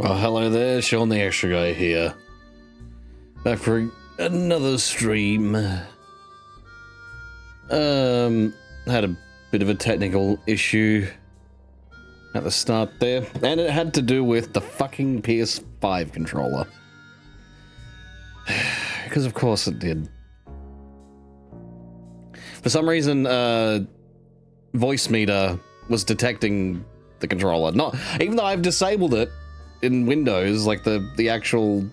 Well, hello there, Sean the Extra Guy here. Back for another stream. Had a bit of a technical issue at the start there, and it had to do with the fucking PS5 controller. Because of course it did. For some reason, voice meter was detecting the controller. Not even though I've disabled it in Windows, like the actual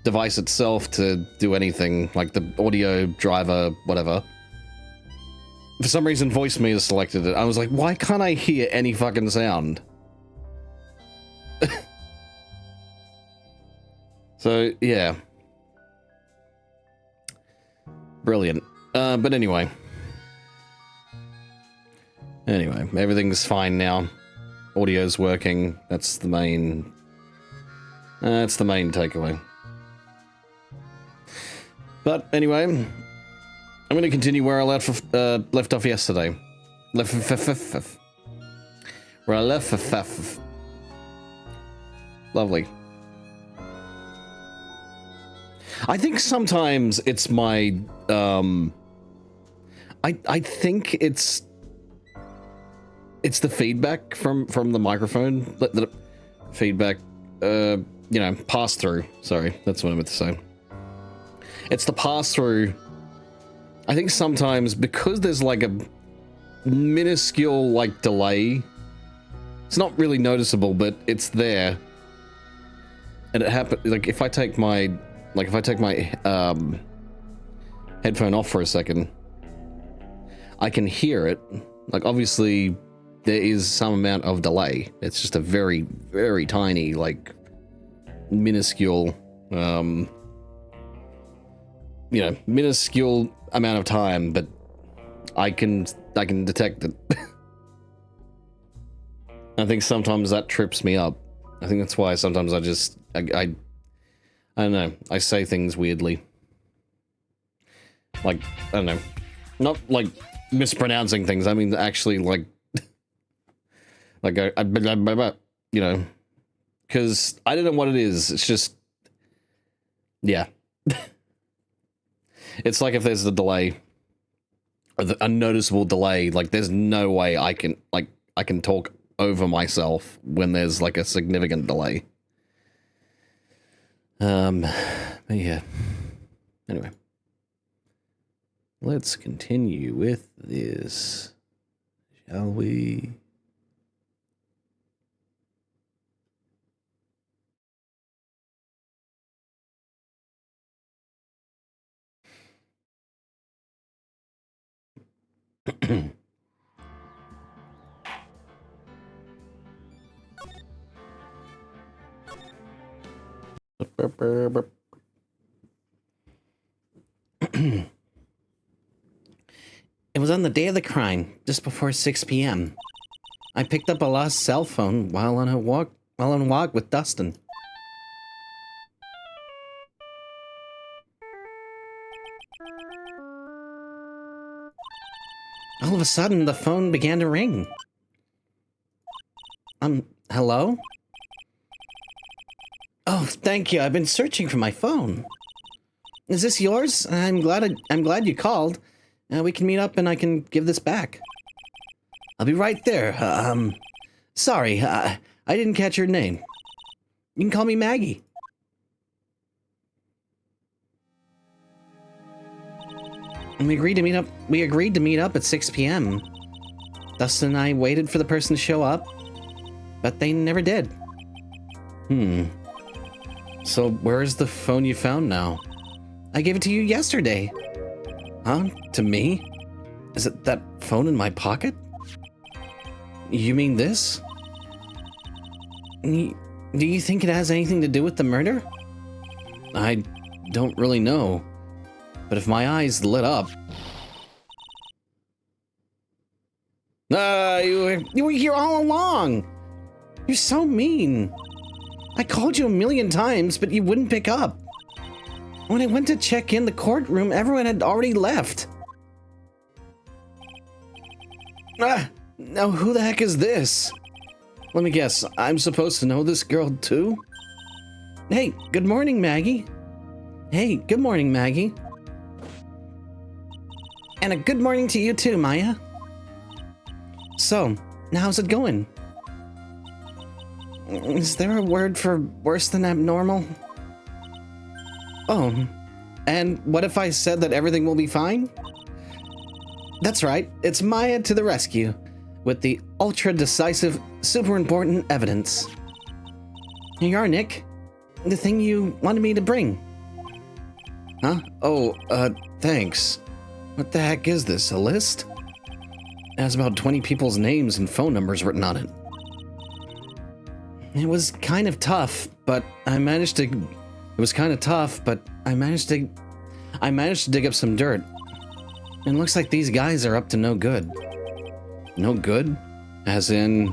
device itself to do anything, like the audio driver, whatever. For some reason, voice meter selected it. I was like, why can't I hear any fucking sound? So, yeah. Brilliant. But anyway. Anyway, everything's fine now. Audio's working. That's the main... that's the main takeaway. But anyway, I'm going to continue where I left off yesterday. Where I left. Lovely. I think sometimes it's my... I think it's the feedback from the microphone. The feedback, you know, pass through. Sorry, that's what I meant to say. It's the pass through. I think sometimes because there's like a minuscule like delay, it's not really noticeable, but it's there. And it happens like if I take my headphone off for a second, I can hear it. Like obviously there is some amount of delay. It's just a very, very tiny, like minuscule, you know, minuscule amount of time, but I can detect it. I think sometimes that trips me up. I think that's why sometimes I don't know, I say things weirdly. Like, I don't know, not like mispronouncing things. I mean, actually, like, you know, because I don't know what it is. It's just, yeah. It's like if there's a delay, a noticeable delay, like there's no way I can talk over myself when there's like a significant delay. Yeah. Anyway. Let's continue with this, shall we? It was on the day of the crime, just before 6 p.m. I picked up a lost cell phone while on a walk with Dustin. All of a sudden, the phone began to ring. Hello? Oh, thank you. I've been searching for my phone. Is this yours? I'm glad you called. We can meet up and I can give this back. I'll be right there. Sorry, I didn't catch your name. You can call me Maggie. And we agreed to meet up at 6 p.m. Dustin and I waited for the person to show up, but they never did. So where is the phone you found now? I gave it to you yesterday. Huh? To me? Is it that phone in my pocket? You mean this? Do you think it has anything to do with the murder? I don't really know. But if my eyes lit up... you were here all along! You're so mean. I called you a million times, but you wouldn't pick up. When I went to check in the courtroom, everyone had already left. Now who the heck is this? Let me guess, I'm supposed to know this girl too? Hey, good morning, Maggie. Hey, good morning, Maggie. And a good morning to you too, Maya. So, how's it going? Is there a word for worse than abnormal? Oh, and what if I said that everything will be fine? That's right, it's Maya to the rescue, with the ultra-decisive, super important evidence. Here you are, Nick. The thing you wanted me to bring. Huh? Oh, thanks. What the heck is this, a list? It has about 20 people's names and phone numbers written on it. It was kind of tough, but I managed to... It was kind of tough, but I managed to dig up some dirt. It looks like these guys are up to no good. No good? As in...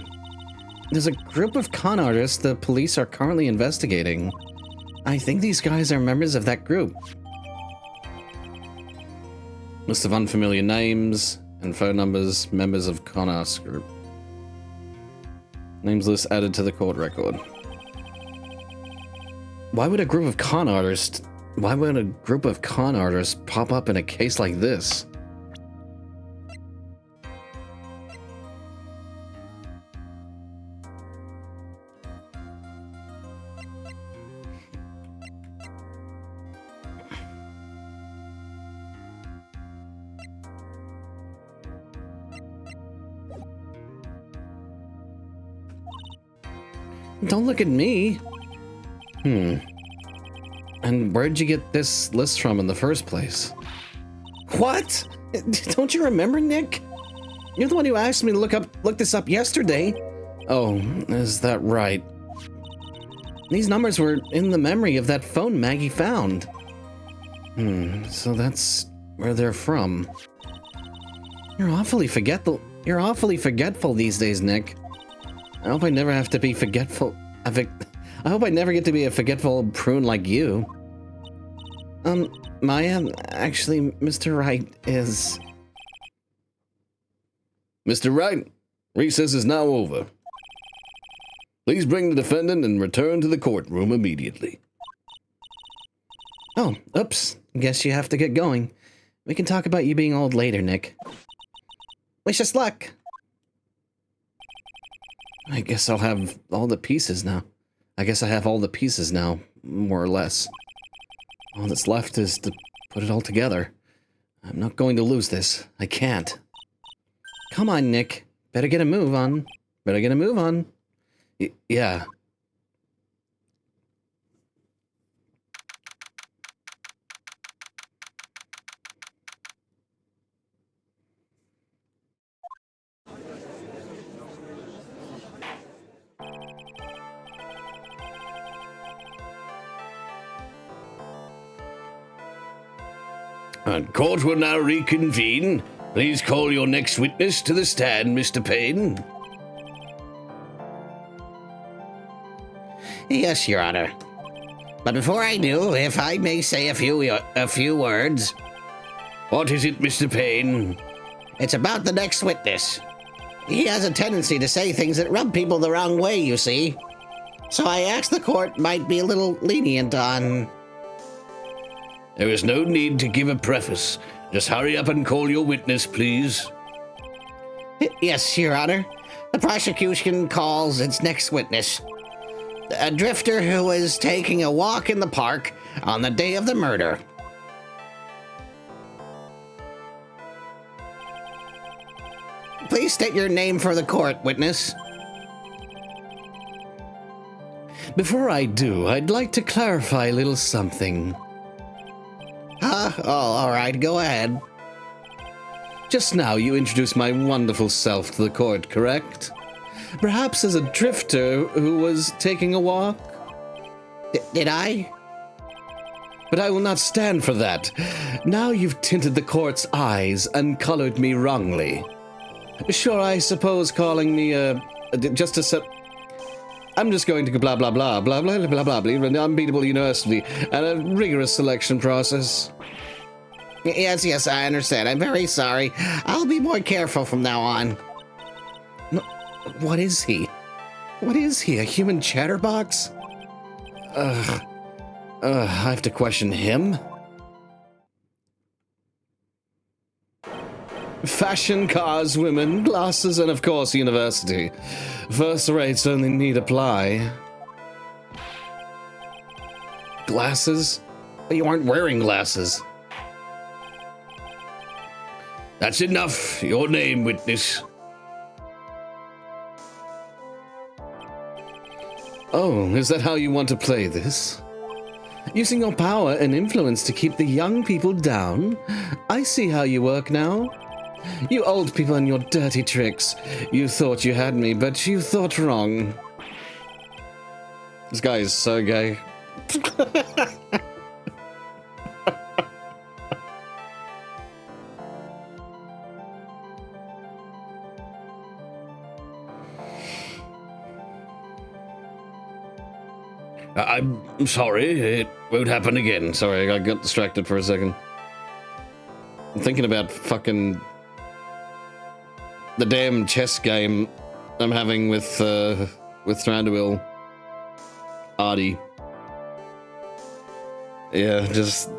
There's a group of con artists the police are currently investigating. I think these guys are members of that group. List of unfamiliar names and phone numbers, members of con artists group. Names list added to the court record. Why would a group of con artists pop up in a case like this? Don't look at me. And where'd you get this list from in the first place? What? Don't you remember, Nick? You're the one who asked me to look this up yesterday. Oh, is that right? These numbers were in the memory of that phone Maggie found. So that's where they're from. You're awfully forgetful these days, Nick. I hope I never have to be forgetful. I hope I never get to be a forgetful prune like you. Maya, actually, Mr. Wright is... Mr. Wright, recess is now over. Please bring the defendant and return to the courtroom immediately. Oh, oops. Guess you have to get going. We can talk about you being old later, Nick. Wish us luck. I guess I'll have all the pieces now. More or less. All that's left is to put it all together. I'm not going to lose this. I can't. Come on, Nick. Better get a move on. Yeah. Court will now reconvene. Please call your next witness to the stand, Mr. Payne. Yes, Your Honor. But before I do, if I may say a few words. What is it, Mr. Payne? It's about the next witness. He has a tendency to say things that rub people the wrong way, you see. So I asked the court might be a little lenient on... There is no need to give a preface. Just hurry up and call your witness, please. Yes, Your Honor. The prosecution calls its next witness. A drifter who was taking a walk in the park on the day of the murder. Please state your name for the court, witness. Before I do, I'd like to clarify a little something. Oh, all right, go ahead. Just now you introduced my wonderful self to the court, correct? Perhaps as a drifter who was taking a walk? Did I? But I will not stand for that. Now you've tinted the court's eyes and colored me wrongly. Sure, I suppose calling me just a set... I'm just going to blah blah blah blah blah blah blah blah an unbeatable university and a rigorous selection process. Yes, I understand. I'm very sorry. I'll be more careful from now on. No, what is he? What is he, a human chatterbox? I have to question him? Fashion, cars, women, glasses, and of course university. First rates only need apply. Glasses? But you aren't wearing glasses. That's enough. Your name, witness. Oh, is that how you want to play this? Using your power and influence to keep the young people down? I see how you work now. You old people and your dirty tricks. You thought you had me, but you thought wrong. This guy is so gay. I'm sorry, it won't happen again. Sorry, I got distracted for a second. I'm thinking about fucking the damn chess game I'm having with Thranduil, Artie. Yeah, just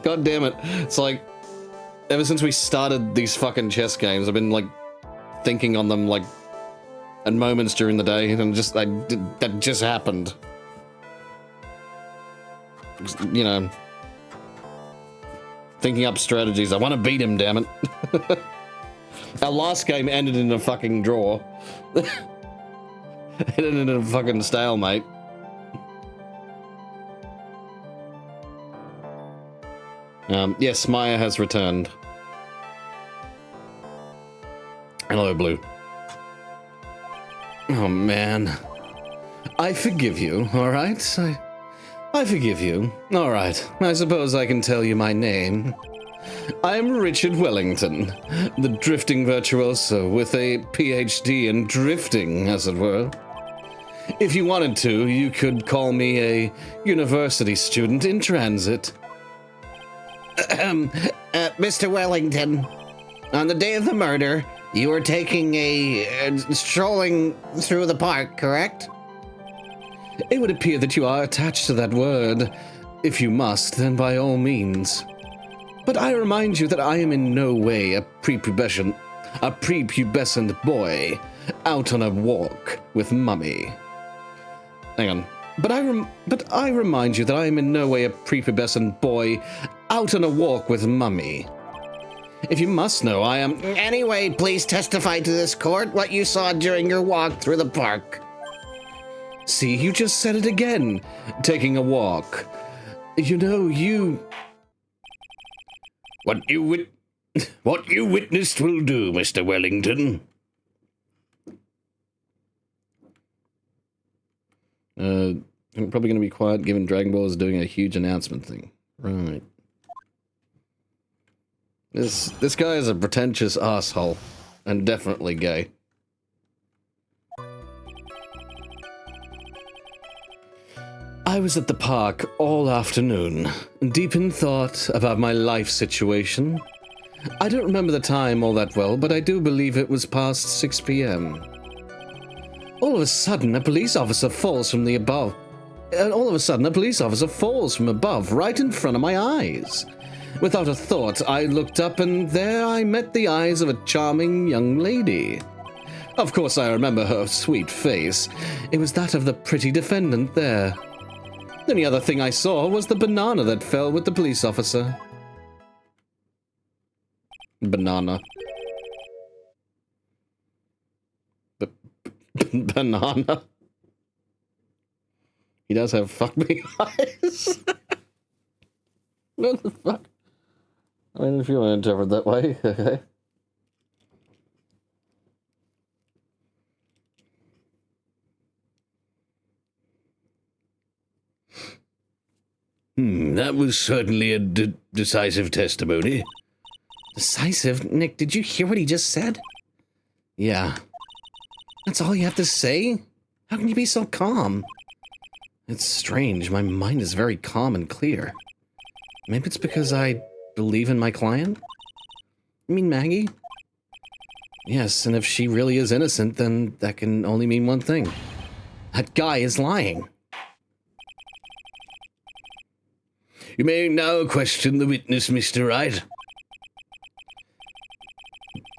God damn it. It's like ever since we started these fucking chess games, I've been like thinking on them like at moments during the day, and just that just happened. Just, you know, thinking up strategies. I want to beat him, damn it. Our last game ended in a fucking draw. It ended in a fucking stalemate. Yes, Maya has returned. Hello, Blue. Oh, man. I forgive you, alright? I forgive you. Alright, I suppose I can tell you my name. I'm Richard Wellington, the drifting virtuoso with a PhD in drifting, as it were. If you wanted to, you could call me a university student in transit. Mr. Wellington, on the day of the murder, you were taking strolling through the park, correct? It would appear that you are attached to that word. If you must, then by all means. But I remind you that I am in no way a prepubescent boy out on a walk with Mummy. Hang on. But I remind you that I am in no way a prepubescent boy out on a walk with Mummy. If you must know, I am... Anyway, please testify to this court what you saw during your walk through the park. See, you just said it again. Taking a walk. You know, you... What you witnessed will do, Mr. Wellington. I'm probably going to be quiet given Dragon Ball is doing a huge announcement thing. Right. This guy is a pretentious asshole, and definitely gay. I was at the park all afternoon, deep in thought about my life situation. I don't remember the time all that well, but I do believe it was past 6 p.m. All of a sudden, a police officer falls from above, right in front of my eyes. Without a thought, I looked up, and there I met the eyes of a charming young lady. Of course, I remember her sweet face. It was that of the pretty defendant there. The only other thing I saw was the banana that fell with the police officer. Banana. Banana. He does have fuck me eyes. What the fuck? I mean, if you want to interpret that way, okay. That was certainly a decisive testimony. Decisive? Nick, did you hear what he just said? Yeah. That's all you have to say? How can you be so calm? It's strange. My mind is very calm and clear. Maybe it's because I believe in my client? You mean Maggie? Yes, and if she really is innocent, then that can only mean one thing. That guy is lying. You may now question the witness, Mr. Wright.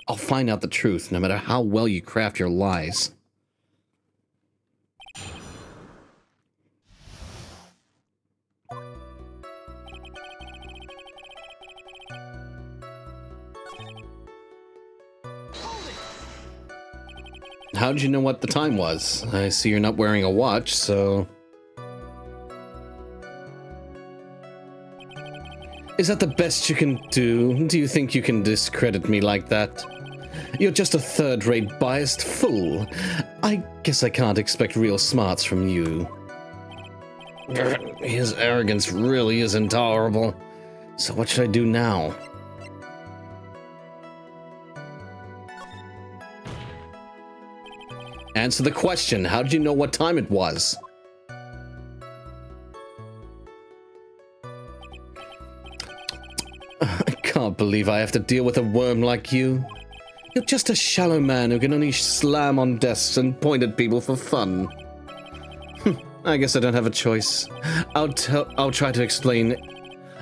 I'll find out the truth, no matter how well you craft your lies. How'd you know what the time was? I see you're not wearing a watch, so... Is that the best you can do? Do you think you can discredit me like that? You're just a third-rate biased fool. I guess I can't expect real smarts from you. His arrogance really is intolerable. So what should I do now? Answer the question. How did you know what time it was? I can't believe I have to deal with a worm like you. You're just a shallow man who can only slam on desks and point at people for fun. I guess I don't have a choice. I'll try to explain.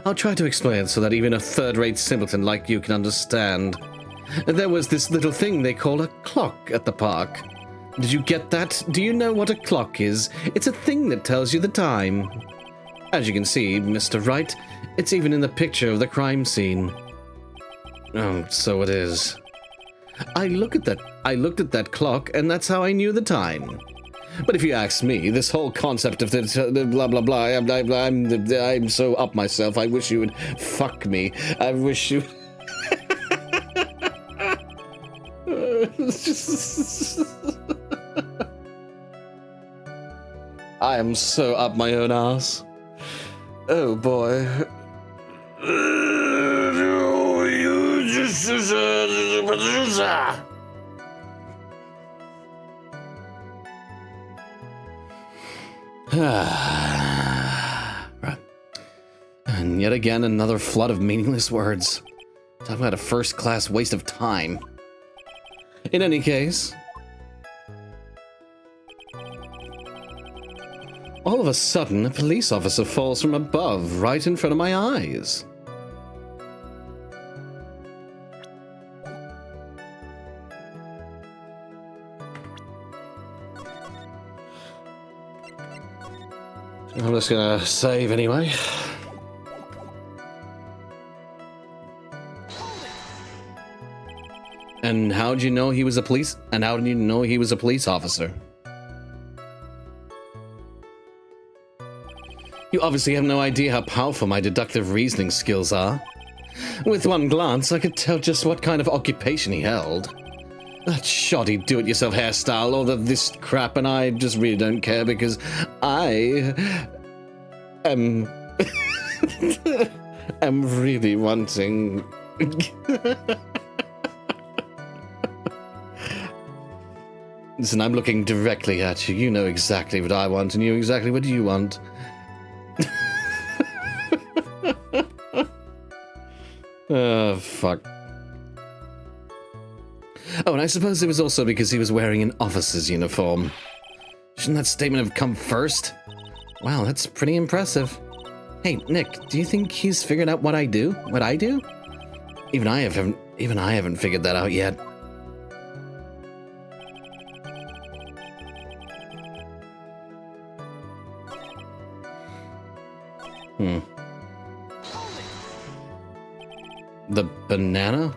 I'll try to explain so that even a third-rate simpleton like you can understand. There was this little thing they call a clock at the park. Did you get that? Do you know what a clock is? It's a thing that tells you the time. As you can see, Mr. Wright, it's even in the picture of the crime scene. Oh, so it is. I looked at that clock, and that's how I knew the time. But if you ask me, this whole concept of the blah blah blah, I'm so up myself. I wish you would fuck me. I wish you. I am so up my own ass. Oh boy. Right. And yet again, another flood of meaningless words. Talk about a first-class waste of time. In any case, all of a sudden, a police officer falls from above, right in front of my eyes. I'm just gonna save anyway. And how'd you know he was a police? And how did you know he was a police officer? You obviously have no idea how powerful my deductive reasoning skills are. With one glance, I could tell just what kind of occupation he held. That shoddy do-it-yourself hairstyle, all of this crap, and I just really don't care because I am am really wanting. Listen, I'm looking directly at you. You know exactly what I want, and you know exactly what you want. Oh, fuck. Oh, and I suppose it was also because he was wearing an officer's uniform. Shouldn't that statement have come first? Wow, that's pretty impressive. Hey, Nick, do you think he's figured out what I do? What I do? Even I haven't figured that out yet. The banana?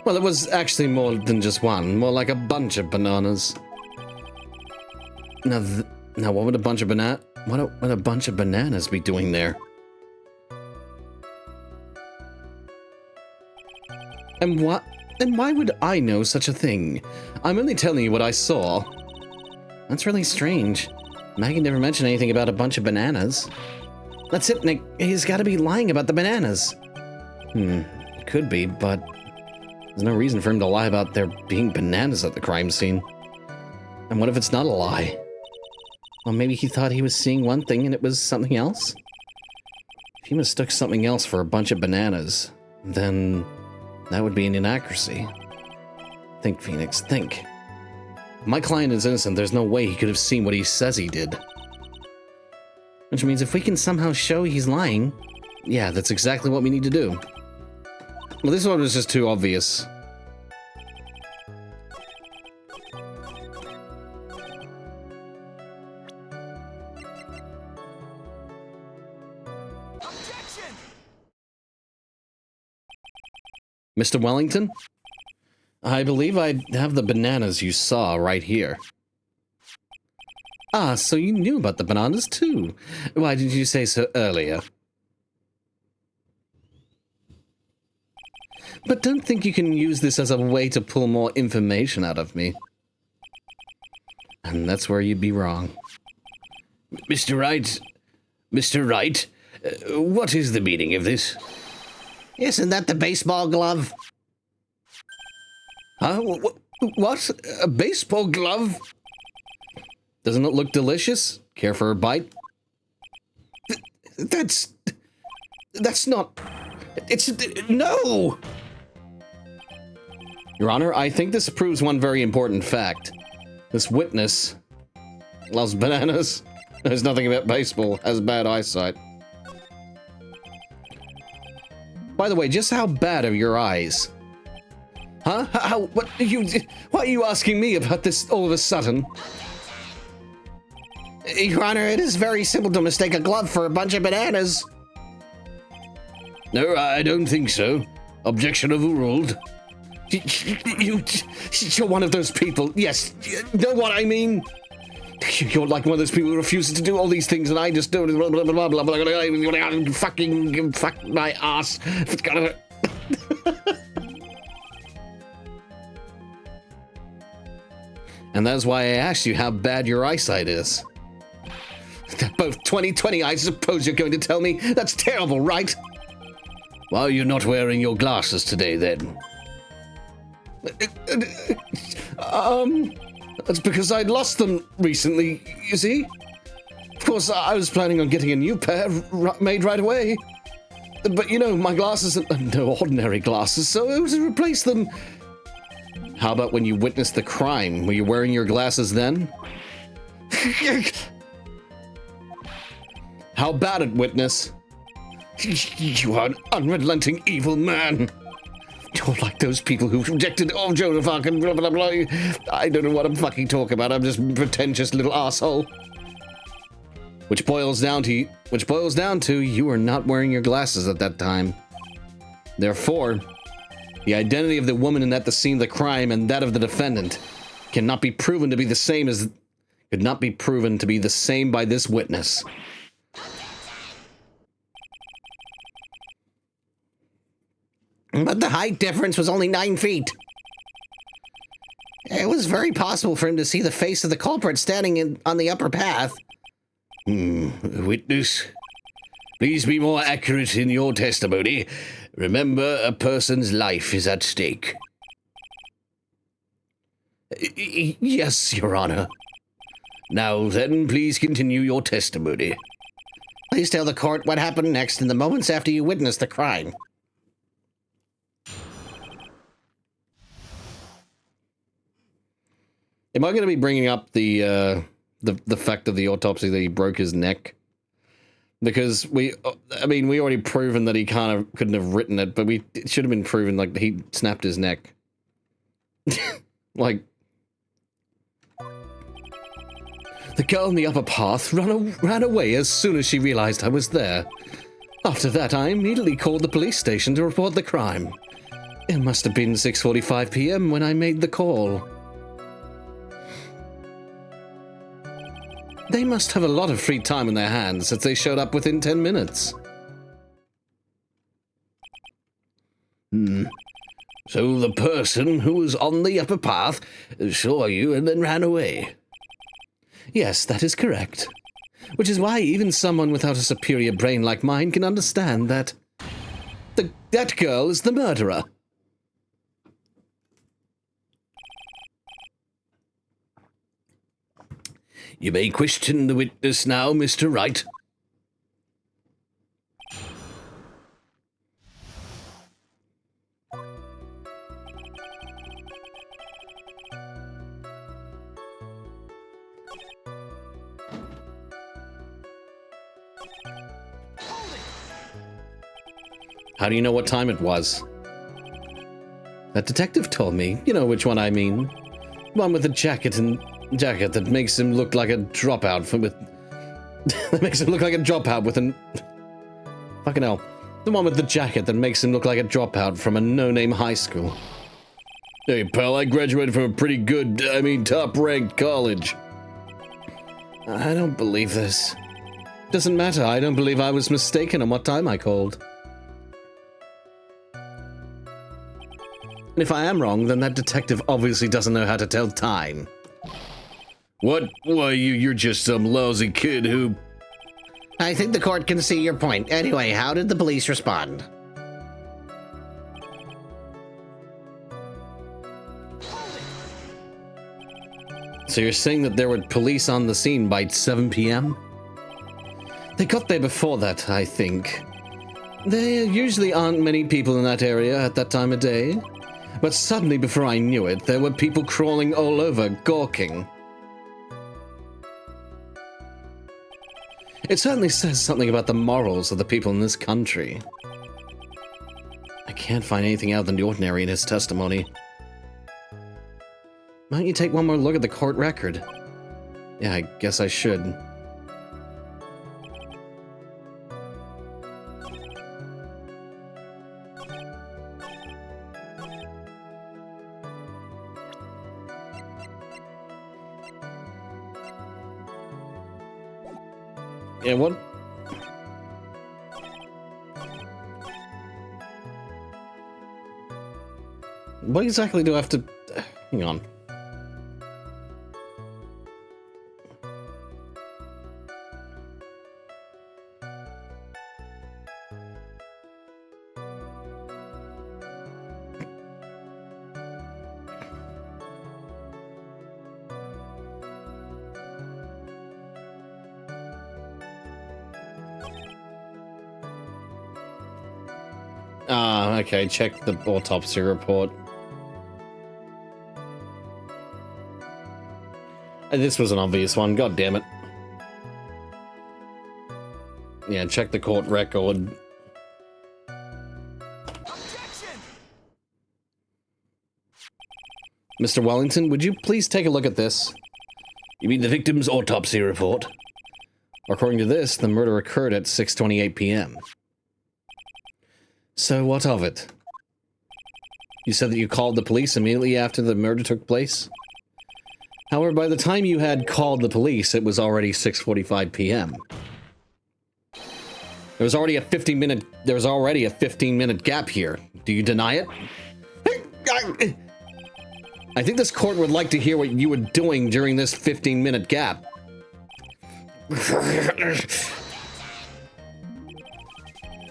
Well, it was actually more than just one, more like a bunch of bananas. Now, what would a bunch of bananas be doing there? And why would I know such a thing? I'm only telling you what I saw. That's really strange. Maggie never mentioned anything about a bunch of bananas. That's it, Nick. He's got to be lying about the bananas. It could be, but there's no reason for him to lie about there being bananas at the crime scene. And what if it's not a lie? Well, maybe he thought he was seeing one thing and it was something else? If he mistook something else for a bunch of bananas, then that would be an inaccuracy. Think, Phoenix, think. If my client is innocent, there's no way he could have seen what he says he did. Which means if we can somehow show he's lying, yeah, that's exactly what we need to do. Well, this one was just too obvious. Mr. Wellington? I believe I have the bananas you saw right here. Ah, so you knew about the bananas too. Why did you say so earlier? But don't think you can use this as a way to pull more information out of me. And that's where you'd be wrong. Mr. Wright, what is the meaning of this? Isn't that the baseball glove? Huh? What? A baseball glove? Doesn't it look delicious? Care for a bite? That's not... It's... No! Your Honor, I think this proves one very important fact. This witness loves bananas, knows nothing about baseball, has bad eyesight. By the way, just how bad are your eyes? Huh? Why are you asking me about this all of a sudden? Your Honor, it is very simple to mistake a glove for a bunch of bananas. No, I don't think so. Objection overruled. You're one of those people. Yes, you know what I mean? You're like one of those people who refuses to do all these things, and I just do it. Blah, blah, blah, blah, blah, blah, fuck my ass. And that's why I asked you how bad your eyesight is. Both 20/20, I suppose you're going to tell me? That's terrible, right? Why are you not wearing your glasses today, then? That's because I'd lost them recently, you see? Of course, I was planning on getting a new pair made right away. But, you know, my glasses are no ordinary glasses, so I was to replace them. How about when you witnessed the crime? Were you wearing your glasses then? How about it, witness? You are an unrelenting evil man. You're like those people who rejected Joan of Arc and blah, blah, blah. I don't know what I'm fucking talking about. I'm just a pretentious little asshole. Which boils down to you were not wearing your glasses at that time. Therefore, the identity of the woman at the scene of the crime and that of the defendant cannot be proven to be the same by this witness. But the height difference was only 9 feet. It was very possible for him to see the face of the culprit standing on the upper path. Witness, please be more accurate in your testimony. Remember, a person's life is at stake. Yes, Your Honor. Now then, please continue your testimony. Please tell the court what happened next in the moments after you witnessed the crime. Am I going to be bringing up the fact of the autopsy that he broke his neck? Because we already proven that he couldn't have written it, but it should have been proven like he snapped his neck. Like, the girl in the upper path ran away as soon as she realized I was there. After that, I immediately called the police station to report the crime. It must have been 6:45 p.m. when I made the call. They must have a lot of free time in their hands since they showed up within 10 minutes. So the person who was on the upper path saw you and then ran away? Yes, that is correct. Which is why even someone without a superior brain like mine can understand that that girl is the murderer. You may question the witness now, Mr. Wright. How do you know what time it was? That detective told me. You know which one I mean. One with the jacket that makes him look like a dropout that makes him look like a dropout with an... Fucking hell. The one with the jacket that makes him look like a dropout from a no-name high school. Hey, pal, I graduated from a pretty good, top-ranked college. I don't believe this. Doesn't matter, I don't believe I was mistaken on what time I called. And if I am wrong, then that detective obviously doesn't know how to tell time. What? Why, you're just some lousy kid who... I think the court can see your point. Anyway, how did the police respond? So you're saying that there were police on the scene by 7 p.m.? They got there before that, I think. There usually aren't many people in that area at that time of day. But suddenly, before I knew it, there were people crawling all over, gawking. It certainly says something about the morals of the people in this country. I can't find anything out than the ordinary in his testimony. Why don't you take one more look at the court record? Yeah, I guess I should. Yeah, what? What exactly do I have to... Hang on. Okay, check the autopsy report. This was an obvious one, god damn it. Yeah, check the court record. Objection! Mr. Wellington, would you please take a look at this? You mean the victim's autopsy report? According to this, the murder occurred at 6:28 p.m. So what of it? You said that you called the police immediately after the murder took place? However, by the time you had called the police, it was already 6:45 p.m. There was already a 15-minute gap here. Do you deny it? I think this court would like to hear what you were doing during this 15-minute gap.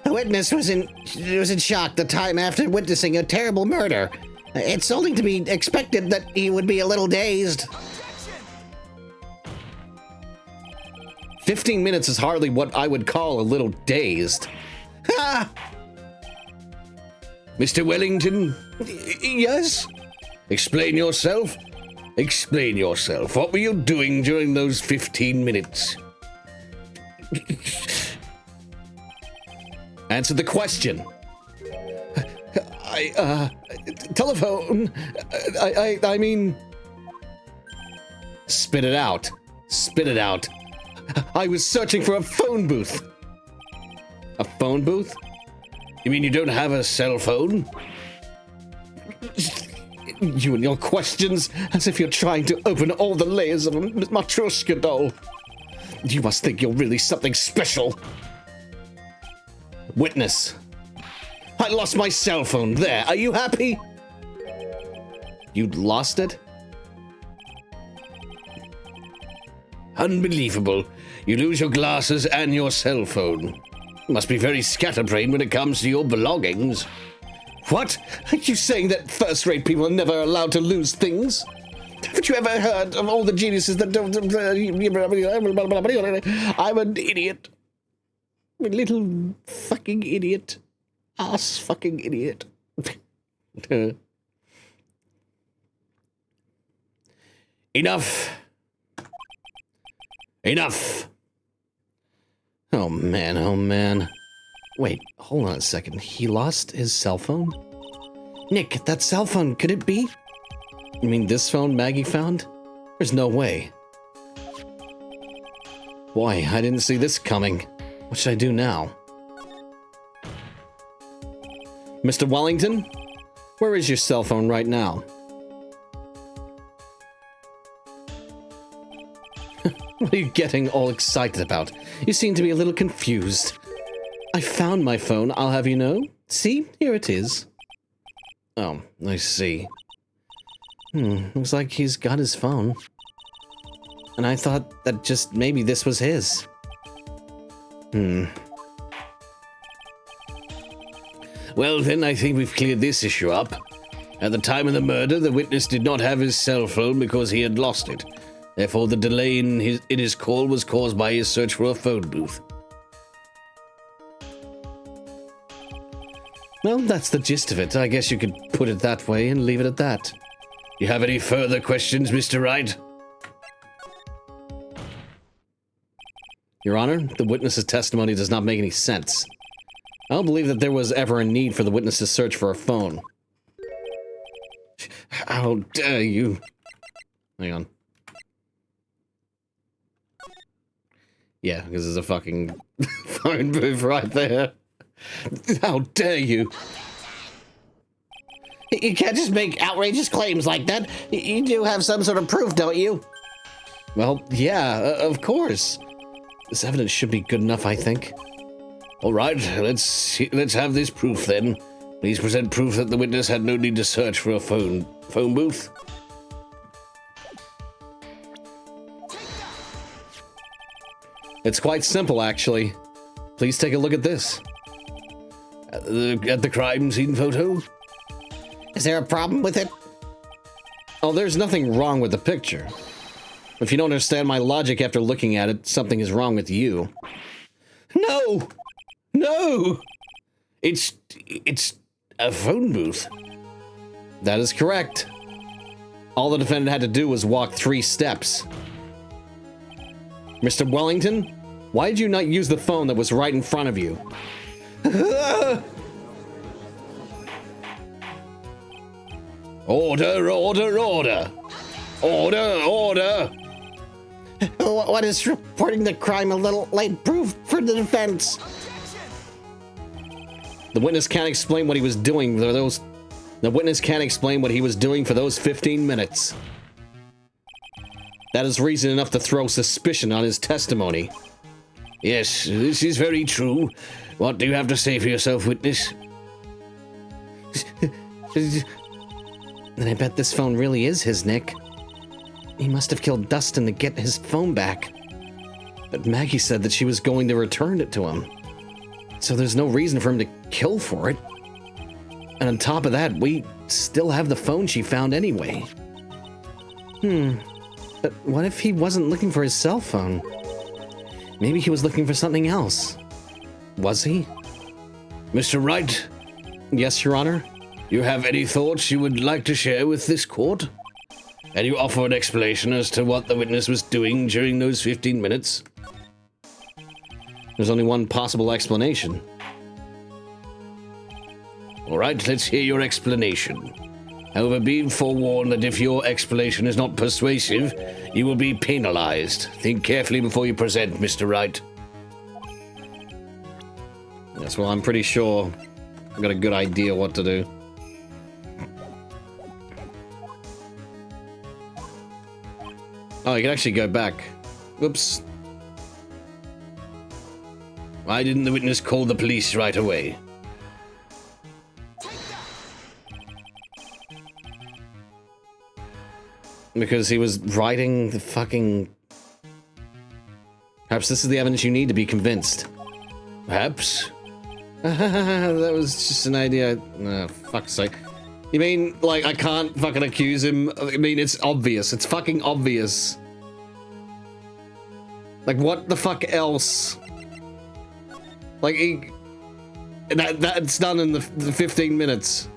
The witness was in shock the time after witnessing a terrible murder. It's only to be expected that he would be a little dazed. 15 minutes is hardly what I would call a little dazed. Ah! Mr. Wellington, Yes? explain yourself. Explain yourself. What were you doing during those 15 minutes? Answer the question. Telephone. I mean... Spit it out. Spit it out. I was searching for a phone booth. A phone booth? You mean you don't have a cell phone? You and your questions, as if you're trying to open all the layers of a Matryoshka doll. You must think you're really something special. Witness. I lost my cell phone. There. Are you happy? You lost it? Unbelievable. You lose your glasses and your cell phone. Must be very scatterbrained when it comes to your belongings. What? Are you saying that first-rate people are never allowed to lose things? Haven't you ever heard of all the geniuses that don't... I'm an idiot. A little fucking idiot. Ass fucking idiot. Enough. Enough. Oh man, oh man. Wait, hold on a second. He lost his cell phone? Nick, that cell phone, could it be? You mean this phone Maggie found? There's no way. Boy, I didn't see this coming. What should I do now? Mr. Wellington? Where is your cell phone right now? What are you getting all excited about? You seem to be a little confused. I found my phone, I'll have you know. See, here it is. Oh, I see. Looks like he's got his phone. And I thought that just maybe this was his. Well, then I think we've cleared this issue up. At the time of the murder, the witness did not have his cell phone because he had lost it. Therefore, the delay in his call was caused by his search for a phone booth. Well, that's the gist of it. I guess you could put it that way and leave it at that. You have any further questions, Mr. Wright? Your Honor, the witness's testimony does not make any sense. I don't believe that there was ever a need for the witness to search for a phone. How dare you? Hang on. Yeah, because there's a fucking phone booth right there. How dare you? You can't just make outrageous claims like that. You do have some sort of proof, don't you? Well, yeah, of course. This evidence should be good enough, I think. All right, let's have this proof then. Please present proof that the witness had no need to search for a phone booth. It's quite simple, actually. Please take a look at this. At the crime scene photo? Is there a problem with it? Oh, there's nothing wrong with the picture. If you don't understand my logic after looking at it, something is wrong with you. No! No! It's a phone booth. That is correct. All the defendant had to do was walk 3 steps. Mr. Wellington, why did you not use the phone that was right in front of you? Order, order, order! Order, order! What is reporting the crime a little late proof for the defense? The witness can't explain what he was doing for those... The witness can't explain what he was doing for those 15 minutes. That is reason enough to throw suspicion on his testimony. Yes, this is very true. What do you have to say for yourself, witness? Then I bet this phone really is his, Nick. He must have killed Dustin to get his phone back. But Maggie said that she was going to return it to him. So there's no reason for him to kill for it. And on top of that, we still have the phone she found anyway. But what if he wasn't looking for his cell phone? Maybe he was looking for something else. Was he? Mr. Wright? Yes, Your Honor? You have any thoughts you would like to share with this court? Can you offer an explanation as to what the witness was doing during those 15 minutes? There's only one possible explanation. All right, let's hear your explanation. However, be forewarned that if your explanation is not persuasive, you will be penalized. Think carefully before you present, Mr. Wright. Yes, well, I'm pretty sure I've got a good idea what to do. Oh, you can actually go back. Oops. Why didn't the witness call the police right away? Because he was writing the fucking... Perhaps this is the evidence you need to be convinced. Perhaps. That was just an idea. Fuck's sake. You mean, like, I can't fucking accuse him? I mean, it's obvious. It's fucking obvious. Like, what the fuck else? Like, that's done in the 15 minutes.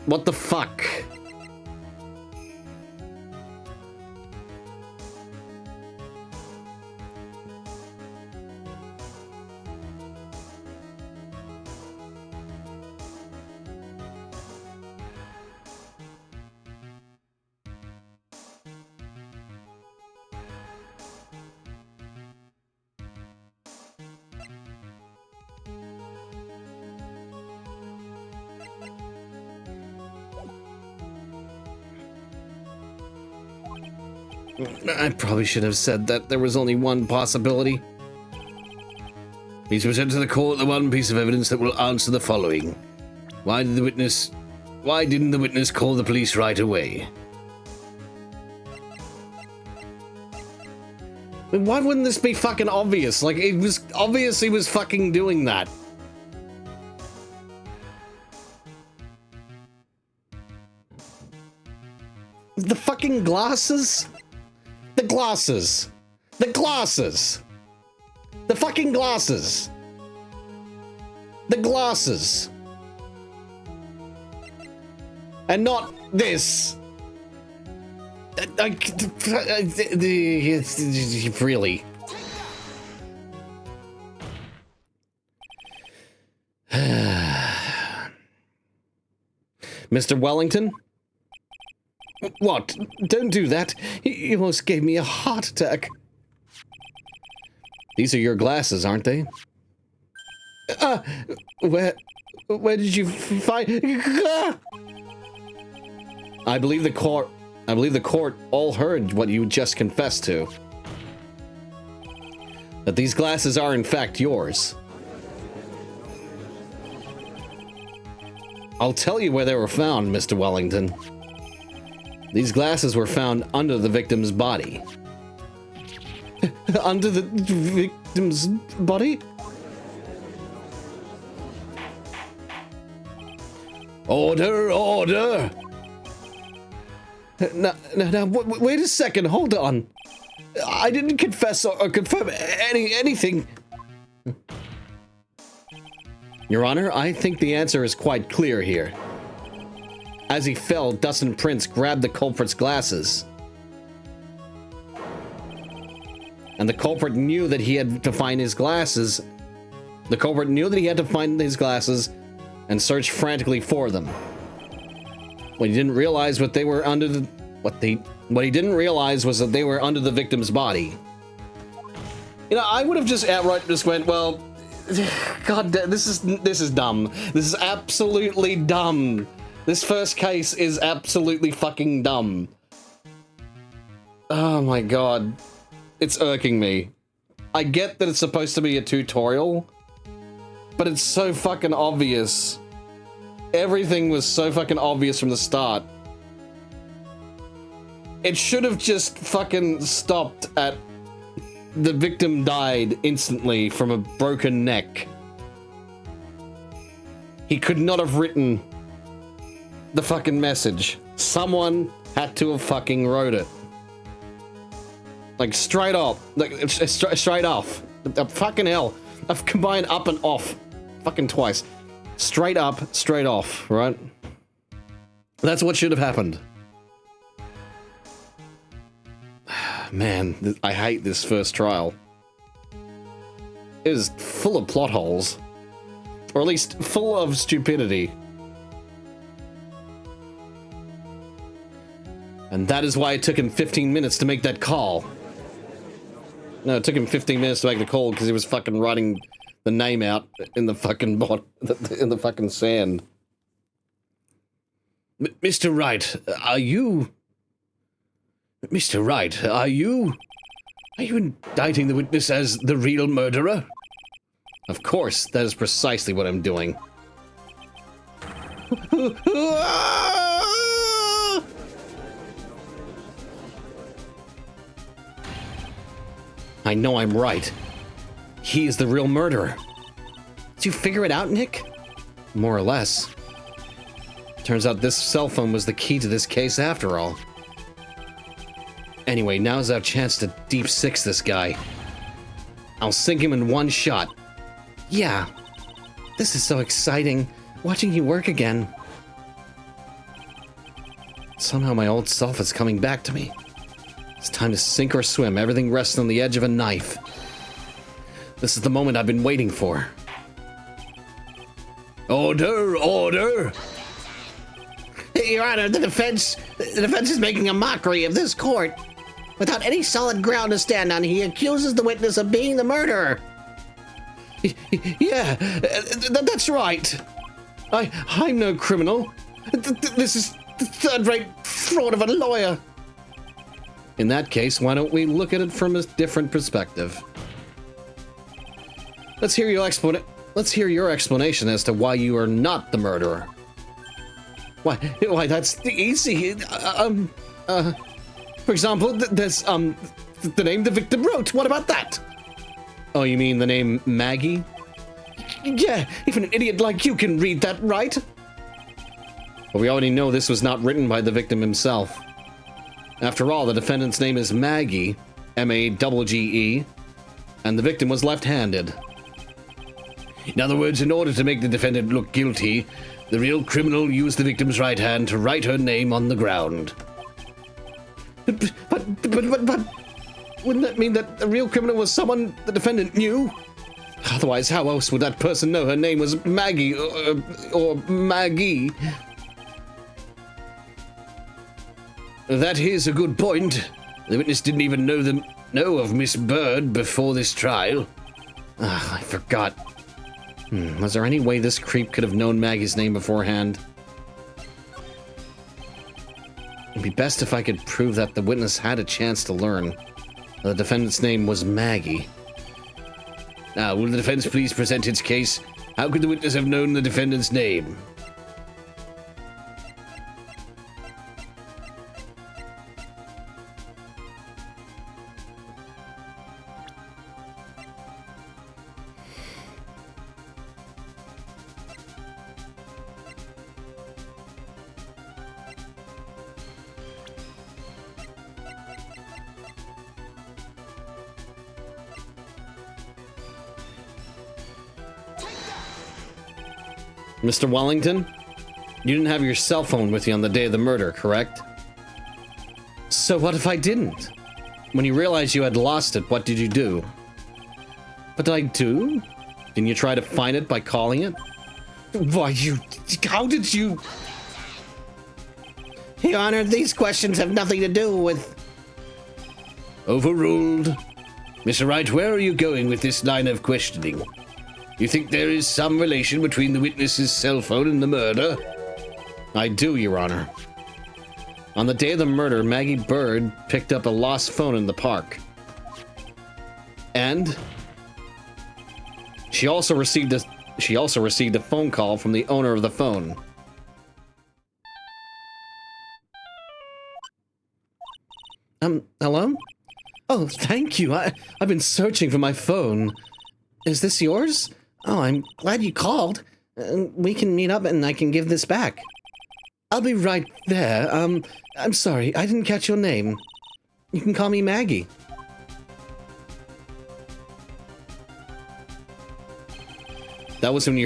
What the fuck? I probably should have said that there was only one possibility. Please present to the court the one piece of evidence that will answer the following. Why didn't the witness call the police right away? I mean, why wouldn't this be fucking obvious? Like, it was obvious he was fucking doing that. The fucking glasses? The glasses. The glasses. The fucking glasses. The glasses. And not this. Really. Mr. Wellington? What? Don't do that. You almost gave me a heart attack. These are your glasses, aren't they? Where did you find? I believe the court all heard what you just confessed to. That these glasses are in fact yours. I'll tell you where they were found, Mr. Wellington. These glasses were found under the victim's body. Under the victim's body? Order, order! Now, wait a second, hold on. I didn't confess or confirm anything. Your Honor, I think the answer is quite clear here. As he fell, Dustin Prince grabbed the culprit's glasses. And the culprit knew that he had to find his glasses. The culprit knew that he had to find his glasses and search frantically for them. What he didn't realize what he didn't realize was that they were under the victim's body. You know, I would have just outright just went, well, God, this is dumb. This is absolutely dumb. This first case is absolutely fucking dumb. Oh my God. It's irking me. I get that it's supposed to be a tutorial, but it's so fucking obvious. Everything was so fucking obvious from the start. It should have just fucking stopped at the victim died instantly from a broken neck. He could not have written the fucking message. Someone had to have fucking wrote it. Like straight up, like straight off. Fucking hell. I've combined up and off fucking twice. Straight up, straight off, right? That's what should have happened. Man, I hate this first trial. It was full of plot holes. Or at least full of stupidity. And that is why it took him 15 minutes to make that call. No, it took him 15 minutes to make the call because he was fucking writing the name out in the fucking in the fucking sand. Mr. Wright, are you... Mr. Wright, are you indicting the witness as the real murderer? Of course, that is precisely what I'm doing. I know I'm right. He is the real murderer. Did you figure it out, Nick? More or less. Turns out this cell phone was the key to this case after all. Anyway, now's our chance to deep six this guy. I'll sink him in one shot. Yeah. This is so exciting, watching you work again. Somehow my old self is coming back to me. It's time to sink or swim. Everything rests on the edge of a knife. This is the moment I've been waiting for. Order, order! Your Honor, the defense is making a mockery of this court. Without any solid ground to stand on, he accuses the witness of being the murderer. Yeah, that's right. I'm no criminal. This is the third-rate fraud of a lawyer. In that case, why don't we look at it from a different perspective? Let's hear your explanation as to why you are not the murderer. Why, that's easy. For example, there's, the name the victim wrote. What about that? Oh, you mean the name Maggie? Yeah, even an idiot like you can read that, right? But we already know this was not written by the victim himself. After all, the defendant's name is Maggie, M-A-G-G-E, and the victim was left-handed. In other words, in order to make the defendant look guilty, the real criminal used the victim's right hand to write her name on the ground. But, wouldn't that mean that the real criminal was someone the defendant knew? Otherwise, how else would that person know her name was Maggie, or Maggie? That is a good point. The witness didn't even know of Miss Bird before this trial. Ah, I forgot. Was there any way this creep could have known Maggie's name beforehand? It'd be best if I could prove that the witness had a chance to learn. The defendant's name was Maggie. Now, will the defense please present its case? How could the witness have known the defendant's name? Mr. Wellington, you didn't have your cell phone with you on the day of the murder, correct? So what if I didn't? When you realized you had lost it, what did you do? What did I do? Didn't you try to find it by calling it? Why, how did you... Your Honor, these questions have nothing to do with... Overruled. Mr. Wright, where are you going with this line of questioning? You think there is some relation between the witness's cell phone and the murder? I do, Your Honor. On the day of the murder, Maggie Bird picked up a lost phone in the park. And she also received a phone call from the owner of the phone. Hello? Oh, thank you. I've been searching for my phone. Is this yours? Oh, I'm glad you called. We can meet up and I can give this back. I'll be right there. I'm sorry, I didn't catch your name. You can call me Maggie. That was when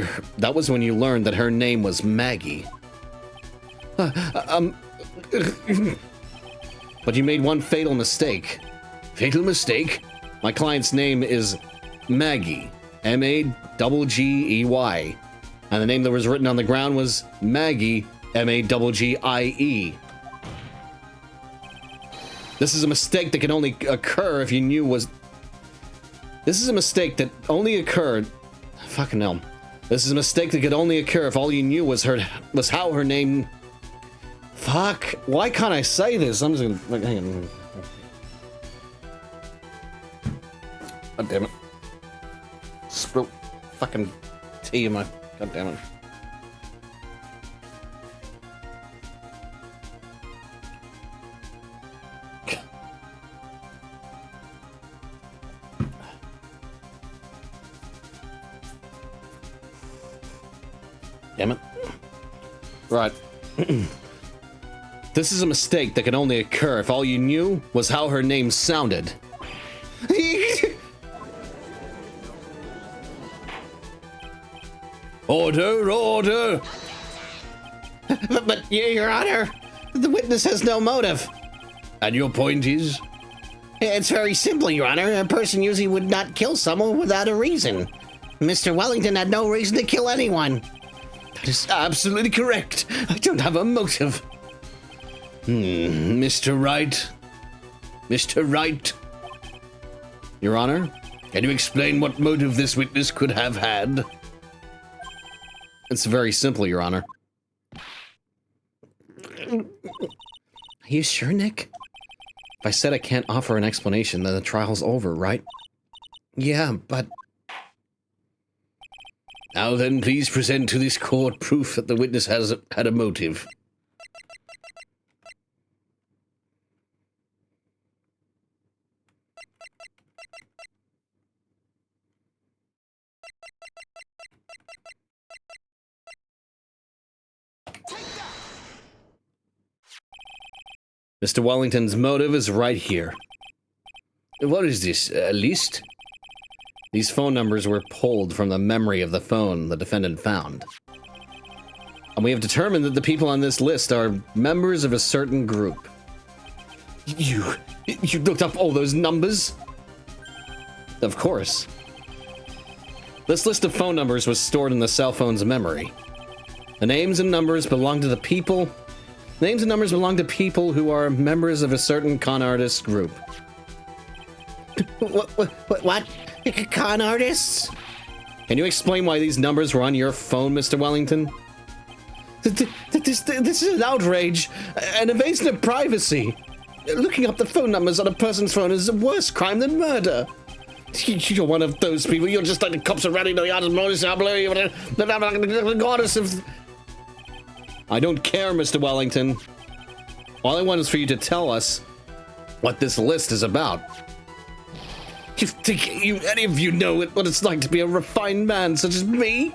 you learned that her name was Maggie. But you made one fatal mistake. Fatal mistake? My client's name is Maggie, M-A-G-G-E-Y, and the name that was written on the ground was Maggie, M-A-G-G-I-E. This is a mistake that can only occur if you knew was... This is a mistake that only occurred... Fucking hell. This is a mistake that could only occur if all you knew was how her name... Fuck. Why can't I say this? I'm just gonna... Hang on. God damn it. Spilt fucking tea in my... God damn it. Damn it. Right. This is a mistake that can only occur if all you knew was how her name sounded. Order, order! But, Your Honor, the witness has no motive. And your point is? It's very simple, Your Honor. A person usually would not kill someone without a reason. Mr. Wellington had no reason to kill anyone. That is absolutely correct. I don't have a motive. Mr. Wright? Mr. Wright? Your Honor? Can you explain what motive this witness could have had? It's very simple, Your Honor. Are you sure, Nick? If I said I can't offer an explanation, then the trial's over, right? Yeah, but... Now then, please present to this court proof that the witness has had a motive. Mr. Wellington's motive is right here. What is this, a list? These phone numbers were pulled from the memory of the phone the defendant found. And we have determined that the people on this list are members of a certain group. You looked up all those numbers? Of course. This list of phone numbers was stored in the cell phone's memory. The names and numbers belong to the people... Names and numbers belong to people who are members of a certain con artist group. What? Con artists? Can you explain why these numbers were on your phone, Mr. Wellington? This is an outrage, an invasion of privacy. Looking up the phone numbers on a person's phone is a worse crime than murder. You're one of those people. You're just like the cops surrounding the yard of the goddess of... I don't care, Mr. Wellington. All I want is for you to tell us what this list is about. You think any of you know what it's like to be a refined man such as me?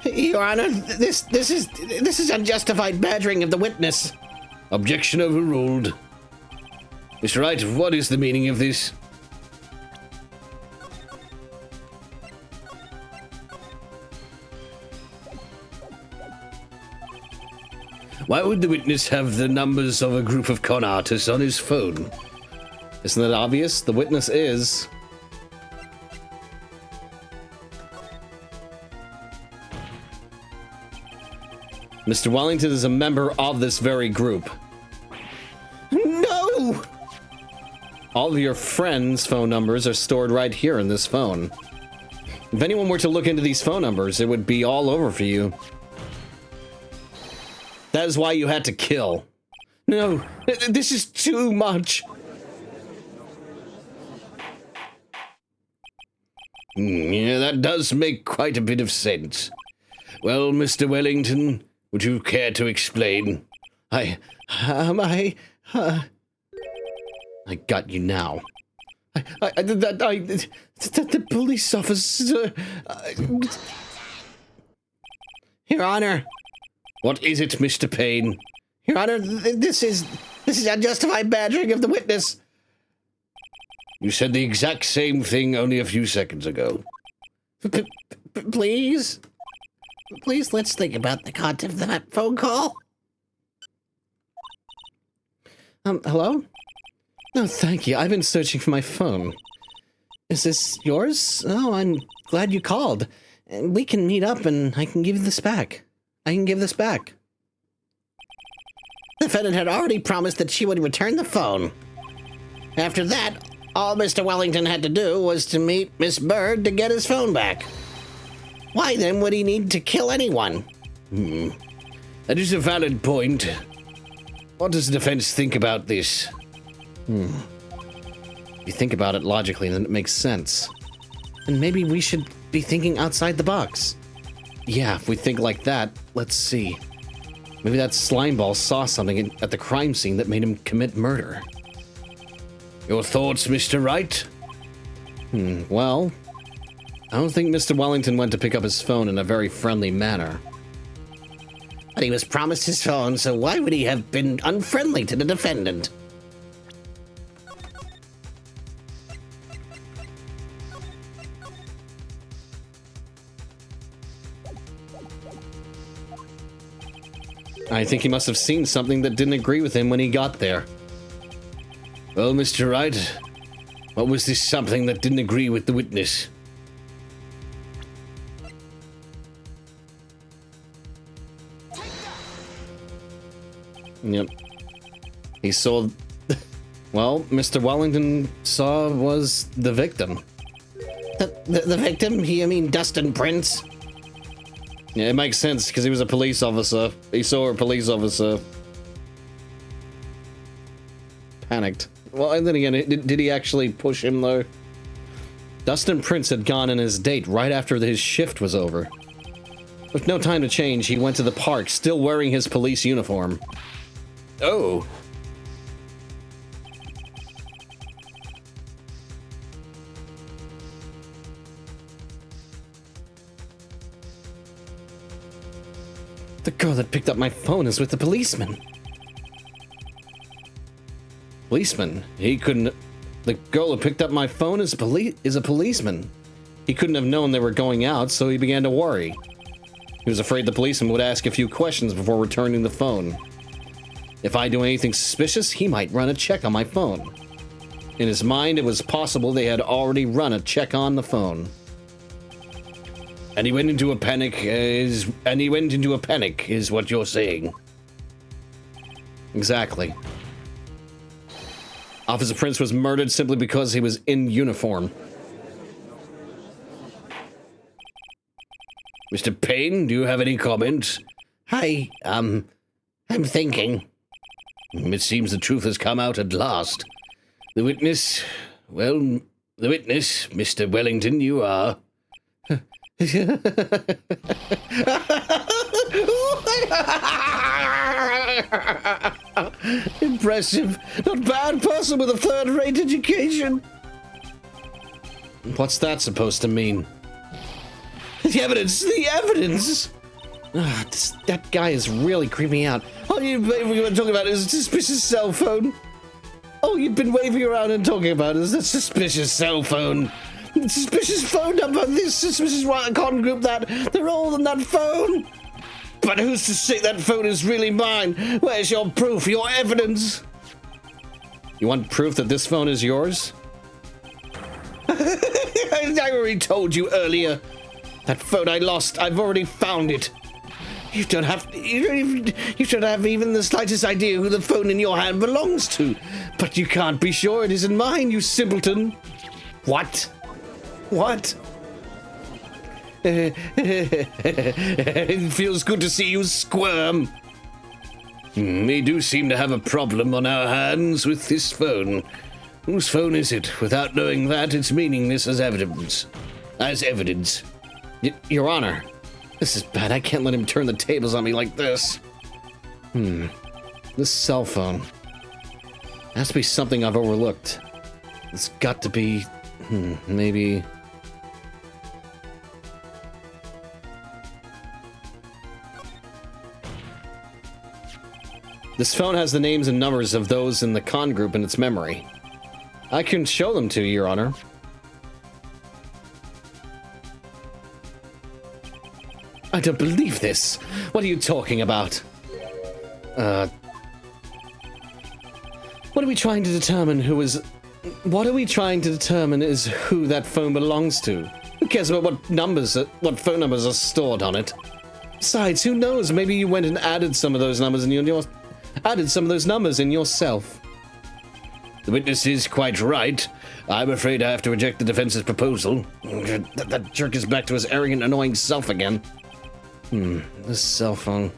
Your Honor, this is unjustified badgering of the witness. Objection overruled. Mr. Wright, what is the meaning of this? Why would the witness have the numbers of a group of con artists on his phone? Isn't that obvious? The witness is... Mr. Wellington is a member of this very group. No! All of your friends' phone numbers are stored right here in this phone. If anyone were to look into these phone numbers, it would be all over for you. That is why you had to kill. No, this is too much. Yeah, that does make quite a bit of sense. Well, Mr. Wellington, would you care to explain? I got you now. The police officer... Your Honor. What is it, Mr. Payne? Your Honor, this is unjustified badgering of the witness. You said the exact same thing only a few seconds ago. Please? Please, let's think about the content of that phone call. Hello? No, thank you. I've been searching for my phone. Is this yours? Oh, I'm glad you called. We can meet up and I can give you this back. I can give this back. The defendant had already promised that she would return the phone. After that, all Mr. Wellington had to do was to meet Miss Bird to get his phone back. Why then would he need to kill anyone? That is a valid point. What does the defense think about this? If you think about it logically, then it makes sense. And maybe we should be thinking outside the box. Yeah, if we think like that, let's see. Maybe that slimeball saw something at the crime scene that made him commit murder. Your thoughts, Mr. Wright? Well, I don't think Mr. Wellington went to pick up his phone in a very friendly manner. But he was promised his phone, so why would he have been unfriendly to the defendant? I think he must have seen something that didn't agree with him when he got there. Well, Mr. Wright, what was this something that didn't agree with the witness? Yep. He saw... Well, Mr. Wellington saw was the victim. The victim? You mean Dustin Prince? Yeah, it makes sense, because he was a police officer. He saw a police officer. panicked. Well, and then again, did he actually push him, though? Dustin Prince had gone on his date right after his shift was over. With no time to change, he went to the park, still wearing his police uniform. Oh. The girl that picked up my phone is with the policeman. Policeman? He couldn't... The girl who picked up my phone is a policeman. He couldn't have known they were going out, so he began to worry. He was afraid the policeman would ask a few questions before returning the phone. If I do anything suspicious, he might run a check on my phone. In his mind, it was possible they had already run a check on the phone. And he went into a panic, is what you're saying. Exactly. Officer Prince was murdered simply because he was in uniform. Mr. Payne, do you have any comments? Hi, I'm thinking. It seems the truth has come out at last. The witness, Mr. Wellington, you are... Impressive. Not bad person with a third-rate education. What's that supposed to mean? The evidence! The evidence! That guy is really creeping out. All you've been talking about is a suspicious cell phone. All you've been waving around and talking about is a suspicious cell phone. Suspicious phone number, this suspicious con group, that. They're all on that phone. But who's to say that phone is really mine? Where's your proof, your evidence? You want proof that this phone is yours? I already told you earlier. That phone I lost, I've already found it. You should have even the slightest idea who the phone in your hand belongs to. But you can't be sure it isn't mine, you simpleton. What? What? It feels good to see you squirm. We do seem to have a problem on our hands with this phone. Whose phone is it? Without knowing that, it's meaningless as evidence. Your Honor, this is bad. I can't let him turn the tables on me like this. This cell phone. Has to be something I've overlooked. It's got to be... maybe... This phone has the names and numbers of those in the con group in its memory. I can show them to you, Your Honor. I don't believe this. What are you talking about? What are we trying to determine is who that phone belongs to? Who cares about what phone numbers are stored on it? Besides, who knows? Maybe you went and added some of those numbers in yourself. The witness is quite right. I'm afraid I have to reject the defense's proposal. That jerk is back to his arrogant, annoying self again. This cell phone.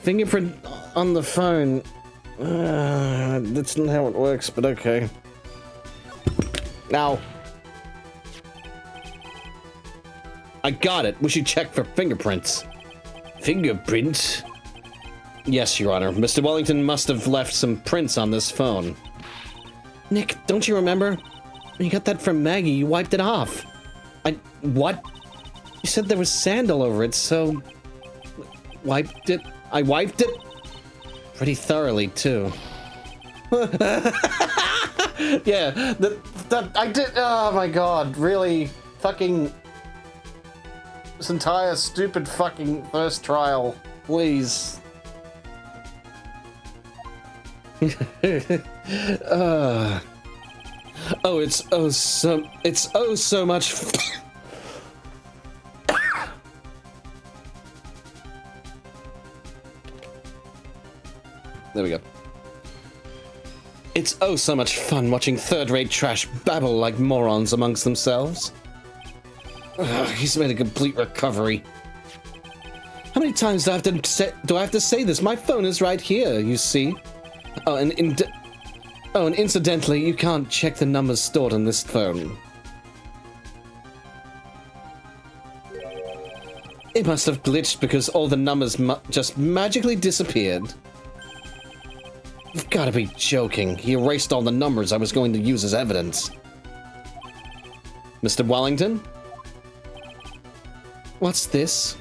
Fingerprint on the phone. That's not how it works, but okay. Now. I got it. We should check for fingerprints. Fingerprints? Yes, Your Honor. Mr. Wellington must have left some prints on this phone. Nick, don't you remember? When you got that from Maggie, you wiped it off. What? You said there was sand all over it, so... I wiped it? Pretty thoroughly, too. Yeah, I did... Oh my god, really? Fucking... This entire stupid fucking first trial. Please. It's so much. There we go. It's so much fun watching third-rate trash babble like morons amongst themselves. He's made a complete recovery. How many times do I have to say this? My phone is right here, you see. Oh, and incidentally, you can't check the numbers stored on this phone. It must have glitched because all the numbers just magically disappeared. You've got to be joking. He erased all the numbers I was going to use as evidence. Mr. Wellington? What's this?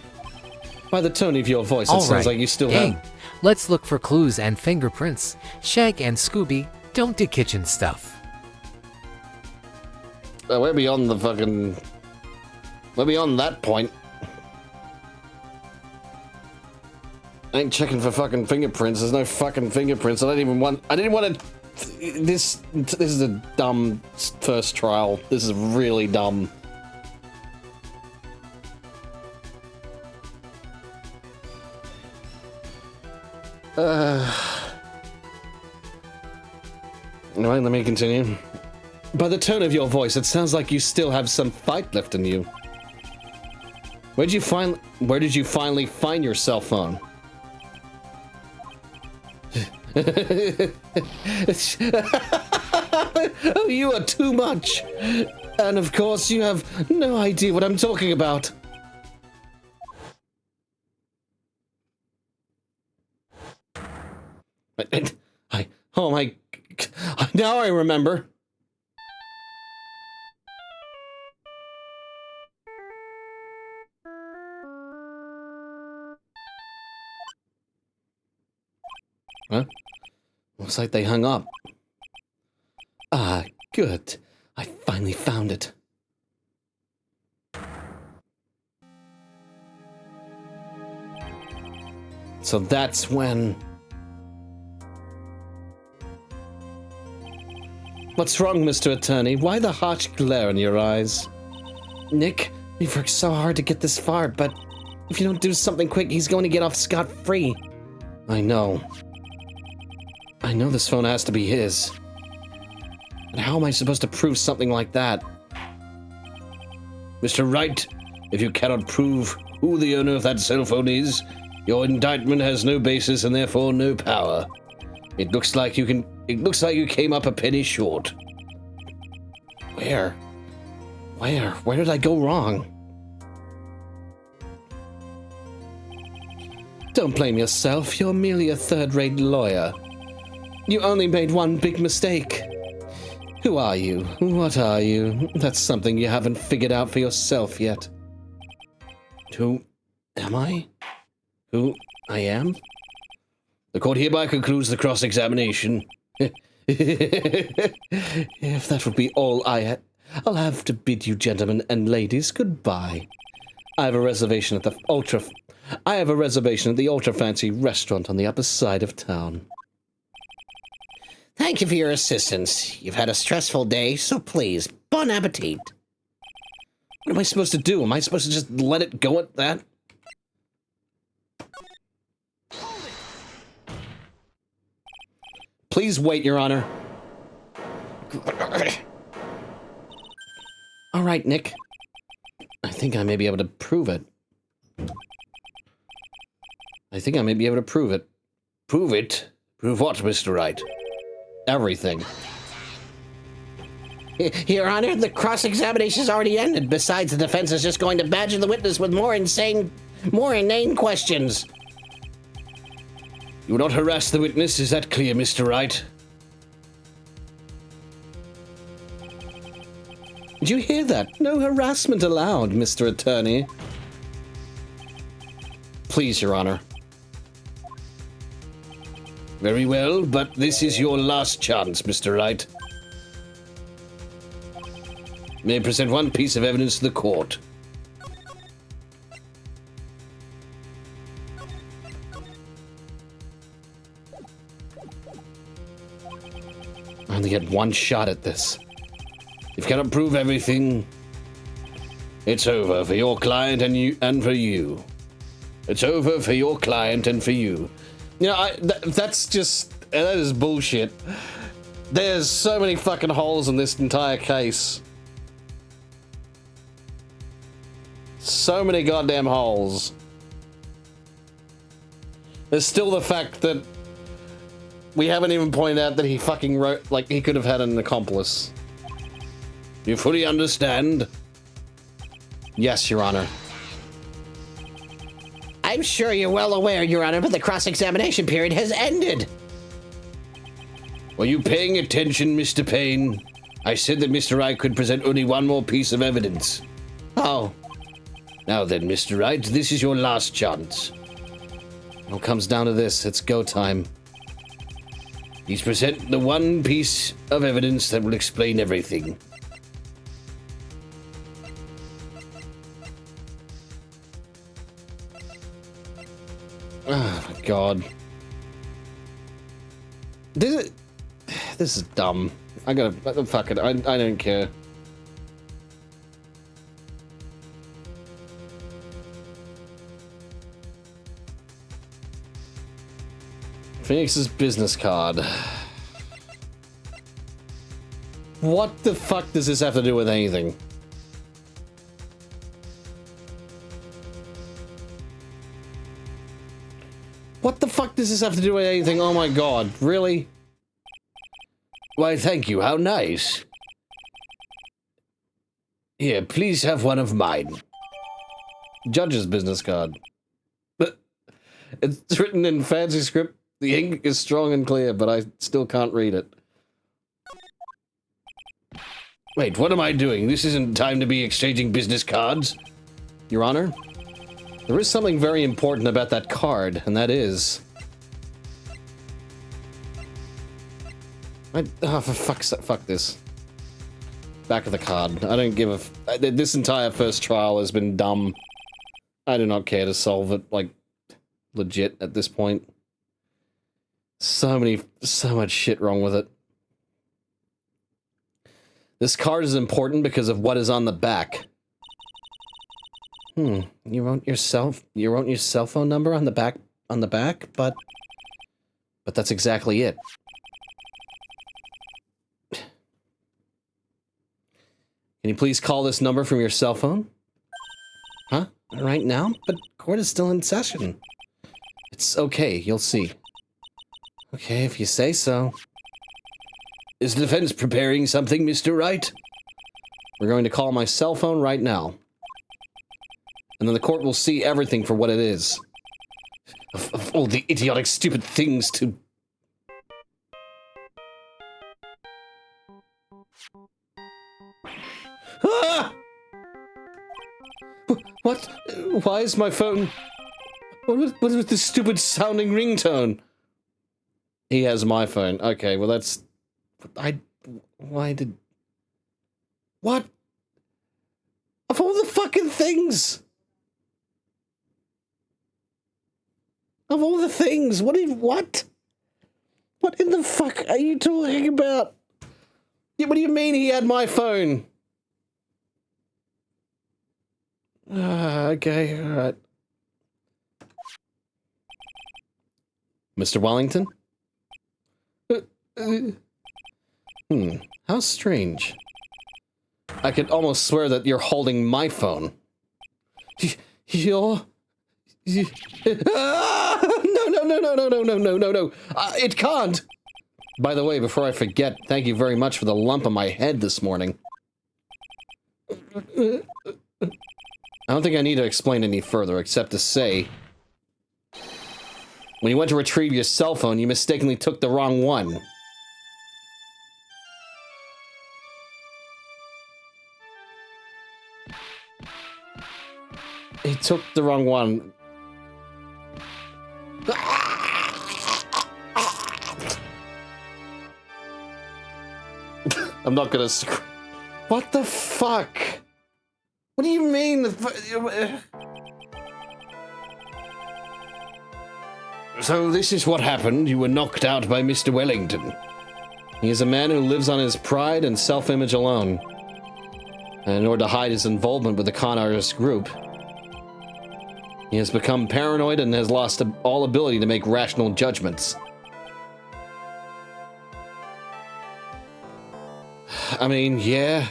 By the tone of your voice, it sounds like you still have... Let's look for clues and fingerprints. Shag and Scooby, don't do kitchen stuff. We're beyond the fucking... We're beyond that point. I ain't checking for fucking fingerprints. There's no fucking fingerprints. I didn't want to... This is a dumb first trial. This is really dumb. Alright, let me continue. By the tone of your voice, it sounds like you still have some fight left in you. Where did you finally find your cell phone? Oh, you are too much. And of course, you have no idea what I'm talking about. Oh my... Now I remember. Huh? Looks like they hung up. Ah, good. I finally found it. So that's when... What's wrong, Mr. Attorney? Why the harsh glare in your eyes? Nick, we've worked so hard to get this far, but if you don't do something quick, he's going to get off scot-free. I know. I know this phone has to be his. And how am I supposed to prove something like that? Mr. Wright, if you cannot prove who the owner of that cell phone is, your indictment has no basis and therefore no power. It looks like you came up a penny short. Where? Where did I go wrong? Don't blame yourself. You're merely a third-rate lawyer. You only made one big mistake. Who are you? What are you? That's something you haven't figured out for yourself yet. Who am I? Who I am? The court hereby concludes the cross-examination. If that would be all I'll have to bid you gentlemen and ladies goodbye. I have a reservation at the ultra-fancy restaurant on the upper side of town. Thank you for your assistance. You've had a stressful day, so please, bon appetit. What am I supposed to do? Am I supposed to just let it go at that? Please wait, Your Honor. All right, Nick. I think I may be able to prove it. Prove it? Prove what, Mr. Wright? Everything. Your Honor, the cross-examination's already ended. Besides, the defense is just going to badger the witness with more inane questions. You will not harass the witness, is that clear, Mr. Wright? Did you hear that? No harassment allowed, Mr. Attorney. Please, Your Honor. Very well, but this is your last chance, Mr. Wright. You may present one piece of evidence to the court. I only get one shot at this. If you cannot prove everything, it's over for your client and for you. It's over for your client and for you. You know, that is bullshit. There's so many fucking holes in this entire case. So many goddamn holes. There's still the fact that we haven't even pointed out that he fucking wrote, like, he could have had an accomplice. You fully understand? Yes, Your Honor. I'm sure you're well aware, Your Honor, but the cross-examination period has ended. Were you paying attention, Mr. Payne? I said that Mr. Wright could present only one more piece of evidence. Oh. Now then, Mr. Wright, this is your last chance. It all comes down to this. It's go time. Please present the one piece of evidence that will explain everything. Oh my god. This is dumb. I gotta fuck it. I don't care. Phoenix's business card. What the fuck does this have to do with anything? What the fuck does this have to do with anything? Oh my god, really? Why, thank you. How nice. Here, please have one of mine. Judge's business card. But it's written in fancy script. The ink is strong and clear, but I still can't read it. Wait, what am I doing? This isn't time to be exchanging business cards. Your Honor, there is something very important about that card, and that is... oh, for fuck's sake, fuck this. Back of the card. I don't give a... this entire first trial has been dumb. I do not care to solve it, like, legit at this point. So much shit wrong with it. This card is important because of what is on the back. You wrote your cell phone number on the back, but that's exactly it. Can you please call this number from your cell phone? Huh? Right now? But court is still in session. It's okay, you'll see. Okay, if you say so. Is the defense preparing something, Mr. Wright? We're going to call my cell phone right now. And then the court will see everything for what it is. Of all the idiotic, stupid things to... Ah! What? Why is my phone... What was this stupid sounding ringtone? He has my phone. Okay, well that's... Why did... What? Of all the fucking things! Of all the things, what? What in the fuck are you talking about? Yeah, what do you mean he had my phone? Okay, alright. Mr. Wellington? How strange. I could almost swear that you're holding my phone. You're... No. It can't! By the way, before I forget, thank you very much for the lump on my head this morning. I don't think I need to explain any further, except to say... when you went to retrieve your cell phone, you mistakenly took the wrong one. He took the wrong one. I'm not gonna scream. What the fuck? What do you mean? So this is what happened. You were knocked out by Mr. Wellington. He is a man who lives on his pride and self-image alone. And in order to hide his involvement with the con artist group, he has become paranoid and has lost all ability to make rational judgments. I mean, yeah.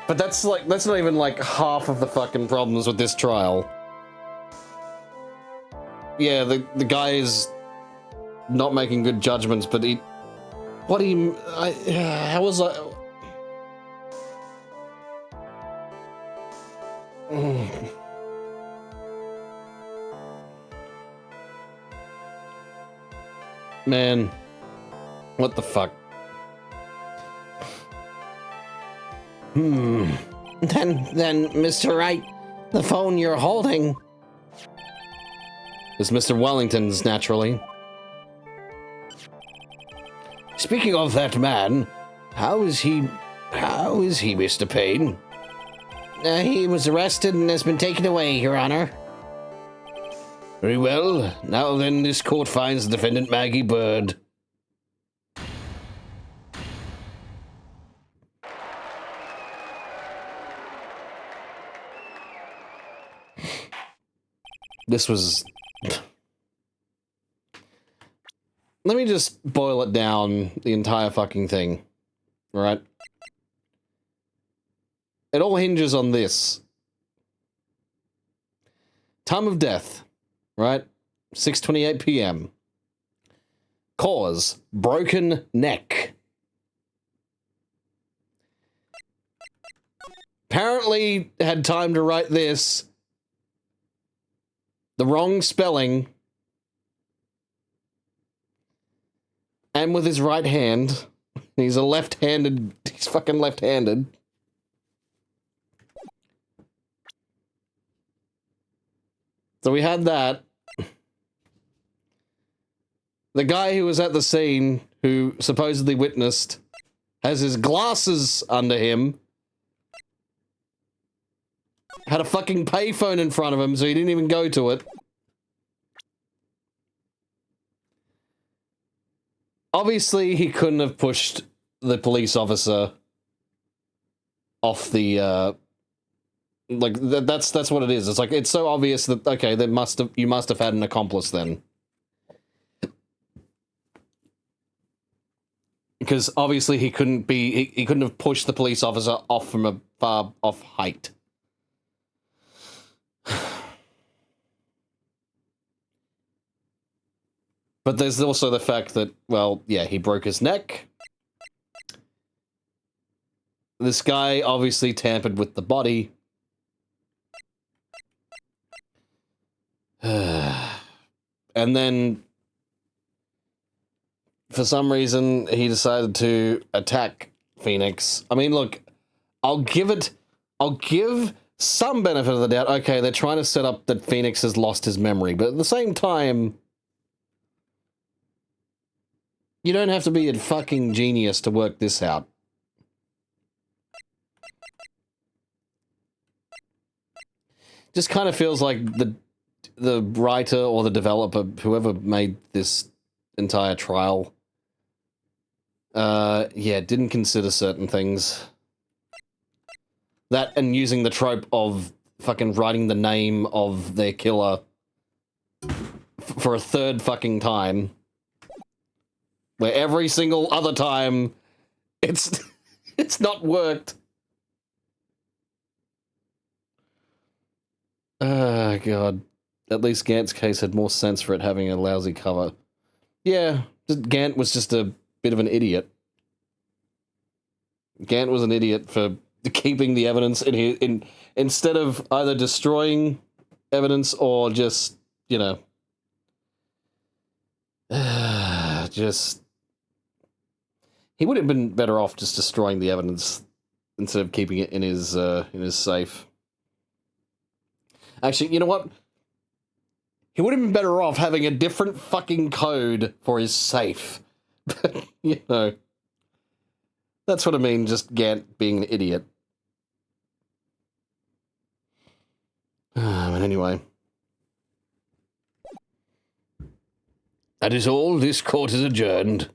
But that's not even like half of the fucking problems with this trial. yeah, the guy is not making good judgments, but he... What he... how was I... Man, what the fuck? Then, Mr. Wright, the phone you're holding... It's Mr. Wellington's, naturally. Speaking of that man, how is he, Mr. Payne? he was arrested and has been taken away, Your Honor. Very well. Now then, this court finds the defendant Maggie Bird. This was... Let me just boil it down, the entire fucking thing. Right? It all hinges on this. Time of death. Right? 6:28 p.m. Cause, broken neck. Apparently had time to write this. The wrong spelling. And with his right hand. He's a left-handed... He's fucking left-handed. So we had that. The guy who was at the scene, who supposedly witnessed, has his glasses under him. Had a fucking payphone in front of him, so he didn't even go to it. Obviously, he couldn't have pushed the police officer off the, like, that's what it is. It's like, it's so obvious that, okay, you must have had an accomplice then. Because obviously he couldn't have pushed the police officer off from a far off height. But there's also the fact that, well, yeah, he broke his neck. This guy obviously tampered with the body. And then, for some reason, he decided to attack Phoenix. I mean, look, I'll give some benefit of the doubt. Okay, they're trying to set up that Phoenix has lost his memory, but at the same time, you don't have to be a fucking genius to work this out. Just kind of feels like the writer or the developer, whoever made this entire trial, yeah, didn't consider certain things. That and using the trope of fucking writing the name of their killer for a third fucking time. Where every single other time, it's not worked. Oh, God. At least Gant's case had more sense for it having a lousy cover. Yeah, Gant was just a bit of an idiot. Gant was an idiot for keeping the evidence in instead of either destroying evidence or just, you know, just... He would have been better off just destroying the evidence instead of keeping it in his safe. Actually, you know what? He would have been better off having a different fucking code for his safe. But, you know, that's what I mean, just Gant being an idiot. But anyway. That is all. This court is adjourned.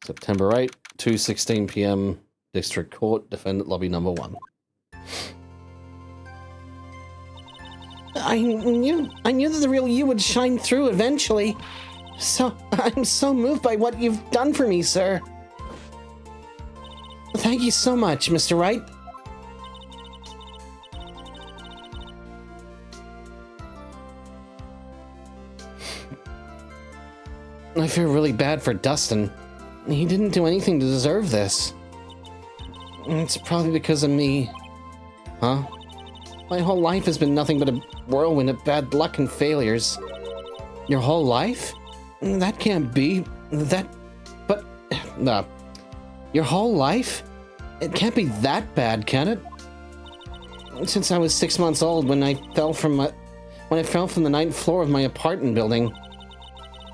September 8, 2:16 p.m. District Court, Defendant Lobby Number 1. I knew that the real you would shine through eventually. So, I'm so moved by what you've done for me, sir. Thank you so much, Mr. Wright. I feel really bad for Dustin. He didn't do anything to deserve this. It's probably because of me. Huh? My whole life has been nothing but a whirlwind of bad luck and failures. Your whole life? That can't be. But, no. Your whole life? It can't be that bad, can it? Since I was 6 months old, when I fell from the 9th floor of my apartment building,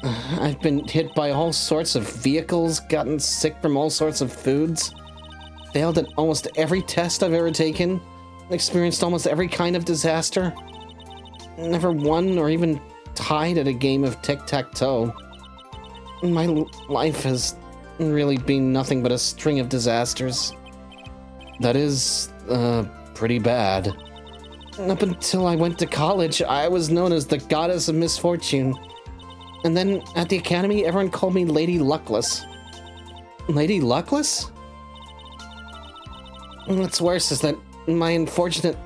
I've been hit by all sorts of vehicles, gotten sick from all sorts of foods, failed at almost every test I've ever taken, experienced almost every kind of disaster. Never won or even tied at a game of tic-tac-toe. My life has really been nothing but a string of disasters. That is, pretty bad. Up until I went to college, I was known as the Goddess of Misfortune. And then at the academy, everyone called me Lady Luckless. Lady Luckless? What's worse is that my misfortune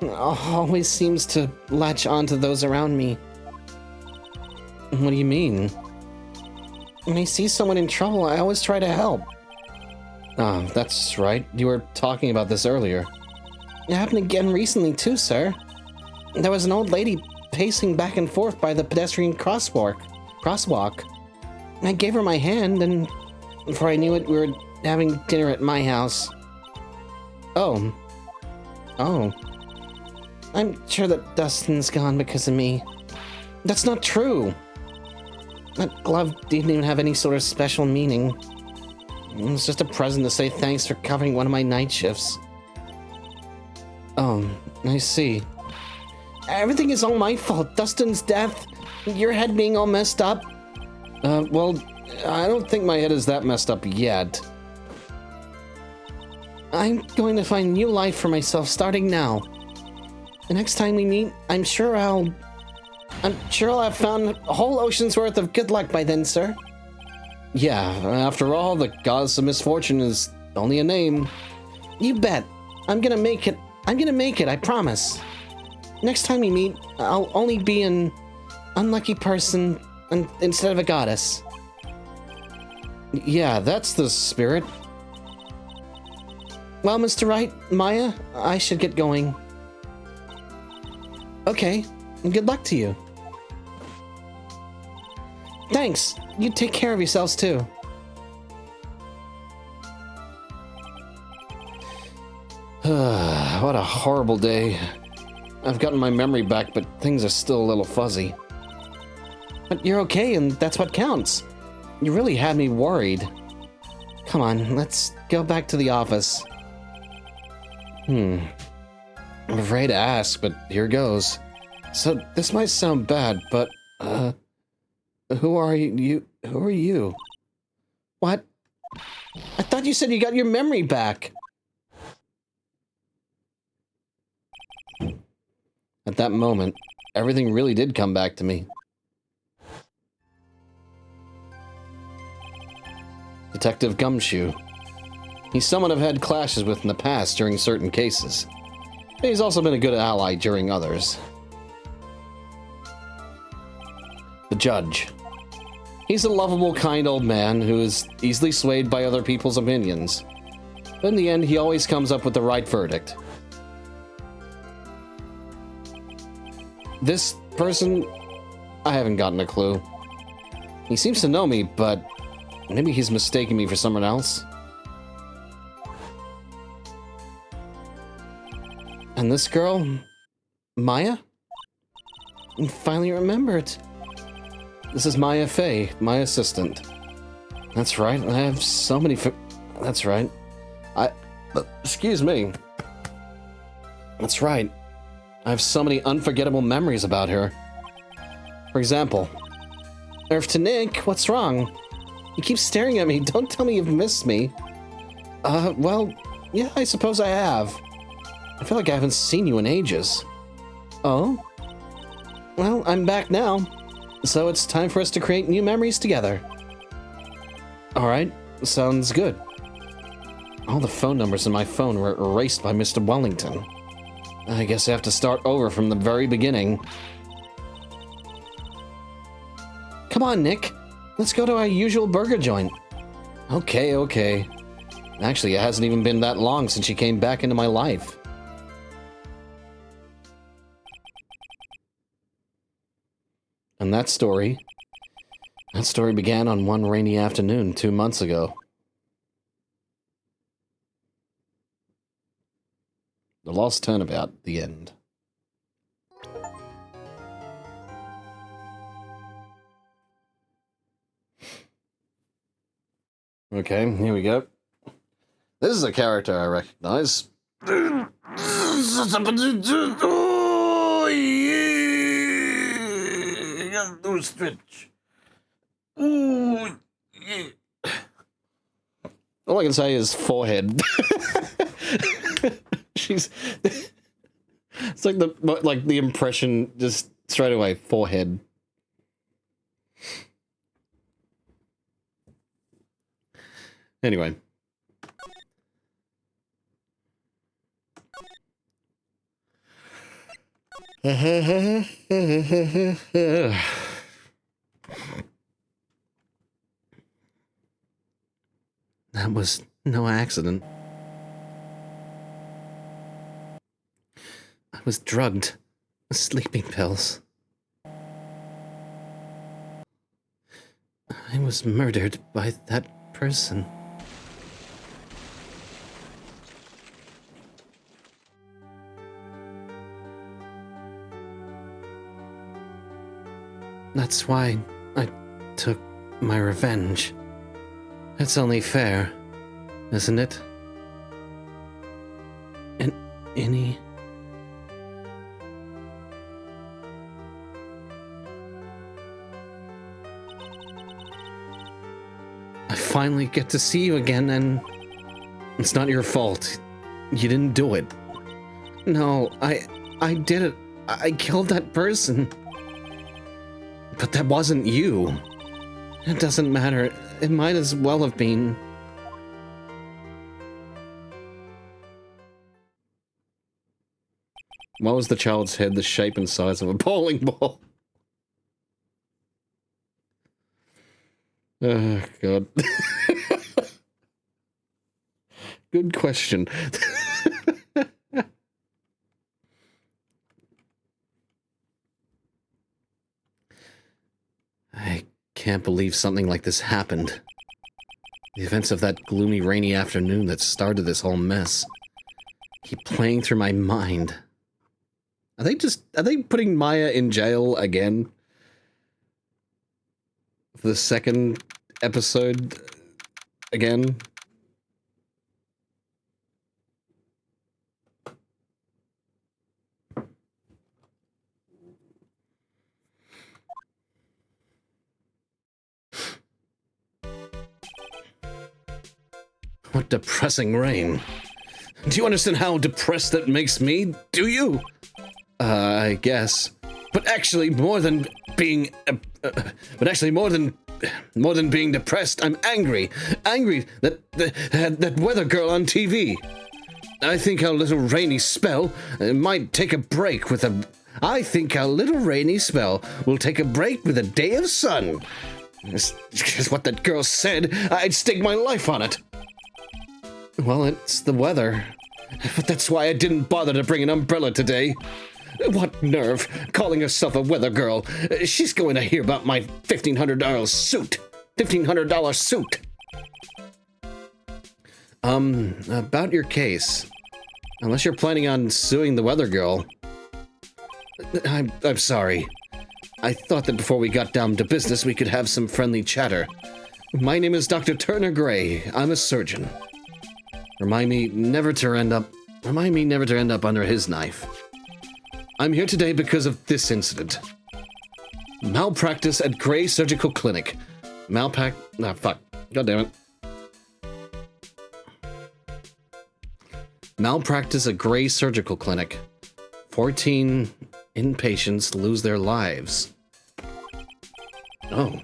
always seems to latch onto those around me. What do you mean? When I see someone in trouble, I always try to help. Ah, that's right. You were talking about this earlier. It happened again recently too, sir. There was an old lady pacing back and forth by the pedestrian crosswalk. I gave her my hand, and before I knew it, we were having dinner at my house. Oh. I'm sure that Dustin's gone because of me. That's not true. That glove didn't even have any sort of special meaning. It was just a present to say thanks for covering one of my night shifts. Oh, I see. Everything is all my fault. Dustin's death, your head being all messed up. Well, I don't think my head is that messed up yet. I'm going to find new life for myself starting now. The next time we meet, I'm sure I'll have found a whole ocean's worth of good luck by then, sir. Yeah, after all, the Goddess of Misfortune is only a name. You bet. I'm gonna make it, I promise. Next time we meet, I'll only be an unlucky person instead of a goddess. Yeah, that's the spirit. Well, Mr. Wright, Maya, I should get going. Okay, and good luck to you. Thanks. You take care of yourselves too. What a horrible day. I've gotten my memory back, but things are still a little fuzzy. But you're okay, and that's what counts. You really had me worried. Come on, let's go back to the office. I'm afraid to ask, but here goes. So, this might sound bad, but, who are you? Who are you? What? I thought you said you got your memory back. At that moment, everything really did come back to me. Detective Gumshoe. He's someone I've had clashes with in the past during certain cases. He's also been a good ally during others. The Judge. He's a lovable, kind old man who is easily swayed by other people's opinions. But in the end, he always comes up with the right verdict. This person, I haven't gotten a clue. He seems to know me, but maybe he's mistaken me for someone else. And this girl, Maya? I finally remembered. This is Maya Fey, my assistant. That's right, I have so many that's right. Excuse me. That's right. I have so many unforgettable memories about her. For example, Earth to Nick, what's wrong? You keep staring at me, don't tell me you've missed me. Well, yeah, I suppose I have. I feel like I haven't seen you in ages. Oh? Well, I'm back now. So it's time for us to create new memories together. Alright, sounds good. All the phone numbers in my phone were erased by Mr. Wellington. I guess I have to start over from the very beginning. Come on, Nick. Let's go to our usual burger joint. Okay, okay. Actually, it hasn't even been that long since she came back into my life. And that story began on one rainy afternoon 2 months ago. The Lost Turnabout, the end. Okay, here we go. This is a character I recognize. Oh, yeah. Do stretch. Ooh, yeah. All I can say is forehead. She's. It's like the impression just straight away. Forehead. Anyway. That was no accident. I was drugged with sleeping pills. I was murdered by that person. That's why I took my revenge. It's only fair, isn't it? And any... I finally get to see you again, and it's not your fault. You didn't do it. No, I did it. I killed that person. But that wasn't you. It doesn't matter. It might as well have been. Why was the child's head the shape and size of a bowling ball? Oh, God. Good question. I can't believe something like this happened. The events of that gloomy, rainy afternoon that started this whole mess keep playing through my mind. Are they putting Maya in jail again? For the second episode again? What depressing rain. Do you understand how depressed that makes me? Do you? I guess. But actually, more than being depressed, I'm angry. Angry that weather girl on TV. I think our little rainy spell might take a break with a... I think our little rainy spell will take a break with a day of sun. That's what that girl said. I'd stake my life on it. Well, it's the weather. But that's why I didn't bother to bring an umbrella today. What nerve, calling herself a weather girl. She's going to hear about my $1,500 suit. $1,500 suit. About your case. Unless you're planning on suing the weather girl. I'm sorry. I thought that before we got down to business, we could have some friendly chatter. My name is Dr. Turner Gray. I'm a surgeon. Remind me never to end up under his knife. I'm here today because of this incident. Malpractice at Gray Surgical Clinic. God damn it. Malpractice at Gray Surgical Clinic. 14 inpatients lose their lives. Oh.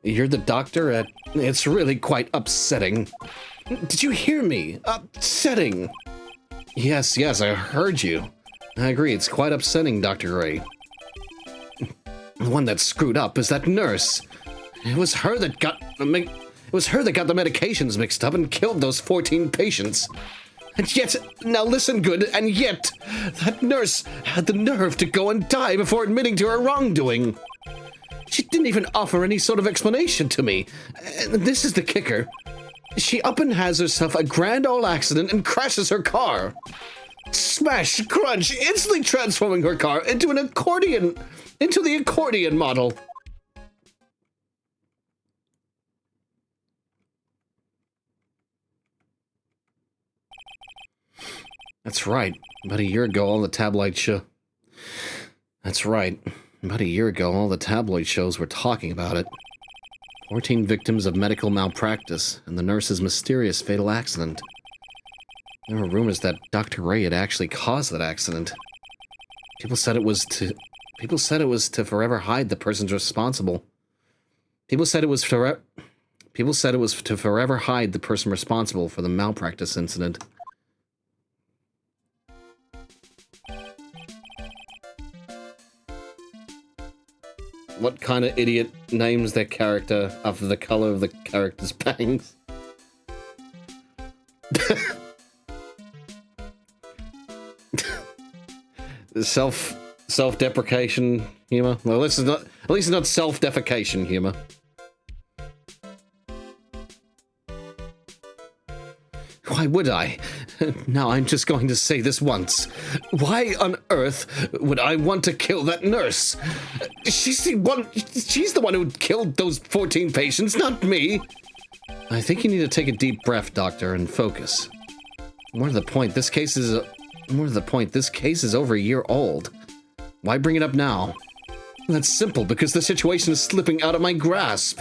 You're the doctor? It's really quite upsetting. Did you hear me? Upsetting. Yes, I heard you. I agree, it's quite upsetting, Dr. Gray. The one that screwed up is that nurse. It was her that got the medications mixed up and killed those 14 patients. And yet, now listen good, and yet, that nurse had the nerve to go and die before admitting to her wrongdoing. She didn't even offer any sort of explanation to me. And this is the kicker. She up and has herself a grand old accident and crashes her car. Smash, crunch, instantly transforming her car into the accordion model. That's right. About a year ago, all the tabloid shows were talking about it. 14 victims of medical malpractice and the nurse's mysterious fatal accident. There were rumors that Dr. Ray had actually caused that accident. People said it was to forever hide the persons responsible. People said it was to forever hide the person responsible for the malpractice incident. What kind of idiot names their character after the color of the character's bangs? Self-deprecation humor. Well, this is not. At least it's not self-defecation humor. Why would I? Now I'm just going to say this once. Why on earth would I want to kill that nurse? She's the one who killed those 14 patients, not me. I think you need to take a deep breath, Doctor, and focus. More to the point, this case is over a year old. Why bring it up now? That's simple, because the situation is slipping out of my grasp.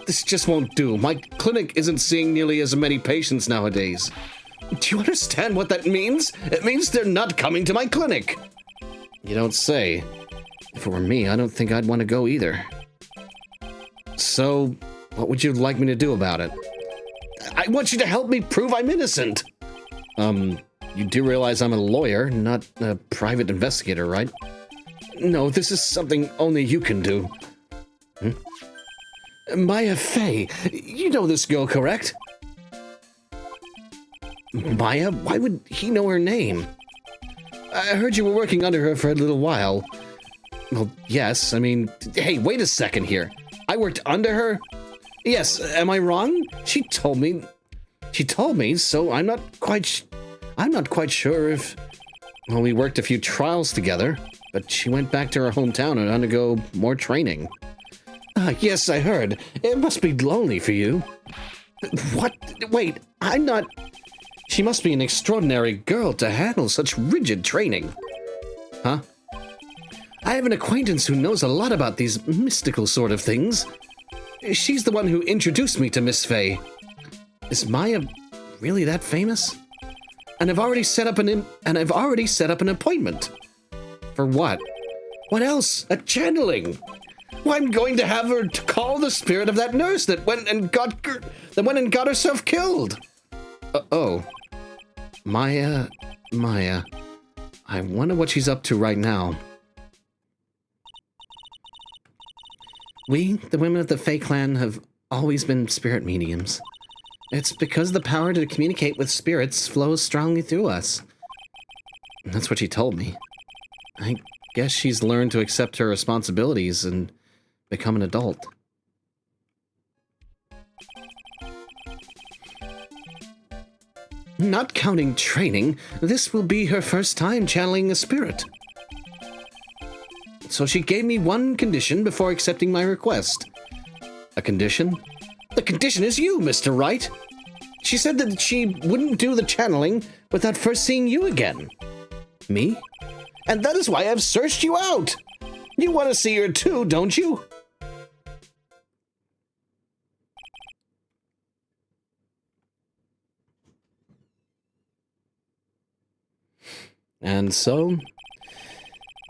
This just won't do. My clinic isn't seeing nearly as many patients nowadays. Do you understand what that means? It means they're not coming to my clinic. You don't say. If it were me, I don't think I'd want to go either. So, what would you like me to do about it? I want you to help me prove I'm innocent. You do realize I'm a lawyer, not a private investigator, right? No, this is something only you can do. Maya Fey, you know this girl, correct? Maya? Why would he know her name? I heard you were working under her for a little while. Well, yes, I mean... Hey, wait a second here. I worked under her? Yes, am I wrong? She told me, so I'm not quite sure if... Well, we worked a few trials together, but she went back to her hometown and undergo more training. Yes, I heard. It must be lonely for you. What? Wait, I'm not... She must be an extraordinary girl to handle such rigid training. Huh? I have an acquaintance who knows a lot about these mystical sort of things. She's the one who introduced me to Miss Fey. Is Maya really that famous? And I've already set up an appointment. For what? What else? A channeling. Well, I'm going to have her to call the spirit of that nurse that went and got herself killed. Oh. Maya. I wonder what she's up to right now. We, the women of the Fey clan, have always been spirit mediums. It's because the power to communicate with spirits flows strongly through us. That's what she told me. I guess she's learned to accept her responsibilities and become an adult. Not counting training, this will be her first time channeling a spirit. So she gave me one condition before accepting my request. A condition? The condition is you, Mr. Wright. She said that she wouldn't do the channeling without first seeing you again. Me? And that is why I've searched you out. You want to see her too, don't you? And so,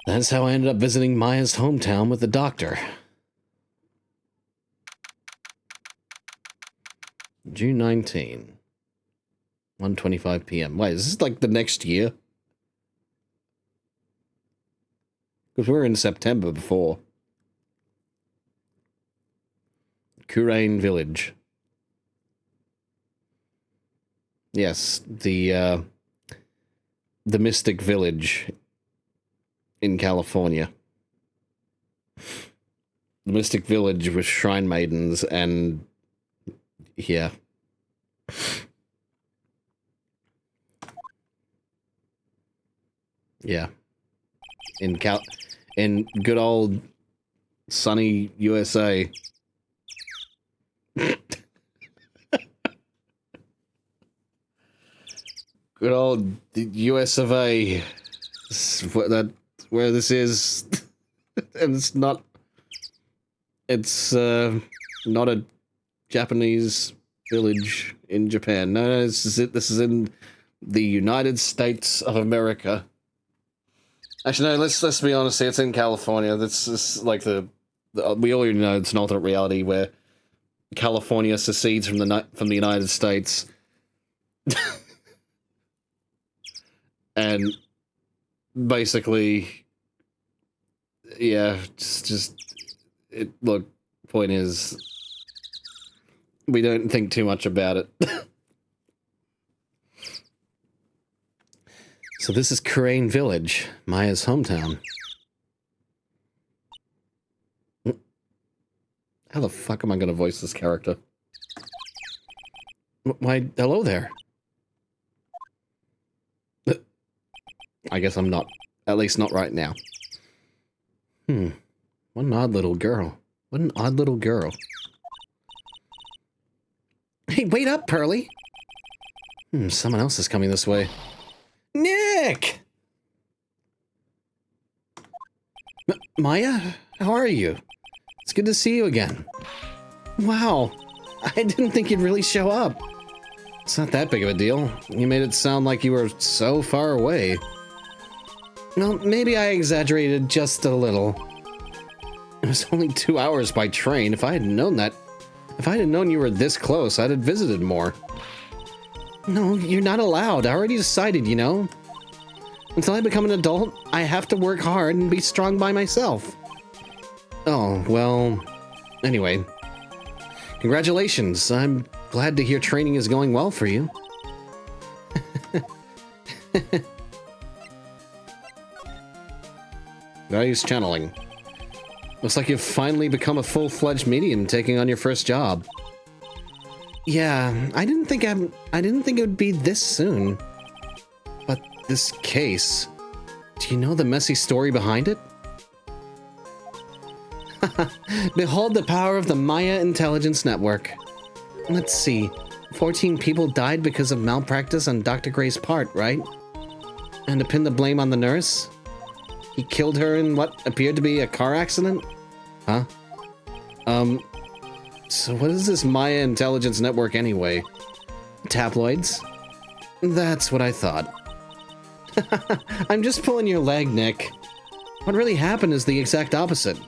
that's how I ended up visiting Maya's hometown with the doctor. June 19, 1:25 p.m. Wait, is this like the next year? Because we were in September before. Kurain Village. Yes, the Mystic Village in California. The Mystic Village with shrine maidens and yeah. Yeah. In good old sunny USA. Good old US of A. Where this is. And it's not a Japanese village in Japan. No, this is it. This is in the United States of America. Actually, no, let's be honest here. It's in California. This is like we already know it's an alternate reality where California secedes from the United States. And basically, yeah, look, point is, we don't think too much about it. So this is Kurain Village, Maya's hometown. How the fuck am I going to voice this character? Why, hello there. I guess I'm not. At least not right now. What an odd little girl. What an odd little girl. Hey, wait up, Pearly! Someone else is coming this way. Nick! Maya? How are you? It's good to see you again. Wow. I didn't think you'd really show up. It's not that big of a deal. You made it sound like you were so far away. Well, maybe I exaggerated just a little. It was only 2 hours by train. If I had known you were this close, I'd have visited more. No, you're not allowed. I already decided, you know. Until I become an adult, I have to work hard and be strong by myself. Oh, well, anyway. Congratulations. I'm glad to hear training is going well for you. Nice channeling. Looks like you've finally become a full-fledged medium, taking on your first job. Yeah, I didn't think it would be this soon. But this case, do you know the messy story behind it? Behold the power of the Maya Intelligence Network. Let's see, 14 people died because of malpractice on Dr. Gray's part, right? And to pin the blame on the nurse, he killed her in what appeared to be a car accident? Huh? So what is this Maya Intelligence Network anyway? Tabloids? That's what I thought. I'm just pulling your leg, Nick. What really happened is the exact opposite.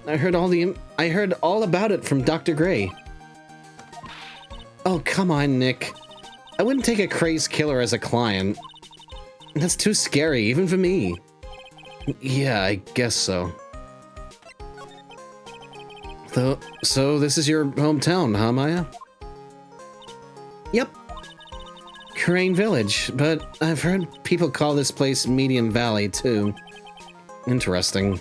I heard all about it from Dr. Gray. Oh, come on, Nick. I wouldn't take a crazed killer as a client. That's too scary, even for me. Yeah, I guess so. So this is your hometown, huh, Maya? Yep. Kurain Village, but I've heard people call this place Medium Valley, too. Interesting.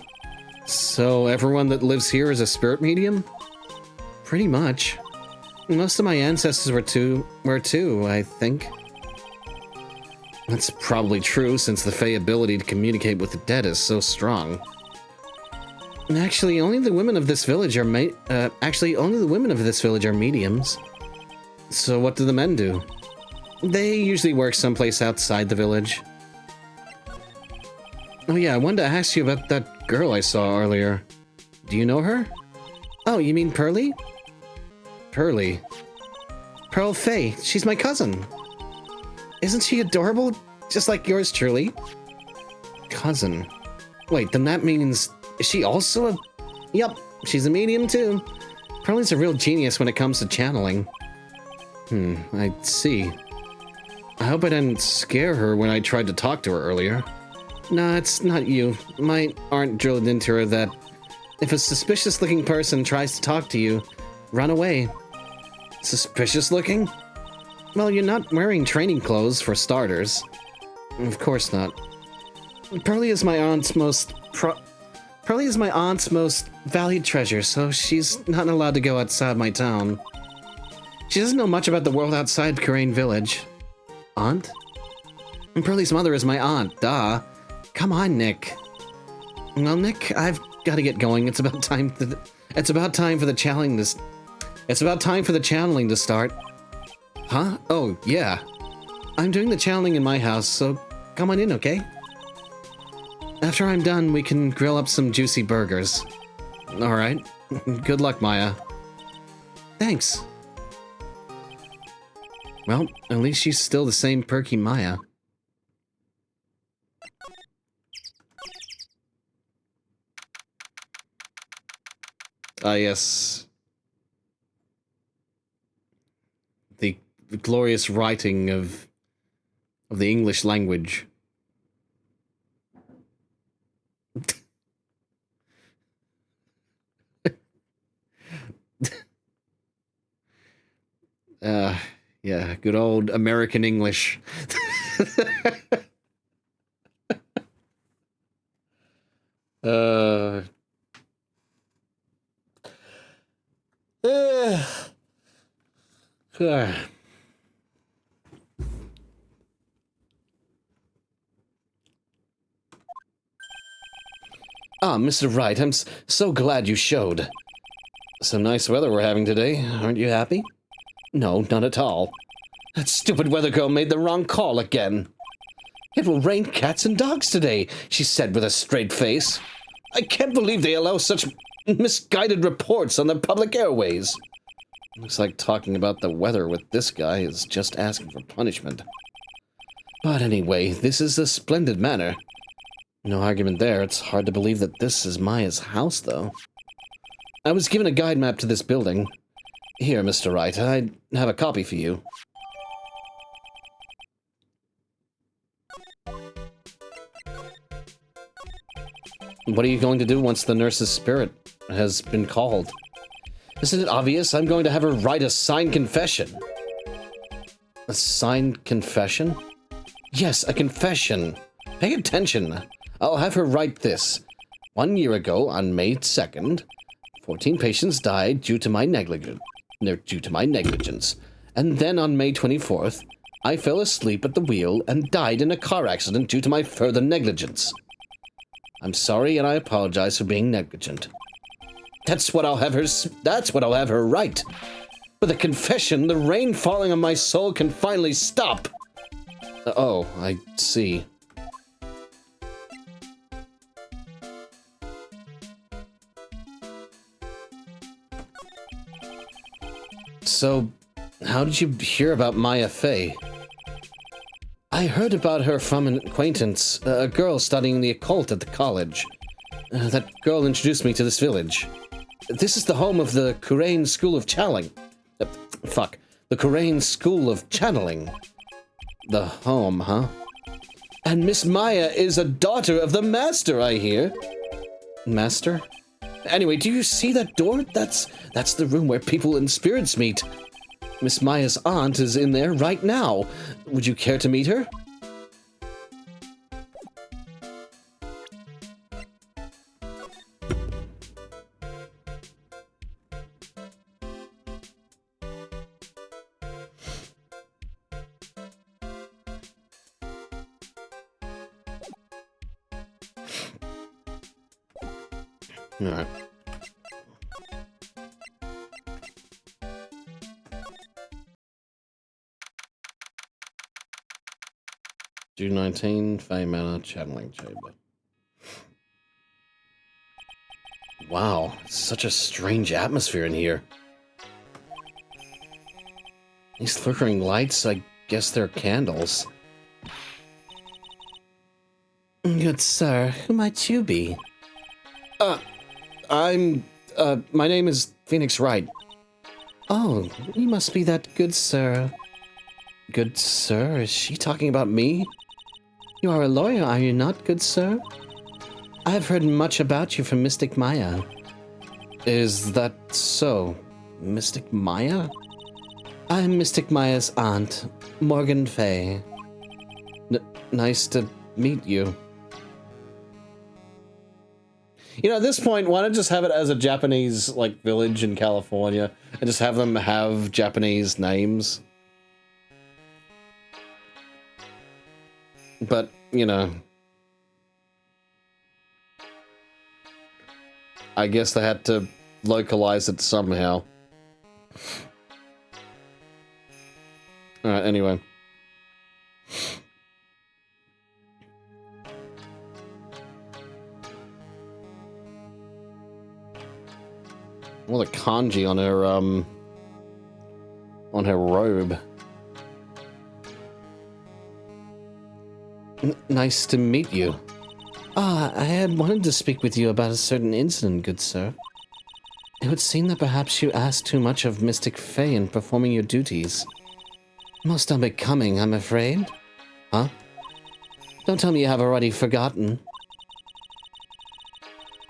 So everyone that lives here is a spirit medium? Pretty much. Most of my ancestors were too, I think. That's probably true, since the Fae ability to communicate with the dead is so strong. Actually, only the women of this village are mediums. So what do the men do? They usually work someplace outside the village. Oh yeah, I wanted to ask you about that girl I saw earlier. Do you know her? Oh, you mean Pearly? Pearly. Pearl Faye. She's my cousin. Isn't she adorable? Just like yours truly. Cousin. Wait, then that means... Is she also a... Yup, she's a medium too. Pearly's a real genius when it comes to channeling. I see. I hope I didn't scare her when I tried to talk to her earlier. Nah, it's not you. Mine aren't drilled into her that if a suspicious-looking person tries to talk to you, run away. Suspicious looking? Well, you're not wearing training clothes, for starters. Of course not. Pearlie is my aunt's most valued treasure, so she's not allowed to go outside my town. She doesn't know much about the world outside Kurain Village. Aunt? And Pearlie's mother is my aunt, duh. Come on, Nick. Well, Nick, I've got to get going. It's about time for the channeling to start. Huh? Oh, yeah. I'm doing the channeling in my house, so come on in, okay? After I'm done, we can grill up some juicy burgers. All right. Good luck, Maya. Thanks. Well, at least she's still the same perky Maya. Ah, yes. The glorious writing of the English language. Yeah, good old American English. uh, Ah, Mr. Wright, I'm so glad you showed. Some nice weather we're having today. Aren't you happy? No, not at all. That stupid weather girl made the wrong call again. It will rain cats and dogs today, she said with a straight face. I can't believe they allow such misguided reports on the public airways. Looks like talking about the weather with this guy is just asking for punishment. But anyway, this is a splendid manor. No argument there. It's hard to believe that this is Maya's house, though. I was given a guide map to this building. Here, Mr. Wright, I have a copy for you. What are you going to do once the nurse's spirit has been called? Isn't it obvious? I'm going to have her write a signed confession. A signed confession? Yes, a confession. Pay attention. I'll have her write this. 1 year ago, on May 2nd, 14 patients died due to my negligence. And then on May 24th, I fell asleep at the wheel and died in a car accident due to my further negligence. I'm sorry and I apologize for being negligent. That's what I'll have her write. With a confession, the rain falling on my soul can finally stop. Oh, I see. So, how did you hear about Maya Fey? I heard about her from an acquaintance, a girl studying the occult at the college. That girl introduced me to this village. This is the home of the Kurain School of Channeling. The Kurain School of Channeling. The home, huh? And Miss Maya is a daughter of the Master, I hear. Master? Anyway, do you see that door? That's the room where people and spirits meet. Miss Maya's aunt is in there right now. Would you care to meet her? All right. June 19, Fey Manor, Channeling Chamber. Wow, such a strange atmosphere in here. These flickering lights, I guess they're candles. Good sir, who might you be? My name is Phoenix Wright. Oh, you must be that good sir. Good sir? Is she talking about me? You are a lawyer, are you not, good sir? I have heard much about you from Mystic Maya. Is that so? Mystic Maya? I'm Mystic Maya's aunt, Morgan Fay. Nice to meet you. You know, at this point, why not just have it as a Japanese, like, village in California and just have them have Japanese names? But, you know, I guess they had to localize it somehow. Alright, anyway. Well, the kanji on her robe. Nice to meet you. I had wanted to speak with you about a certain incident, good sir. It would seem that perhaps you asked too much of Mystic Fay in performing your duties. Most unbecoming, I'm afraid. Huh? Don't tell me you have already forgotten.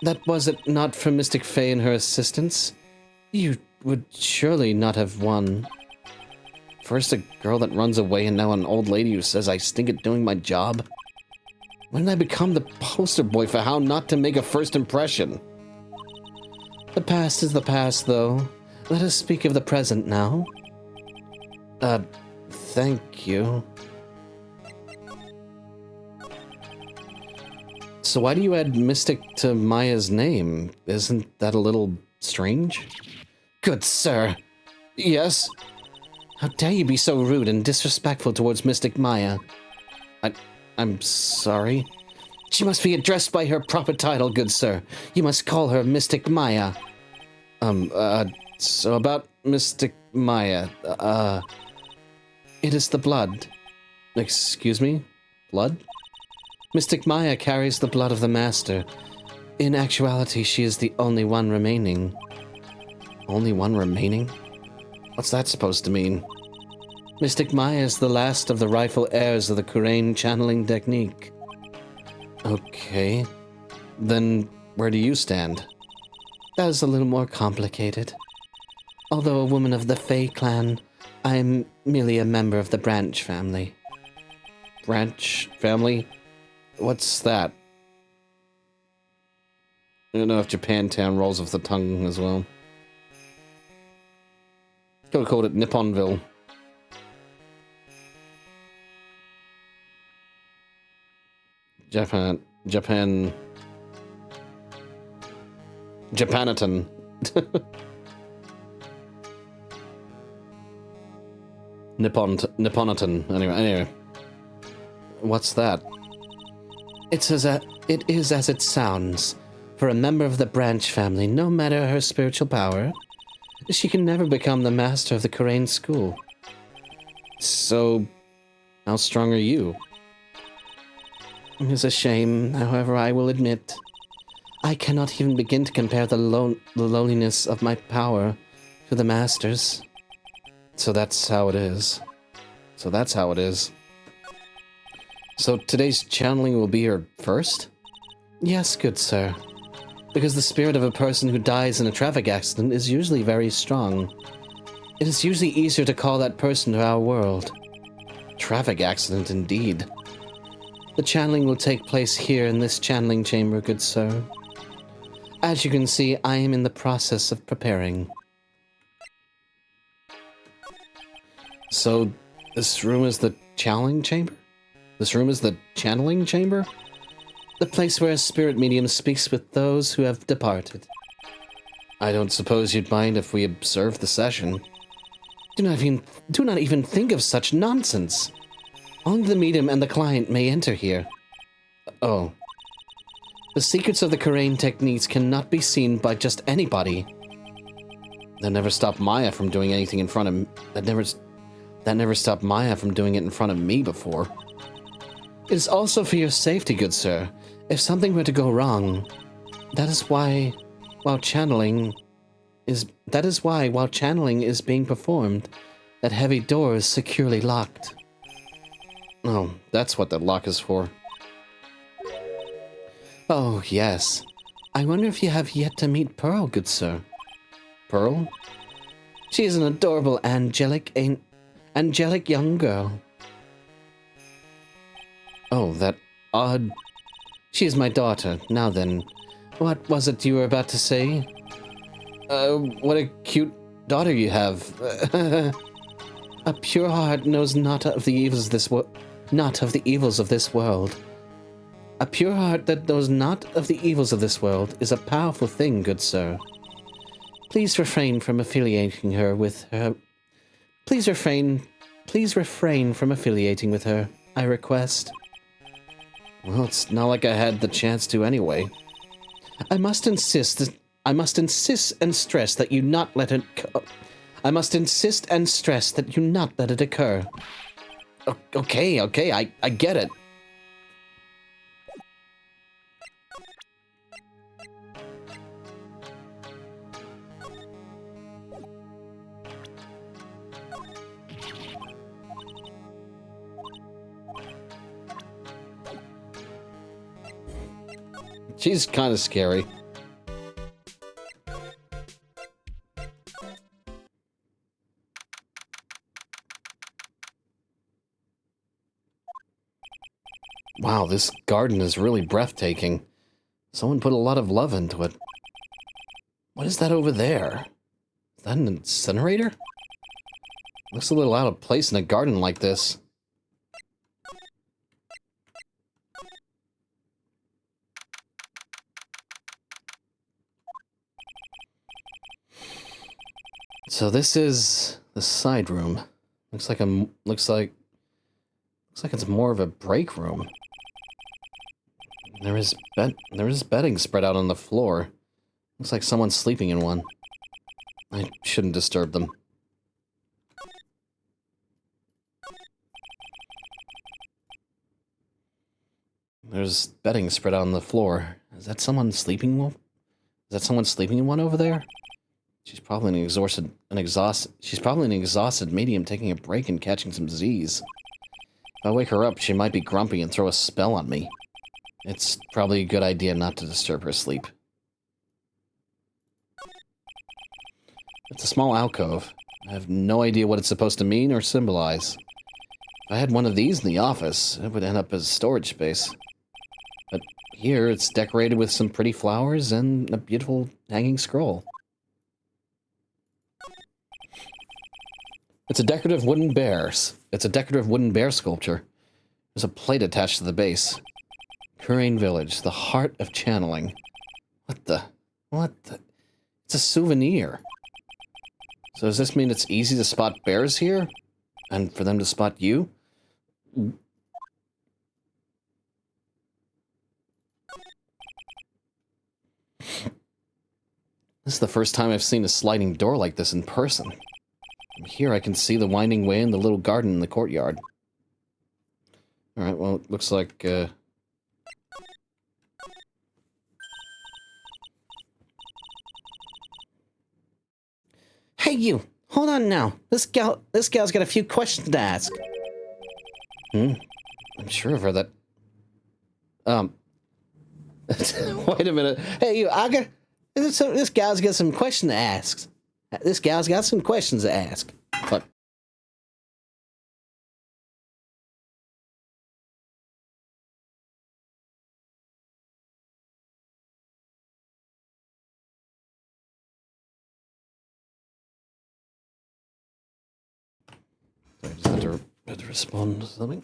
That was it not for Mystic Fay and her assistants? You would surely not have won. First a girl that runs away and now an old lady who says I stink at doing my job. When did I become the poster boy for how not to make a first impression? The past is the past, though. Let us speak of the present now. Thank you. So why do you add Mystic to Maya's name? Isn't that a little strange? Good sir. Yes? How dare you be so rude and disrespectful towards Mystic Maya? I'm sorry. She must be addressed by her proper title, good sir. You must call her Mystic Maya. So about Mystic Maya, it is the blood. Excuse me? Blood? Mystic Maya carries the blood of the Master. In actuality, she is the only one remaining. Only one remaining? What's that supposed to mean? Mystic Maya is the last of the rightful heirs of the Kurain channeling technique. Okay. Then where do you stand? That is a little more complicated. Although a woman of the Fey clan, I am merely a member of the Branch family. Branch family? What's that? I don't know if Japantown rolls off the tongue as well. Could have called it Nipponville. Japanaton. Nipponaton. Anyway. What's that? It is as it sounds. For a member of the Branch family, no matter her spiritual power, she can never become the master of the Kurain school. So, how strong are you? It is a shame, however, I will admit. I cannot even begin to compare the lowliness of my power to the Master's. So that's how it is. So today's channeling will be your first? Yes, good sir. Because the spirit of a person who dies in a traffic accident is usually very strong. It is usually easier to call that person to our world. Traffic accident, indeed. The channeling will take place here in this channeling chamber, good sir. As you can see, I am in the process of preparing. So, this room is the channeling chamber? This room is the channeling chamber? The place where a spirit medium speaks with those who have departed. I don't suppose you'd mind if we observe the session. Do not even think of such nonsense. Only the medium and the client may enter here. Oh. The secrets of the Kurain techniques cannot be seen by just anybody. That never stopped Maya from doing anything in front of... That never stopped Maya from doing it in front of me before. It is also for your safety, good sir. If something were to go wrong, that is why, while channeling is being performed, that heavy door is securely locked. Oh, that's what that lock is for. Oh, yes. I wonder if you have yet to meet Pearl, good sir. Pearl? She is an adorable, angelic young girl. Oh, that odd... She is my daughter. Now then, what was it you were about to say? What a cute daughter you have. A pure heart knows not of the evils of this world. A pure heart that knows not of the evils of this world is a powerful thing, good sir. Please refrain from affiliating her with her. Please refrain from affiliating with her, I request. Well, it's not like I had the chance to anyway. I must insist and stress that you not let it occur. Okay, I get it. She's kind of scary. Wow, this garden is really breathtaking. Someone put a lot of love into it. What is that over there? Is that an incinerator? Looks a little out of place in a garden like this. So this is the side room. Looks like it's more of a break room. There is bedding spread out on the floor. Looks like someone's sleeping in one. I shouldn't disturb them. There's bedding spread out on the floor. Is that someone sleeping in one over there? She's probably an exhausted medium taking a break and catching some Z's. If I wake her up, she might be grumpy and throw a spell on me. It's probably a good idea not to disturb her sleep. It's a small alcove. I have no idea what it's supposed to mean or symbolize. If I had one of these in the office, it would end up as storage space. But here, it's decorated with some pretty flowers and a beautiful hanging scroll. It's a decorative wooden bear sculpture. There's a plate attached to the base. Kurain Village, the heart of channeling. What the? It's a souvenir. So does this mean it's easy to spot bears here? And for them to spot you? This is the first time I've seen a sliding door like this in person. From here I can see the winding way in the little garden in the courtyard. Alright, well, it looks like, Hey, you! Hold on now. This gal's got a few questions to ask. I'm sure of her that... Wait a minute. Hey, you, Aga! This gal's got some questions to ask. This gal's got some questions to ask. What? I just had to respond to something.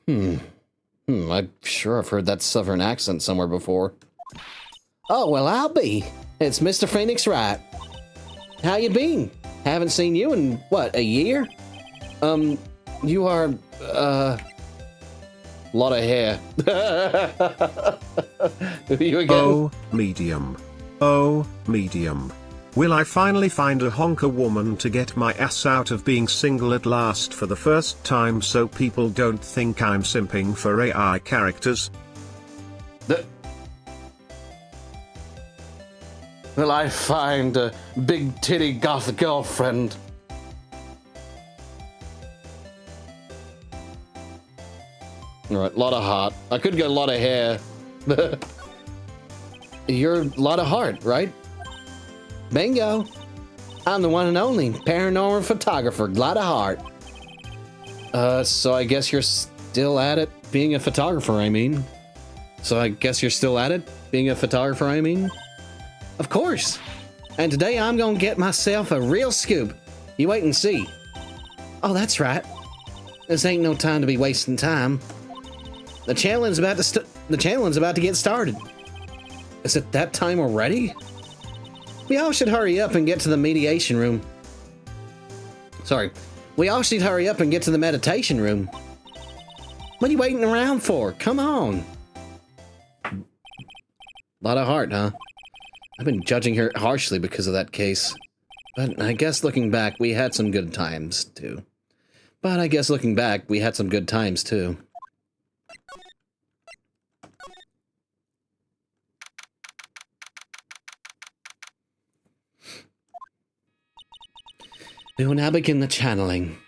I'm sure I've heard that southern accent somewhere before. Oh, well, I'll be. It's Mr. Phoenix Wright. How you been? Haven't seen you in, what, a year? You are, lot of hair. You again? Oh, medium. Oh, medium. Will I finally find a honker woman to get my ass out of being single at last for the first time so people don't think I'm simping for AI characters? Will I find a big titty goth girlfriend? Alright, lot of heart. I could get a lot of hair. You're a lot of heart, right? Bingo. I'm the one and only paranormal photographer, Glada Hart. So I guess you're still at it being a photographer, I mean. Of course. And today I'm gonna get myself a real scoop. You wait and see. Oh, that's right. This ain't no time to be wasting time. The challenge about to get started. Is it that time already? We all should hurry up and get to the mediation room. Sorry. We all should hurry up and get to the meditation room. What are you waiting around for? Come on. Lot of heart, huh? I've been judging her harshly because of that case. But I guess looking back, we had some good times, too. We will now begin the channeling.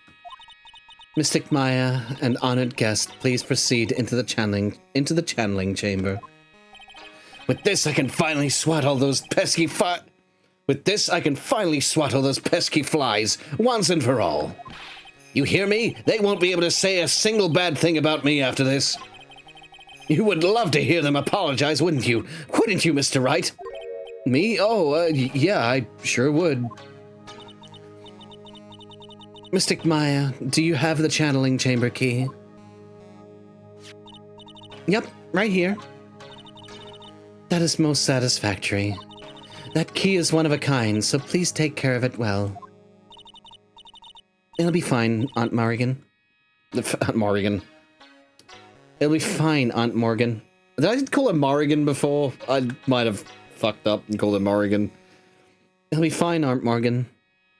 Mystic Maya and honored guest, please proceed into the channeling chamber. With this, I can finally swat all those pesky flies once and for all. You hear me? They won't be able to say a single bad thing about me after this. You would love to hear them apologize, wouldn't you? Wouldn't you, Mr. Wright? Me? Oh, yeah, I sure would. Mystic Maya, do you have the channeling chamber key? Yep, right here. That is most satisfactory. That key is one of a kind, so please take care of it well. It'll be fine, Aunt Morrigan. Aunt Morrigan. It'll be fine, Aunt Morgan. Did I call her Morrigan before? I might have fucked up and called her Morrigan. It'll be fine, Aunt Morgan.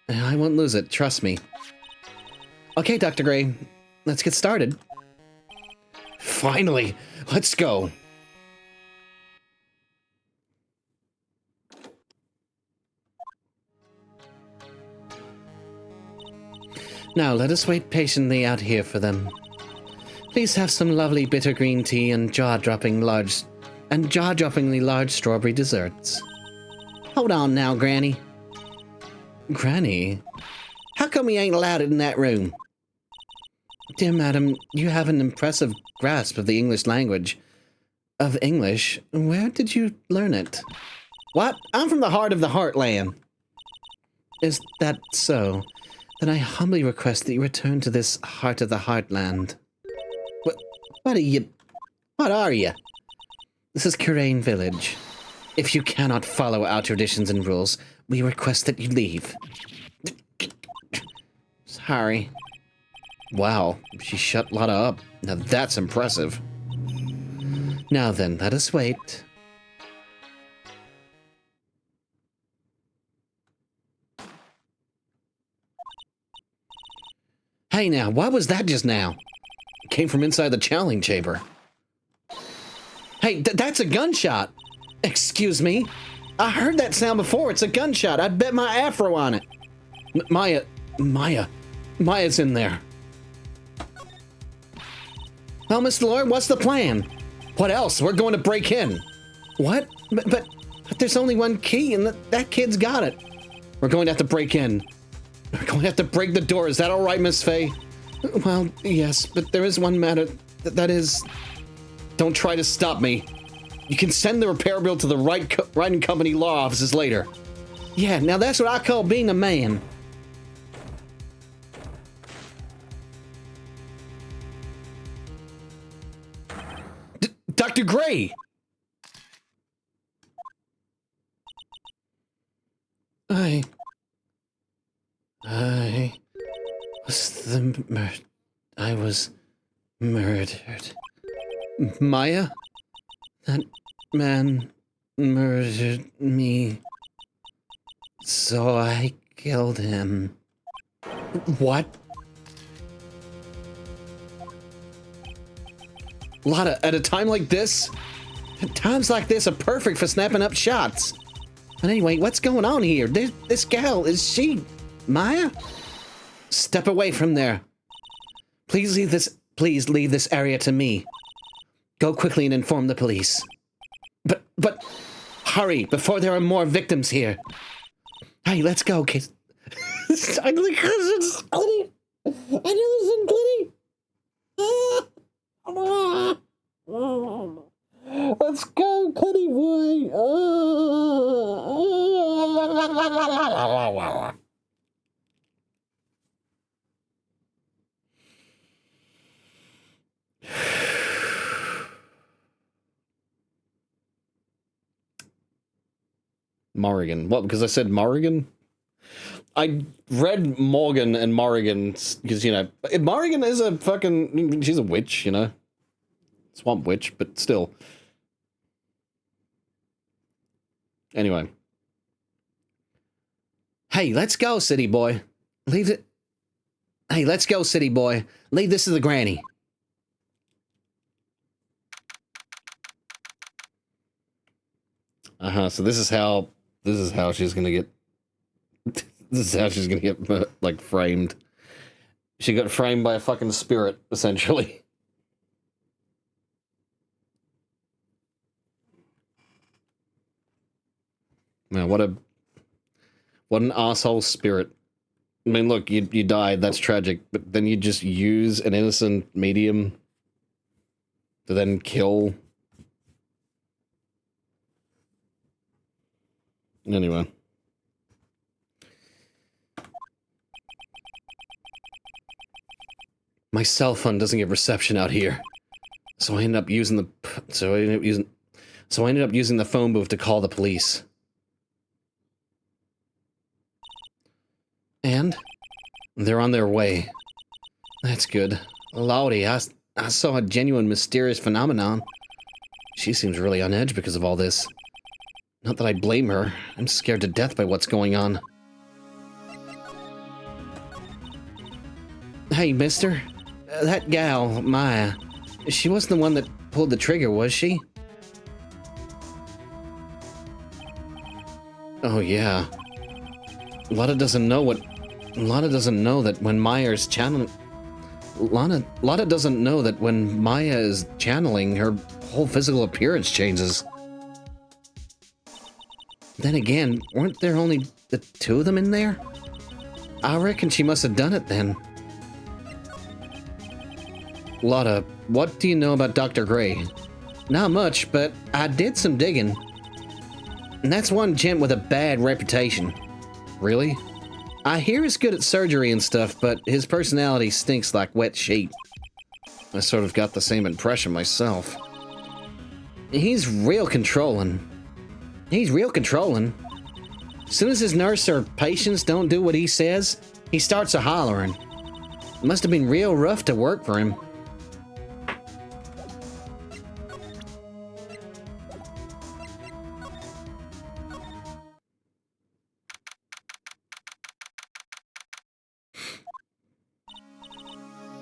I won't lose it, trust me. Okay, Dr. Gray, let's get started. Finally, let's go. Now, let us wait patiently out here for them. Please have some lovely bitter green tea and jaw-droppingly large strawberry desserts. Hold on now, Granny. Granny? How come we ain't allowed it in that room? Dear madam, you have an impressive grasp of the English language. Of English? Where did you learn it? What? I'm from the heart of the Heartland. Is that so? Then I humbly request that you return to this heart of the Heartland. What are you? This is Kurain Village. If you cannot follow our traditions and rules, we request that you leave. Sorry. Wow, she shut Lotta up. Now that's impressive. Now then, let us wait. Hey now, what was that just now? It came from inside the channeling chamber. Hey, that's a gunshot! Excuse me? I heard that sound before, it's a gunshot, I bet my afro on it. Maya's in there. Well, Mr. Lord, what's the plan? What else? We're going to break in. What? But there's only one key and that kid's got it. We're going to have to break in. We're going to have to break the door. Is that all right, Miss Faye? Well, yes, but there is one matter. That is... Don't try to stop me. You can send the repair bill to the Wright and Company law offices later. Yeah, now that's what I call being a man. Dr. Gray! I was murdered. Maya? That man murdered me. So I killed him. What? Lotta, at a time like this? Times like this are perfect for snapping up shots. But anyway, what's going on here? This gal, is she... Maya? Step away from there. Please leave this area to me. Go quickly and inform the police. But hurry, before there are more victims here. Hey, let's go, kids. I knew this was Clitty. I knew this was Clitty. Let's go, Clitty boy. Morrigan. What, because I said Morrigan? I read Morgan and Morrigan because, you know, Morrigan is a fucking... She's a witch, you know? Swamp witch, but still. Anyway. Hey, let's go, city boy. Leave it... Hey, let's go, city boy. Leave this to the granny. So this is how she's gonna get... This is how she's gonna get, like, framed. She got framed by a fucking spirit, essentially. Man, what an asshole spirit. I mean, look, you died, that's tragic, but then you just use an innocent medium to then kill. Anyway. My cell phone doesn't get reception out here. So I ended up using the phone booth to call the police. And they're on their way. That's good. Lordy, I saw a genuine mysterious phenomenon. She seems really on edge because of all this. Not that I blame her. I'm scared to death by what's going on. Hey, mister. That gal, Maya, she wasn't the one that pulled the trigger, was she? Oh, yeah. Lotta doesn't know that when Maya's channeling... Lotta doesn't know that when Maya is channeling, her whole physical appearance changes. Then again, weren't there only the two of them in there? I reckon she must have done it then. Lotta, what do you know about Dr. Gray? Not much, but I did some digging. And that's one gent with a bad reputation. Really? I hear he's good at surgery and stuff, but his personality stinks like wet sheet. I sort of got the same impression myself. He's real controlling. As soon as his nurse or patients don't do what he says, he starts a hollering. It must have been real rough to work for him.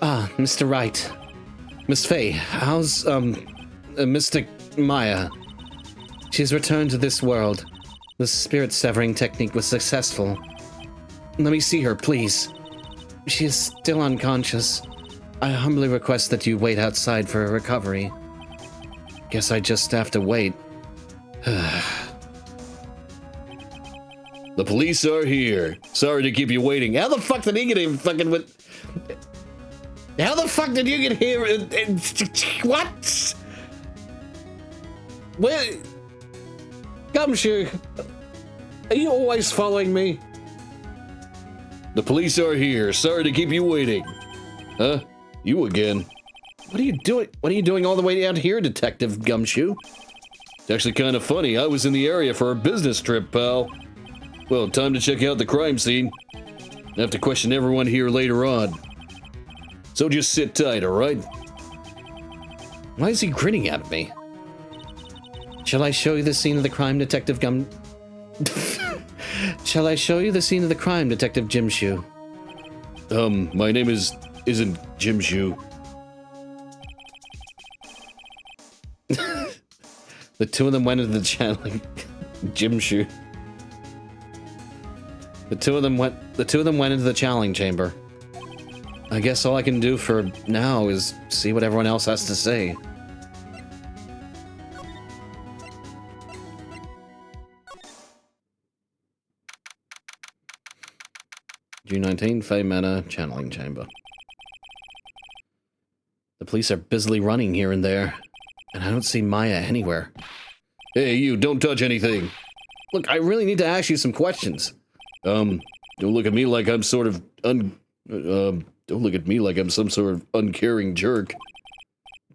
Ah, Mr. Wright. Miss Faye, how's, Mr. Maya? She's returned to this world. The spirit-severing technique was successful. Let me see her, please. She is still unconscious. I humbly request that you wait outside for her recovery. Guess I just have to wait. The police are here. Sorry to keep you waiting. How the fuck did he get here fucking with... How the fuck did you get here? What? Where? Gumshoe, are you always following me? The police are here. Sorry to keep you waiting. Huh? You again. What are you doing? What are you doing all the way down here, Detective Gumshoe? It's actually kind of funny. I was in the area for a business trip, pal. Well, time to check out the crime scene. I have to question everyone here later on. So just sit tight, alright? Why is he grinning at me? Shall I show you the scene of the crime, Detective Shall I show you the scene of the crime, Detective Jimshoe? My name isn't Jimshoe. The two of them went into the channeling. Jimshoe. The two of them went into the channeling chamber. I guess all I can do for now is see what everyone else has to say. June 19, Fey Manor, Channeling Chamber. The police are busily running here and there, and I don't see Maya anywhere. Hey, you, don't touch anything. Look, I really need to ask you some questions. Don't look at me like I'm sort of don't look at me like I'm some sort of uncaring jerk.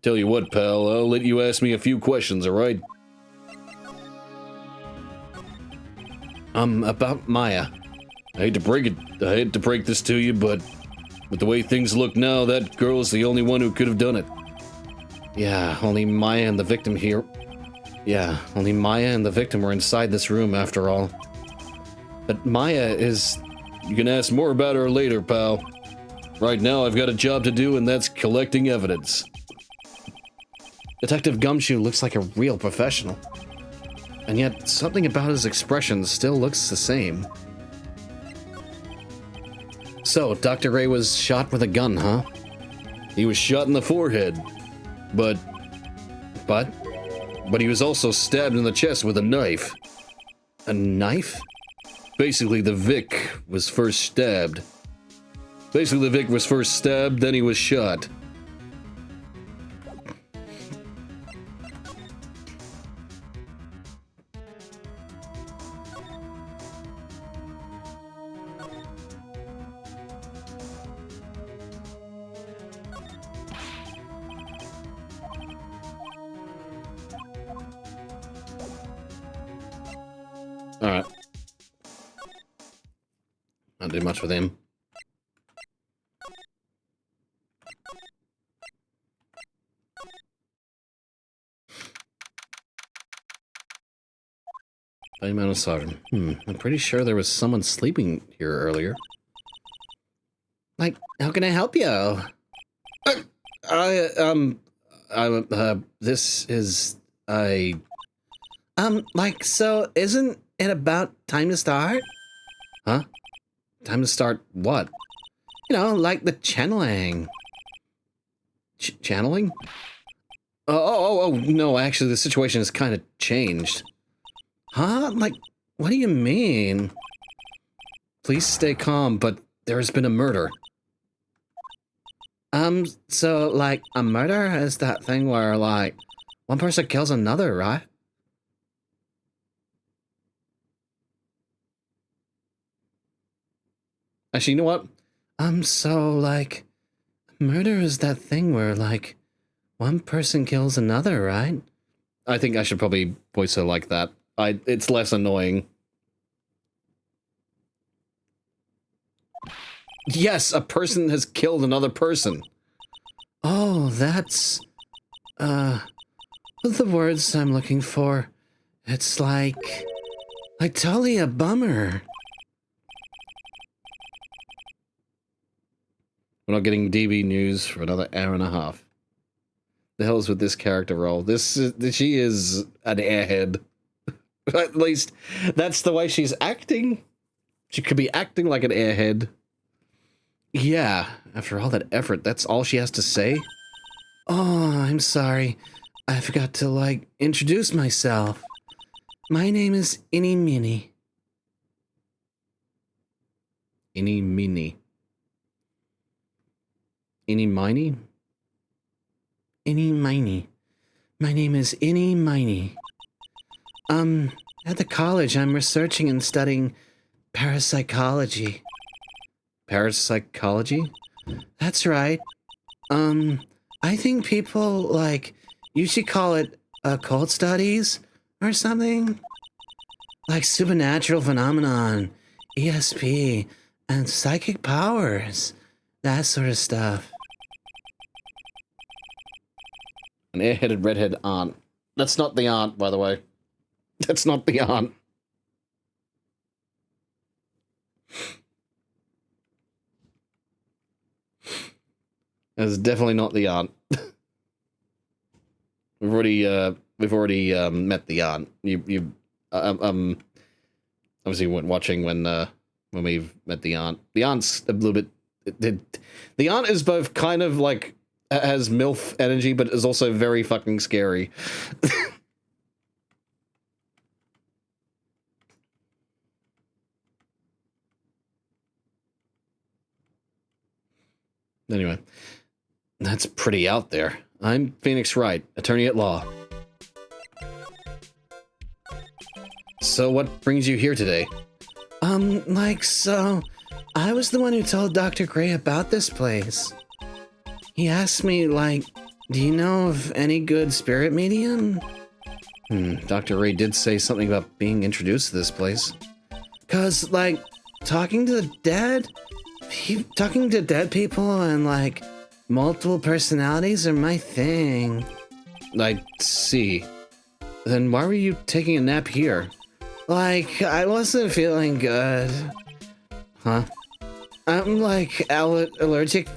Tell you what, pal, I'll let you ask me a few questions, alright? About Maya. I hate to break this to you, but with the way things look now, that girl's the only one who could have done it. Yeah, only Maya and the victim here. Yeah, only Maya and the victim were inside this room after all. But Maya is... You can ask more about her later, pal. Right now, I've got a job to do, and that's collecting evidence. Detective Gumshoe looks like a real professional. And yet, something about his expression still looks the same. So, Dr. Ray was shot with a gun, huh? He was shot in the forehead. But he was also stabbed in the chest with a knife. A knife? Basically, the Vic was first stabbed. Then he was shot. Alright. Not do much with him. I'm pretty sure there was someone sleeping here earlier. Like, how can I help you? This is... like, so isn't it about time to start? Huh? Time to start what? You know, like the channeling. Channeling? Oh, no, actually, the situation has kind of changed. Huh? Like, what do you mean? Please stay calm, but there has been a murder. So, like, a murder is that thing where, like, one person kills another, right? Actually, you know what? So, like, murder is that thing where, like, one person kills another, right? I think I should probably voice her like that. It's less annoying. Yes, a person has killed another person. Oh, that's... the words I'm looking for. It's like totally a bummer. We're not getting DB news for another hour and a half. The hell's with this character role? She is an airhead. At least, that's the way she's acting. She could be acting like an airhead. Yeah, after all that effort, that's all she has to say? Oh, I'm sorry. I forgot to, like, introduce myself. My name is Innie Minnie. Innie Minnie. Innie Miney? Innie Miney. My name is Innie Miney. At the college, I'm researching and studying parapsychology. Parapsychology? That's right. I think people, like, usually call it occult studies or something. Like supernatural phenomenon, ESP, and psychic powers. That sort of stuff. An airheaded redhead aunt. That's not the aunt, by the way. That's not the aunt. That's definitely not the aunt. We've already met the aunt. You obviously weren't watching when we've met the aunt. The aunt's a little bit. The aunt is both kind of like has MILF energy, but is also very fucking scary. Anyway, that's pretty out there. I'm Phoenix Wright, attorney at law. So what brings you here today? So, I was the one who told Dr. Gray about this place. He asked me, do you know of any good spirit medium? Dr. Ray did say something about being introduced to this place. 'Cause, talking to dead people and, multiple personalities are my thing. I see. Then why were you taking a nap here? I wasn't feeling good. Huh? I'm, allergic.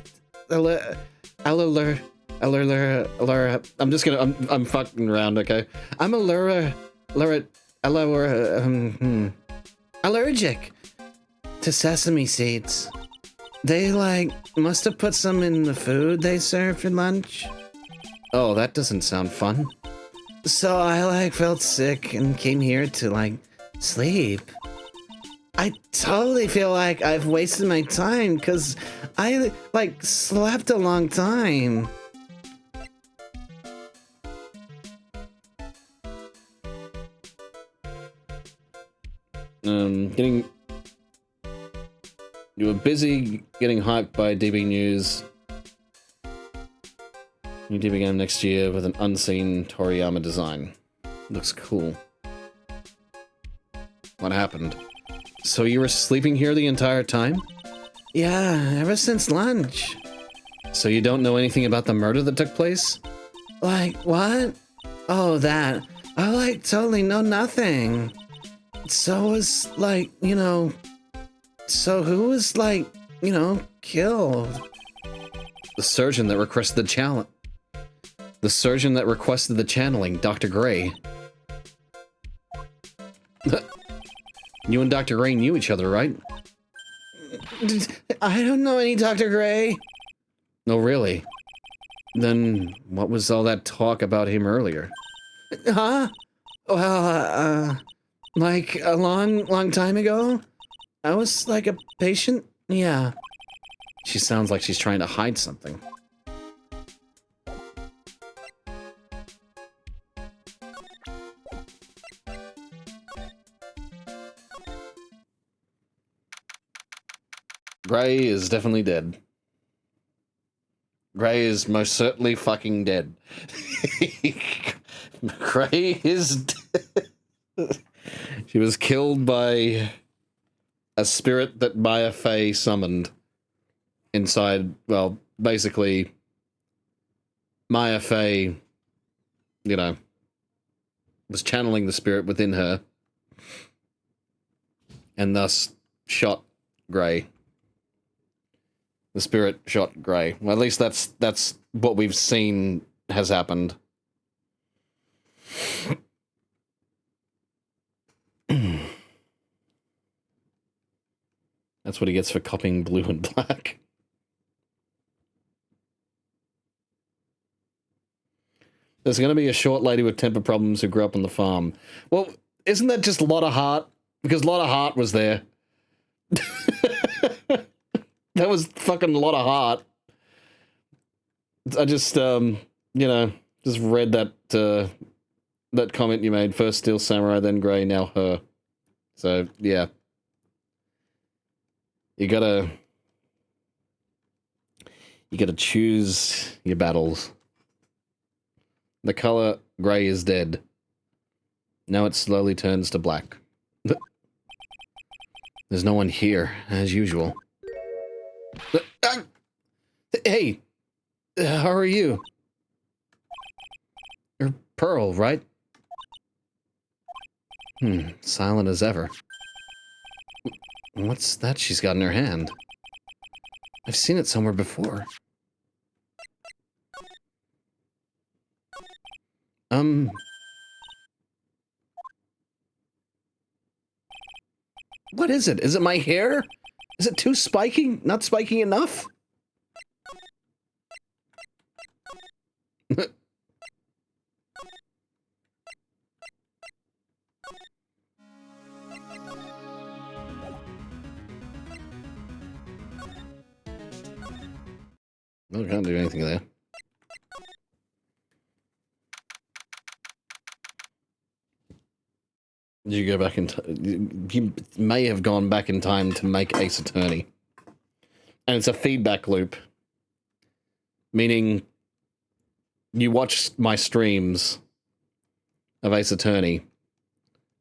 I'm just gonna, I'm fucking around, okay? I'm allergic to sesame seeds. They, must have put some in the food they served for lunch. Oh, that doesn't sound fun. So I, felt sick and came here to, sleep. I totally feel like I've wasted my time because I, slept a long time. You were busy getting hyped by DB News. New DB game next year with an unseen Toriyama design. Looks cool. What happened? So you were sleeping here the entire time? Yeah, ever since lunch. So you don't know anything about the murder that took place? What? Oh, that. I, totally know nothing. So was, so who was, killed? The surgeon that requested the challenge. The surgeon that requested the channeling, Dr. Gray. You and Dr. Gray knew each other, right? I don't know any Dr. Gray. Oh, really? Then what was all that talk about him earlier? Huh? Well, a long time ago? I was, a patient? Yeah. She sounds like she's trying to hide something. Gray is definitely dead. Gray is most certainly fucking dead. Gray is dead. She was killed by a spirit that Maya Fey summoned inside, well, basically, Maya Fey, was channeling the spirit within her and thus shot Gray. The spirit shot Gray. Well, at least that's what we've seen has happened. That's what he gets for copying Blue and Black. There's going to be a short lady with temper problems who grew up on the farm. Well, isn't that just Lotta Hart? Because Lotta Hart was there. That was fucking Lotta Hart. I just, just read that that comment you made. First Steel Samurai, then Gray, now her. So, yeah. You gotta choose your battles. The color Gray is dead. Now it slowly turns to black. There's no one here, as usual. Hey, how are you? You're Pearl, right? Silent as ever. What's that she's got in her hand? I've seen it somewhere before. What is it? Is it my hair? Is it too spiky? Not spiky enough? I can't do anything there. Did you go back in time? You may have gone back in time to make Ace Attorney. And it's a feedback loop. Meaning, you watch my streams of Ace Attorney,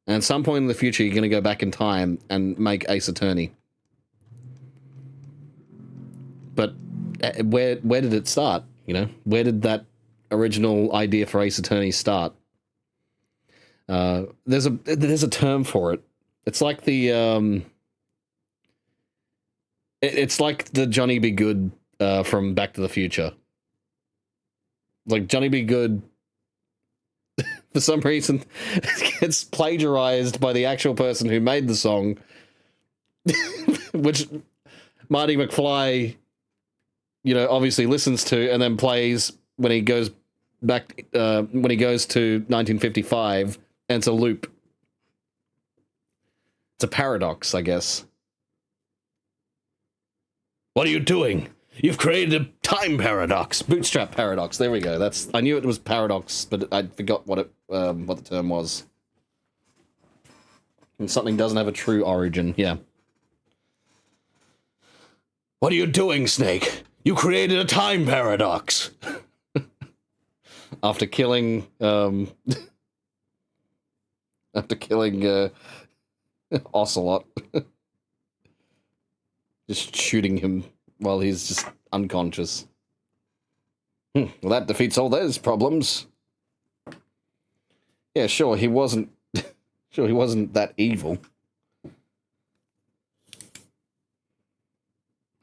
and at some point in the future, you're going to go back in time and make Ace Attorney. But where did it start? You know, where did that original idea for Ace Attorney start? There's a term for it. It's like the it's like the Johnny Be Good from Back to the Future. Like Johnny Be Good, for some reason, gets plagiarized by the actual person who made the song, which Marty McFly, you know, obviously listens to and then plays when he goes back, when he goes to 1955, and it's a loop. It's a paradox, I guess. What are you doing? You've created a time paradox. Bootstrap paradox. There we go. I knew it was paradox, but I forgot what the term was. When something doesn't have a true origin. Yeah. What are you doing, Snake? You created a time paradox. After killing Ocelot. Just shooting him while he's just unconscious. Well, that defeats all those problems. Yeah, sure, he wasn't that evil.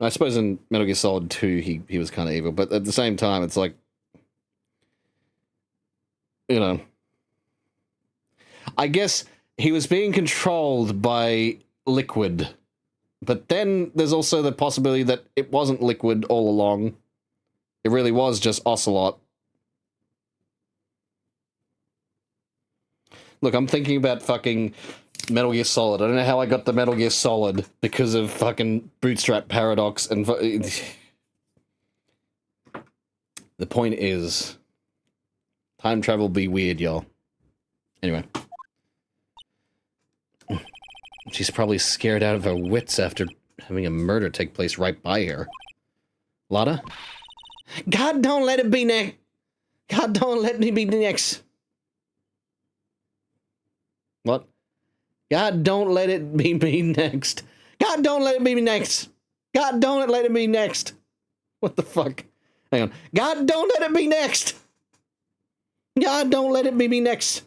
I suppose in Metal Gear Solid 2 he was kind of evil, but at the same time it's like, you know, I guess he was being controlled by Liquid. But then there's also the possibility that it wasn't Liquid all along. It really was just Ocelot. Look, I'm thinking about fucking Metal Gear Solid. I don't know how I got the Metal Gear Solid because of fucking Bootstrap Paradox and... The point is, time travel be weird, y'all. Anyway. She's probably scared out of her wits after having a murder take place right by her. Lotta? God, don't let it be next. God, don't let me be next. What? God, don't let it be me next. God, don't let it be me next. God, don't let it be next. What the fuck? Hang on. God, don't let it be next. God, don't let it be me next.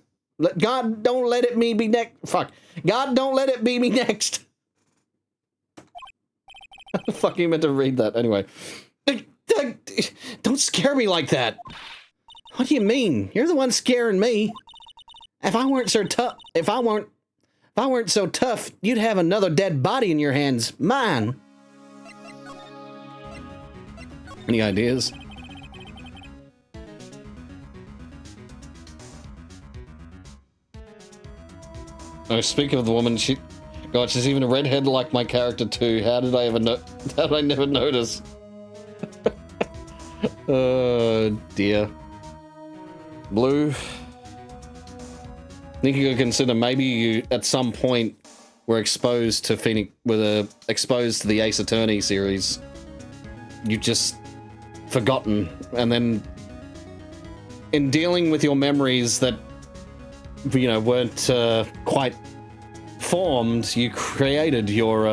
God, don't let it be next. Fuck. God, don't let it be me next. How the fuck are you meant to read that? Anyway. Don't scare me like that. What do you mean? You're the one scaring me. If I weren't so tough, if I weren't so tough, you'd have another dead body in your hands. Mine. Any ideas? Oh, speaking of the woman, God, she's even a redhead like my character too. How did I never notice? Oh, dear. Blue. I think you could consider maybe you, at some point, were exposed to exposed to the Ace Attorney series. You've just forgotten, and then in dealing with your memories that, you know, weren't quite formed, you created your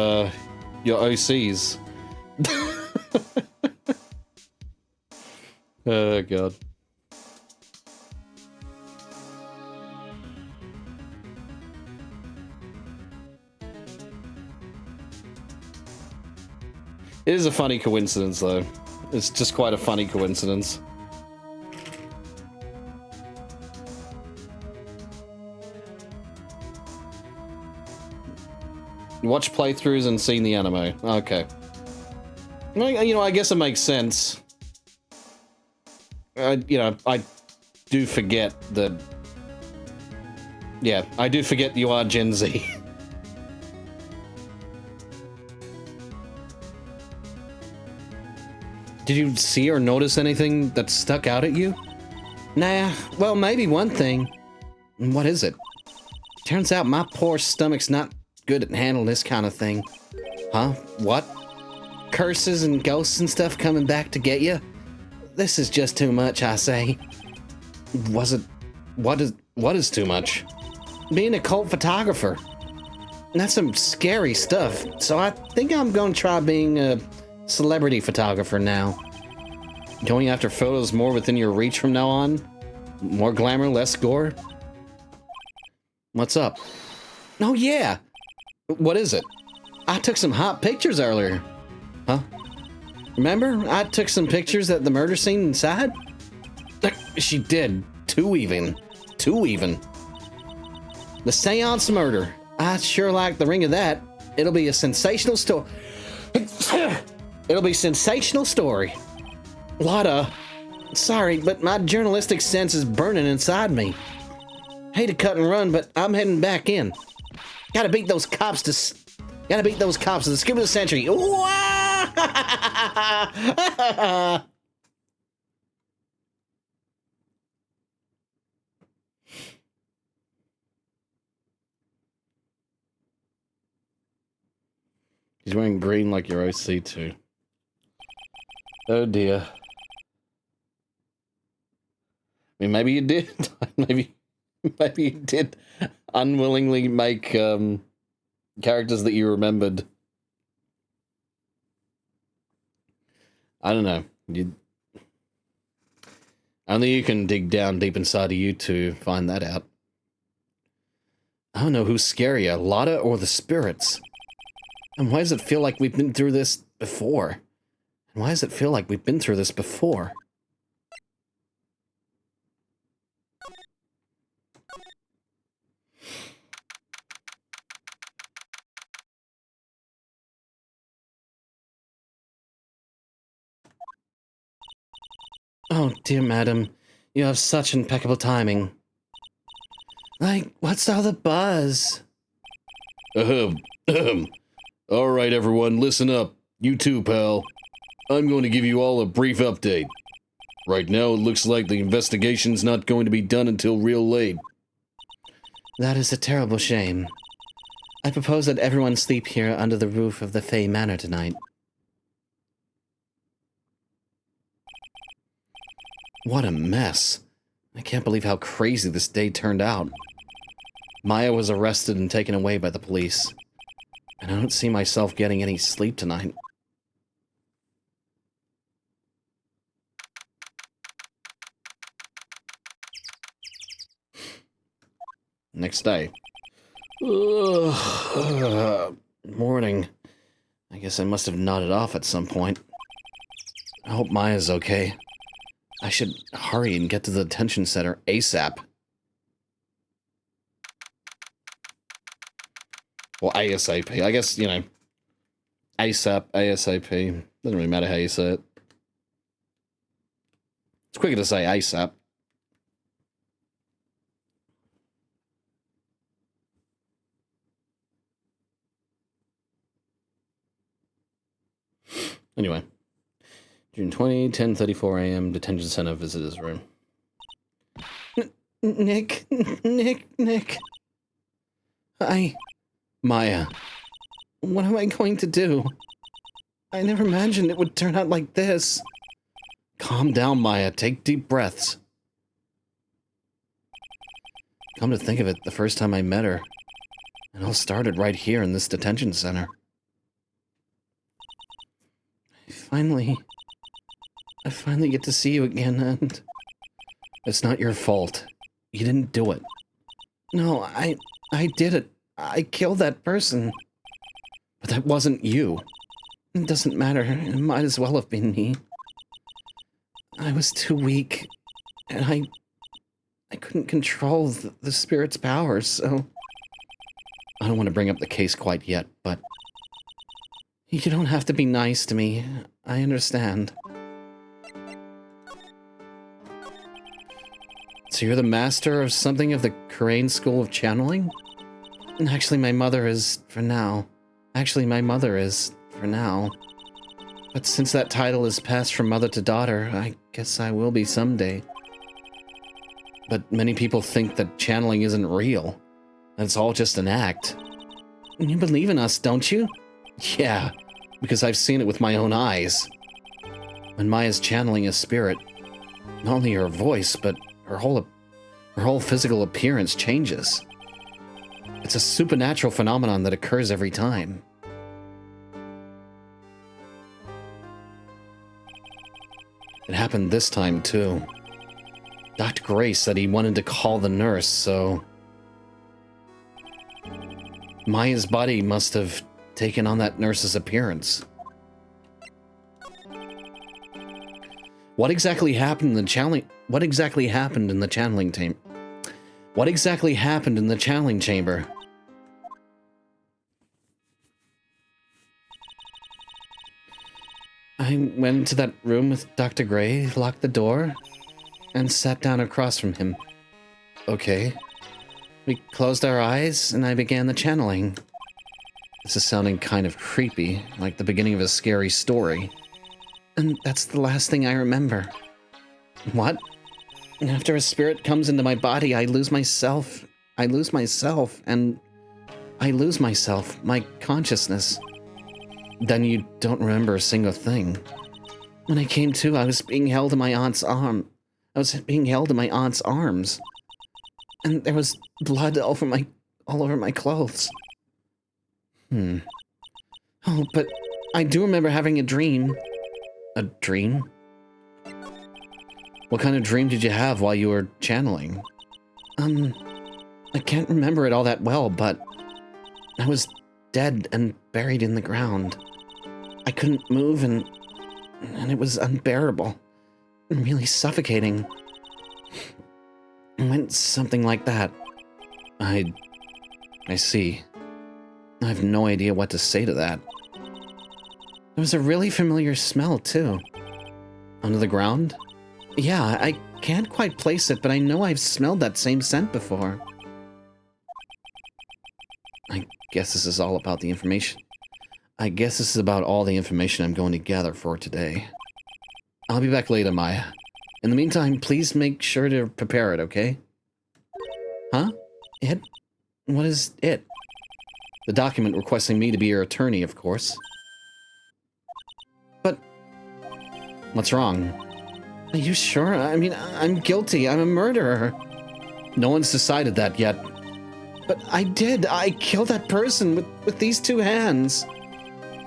OCs. Oh, God. It is a funny coincidence, though. It's just quite a funny coincidence. Watch playthroughs and seen the anime. Okay. You know, I guess it makes sense. You know, I do forget that... Yeah, I do forget you are Gen Z. Did you see or notice anything that stuck out at you? Nah, well, maybe one thing. What is it? Turns out my poor stomach's not good at handling this kind of thing. Huh? What? Curses and ghosts and stuff coming back to get you? This is just too much, I say. What is too much? Being a cult photographer. That's some scary stuff, so I think I'm gonna try being a celebrity photographer now. Going after photos more within your reach from now on? More glamour, less gore? What's up? Oh yeah! What is it? I took some hot pictures earlier. Huh? Remember? I took some pictures at the murder scene inside? She did. Two even. The seance murder. I sure like the ring of that. It'll be a sensational story. It'll be a sensational story. Lotta. Sorry, but my journalistic sense is burning inside me. Hate to cut and run, but I'm heading back in. Gotta beat those cops to the scoop of the century. He's wearing green like your OC too. Oh dear. I mean, maybe you did. maybe you did unwillingly make characters that you remembered. I don't know. Only you can dig down deep inside of you to find that out. I don't know who's scarier, Lotta or the spirits. And why does it feel like we've been through this before? Oh, dear madam, you have such impeccable timing. Like, what's all the buzz? All right, everyone, listen up. You too, pal. I'm going to give you all a brief update. Right now, it looks like the investigation's not going to be done until real late. That is a terrible shame. I propose that everyone sleep here under the roof of the Fey Manor tonight. What a mess. I can't believe how crazy this day turned out. Maya was arrested and taken away by the police. And I don't see myself getting any sleep tonight. Next day. Morning. I guess I must have nodded off at some point. I hope Maya's okay. I should hurry and get to the detention center ASAP. Or ASAP. I guess, you know, ASAP, ASAP. Doesn't really matter how you say it. It's quicker to say ASAP. Anyway. June 20, 10:34 a.m., detention center visitors room. Nick. Maya. What am I going to do? I never imagined it would turn out like this. Calm down, Maya. Take deep breaths. Come to think of it, the first time I met her, it all started right here in this detention center. I finally get to see you again, and it's not your fault. You didn't do it. No, I did it. I killed that person. But that wasn't you. It doesn't matter. It might as well have been me. I was too weak, and I couldn't control the spirit's powers, so... I don't want to bring up the case quite yet, but... You don't have to be nice to me. I understand. So you're the master of something of the Crane School of Channeling? Actually, my mother is, for now. But since that title is passed from mother to daughter, I guess I will be someday. But many people think that channeling isn't real, that it's all just an act. You believe in us, don't you? Yeah, because I've seen it with my own eyes. When Maya's channeling a spirit, not only her voice, but her whole physical appearance changes. It's a supernatural phenomenon that occurs every time. It happened this time, too. Dr. Gray said he wanted to call the nurse, so... Maya's body must have taken on that nurse's appearance. What exactly happened in the channeling... What exactly happened in the channeling chamber? What exactly happened in the channeling chamber? I went into that room with Dr. Gray, locked the door, and sat down across from him. Okay. We closed our eyes, and I began the channeling. This is sounding kind of creepy, like the beginning of a scary story. And that's the last thing I remember. What? After a spirit comes into my body, I lose myself. I lose myself, and I lose myself, my consciousness. Then you don't remember a single thing. When I came to, I was being held in my aunt's arm. I was being held in my aunt's arms. And there was blood all over my clothes. Oh, but I do remember having a dream. A dream? What kind of dream did you have while you were channeling? I can't remember it all that well, but I was dead and buried in the ground. I couldn't move, and it was unbearable. Really suffocating. It went something like that. I see. I have no idea what to say to that. There was a really familiar smell, too. Under the ground? Yeah, I can't quite place it, but I know I've smelled that same scent before. I guess this is all about the information. I guess this is about all the information I'm going to gather for today. I'll be back later, Maya. In the meantime, please make sure to prepare it, okay? Huh? It? What is it? The document requesting me to be your attorney, of course. But... what's wrong? Are you sure? I mean, I'm guilty. I'm a murderer. No one's decided that yet. But I did. I killed that person with these two hands.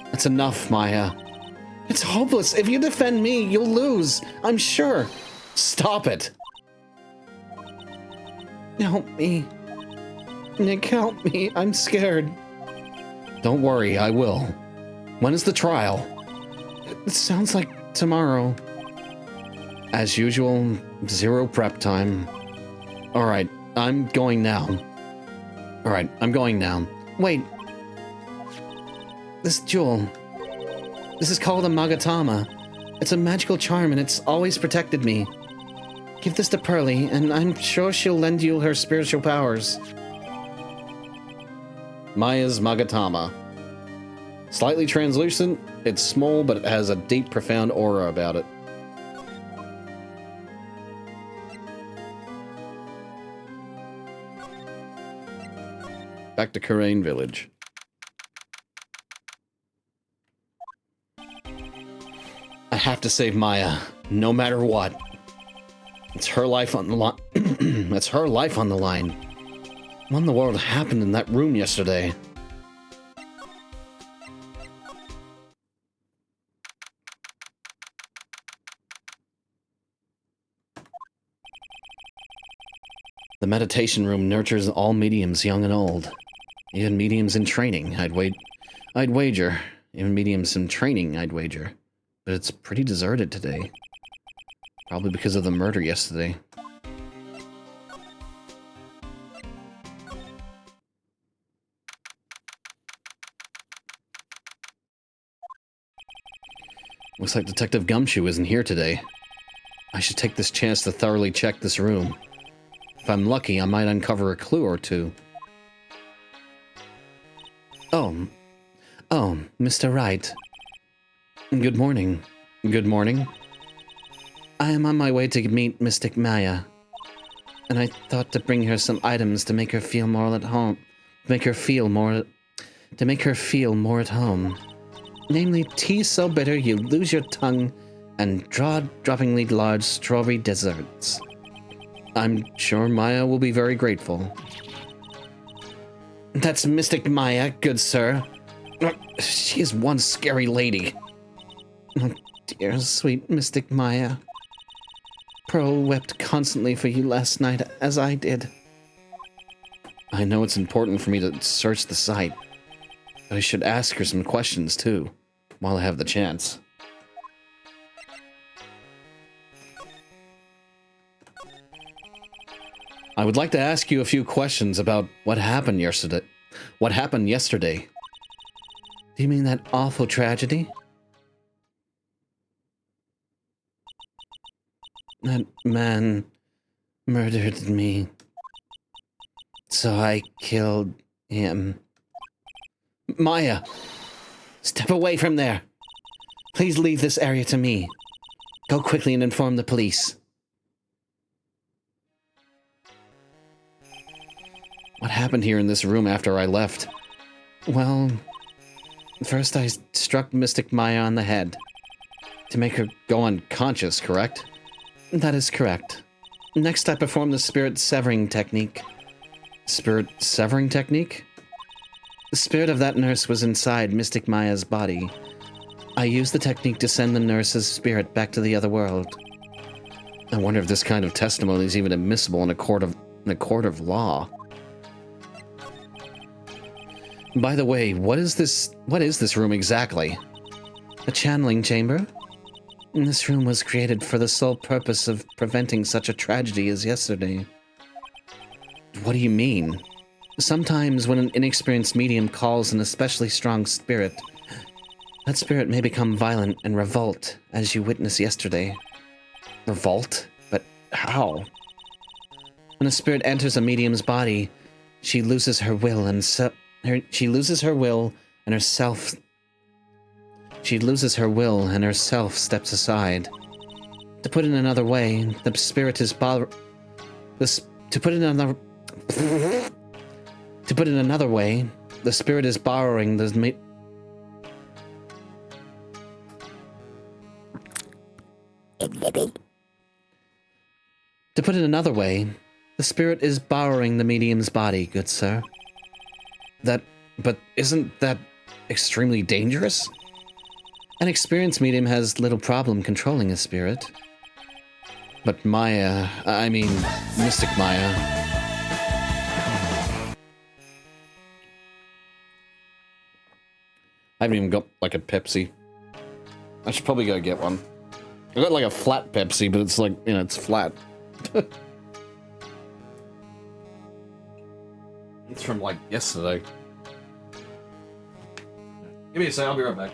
That's enough, Maya. It's hopeless. If you defend me, you'll lose. I'm sure. Stop it. Help me. Nick, help me. I'm scared. Don't worry, I will. When is the trial? It sounds like tomorrow. As usual, zero prep time. Alright, I'm going now. Alright, I'm going now. Wait. This jewel. This is called a Magatama. It's a magical charm and it's always protected me. Give this to Pearly, and I'm sure she'll lend you her spiritual powers. Maya's Magatama. Slightly translucent, it's small, but it has a deep, profound aura about it. Back to Karain Village. I have to save Maya, no matter what. It's her life on the line. It's her life on the line. What in the world happened in that room yesterday? The meditation room nurtures all mediums, young and old. Even mediums in training, I'd wager. Even mediums in training, I'd wager. But it's pretty deserted today. Probably because of the murder yesterday. Looks like Detective Gumshoe isn't here today. I should take this chance to thoroughly check this room. If I'm lucky, I might uncover a clue or two. Oh, Mr. Wright. Good morning. Good morning. I am on my way to meet Mystic Maya, and I thought to bring her some items to make her feel more at home. To make her feel more at home. Namely, tea so bitter you lose your tongue, and jaw-droppingly large strawberry desserts. I'm sure Maya will be very grateful. That's Mystic Maya, good sir. She is one scary lady. Oh, dear, sweet Mystic Maya. Pearl wept constantly for you last night, as I did. I know it's important for me to search the site, but I should ask her some questions, too, while I have the chance. I would like to ask you a few questions about what happened yesterday. What happened yesterday? Do you mean that awful tragedy? That man murdered me. So I killed him. Maya! Step away from there! Please leave this area to me. Go quickly and inform the police. What happened here in this room after I left? Well, first I struck Mystic Maya on the head. To make her go unconscious, correct? That is correct. Next I performed the spirit severing technique. Spirit severing technique? The spirit of that nurse was inside Mystic Maya's body. I used the technique to send the nurse's spirit back to the other world. I wonder if this kind of testimony is even admissible in a court of law. By the way, what is this room exactly? A channeling chamber? This room was created for the sole purpose of preventing such a tragedy as yesterday. What do you mean? Sometimes when an inexperienced medium calls an especially strong spirit, that spirit may become violent and revolt, as you witnessed yesterday. Revolt? But how? When a spirit enters a medium's body, she loses her will and her self steps aside. To put it another way, the spirit is borrowing the medium's body, good sir. But isn't that extremely dangerous? An experienced medium has little problem controlling a spirit. But Mystic Maya. I haven't even got, like, a Pepsi. I should probably go get one. I got, like, a flat Pepsi, but it's, like, it's flat. It's from, like, yesterday. Give me a sec, I'll be right back.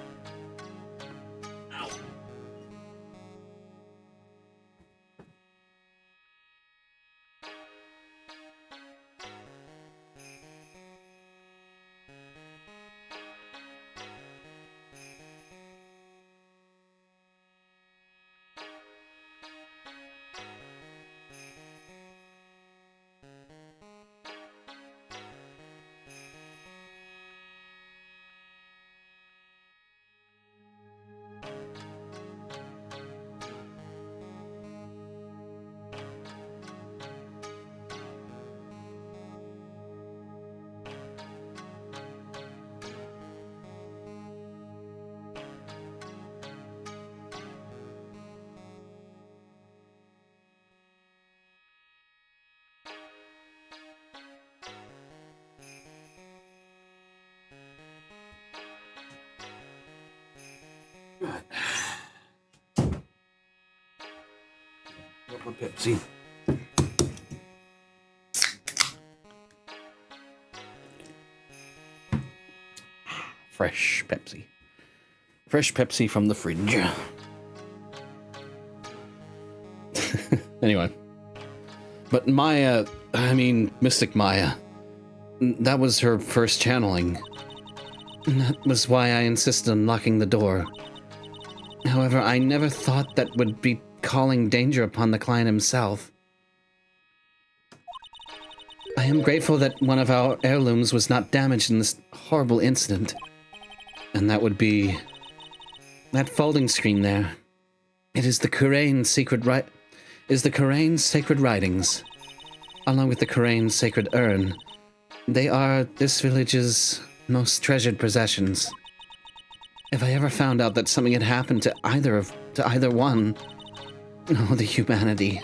Got my Pepsi. Fresh Pepsi. Fresh Pepsi from the fridge. Anyway. But Mystic Maya, that was her first channeling. That was why I insisted on locking the door. However, I never thought that would be calling danger upon the client himself. I am grateful that one of our heirlooms was not damaged in this horrible incident. And that would be that folding screen there. It is the Kurain sacred writings, along with the Kurain sacred urn. They are this village's most treasured possessions. If I ever found out that something had happened to either one, oh, the humanity.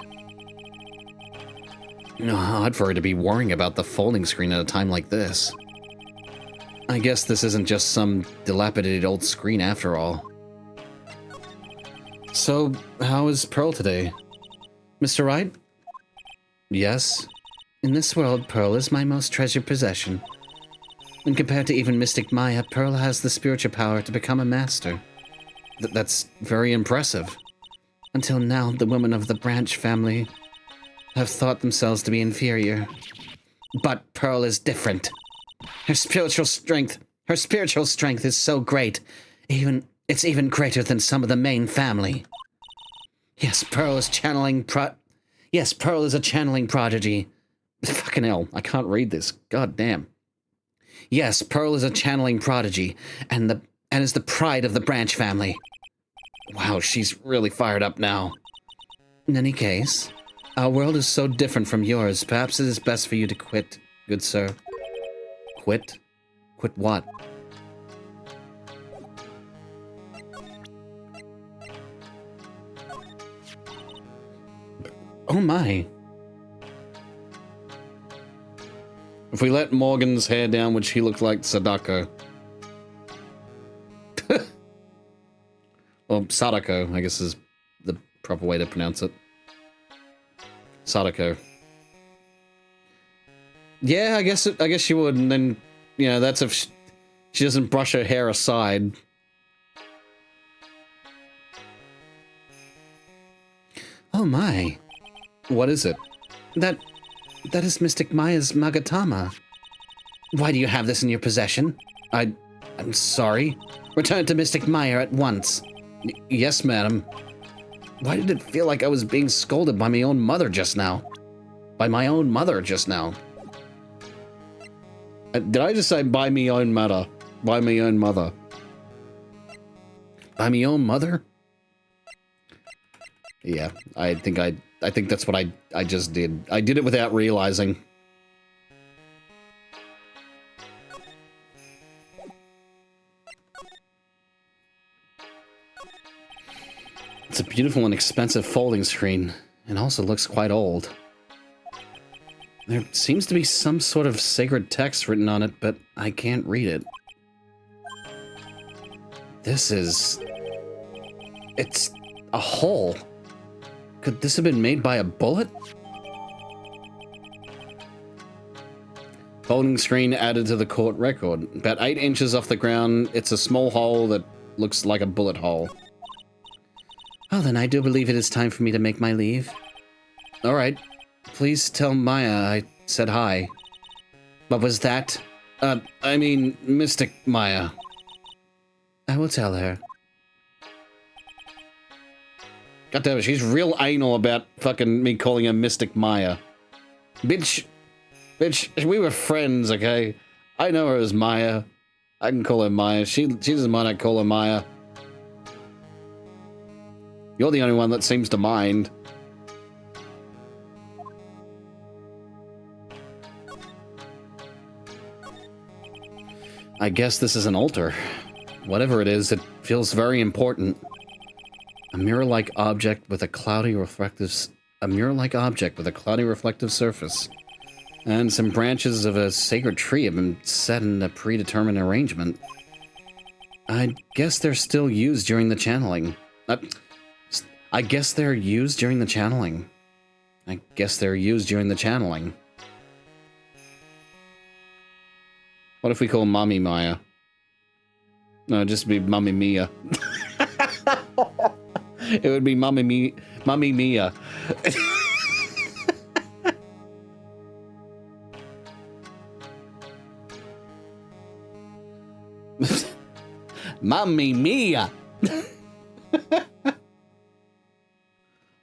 No, odd for her to be worrying about the folding screen at a time like this. I guess this isn't just some dilapidated old screen after all. So, how is Pearl today? Mr. Wright? Yes. In this world, Pearl is my most treasured possession. And compared to even Mystic Maya, Pearl has the spiritual power to become a master. That's very impressive. Until now, the women of the Branch family have thought themselves to be inferior. But Pearl is different. Her spiritual strength is so great. It's even greater than some of the main family. Yes, Pearl is a channeling prodigy. Fucking hell, I can't read this. God damn. Yes, Pearl is a channeling prodigy, and is the pride of the Branch family. Wow, she's really fired up now. In any case, our world is so different from yours. Perhaps it is best for you to quit, good sir. Quit? Quit what? Oh my. If we let Morgan's hair down, would she look like Sadako? Or Sadako, I guess is the proper way to pronounce it. Sadako. Yeah, I guess she would, and then, you know, that's if she doesn't brush her hair aside. Oh my. What is it? That is Mystic Maya's Magatama. Why do you have this in your possession? I'm sorry. Return to Mystic Maya at once. Yes, madam. Why did it feel like I was being scolded by my own mother just now? By my own mother just now? Did I just say by me own mother? By me own mother? By me own mother? Yeah, I think that's what I just did. I did it without realizing. It's a beautiful and expensive folding screen. It also looks quite old. There seems to be some sort of sacred text written on it, but I can't read it. It's a hole. Could this have been made by a bullet? Folding screen added to the court record. About 8 inches off the ground, it's a small hole that looks like a bullet hole. Oh, then I do believe it is time for me to make my leave. All right. Please tell Maya I said hi. What was that? I mean, Mystic Maya. I will tell her. God damn it, she's real anal about fucking me calling her Mystic Maya. Bitch, we were friends, okay? I know her as Maya. I can call her Maya. She doesn't mind I call her Maya. You're the only one that seems to mind. I guess this is an altar. Whatever it is, it feels very important. A mirror-like object with a cloudy reflective surface. And some branches of a sacred tree have been set in a predetermined arrangement. I guess they're still used during the channeling. I guess they're used during the channeling. What if we call Mommy Maya? No, just be Mommy Mia. It would be Mommy Mia. Mommy Mia.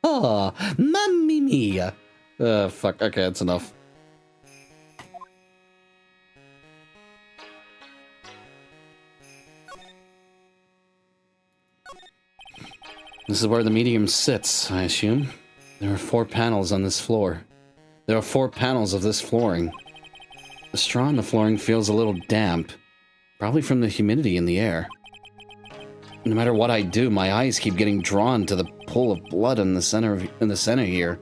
Oh, mamma mia. Fuck. Okay, that's enough. This is where the medium sits, I assume. There are 4 panels on this floor. There are 4 panels of this flooring. The straw on the flooring feels a little damp, probably from the humidity in the air. No matter what I do, my eyes keep getting drawn to the pool of blood in the center here.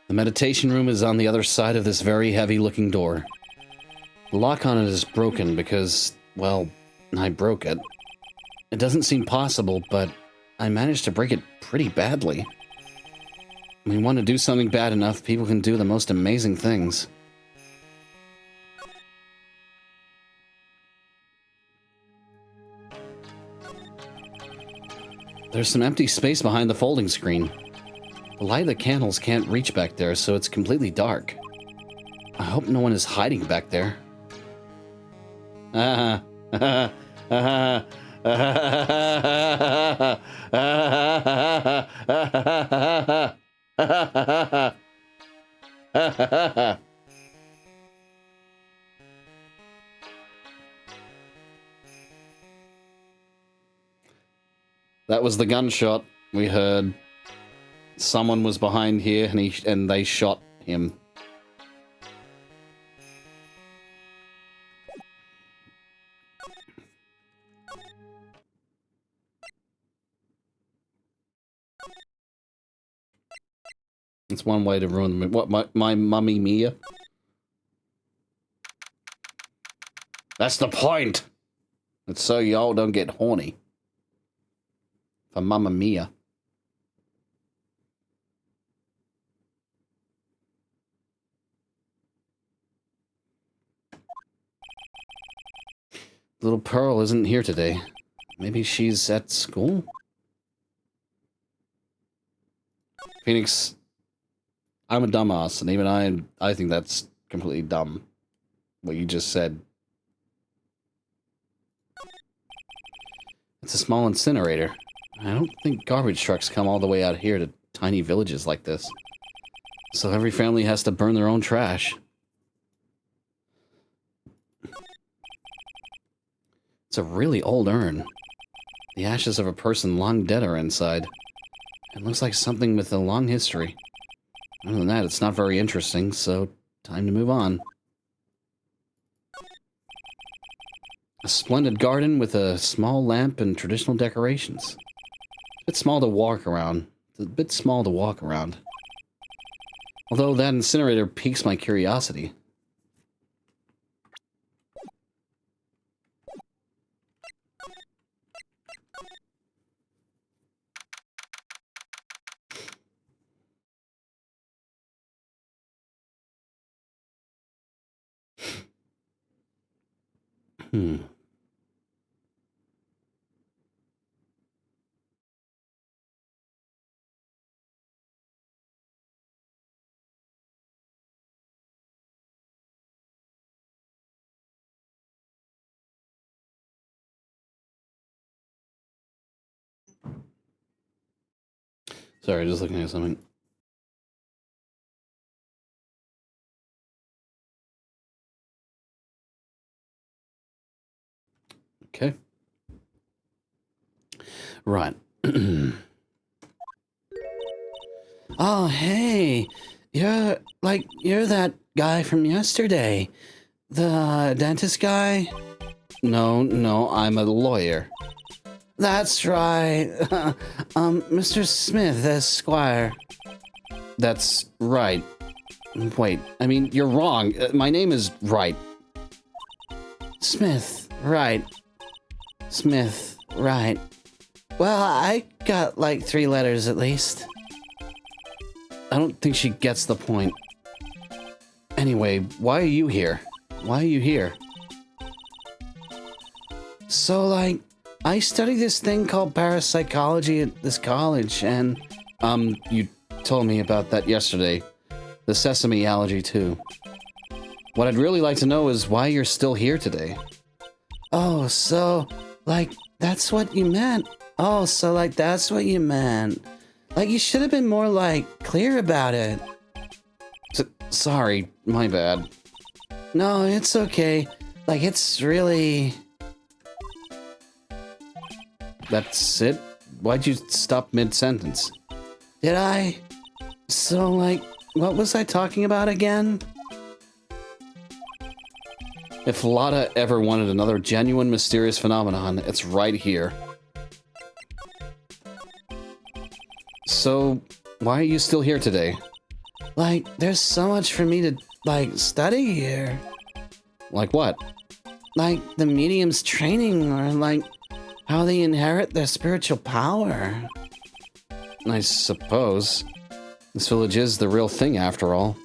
The meditation room is on the other side of this very heavy-looking door. The lock on it is broken because, well, I broke it. It doesn't seem possible, but I managed to break it pretty badly. When you want to do something bad enough, people can do the most amazing things. There's some empty space behind the folding screen. The light of the candles can't reach back there, so it's completely dark. I hope no one is hiding back there. That was the gunshot we heard. Someone was behind here, and they shot him. It's one way to ruin the movie. What, my mummy Mia? That's the point! It's so y'all don't get horny. For Mamma Mia. Little Pearl isn't here today. Maybe she's at school? Phoenix, I'm a dumbass, and even I think that's completely dumb. What you just said. It's a small incinerator. I don't think garbage trucks come all the way out here to tiny villages like this. So every family has to burn their own trash. It's a really old urn. The ashes of a person long dead are inside. It looks like something with a long history. Other than that, it's not very interesting, so time to move on. A splendid garden with a small lamp and traditional decorations. A bit small to walk around. It's a bit small to walk around. Although that incinerator piques my curiosity. Sorry, just looking at something. Okay. Right. Oh, hey. You're that guy from yesterday. The dentist guy? No, I'm a lawyer. That's right. Mr. Smith, Esquire. That's right. Wait, I mean, you're wrong. My name is Wright. Smith, right. Smith, right. Well, I got like 3 letters at least. I don't think she gets the point. Anyway, why are you here? Why are you here? So, like, I study this thing called parapsychology at this college, and... You told me about that yesterday. The sesame allergy, too. What I'd really like to know is why you're still here today. Oh, so, like, that's what you meant. Oh, so, like, that's what you meant. Like, you should have been more, like, clear about it. Sorry, my bad. No, it's okay. Like, it's really... That's it? Why'd you stop mid-sentence? Did I? So, like, what was I talking about again? If Lotta ever wanted another genuine mysterious phenomenon, it's right here. So, why are you still here today? Like, there's so much for me to, like, study here. Like what? Like, the medium's training, or, like, how they inherit their spiritual power. I suppose. This village is the real thing, after all.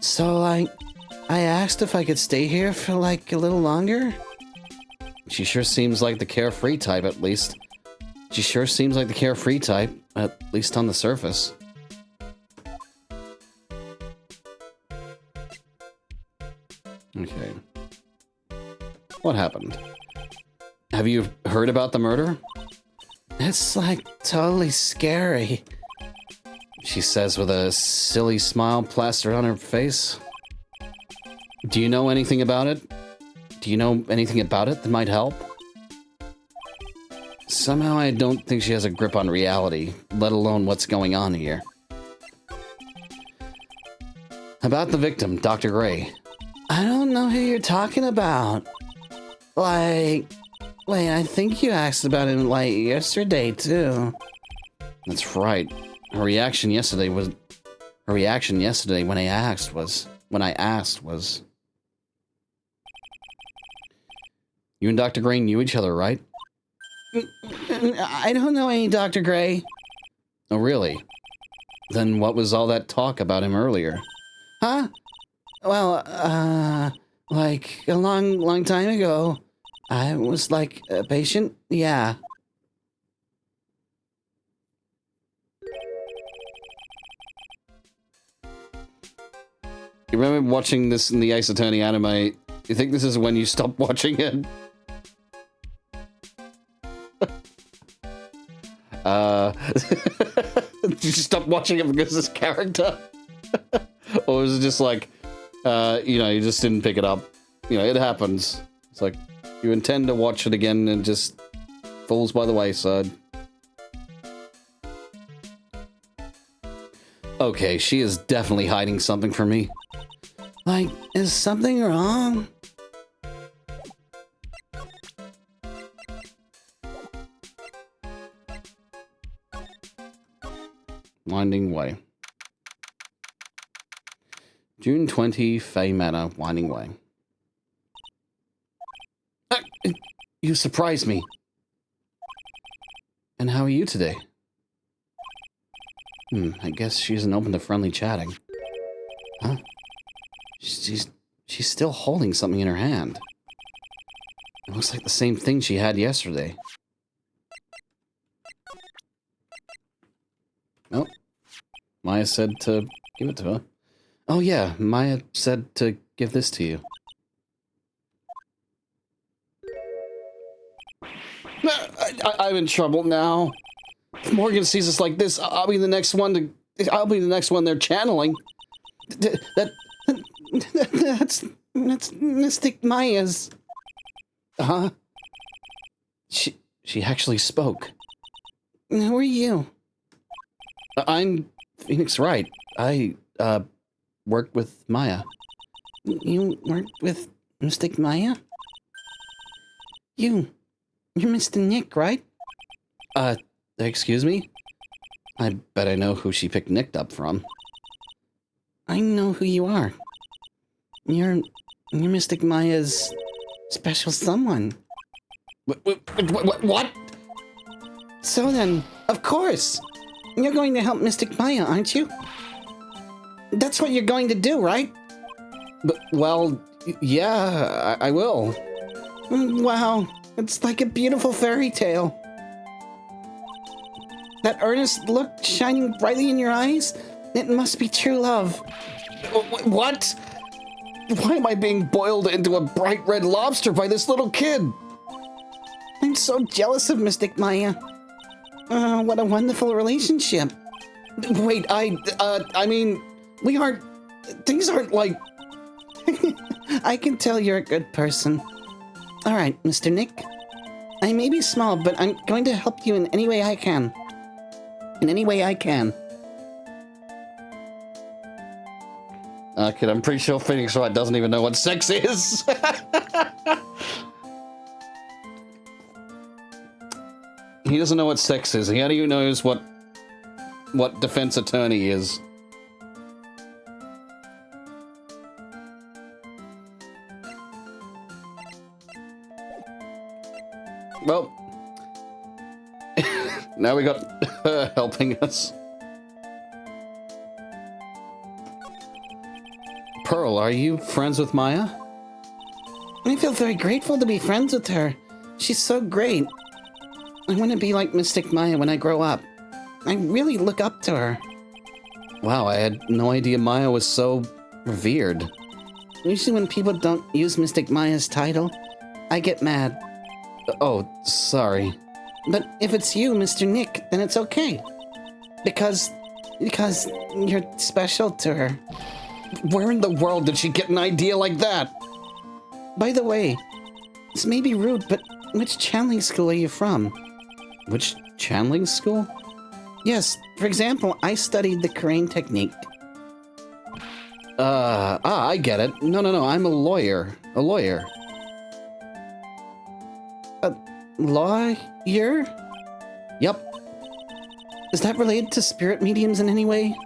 So, like, I asked if I could stay here for, like, a little longer. She sure seems like the carefree type, at least. She sure seems like the carefree type, at least on the surface. Okay. What happened? Have you heard about the murder? It's, like, totally scary. She says with a silly smile plastered on her face. Do you know anything about it? Do you know anything about it that might help? Somehow I don't think she has a grip on reality, let alone what's going on here. About the victim, Dr. Gray. I don't know who you're talking about. Like, wait, I think you asked about him, like, yesterday, too. That's right. Her reaction yesterday when I asked was... You and Dr. Gray knew each other, right? I don't know any Dr. Gray. Oh, really? Then what was all that talk about him earlier? Huh? Well, like, a long time ago, I was, like, a patient, yeah. You remember watching this in the Ace Attorney anime? You think this is when you stopped watching it? Did you stop watching it because of this character? Or was it just like, you know, you just didn't pick it up? You know, it happens. It's like, you intend to watch it again and just falls by the wayside. Okay, she is definitely hiding something from me. Like, is something wrong? Winding Way. June 20, Fay Manor, Winding Way. You surprised me. And how are you today? I guess she isn't open to friendly chatting. Huh? She's still holding something in her hand. It looks like the same thing she had yesterday. Oh. Maya said to give it to her. Oh yeah, Maya said to give this to you. I'm in trouble now. If Morgan sees us like this, I'll be the next one they're channeling. That's Mystic Maya's. Huh? She actually spoke. Who are you? I'm Phoenix Wright. I work with Maya. You work with Mystic Maya? You're Mr. Nick, right? Excuse me? I bet I know who she picked Nick up from. I know who you are. You're Mystic Maya's special someone. What? So then, of course, you're going to help Mystic Maya, aren't you? That's what you're going to do, right? Well, yeah, I will. Wow, It's like a beautiful fairy tale. That earnest look shining brightly in your eyes? It must be true love. What? Why am I being boiled into a bright red lobster by this little kid? I'm so jealous of Mystic Maya. What a wonderful relationship. Wait, I mean, things aren't like... I can tell you're a good person. All right, Mr. Nick. I may be small, but I'm going to help you in any way I can. In any way I can. Kid, I'm pretty sure Phoenix Wright doesn't even know what sex is. He doesn't know what sex is. He only even knows what defense attorney is. Well, now we got her helping us. Pearl, are you friends with Maya? I feel very grateful to be friends with her. She's so great. I want to be like Mystic Maya when I grow up. I really look up to her. Wow, I had no idea Maya was so revered. Usually when people don't use Mystic Maya's title, I get mad. Oh, sorry. But if it's you, Mr. Nick, then it's okay. Because you're special to her. Where in the world did she get an idea like that? By the way, this may be rude, but which channeling school are you from? Which channeling school? Yes, for example, I studied the Crane technique. I get it. No, I'm a lawyer. A lawyer. A lawyer? Yep. Is that related to spirit mediums in any way?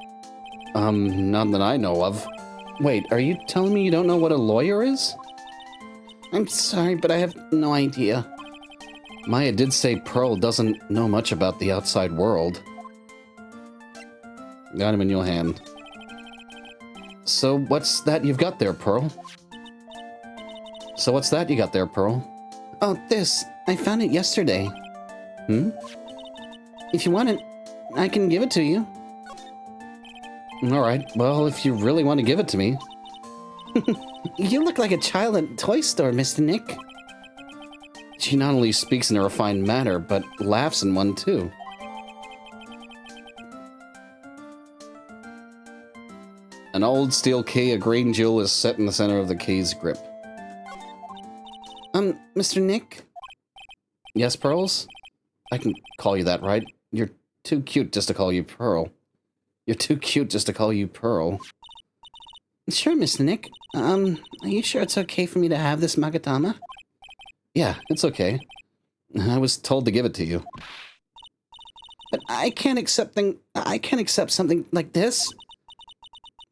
None that I know of. Wait, are you telling me you don't know what a lawyer is? I'm sorry, but I have no idea. Maya did say Pearl doesn't know much about the outside world. Got him in your hand. So what's that you've got there, Pearl? Oh, this. I found it yesterday. If you want it, I can give it to you. Alright, well, if you really want to give it to me. You look like a child at a toy store, Mr. Nick. She not only speaks in a refined manner, but laughs in one too. An old steel key, a green jewel, is set in the center of the key's grip. Mr. Nick? Yes, Pearls? I can call you that, right? You're too cute just to call you Pearl. Sure, Mr. Nick. Are you sure it's okay for me to have this Magatama? Yeah, it's okay. I was told to give it to you. But I can't accept something like this.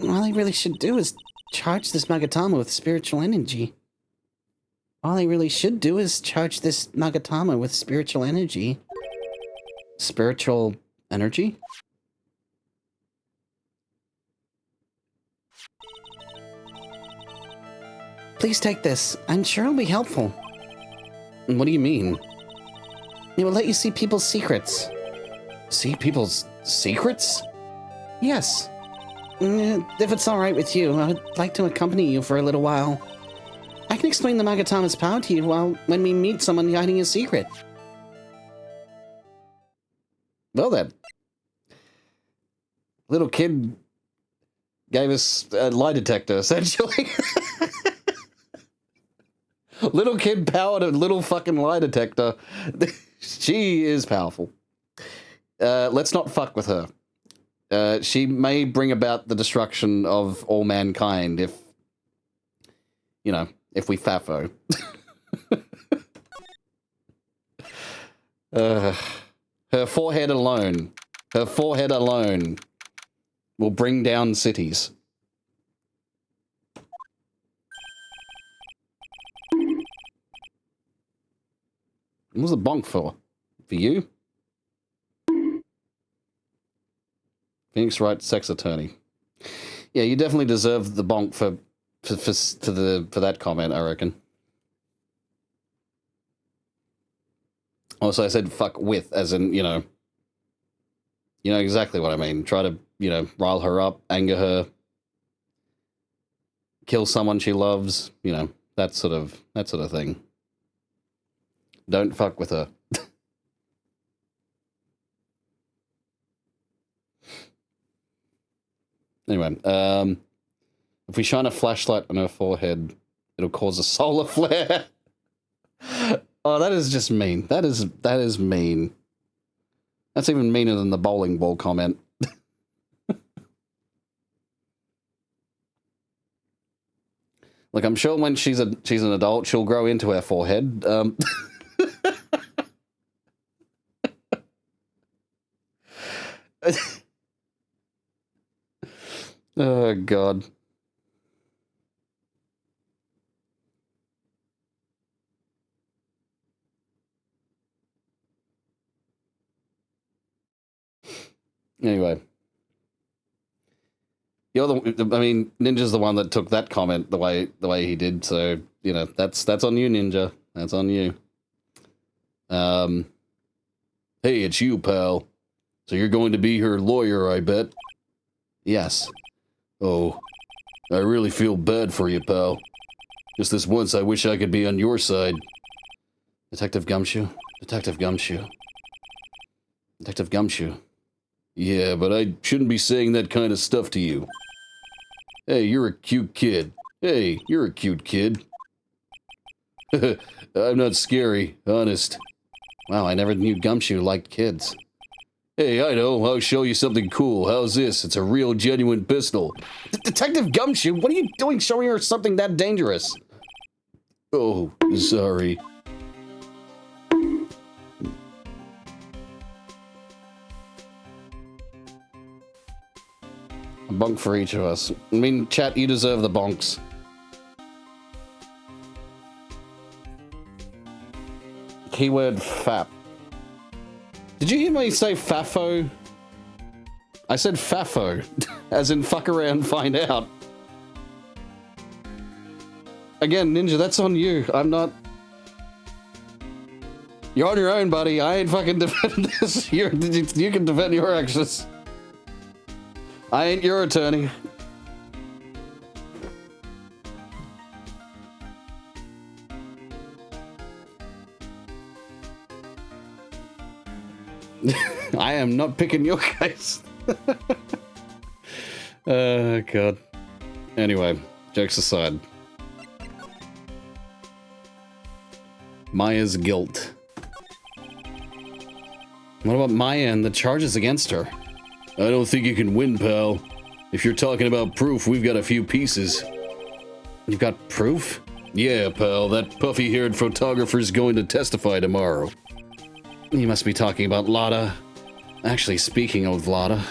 All I really should do is charge this Magatama with spiritual energy. Spiritual energy? Please take this. I'm sure it'll be helpful. What do you mean? It will let you see people's secrets. See people's secrets? Yes. If it's all right with you, I'd like to accompany you for a little while. I can explain the Magatama's power to you when we meet someone hiding a secret. Well then. Little kid gave us a lie detector, essentially. Little kid powered a little fucking lie detector. She is powerful. Let's not fuck with her. She may bring about the destruction of all mankind if we FAFO. Her forehead alone will bring down cities. What was the bonk for? For you? Phoenix Wright, sex attorney. Yeah, you definitely deserve the bonk for that comment, I reckon. Also, I said fuck with, as in, you know exactly what I mean. Try to, rile her up, anger her, kill someone she loves, that sort of thing. Don't fuck with her. Anyway, if we shine a flashlight on her forehead, it'll cause a solar flare. Oh, that is just mean. That is mean. That's even meaner than the bowling ball comment. Like, I'm sure when she's an adult, she'll grow into her forehead. Oh, God. Anyway. Ninja's the one that took that comment the way he did, so, that's on you, Ninja. That's on you. Hey, it's you, pal. So you're going to be her lawyer, I bet? Yes. Oh, I really feel bad for you, pal. Just this once, I wish I could be on your side. Detective Gumshoe? Detective Gumshoe. Detective Gumshoe. Yeah, but I shouldn't be saying that kind of stuff to you. Hey, you're a cute kid. Hey, you're a cute kid. I'm not scary, honest. Wow, I never knew Gumshoe liked kids. Hey, I know. I'll show you something cool. How's this? It's a real, genuine pistol. Detective Gumshoe, what are you doing showing her something that dangerous? Oh, sorry. A bonk for each of us. I mean, chat, you deserve the bonks. Keyword fap. Did you hear me say faffo? I said faffo, as in fuck around, find out. Again, Ninja, that's on you. I'm not... You're on your own, buddy. I ain't fucking defending this. You can defend your actions. I ain't your attorney. I am not picking your case. Oh, God. Anyway, jokes aside. Maya's guilt. What about Maya and the charges against her? I don't think you can win, pal. If you're talking about proof, we've got a few pieces. You've got proof? Yeah, pal. That puffy-haired photographer's going to testify tomorrow. You must be talking about Lotta. Actually, speaking of Lotta,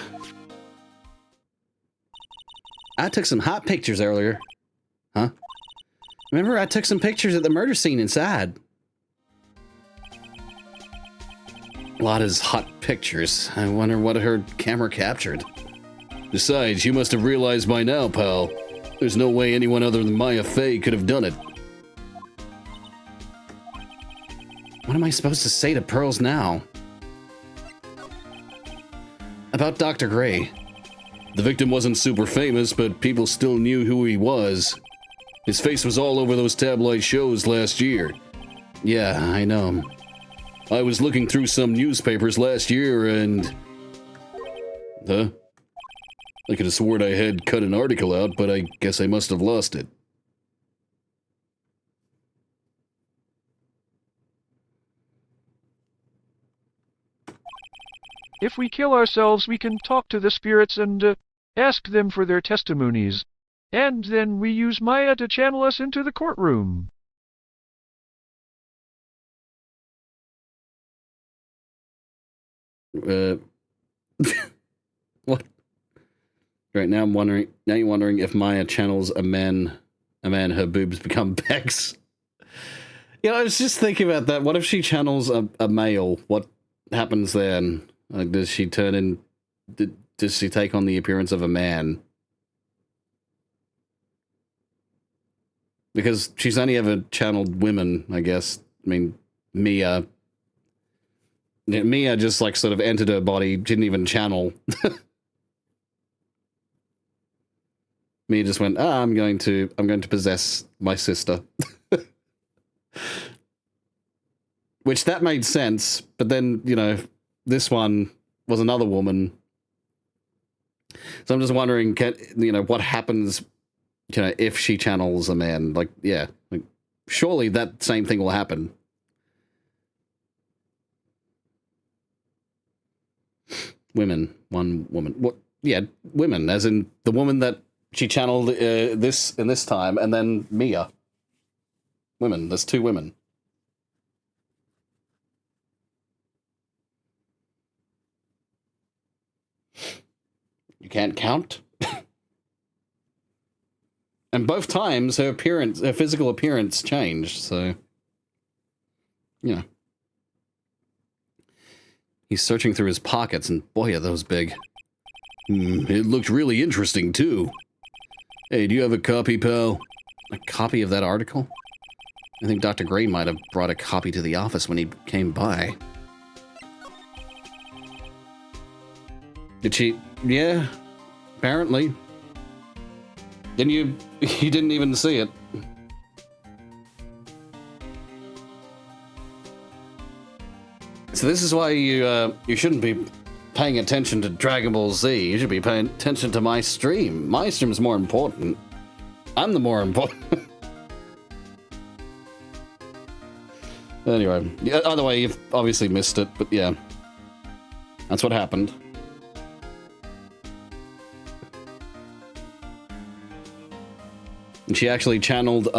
I took some hot pictures earlier. Huh? Remember, I took some pictures at the murder scene inside. Lotta's hot pictures. I wonder what her camera captured. Besides, you must have realized by now, pal. There's no way anyone other than Maya Fey could have done it. What am I supposed to say to Pearls now? About Dr. Gray. The victim wasn't super famous, but people still knew who he was. His face was all over those tabloid shows last year. Yeah, I know. I was looking through some newspapers last year and... Huh? I could have sworn I had cut an article out, but I guess I must have lost it. If we kill ourselves, we can talk to the spirits and ask them for their testimonies. And then we use Maya to channel us into the courtroom. What? Right now I'm wondering, now you're wondering if Maya channels a man, her boobs become pecs. Yeah, I was just thinking about that. What if she channels a male? What happens then? Like, does she turn in, does she take on the appearance of a man? Because she's only ever channeled women, I guess. I mean, Mia. Mia just like sort of entered her body, didn't even channel. Mia just went, I'm going to possess my sister. Which that made sense, but then, you know, this one was another woman. So I'm just wondering, what happens, if she channels a man? Like, yeah, like, surely that same thing will happen. Women, one woman. What? Yeah, women, as in the woman that she channeled this in this time, and then Mia. Women, there's two women. You can't count? And both times her physical appearance changed, so, you know. He's searching through his pockets, and boy, are those big. It looked really interesting, too. Hey, do you have a copy, pal? A copy of that article? I think Dr. Gray might have brought a copy to the office when he came by. Did she? Yeah, apparently. You didn't even see it. So this is why you shouldn't be paying attention to Dragon Ball Z. You should be paying attention to my stream. My stream is more important. I'm the more important. Anyway, yeah, either way, you've obviously missed it, but yeah. That's what happened. And she actually channeled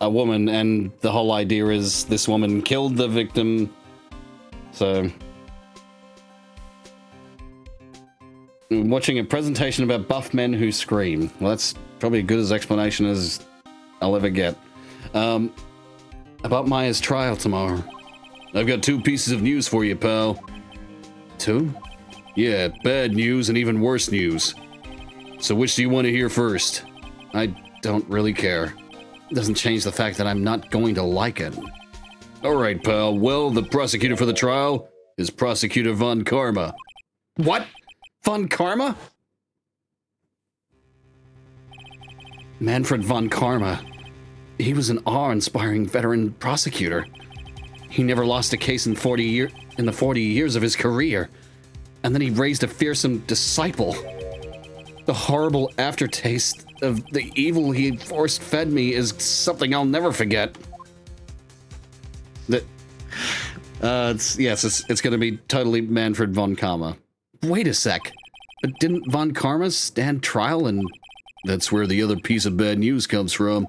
a woman, and the whole idea is this woman killed the victim. So, I'm watching a presentation about buff men who scream. Well, that's probably as good as explanation as I'll ever get. About Maya's trial tomorrow. I've got 2 pieces of news for you, pal. 2? Yeah, bad news and even worse news. So which do you want to hear first? I don't really care. It doesn't change the fact that I'm not going to like it. Alright, pal. Well, the prosecutor for the trial is Prosecutor Von Karma. What? Von Karma? Manfred Von Karma. He was an awe-inspiring veteran prosecutor. He never lost a case in the 40 years of his career. And then he raised a fearsome disciple. The horrible aftertaste of the evil he force-fed me is something I'll never forget. It's going to be totally Manfred Von Karma. Wait a sec. But didn't Von Karma stand trial and... That's where the other piece of bad news comes from.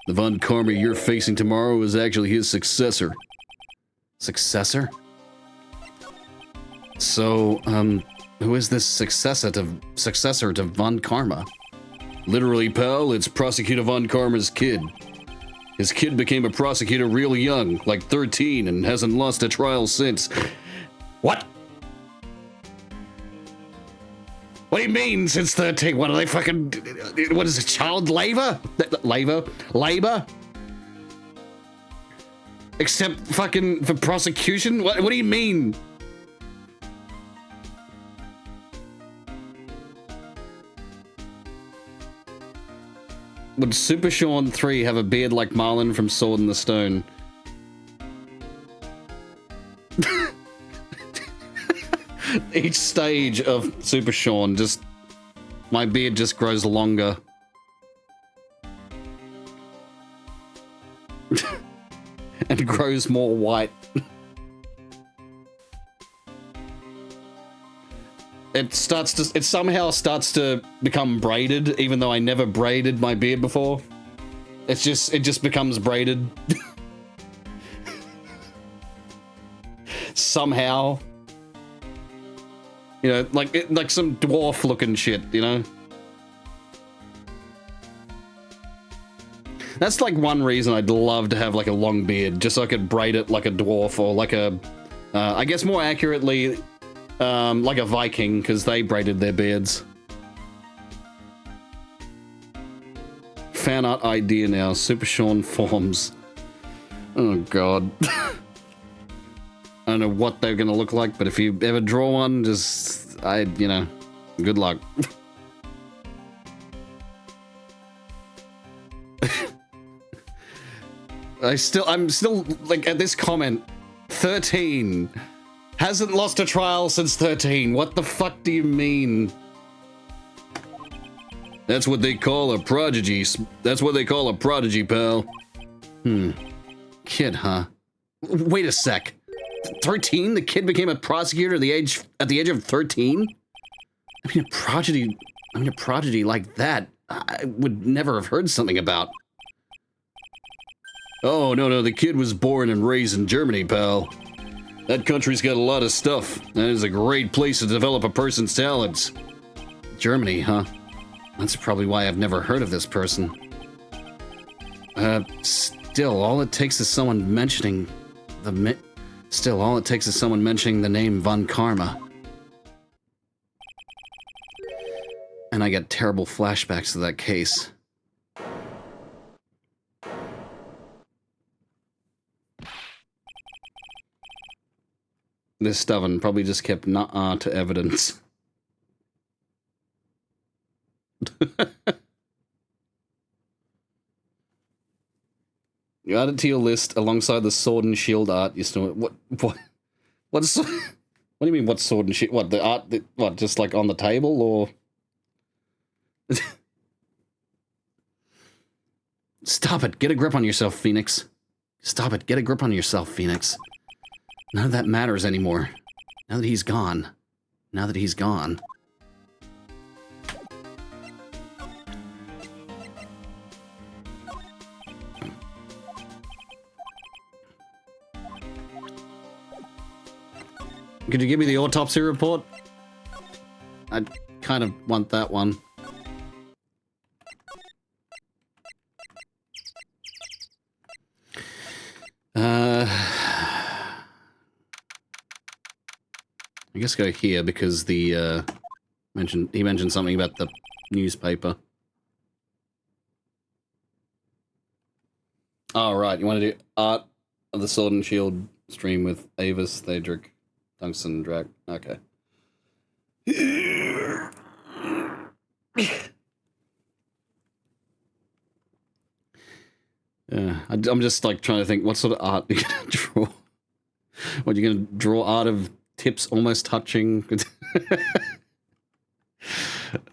The Von Karma you're facing tomorrow is actually his successor. Successor? So, who is this successor to Von Karma? Literally, pal, it's Prosecutor Von Karma's kid. His kid became a prosecutor real young, like 13, and hasn't lost a trial since. What? What do you mean, since 13? What are they fucking... What is it, child labor? Labor? Except fucking for prosecution? What do you mean? Would Super Sean 3 have a beard like Marlin from Sword in the Stone? Each stage of Super Sean, my beard just grows longer. And grows more white. It somehow starts to become braided, even though I never braided my beard before. It just becomes braided. Somehow. You know, like some dwarf looking shit, you know? That's like one reason I'd love to have like a long beard, just so I could braid it like a dwarf, or like a, I guess more accurately, like a Viking, because they braided their beards. Fan art idea now, Super Sean forms. Oh god. don't know what they're gonna look like, but if you ever draw one, just, you know, good luck. I'm still, like, at this comment, 13. Hasn't lost a trial since 13. What the fuck do you mean? That's what they call a prodigy. That's what they call a prodigy, pal. Kid, huh? Wait a sec. 13? The kid became a prosecutor at the age of 13? I mean, a prodigy like that, I would never have heard something about. Oh, no, the kid was born and raised in Germany, pal. That country's got a lot of stuff. That is a great place to develop a person's talents. Germany, huh? That's probably why I've never heard of this person. Still, all it takes is someone mentioning the name Von Karma. And I get terrible flashbacks to that case. This stubborn probably just kept nuh-uh to evidence. You add it to your list alongside the sword and shield art. You still what's what do you mean? What sword and shield? What the art? What, just like on the table or? Stop it! Get a grip on yourself, Phoenix. Stop it! Get a grip on yourself, Phoenix. None of that matters anymore. Now that he's gone. Now that he's gone. Could you give me the autopsy report? I kind of want that one. I guess go here because the he mentioned something about the newspaper. Oh right, you want to do art of the Sword and Shield stream with Avis, Thadric, Tungsten, Drac. Okay. I'm just like trying to think what sort of art you're gonna draw. What, you're gonna draw art of tips almost touching?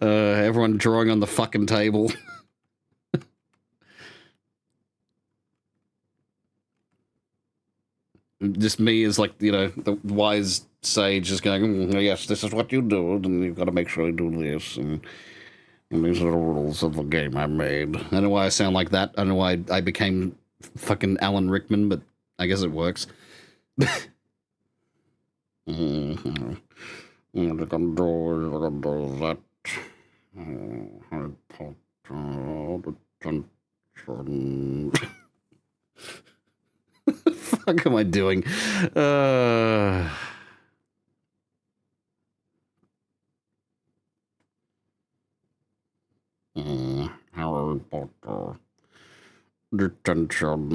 Everyone drawing on the fucking table. Just me as like, you know, the wise sage just going, yes, this is what you do, and you've got to make sure you do this, and these are the rules of the game I made. I don't know why I sound like that. I don't know why I became fucking Alan Rickman, but I guess it works. What the fuck am I doing? Harry Potter. Detention.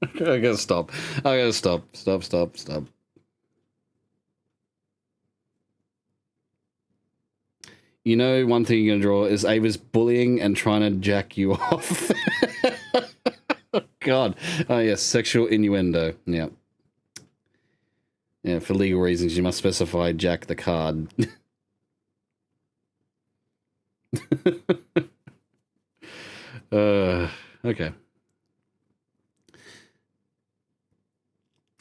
I gotta stop. I gotta stop. Stop. You know, one thing you're gonna draw is Ava's bullying and trying to jack you off. Oh, God. Oh, yes, sexual innuendo. Yeah. Yeah, for legal reasons, you must specify Jack the card. Okay.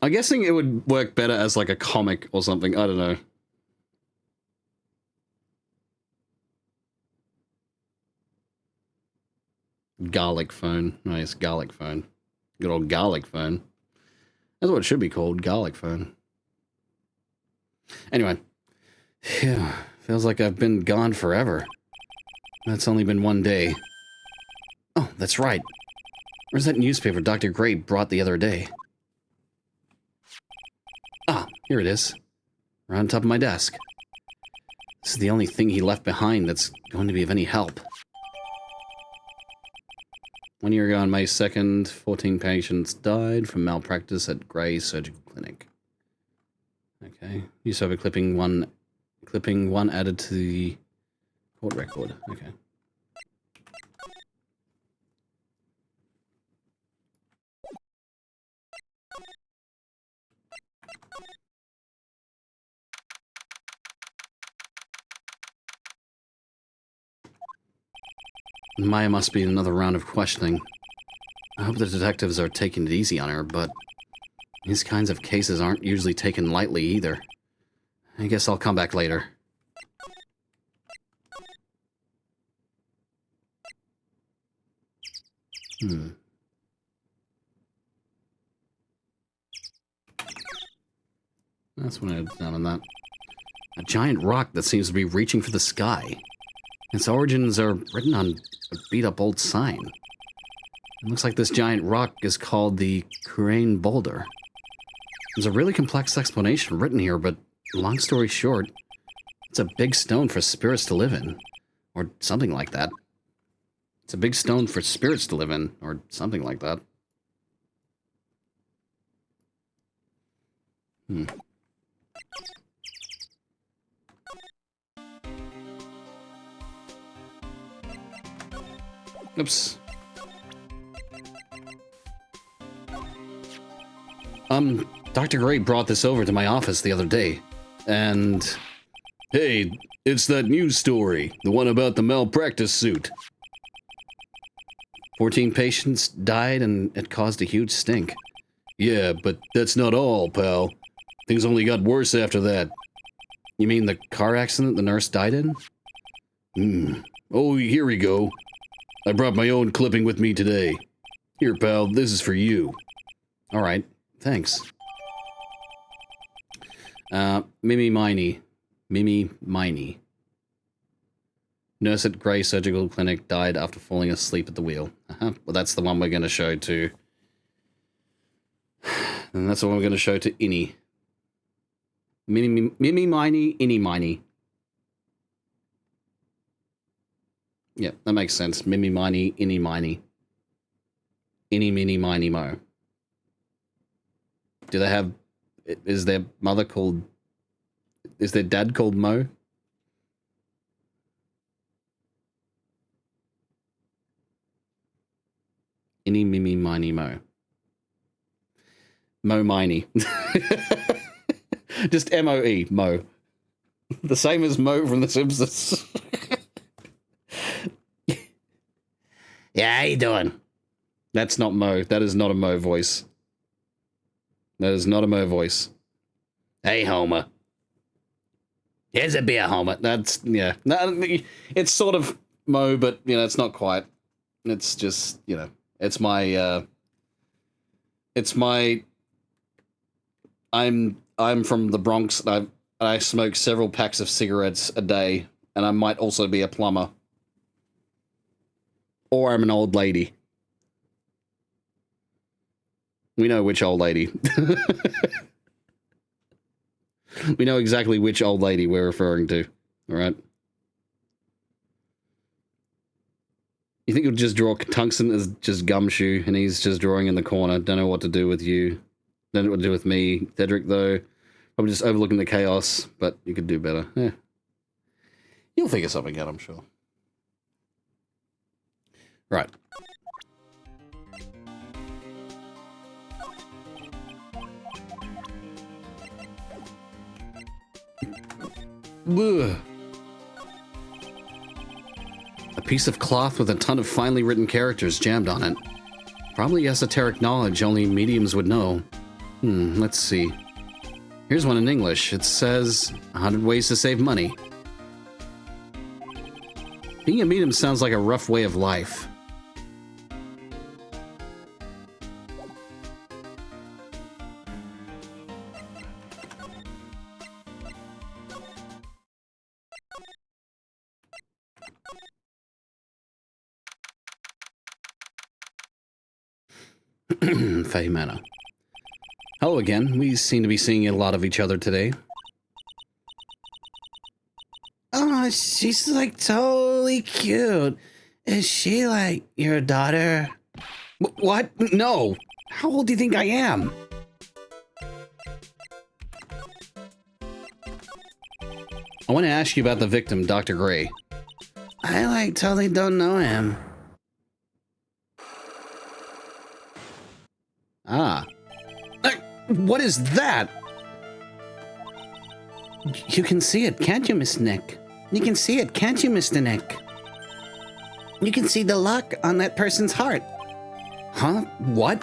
I'm guessing it would work better as like a comic or something. I don't know. Garlic phone. Nice, garlic phone. Good old garlic phone. That's what it should be called, garlic phone. Anyway. Yeah, feels like I've been gone forever. That's only been one day. Oh, that's right. Where's that newspaper Dr. Gray brought the other day? Ah, here it is. Right on top of my desk. This is the only thing he left behind that's going to be of any help. 1 year ago on May 2nd, 14 patients died from malpractice at Gray Surgical Clinic. Okay. Newspaper clipping one added to the court record. Okay. Maya must be in another round of questioning. I hope the detectives are taking it easy on her, but these kinds of cases aren't usually taken lightly either. I guess I'll come back later. That's what I had down on that. A giant rock that seems to be reaching for the sky. Its origins are written on a beat-up old sign. It looks like this giant rock is called the Crane Boulder. There's a really complex explanation written here, but long story short, it's a big stone for spirits to live in. Or something like that. It's a big stone for spirits to live in, or something like that. Oops. Dr. Gray brought this over to my office the other day, and... Hey, it's that news story, the one about the malpractice suit. 14 patients died and it caused a huge stink. Yeah, but that's not all, pal. Things only got worse after that. You mean the car accident the nurse died in? Oh, here we go. I brought my own clipping with me today. Here, pal, this is for you. Alright, thanks. Mimi Miney. Nurse at Gray Surgical Clinic died after falling asleep at the wheel. Well, that's the one we're going to show to... And that's the one we're going to show to Innie. Mimi Miney, Innie Miney. Yeah, that makes sense. Mimi Miney, Innie Miney. Innie Mini Miney Mo. Do they have... Is their mother called... Is their dad called Mo? Innie Mimi Miney Mo. Mo Miney. Just M-O-E, Mo. The same as Mo from The Simpsons. Yeah, how you doing? That's not Mo. That is not a Mo voice. That is not a Mo voice. Hey, Homer. Here's a beer, Homer. That's, yeah. It's sort of Mo, but, you know, it's not quite. It's just, you know, it's my, I'm from the Bronx, and I smoke several packs of cigarettes a day, and I might also be a plumber. Or I'm an old lady. We know which old lady. We know exactly which old lady we're referring to. All right. You think you'll just draw Tungsten as just Gumshoe, and he's just drawing in the corner. Don't know what to do with you. Don't know what to do with me. Cedric, though, probably just overlooking the chaos, but you could do better. Yeah. You'll figure something out, I'm sure. Right. Ugh. A piece of cloth with a ton of finely written characters jammed on it. Probably esoteric knowledge only mediums would know. Let's see. Here's one in English. It says, 100 ways to save money. Being a medium sounds like a rough way of life. Faye Manor. Hello again. We seem to be seeing a lot of each other today. Oh, she's like totally cute. Is she like your daughter? What? No. How old do you think I am? I want to ask you about the victim, Dr. Gray. I totally don't know him. Ah. What is that? You can see it, can't you, Miss Nick? You can see it, can't you, Mr. Nick? You can see the luck on that person's heart. Huh? What?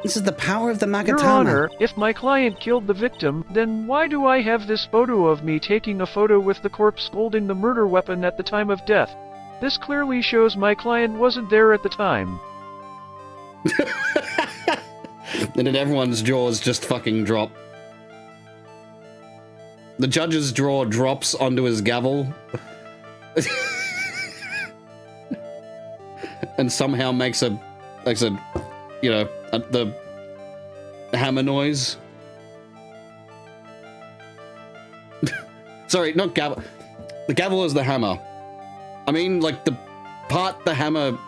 This is the power of the Magatama. Your Honor, if my client killed the victim, then why do I have this photo of me taking a photo with the corpse holding the murder weapon at the time of death? This clearly shows my client wasn't there at the time. And then everyone's jaws just fucking drop. The judge's jaw drops onto his gavel. And somehow makes a, you know, the hammer noise. Sorry, not gavel. The gavel is the hammer. I mean, like the part the hammer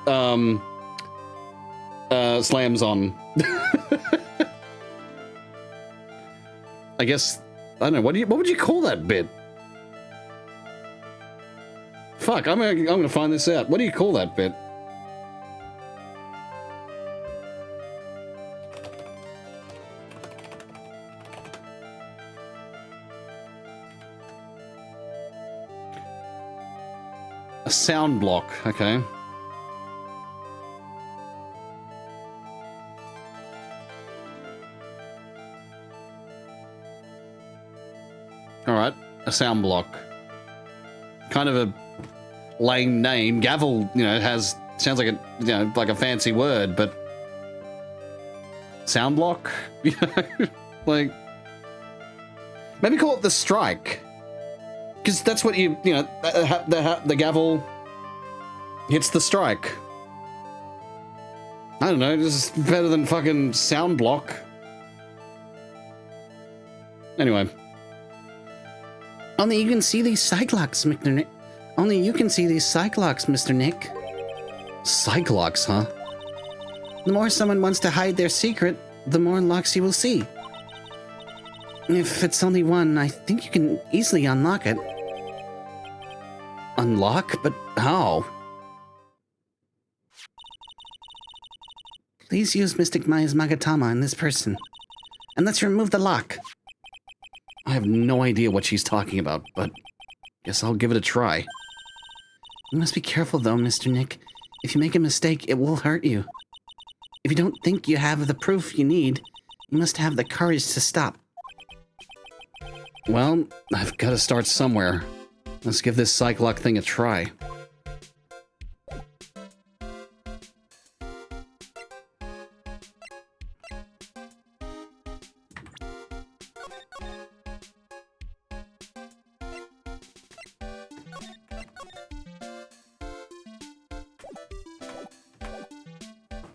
slams on. I guess, I don't know, what would you call that bit? Fuck, I'm gonna find this out. What do you call that bit? A sound block, okay. Alright, a sound block. Kind of a lame name. Gavel, you know, sounds like a, you know, like a fancy word, but sound block? You know, like, maybe call it the strike. Because that's what you know, the gavel hits the strike. I don't know, this is better than fucking sound block. Anyway. Only you can see these Cyclops, Mr. Nick. Only you can see these Cyclops, Mr. Nick. Cyclops, huh? The more someone wants to hide their secret, the more locks you will see. If it's only one, I think you can easily unlock it. Unlock? But how? Please use Mystic Maya's Magatama in this person. And let's remove the lock. I have no idea what she's talking about, but guess I'll give it a try. You must be careful though, Mr. Nick. If you make a mistake, it will hurt you. If you don't think you have the proof you need, you must have the courage to stop. Well, I've got to start somewhere. Let's give this Cyclock thing a try.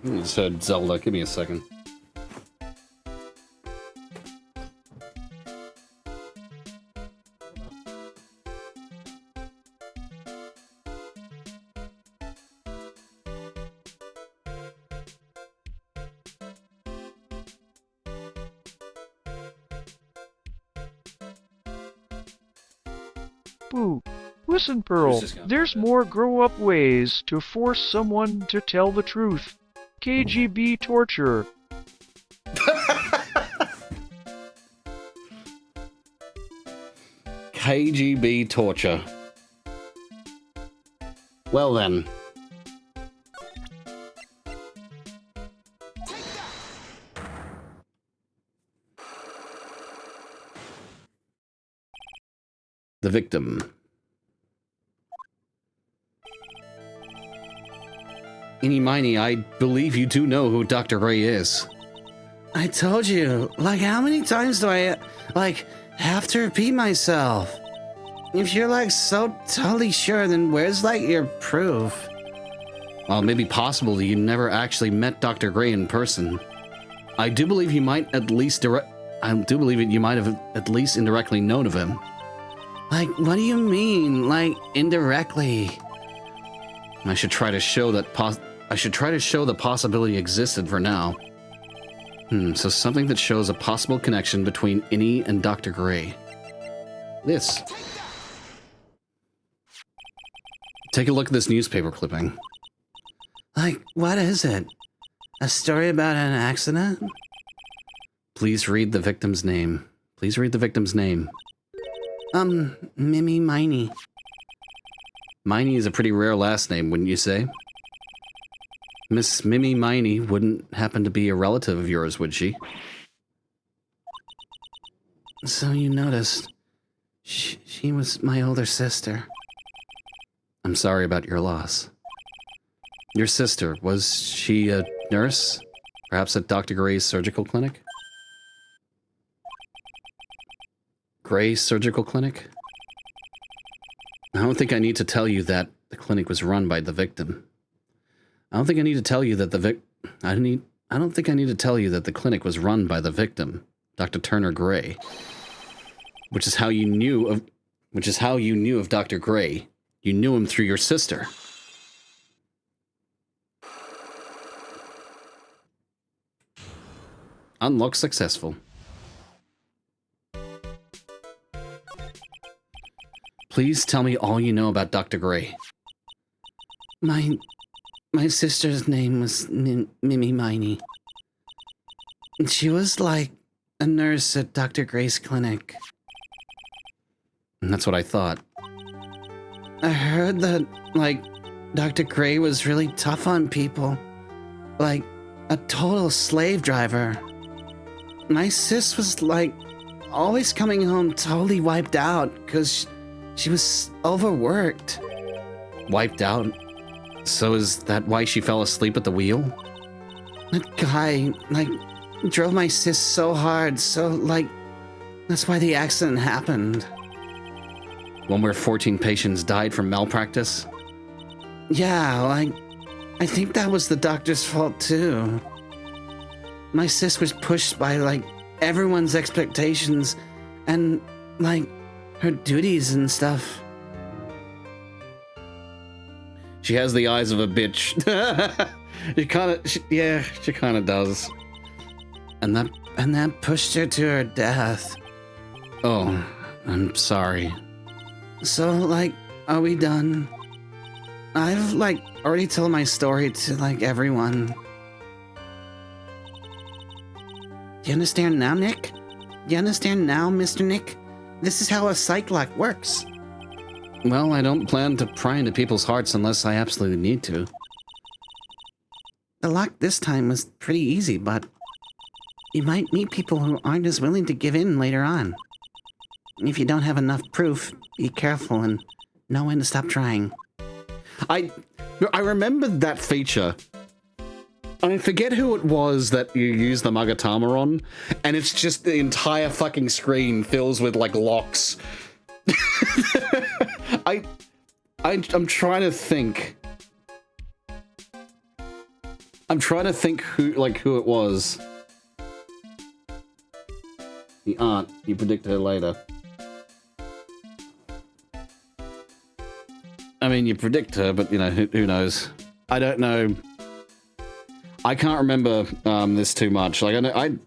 I just heard Zelda. Give me a second. Boo. Listen, Pearl, there's more grow-up ways to force someone to tell the truth. KGB torture. KGB torture. Well then. The victim. Eeny miny, I believe you do know who Dr. Ray is. I told you. Like, how many times do I, have to repeat myself? If you're, so totally sure, then where's, your proof? Well, it may be possible that you never actually met Dr. Gray in person. I do believe you might at least I do believe that you might have at least indirectly known of him. What do you mean? Indirectly? I should try to show that I should try to show the possibility existed for now. So something that shows a possible connection between Innie and Dr. Gray. This. Take a look at this newspaper clipping. Like, what is it? A story about an accident? Please read the victim's name. Please read the victim's name. Mimi Miney. Miney is a pretty rare last name, wouldn't you say? Miss Mimi Miney wouldn't happen to be a relative of yours, would she? So you noticed. She was my older sister. I'm sorry about your loss. Your sister, was she a nurse? Perhaps at Dr. Gray's surgical clinic? Gray's surgical clinic? I don't think I need to tell you that the clinic was run by the victim. I don't think I need to tell you that I don't think I need to tell you that the clinic was run by the victim, Dr. Turner Gray. Which is how you knew of Dr. Gray. You knew him through your sister. Unlock successful. Please tell me all you know about Dr. Gray. My sister's name was Mimi Miney. She was like a nurse at Dr. Gray's clinic. And that's what I thought. I heard that, like, Dr. Gray was really tough on people. Like, a total slave driver. My sis was, like, always coming home totally wiped out because she was overworked. Wiped out? So is that why she fell asleep at the wheel? That guy, like, drove my sis so hard, so, like, that's why the accident happened. One where 14 patients died from malpractice? Yeah, like, I think that was the doctor's fault, too. My sis was pushed by, like, everyone's expectations and, like, her duties and stuff. She has the eyes of a bitch. She kind of does. And that pushed her to her death. Oh, I'm sorry. So, like, are we done? I've, like, already told my story to, like, everyone. Do you understand now, Nick? Do you understand now, Mr. Nick? This is how a psych lock works. Well, I don't plan to pry into people's hearts unless I absolutely need to. The lock this time was pretty easy, but you might meet people who aren't as willing to give in later on. If you don't have enough proof, be careful and know when to stop trying. I remember that feature. I forget who it was that you use the Magatama on, and it's just the entire fucking screen fills with, like, locks. I'm trying to think. I'm trying to think who it was. The aunt. You predict her later. I mean, you predict her, but, you know, who knows? I don't know. I can't remember this too much. Like, I'm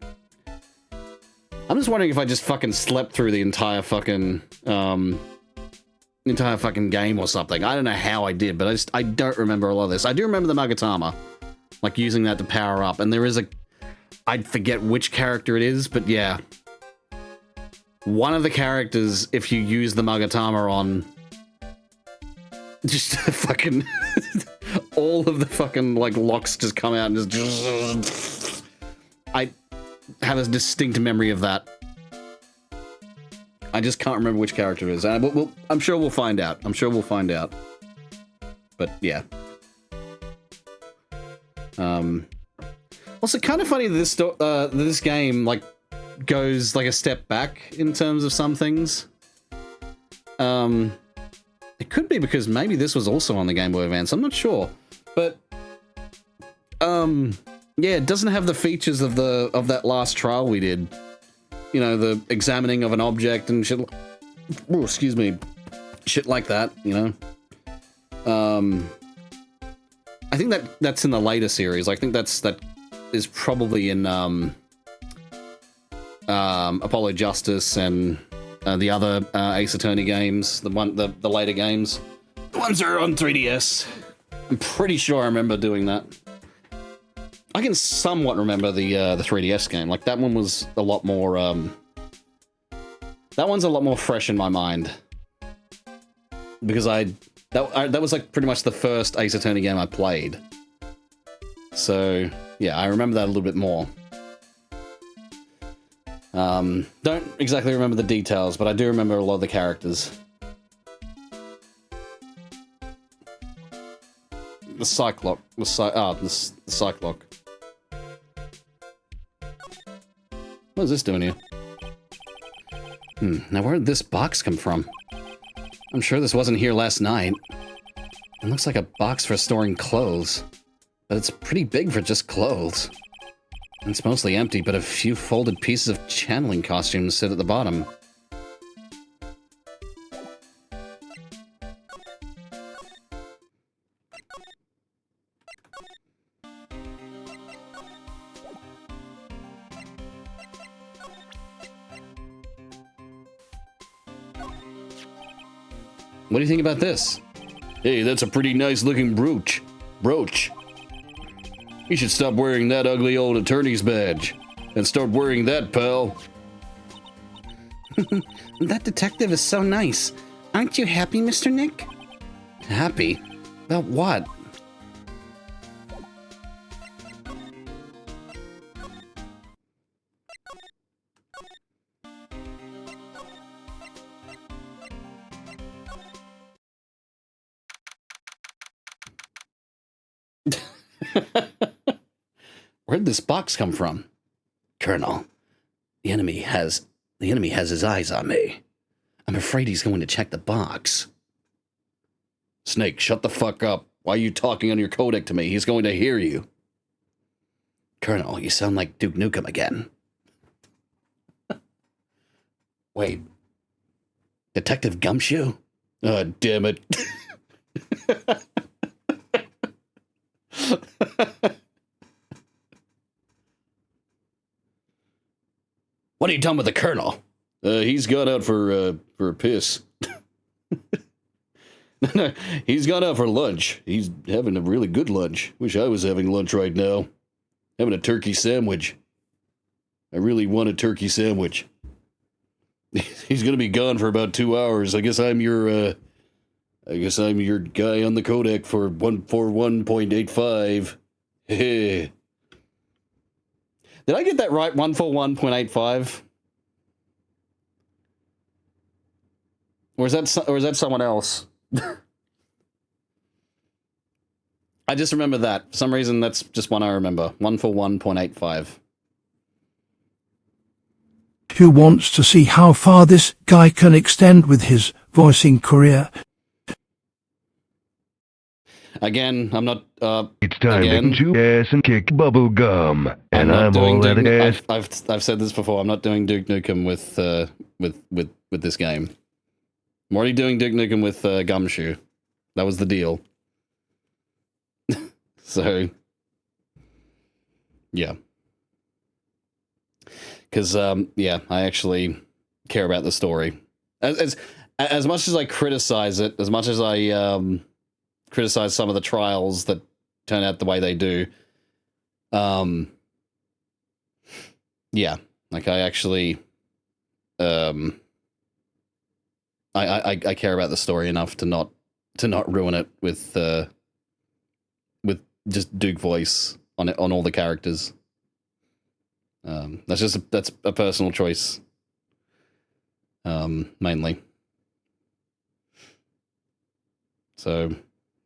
just wondering if I just fucking slept through the entire fucking game or something. I don't know how I did, but I don't remember a lot of this. I do remember the Magatama, like using that to power up, and there is I forget which character it is, but yeah, one of the characters, if you use the Magatama on, just fucking all of the fucking, like, locks just come out and just... I have a distinct memory of that. I just can't remember which character it is. I'm sure we'll find out. But, yeah. Also, kind of funny that this game, like, goes, like, a step back in terms of some things. It could be because maybe this was also on the Game Boy Advance. I'm not sure. But, yeah, it doesn't have the features of that last trial we did. You know, the examining of an object and shit. Oh, excuse me. Shit like that, you know. I think that's in the later series. I think that is probably in Apollo Justice and the other Ace Attorney games, the later games, the ones that are on 3DS. I'm pretty sure I remember doing that. I can somewhat remember the 3DS game. Like that one was a lot more. That one's a lot more fresh in my mind because that was like pretty much the first Ace Attorney game I played. So yeah, I remember that a little bit more. Don't exactly remember the details, but I do remember a lot of the characters. The Cyclock. The Cyclock. What is this doing here? Now where did this box come from? I'm sure this wasn't here last night. It looks like a box for storing clothes, but it's pretty big for just clothes. It's mostly empty, but a few folded pieces of channeling costumes sit at the bottom. What do you think about this? Hey, that's a pretty nice looking brooch. You should stop wearing that ugly old attorney's badge and start wearing that, pal. That detective is so nice. Aren't you happy, Mr. Nick? Happy? About what? Where'd this box come from? Colonel, the enemy has his eyes on me. I'm afraid he's going to check the box. Snake, shut the fuck up. Why are you talking on your codec to me? He's going to hear you. Colonel, you sound like Duke Nukem again. Wait. Detective Gumshoe? Oh, damn it. What are you done with the Colonel? He's gone out for a piss. No, he's gone out for lunch. He's having a really good lunch. Wish I was having lunch right now. Having a turkey sandwich. I really want a turkey sandwich. He's gonna be gone for about 2 hours. I guess I'm your guy on the codec for 141.85. Hey. Did I get that right? 141.85? Or is that someone else? I just remember that. For some reason, that's just one I remember. 141.85. Who wants to see how far this guy can extend with his voicing career? Again, I'm not, It's time to chew ass and kick bubble gum. And I'm all out of gas. I've said this before. I'm not doing Duke Nukem with this game. I'm already doing Duke Nukem with Gumshoe. That was the deal. So, yeah. Because, yeah, I actually care about the story. As much as I criticize it, as much as I criticize some of the trials that turn out the way they do, yeah, like I actually, I care about the story enough to not ruin it with just Duke voice on it, on all the characters. That's a personal choice, mainly. So,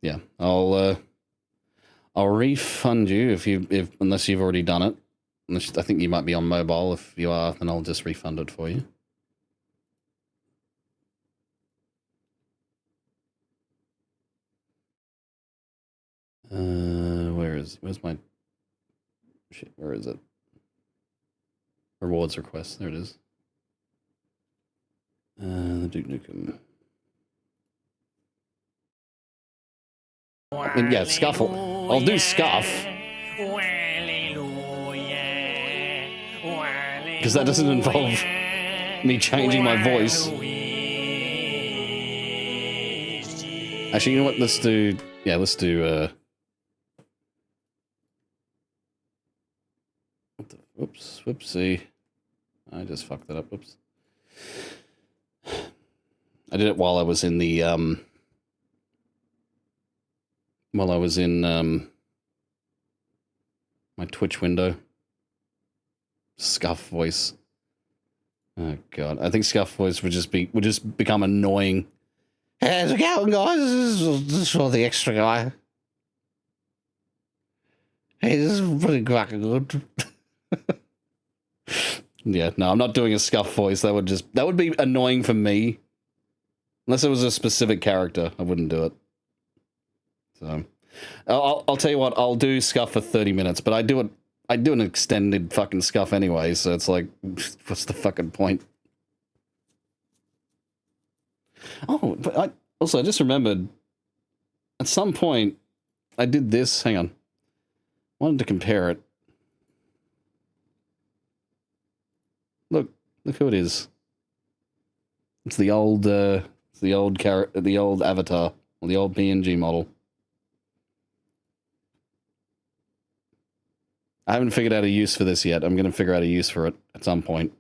yeah, I'll refund you unless you've already done it. I think you might be on mobile. If you are, then I'll just refund it for you. Where's my shit? Where is it? Rewards request. There it is. The Duke Nukem. I mean, yeah, Scuff. I'll do Scuff. Because that doesn't involve me changing my voice. Actually, you know what? Let's do... Yeah, let's do... Whoops, whoopsie. I just fucked that up, whoops. I did it while I was in the, while I was in, my Twitch window. Scuff voice. Oh, God. I think Scuff voice would just become annoying. Hey, how's it going, guys? This is for the extra guy. Hey, this is pretty fucking good. Yeah, no, I'm not doing a Scuff voice. That would be annoying for me. Unless it was a specific character, I wouldn't do it. So, I'll tell you what, I'll do Scuff for 30 minutes, but I do an extended fucking Scuff anyway, so it's like, what's the fucking point? Oh, but I just remembered, at some point, I did this, hang on. Wanted to compare it. Look who it is. It's the old avatar, or the old PNG model. I haven't figured out a use for this yet. I'm going to figure out a use for it at some point.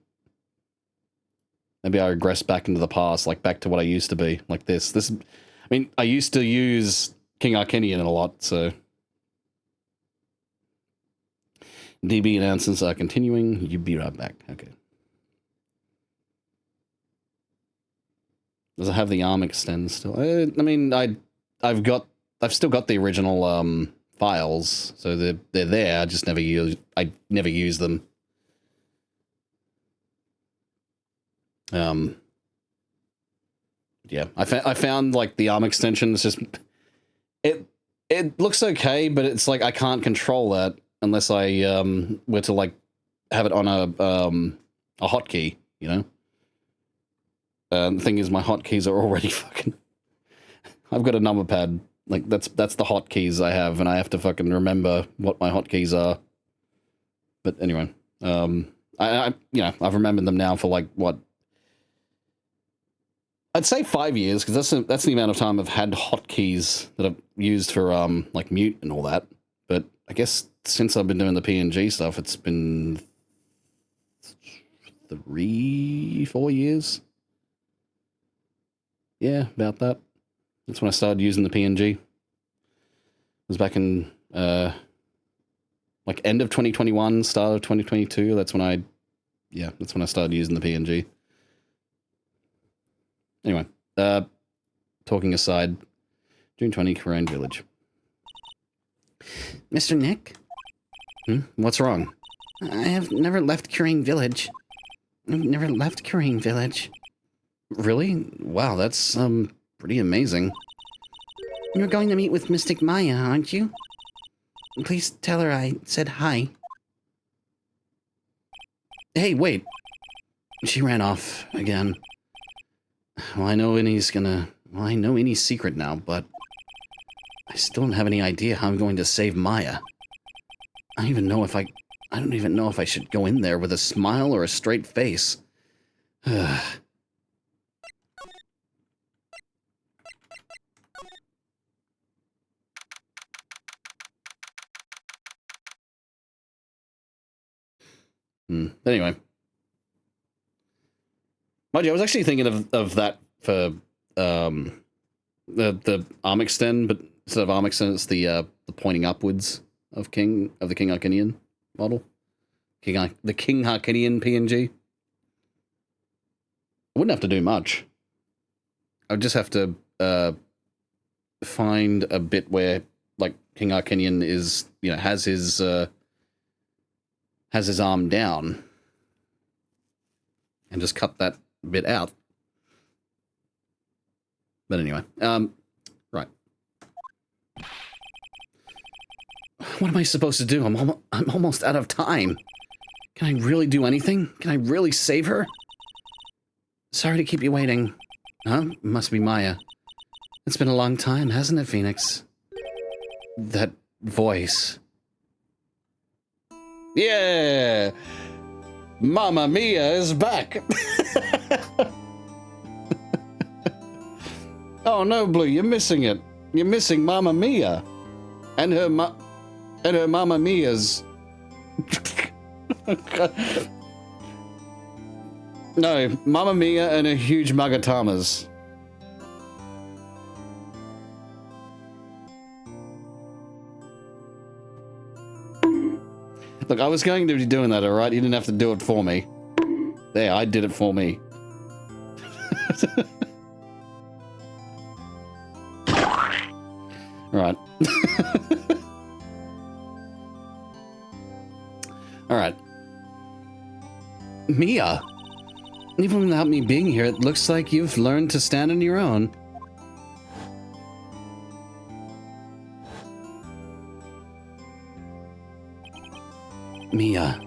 Maybe I regress back into the past, like back to what I used to be, like this. I mean, I used to use King Arcanian a lot, so... DB announcements are continuing. You be right back. Okay. Does it have the arm extend still? I mean, I've still got the original files, so they're there. I just never use them. Yeah, I found like the arm extension. It's just it looks okay, but it's like I can't control that unless I were to like have it on a hotkey, you know. The thing is, my hotkeys are already fucking... I've got a number pad. Like, that's the hotkeys I have, and I have to fucking remember what my hotkeys are. But anyway, I've remembered them now for, like, what? I'd say 5 years, because that's the amount of time I've had hotkeys that I've used for, like, mute and all that. But I guess since I've been doing the PNG stuff, it's been 3-4 years. Yeah, about that. That's when I started using the PNG. It was back in, like, end of 2021, start of 2022. That's when I started using the PNG. Anyway, talking aside, June 20, Korean Village. Mr. Nick? What's wrong? I have never left Korean Village. I've never left Korean Village. Really? Wow, that's, pretty amazing. You're going to meet with Mystic Maya, aren't you? Please tell her I said hi. Hey, wait. She ran off again. Well, I know Innie's secret now, but I still don't have any idea how I'm going to save Maya. I don't even know if I should go in there with a smile or a straight face. Anyway. Mind you, I was actually thinking of that for the arm extend, but instead of arm extend, it's the pointing upwards of the King Arcanian model. The King Arcanian PNG. I wouldn't have to do much. I would just have to find a bit where like King Arcanian is, you know, has his arm down, and just cut that bit out. But anyway, right. What am I supposed to do? I'm almost out of time. Can I really do anything? Can I really save her? Sorry to keep you waiting. Huh? Must be Maya. It's been a long time, hasn't it, Phoenix? that voice. Yeah! Mamma Mia is back! Oh no, Blue, you're missing it. You're missing Mamma Mia. And her Mamma Mia's. No, Mamma Mia and her huge Magatamas. Look, I was going to be doing that, alright? You didn't have to do it for me. There, I did it for me. Right. Alright. Mia, even without me being here, it looks like you've learned to stand on your own. Mia.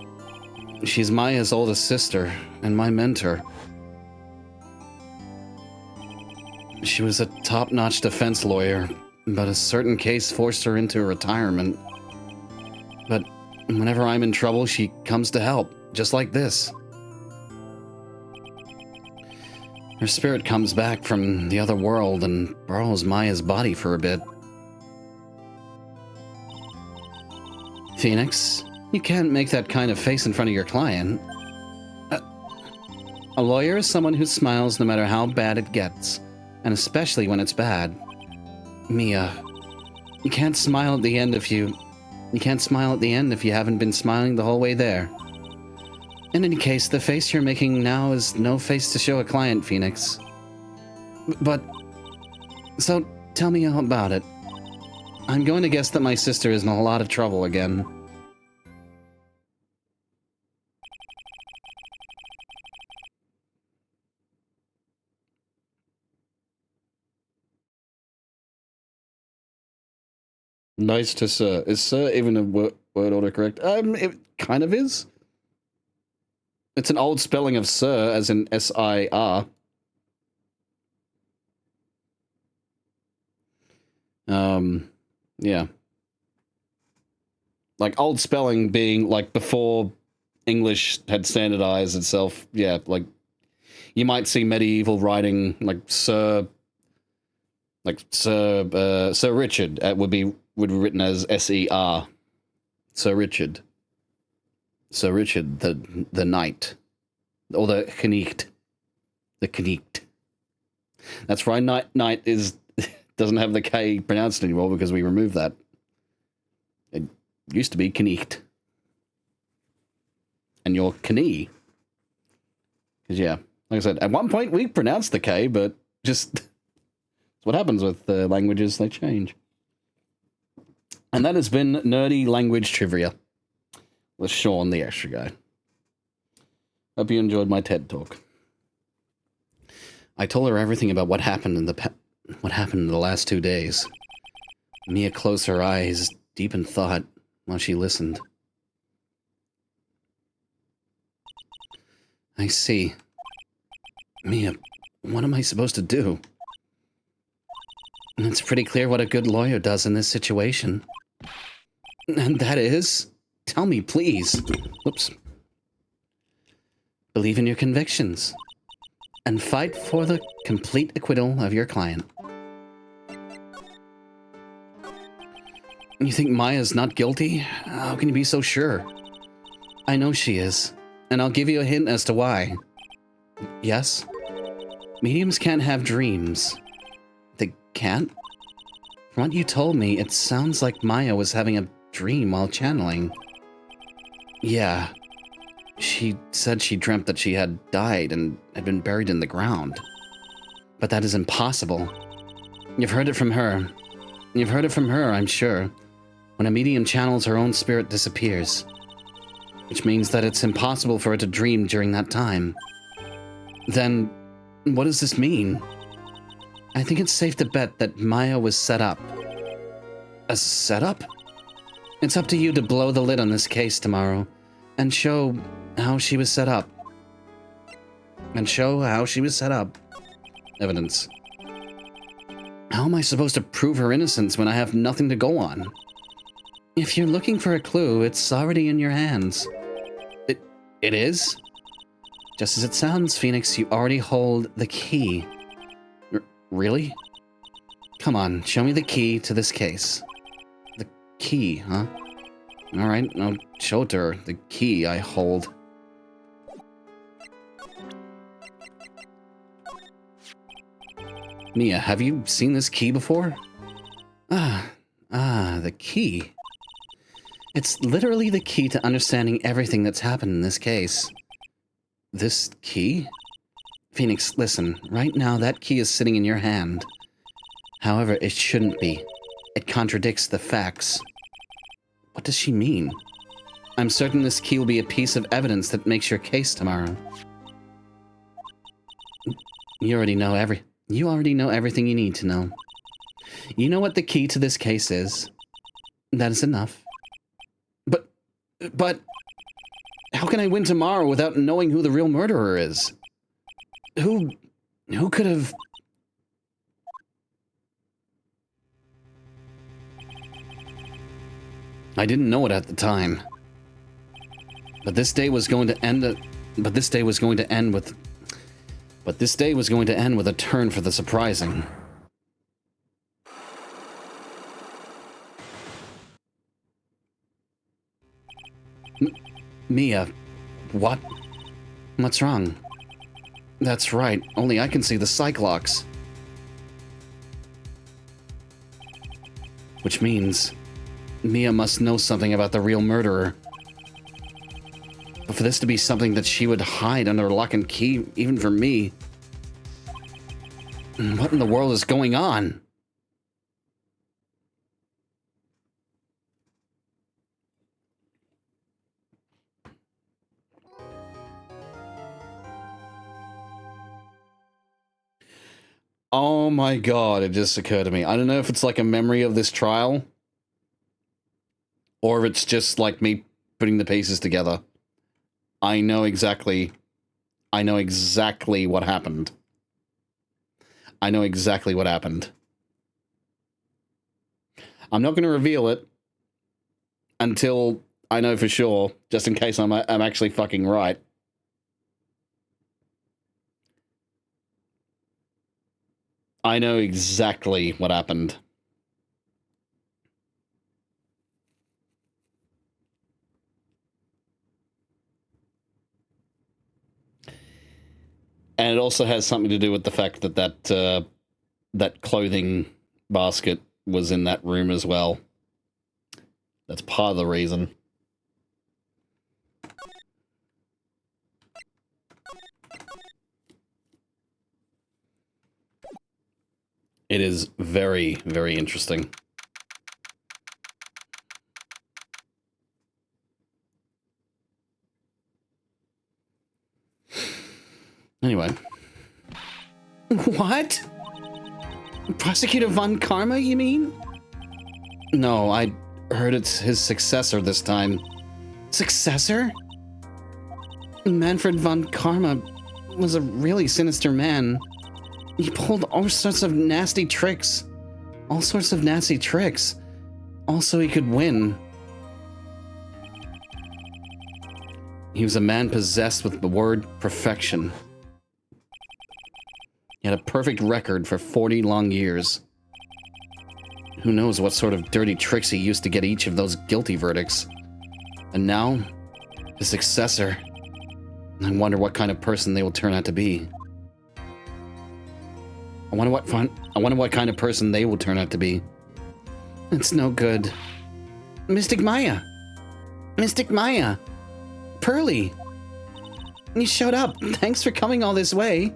She's Maya's oldest sister, and my mentor. She was a top-notch defense lawyer, but a certain case forced her into retirement. But whenever I'm in trouble, she comes to help, just like this. Her spirit comes back from the other world and borrows Maya's body for a bit. Phoenix, you can't make that kind of face in front of your client. A lawyer is someone who smiles no matter how bad it gets, and especially when it's bad. Mia, you can't smile at the end if you haven't been smiling the whole way there. In any case, the face you're making now is no face to show a client, Phoenix. So tell me all about it. I'm going to guess that my sister is in a lot of trouble again. Nice to sir. Is sir even a word autocorrect? It kind of is. It's an old spelling of sir, as in S-I-R. Yeah. Like, old spelling being, like, before English had standardized itself. Yeah, like, you might see medieval writing, like, Sir Richard would be written as S-E-R. Sir Richard. Sir Richard, the knight. Or the Knight. The Knight. That's right, knight doesn't have the K pronounced anymore because we removed that. It used to be Knight. And you're Knee. Because, yeah, like I said, at one point we pronounced the K, but just... That's what happens with languages, they change. And that has been Nerdy Language Trivia with Sean, the extra guy. Hope you enjoyed my TED Talk. I told her everything about what happened in the last 2 days. Mia closed her eyes, deep in thought, while she listened. I see. Mia, what am I supposed to do? It's pretty clear what a good lawyer does in this situation. And that is... Tell me, please. Oops. Believe in your convictions. And fight for the complete acquittal of your client. You think Maya's not guilty? How can you be so sure? I know she is. And I'll give you a hint as to why. Yes? Mediums can't have dreams. They can't? From what you told me, it sounds like Maya was having a dream while channeling. Yeah. She said she dreamt that she had died and had been buried in the ground. But that is impossible. You've heard it from her. You've heard it from her, I'm sure. When a medium channels, her own spirit disappears. Which means that it's impossible for her to dream during that time. Then, what does this mean? I think it's safe to bet that Maya was set up. A setup? It's up to you to blow the lid on this case tomorrow and show how she was set up. Evidence. How am I supposed to prove her innocence when I have nothing to go on? If you're looking for a clue, it's already in your hands. It is? Just as it sounds, Phoenix, you already hold the key. Really? Come on, show me the key to this case. The key, huh? Alright, I'll show it to her. The key I hold. Mia, have you seen this key before? The key. It's literally the key to understanding everything that's happened in this case. This key? Phoenix, listen. Right now, that key is sitting in your hand. However, it shouldn't be. It contradicts the facts. What does she mean? I'm certain this key will be a piece of evidence that makes your case tomorrow. You already know everything you need to know. You know what the key to this case is. That is enough. But how can I win tomorrow without knowing who the real murderer is? Who could have... I didn't know it at the time. But this day was going to end with a turn for the surprising. Mia, what? What's wrong? That's right, only I can see the Cyclops. Which means Mia must know something about the real murderer. But for this to be something that she would hide under lock and key, even for me... What in the world is going on? Oh my god, it just occurred to me. I don't know if it's like a memory of this trial, or if it's just like me putting the pieces together. I know exactly what happened. I know exactly what happened. I'm not going to reveal it until I know for sure, just in case I'm actually fucking right. I know exactly what happened. And it also has something to do with the fact that that clothing basket was in that room as well. That's part of the reason. It is very, very interesting. Anyway. What? Prosecutor Von Karma, you mean? No, I heard it's his successor this time. Successor? Manfred Von Karma was a really sinister man. He pulled all sorts of nasty tricks. All sorts of nasty tricks. Also, he could win. He was a man possessed with the word perfection. He had a perfect record for 40 long years. Who knows what sort of dirty tricks he used to get each of those guilty verdicts. And now, his successor. I wonder what kind of person they will turn out to be. I wonder what kind of person they will turn out to be. It's no good. Mystic Maya! Mystic Maya! Pearly! You showed up. Thanks for coming all this way.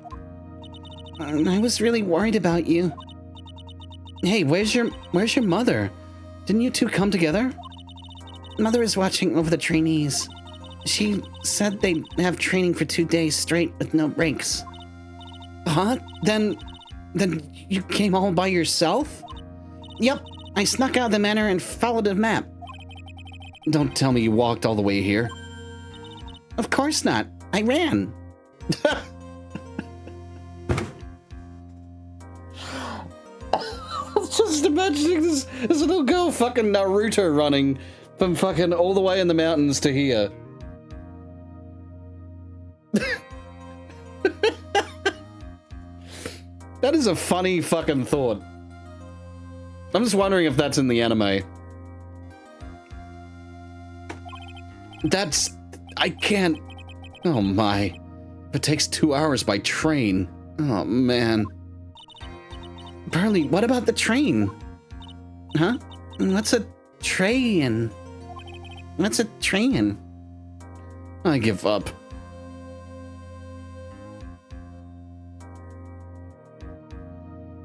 I was really worried about you. Hey, where's your mother? Didn't you two come together? Mother is watching over the trainees. She said they'd have training for 2 days straight with no breaks. Huh? Then you came all by yourself? Yep, I snuck out of the manor and followed a map. Don't tell me you walked all the way here. Of course not. I ran. imagining this little girl fucking Naruto running from fucking all the way in the mountains to here. That is a funny fucking thought. I'm just wondering if that's in the anime. I can't... Oh my. It takes 2 hours by train. Oh man. Barley, what about the train? Huh? What's a train? What's a train? I give up.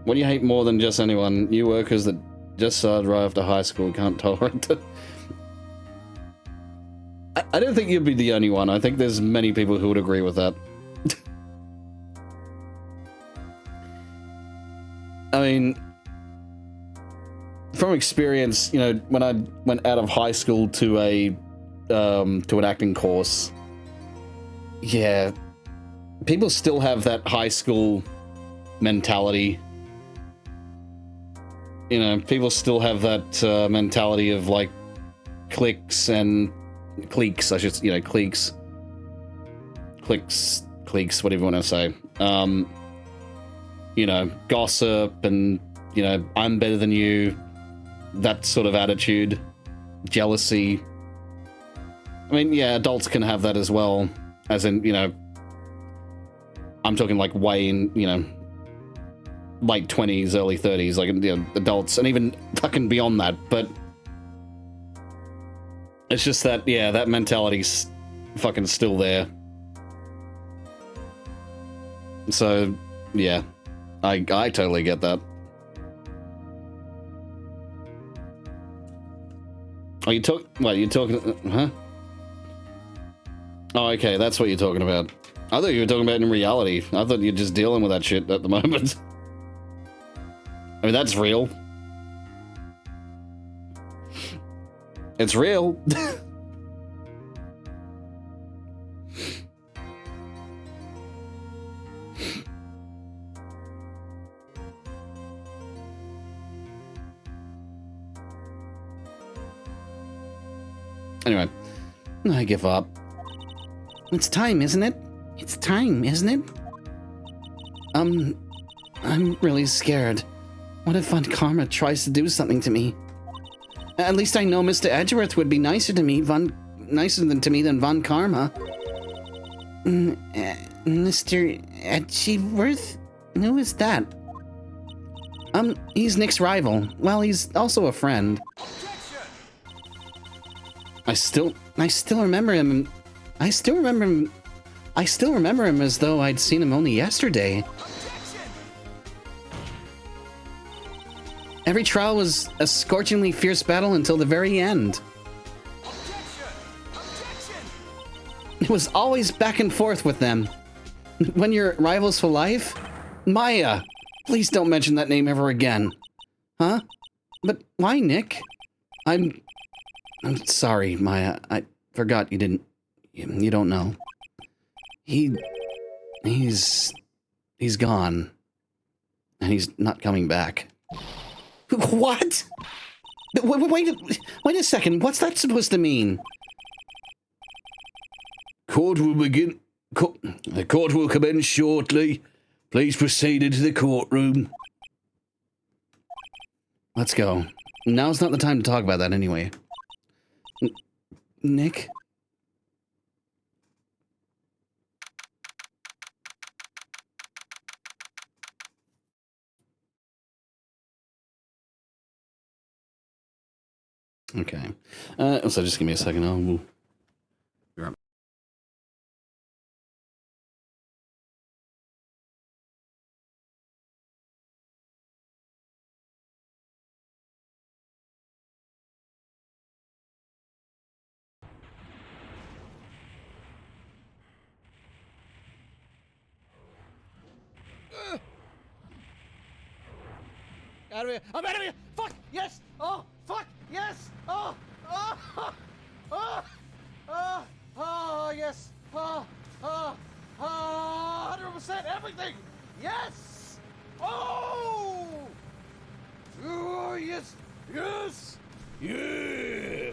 What do you hate more than just anyone? New workers that just started right after high school can't tolerate it. I don't think you'd be the only one. I think there's many people who would agree with that. I mean, from experience, you know, when I went out of high school to an acting course, yeah, people still have that high school mentality. You know, people still have that mentality of like cliques, I should, you know, cliques, whatever you want to say. You know, gossip and, you know, I'm better than you, that sort of attitude, jealousy. I mean, yeah, adults can have that as well, as in, you know, I'm talking like way in, you know, late 20s, early 30s, like, you know, adults, and even fucking beyond that, but it's just that, yeah, that mentality's fucking still there. So, yeah, I totally get that. Are you you're talking, huh? Oh, okay, that's what you're talking about. I thought you were talking about in reality. I thought you're just dealing with that shit at the moment. I mean, that's real. It's real. Anyway, I give up. It's time, isn't it? It's time, isn't it? I'm really scared. What if Von Karma tries to do something to me? At least I know Mr. Edgeworth would be nicer to me than Von Karma. Mr. Edgeworth? Who is that? He's Nick's rival. Well, he's also a friend. I still remember him. I still remember him as though I'd seen him only yesterday. Every trial was a scorchingly fierce battle until the very end. It was always back and forth with them. When you're rivals for life? Maya! Please don't mention that name ever again. Huh? But why, Nick? I'm sorry, Maya. I forgot you didn't... You don't know. He's gone. And he's not coming back. What? Wait a second. What's that supposed to mean? Court will begin. The court will commence shortly. Please proceed into the courtroom. Let's go. Now's not the time to talk about that anyway. Nick? Okay. So just give me a second. I'll move. Out of here! I'm out of here! Fuck! Yes! Oh! Fuck! Yes! Oh! Oh! Oh! Oh! Oh! Yes! Oh! Oh! Oh! 100% everything! Yes! Oh! Oh! Yes! Yes! Yeah!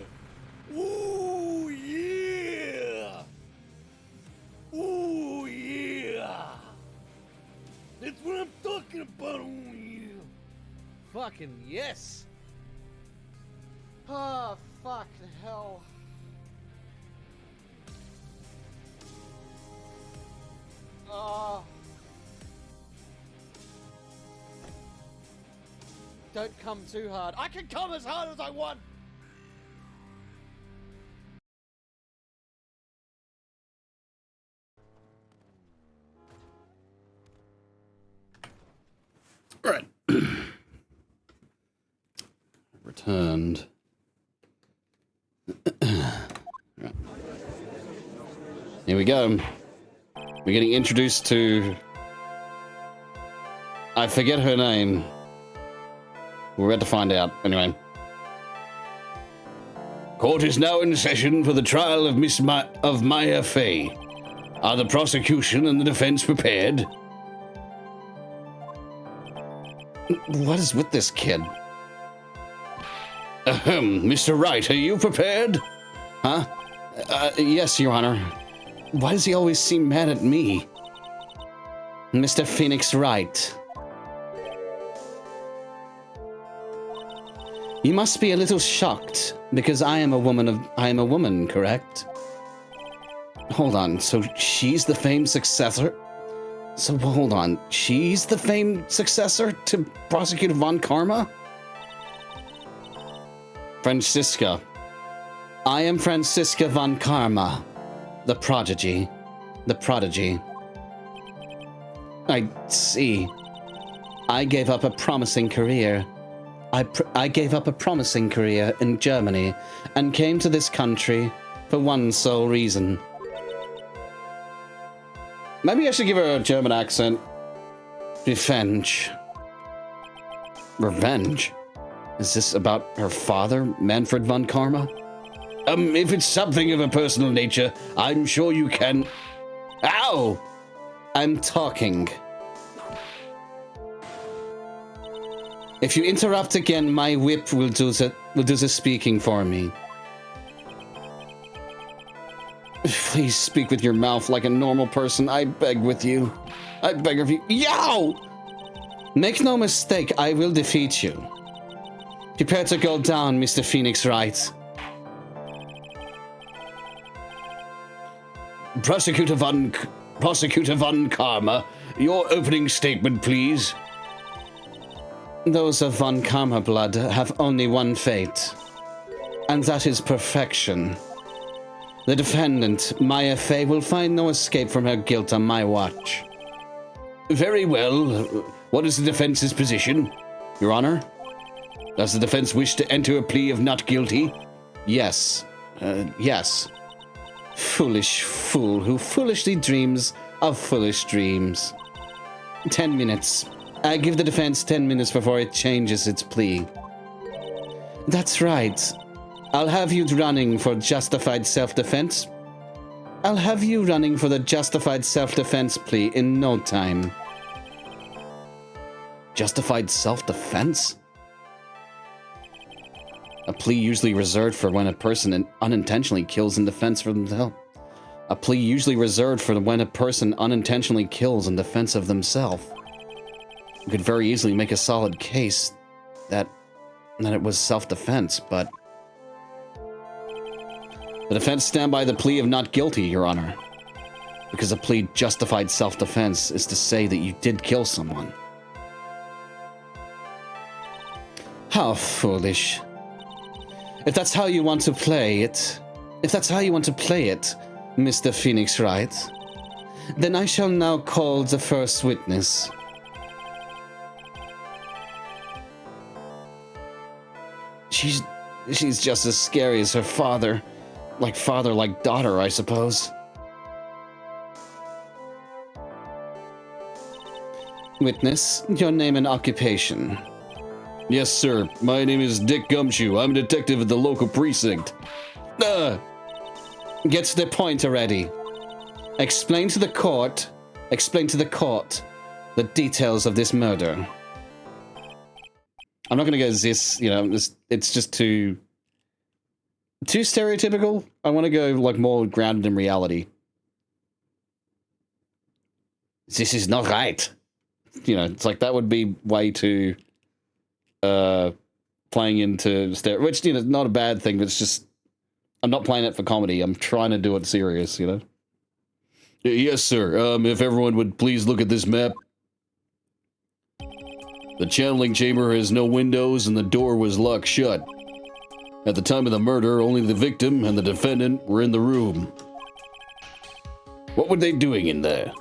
Ooh, yeah! Ooh, yeah! That's what I'm talking about, ooh, yeah! Fucking yes! Oh, fuck the hell. Oh. Don't come too hard. I can come as hard as I want! Right. Returned. Right. Here we go. We're getting introduced to... I forget her name. We're about to find out. Anyway. Court is now in session for the trial of of Maya Fey. Are the prosecution and the defense prepared? What is with this kid? Mr. Wright, are you prepared? Huh? Yes, Your Honor. Why does he always seem mad at me? Mr. Phoenix Wright. You must be a little shocked, because I am a woman, correct? Hold on, so she's the famed successor? So hold on, she's the famed successor to Prosecutor Von Karma? Francisca. I am Francisca Von Karma, the prodigy. The prodigy. I see. I gave up a promising career. I gave up a promising career in Germany and came to this country for one sole reason. Maybe I should give her a German accent. Revenge. Revenge? Is this about her father, Manfred von Karma? If it's something of a personal nature, I'm sure you can... Ow! I'm talking. If you interrupt again, my whip will do the speaking for me. Please speak with your mouth like a normal person. I beg with you. I beg of you. Yow! Make no mistake, I will defeat you. Prepare to go down, Mr. Phoenix Wright. Prosecutor Von Karma, your opening statement, please. Those of Von Karma blood have only one fate, and that is perfection. The defendant, Maya Fey, will find no escape from her guilt on my watch. Very well. What is the defense's position? Your Honor? Does the defense wish to enter a plea of not guilty? Yes. Yes. Foolish fool who foolishly dreams of foolish dreams. 10 minutes. I give the defense 10 minutes before it changes its plea. That's right. I'll have you running for justified self-defense. I'll have you running for the justified self-defense plea in no time. Justified self-defense? A plea usually reserved for when a person unintentionally kills in defense for themselves. A plea usually reserved for when a person unintentionally kills in defense of themselves. You could very easily make a solid case that it was self-defense, but... The defense stand by the plea of not guilty, Your Honor. Because a plea justified self-defense is to say that you did kill someone. How foolish. If that's how you want to play it, Mr. Phoenix Wright, then I shall now call the first witness. She's just as scary as her father. Like father, like daughter, I suppose. Witness, your name and occupation. Yes, sir. My name is Dick Gumshoe. I'm a detective at the local precinct. Get to the point already. Explain to the court the details of this murder. I'm not going to go this, you know, it's just too stereotypical. I want to go like more grounded in reality. This is not right. You know, it's like that would be way too playing into which, you know, not a bad thing, but it's just I'm not playing it for comedy. I'm trying to do it serious, you know. Yes, sir. If everyone would please look at this map. The channeling chamber has no windows and the door was locked shut. At the time of the murder, only the victim and the defendant were in the room. What were they doing in there?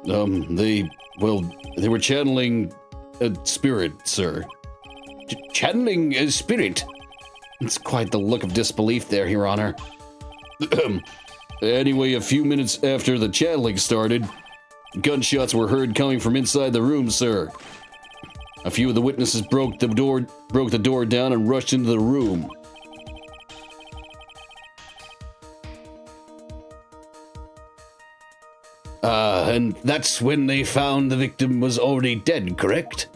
They were channeling a spirit, sir. Channeling a spirit? It's quite the look of disbelief there, Your Honor. Anyway, a few minutes after the channeling started, gunshots were heard coming from inside the room, sir. A few of the witnesses broke the door down and rushed into the room. And that's when they found the victim was already dead, correct?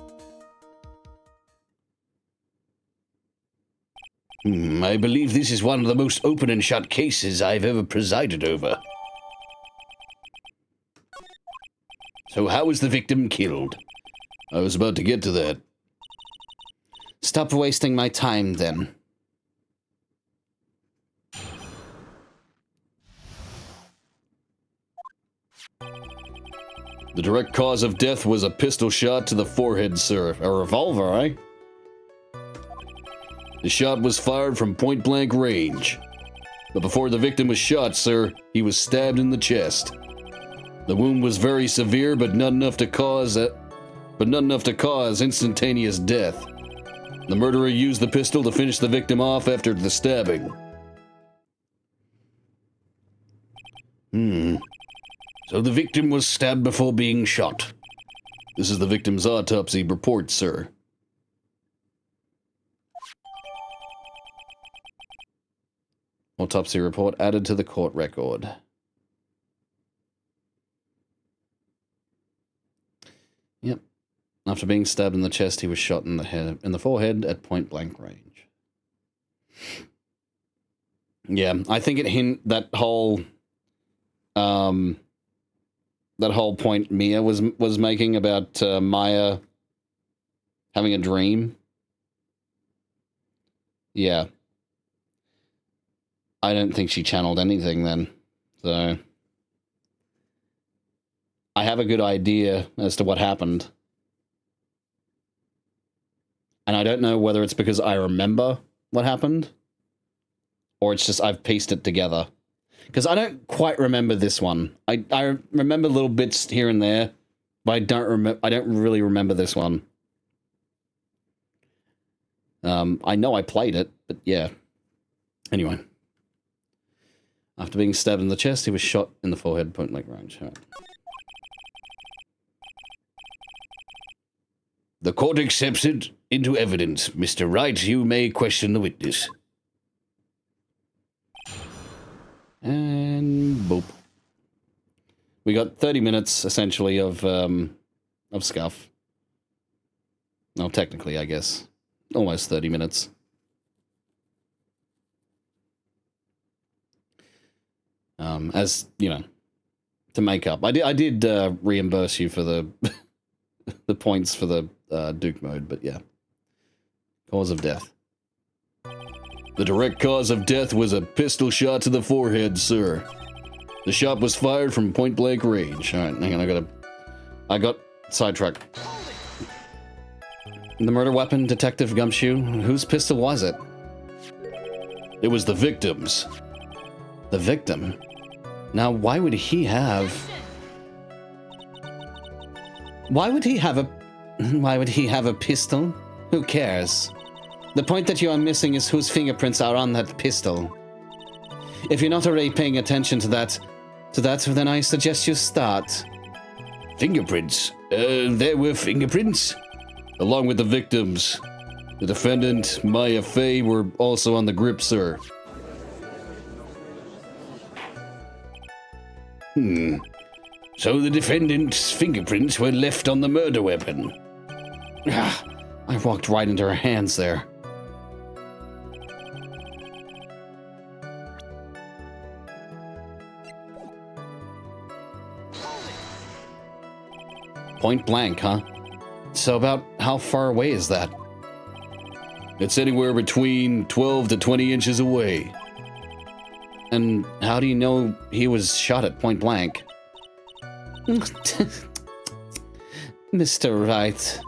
I believe this is one of the most open and shut cases I've ever presided over. So how was the victim killed? I was about to get to that. Stop wasting my time, then. The direct cause of death was a pistol shot to the forehead, sir. A revolver, eh? The shot was fired from point-blank range. But before the victim was shot, sir, he was stabbed in the chest. The wound was very severe, but not enough to cause instantaneous death. The murderer used the pistol to finish the victim off after the stabbing. So the victim was stabbed before being shot. This is the victim's autopsy report, sir. Autopsy report added to the court record. Yep. After being stabbed in the chest, he was shot in the forehead at point-blank range. Yeah, I think that whole point Mia was making about Maya having a dream. Yeah. I don't think she channeled anything then. So I have a good idea as to what happened. And I don't know whether it's because I remember what happened or it's just I've pieced it together. Because I don't quite remember this one. I remember little bits here and there, but I don't really remember this one. I know I played it, but yeah. Anyway. After being stabbed in the chest, he was shot in the forehead, point-blank range. Right. The court accepts it into evidence. Mr. Wright, you may question the witness. And boop. We got 30 minutes, essentially, of scuff. No, technically, I guess. Almost 30 minutes. As, you know, to make up. I did reimburse you for the the points for the Duke mode, but yeah. Cause of death. The direct cause of death was a pistol shot to the forehead, sir. The shot was fired from point-blank range. All right, hang on, I got sidetracked. The murder weapon, Detective Gumshoe. Whose pistol was it? It was the victim's. The victim? Now, why would he have a pistol? Who cares? The point that you are missing is whose fingerprints are on that pistol. If you're not already paying attention to that, then I suggest you start. Fingerprints? There were fingerprints? Along with the victims. The defendant, Maya Fey, were also on the grip, sir. So the defendant's fingerprints were left on the murder weapon. I walked right into her hands there. Point blank, huh? So about how far away is that? It's anywhere between 12 to 20 inches away. And how do you know he was shot at point blank? Mr. Wright,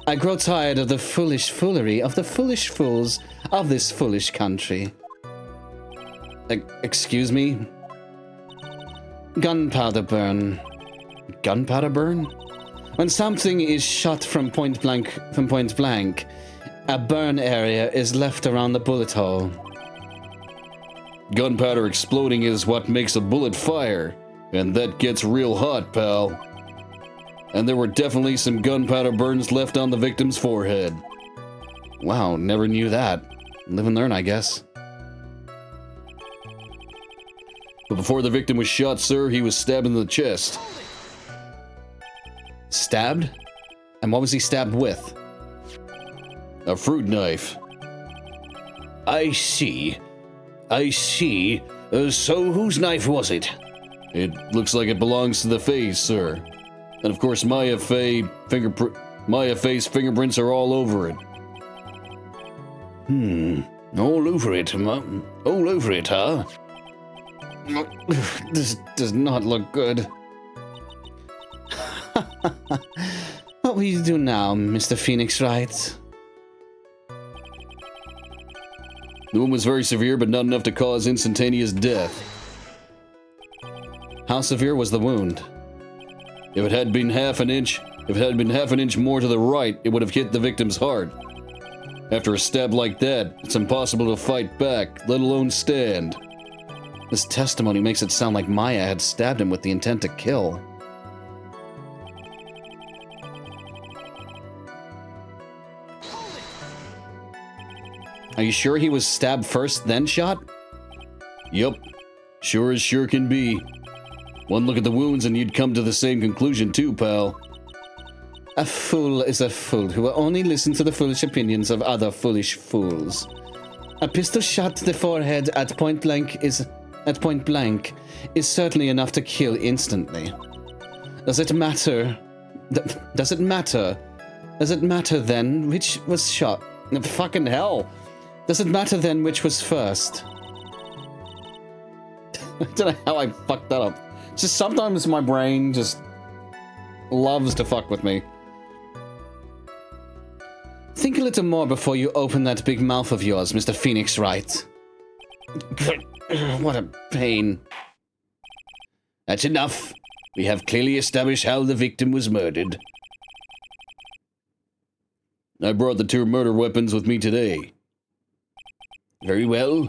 I grow tired of the foolish foolery of the foolish fools of this foolish country. Excuse me? Gunpowder burn. Gunpowder burn? When something is shot from point blank, a burn area is left around the bullet hole. Gunpowder exploding is what makes a bullet fire, and that gets real hot, pal. And there were definitely some gunpowder burns left on the victim's forehead. Wow, never knew that. Live and learn, I guess. But before the victim was shot, sir, he was stabbed in the chest. Stabbed? And what was he stabbed with? A fruit knife. I see. So whose knife was it? It looks like it belongs to the face, sir. And of course, Maya Faye's fingerprints are all over it. All over it, huh? This does not look good. What will you do now, Mr. Phoenix Wright? The wound was very severe, but not enough to cause instantaneous death. How severe was the wound? If it had been half an inch more to the right, it would have hit the victim's heart. After a stab like that, it's impossible to fight back, let alone stand. This testimony makes it sound like Maya had stabbed him with the intent to kill. Are you sure he was stabbed first, then shot? Yup. Sure as sure can be. One look at the wounds and you'd come to the same conclusion too, pal. A fool is a fool who will only listen to the foolish opinions of other foolish fools. A pistol shot to the forehead at point blank is certainly enough to kill instantly. Does it matter? Does it matter? Does it matter then which was shot? Fucking hell. Does it matter then which was first? I don't know how I fucked that up. Just sometimes my brain just loves to fuck with me. Think a little more before you open that big mouth of yours, Mr. Phoenix Wright. What a pain. That's enough. We have clearly established how the victim was murdered. I brought the 2 murder weapons with me today. Very well.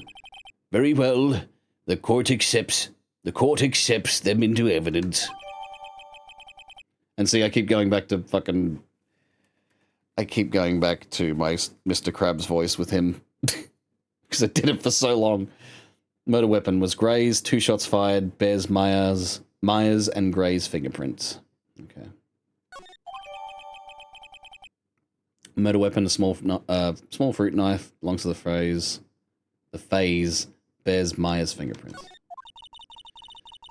Very well. The court accepts them into evidence. And see, I keep going back to my Mr. Krabs voice with him. Because I did it for so long. Murder weapon was Gray's, 2 shots fired, bears Myers and Gray's fingerprints. Okay. Murder weapon, a small fruit knife, belongs to the phase, bears Myers' fingerprints.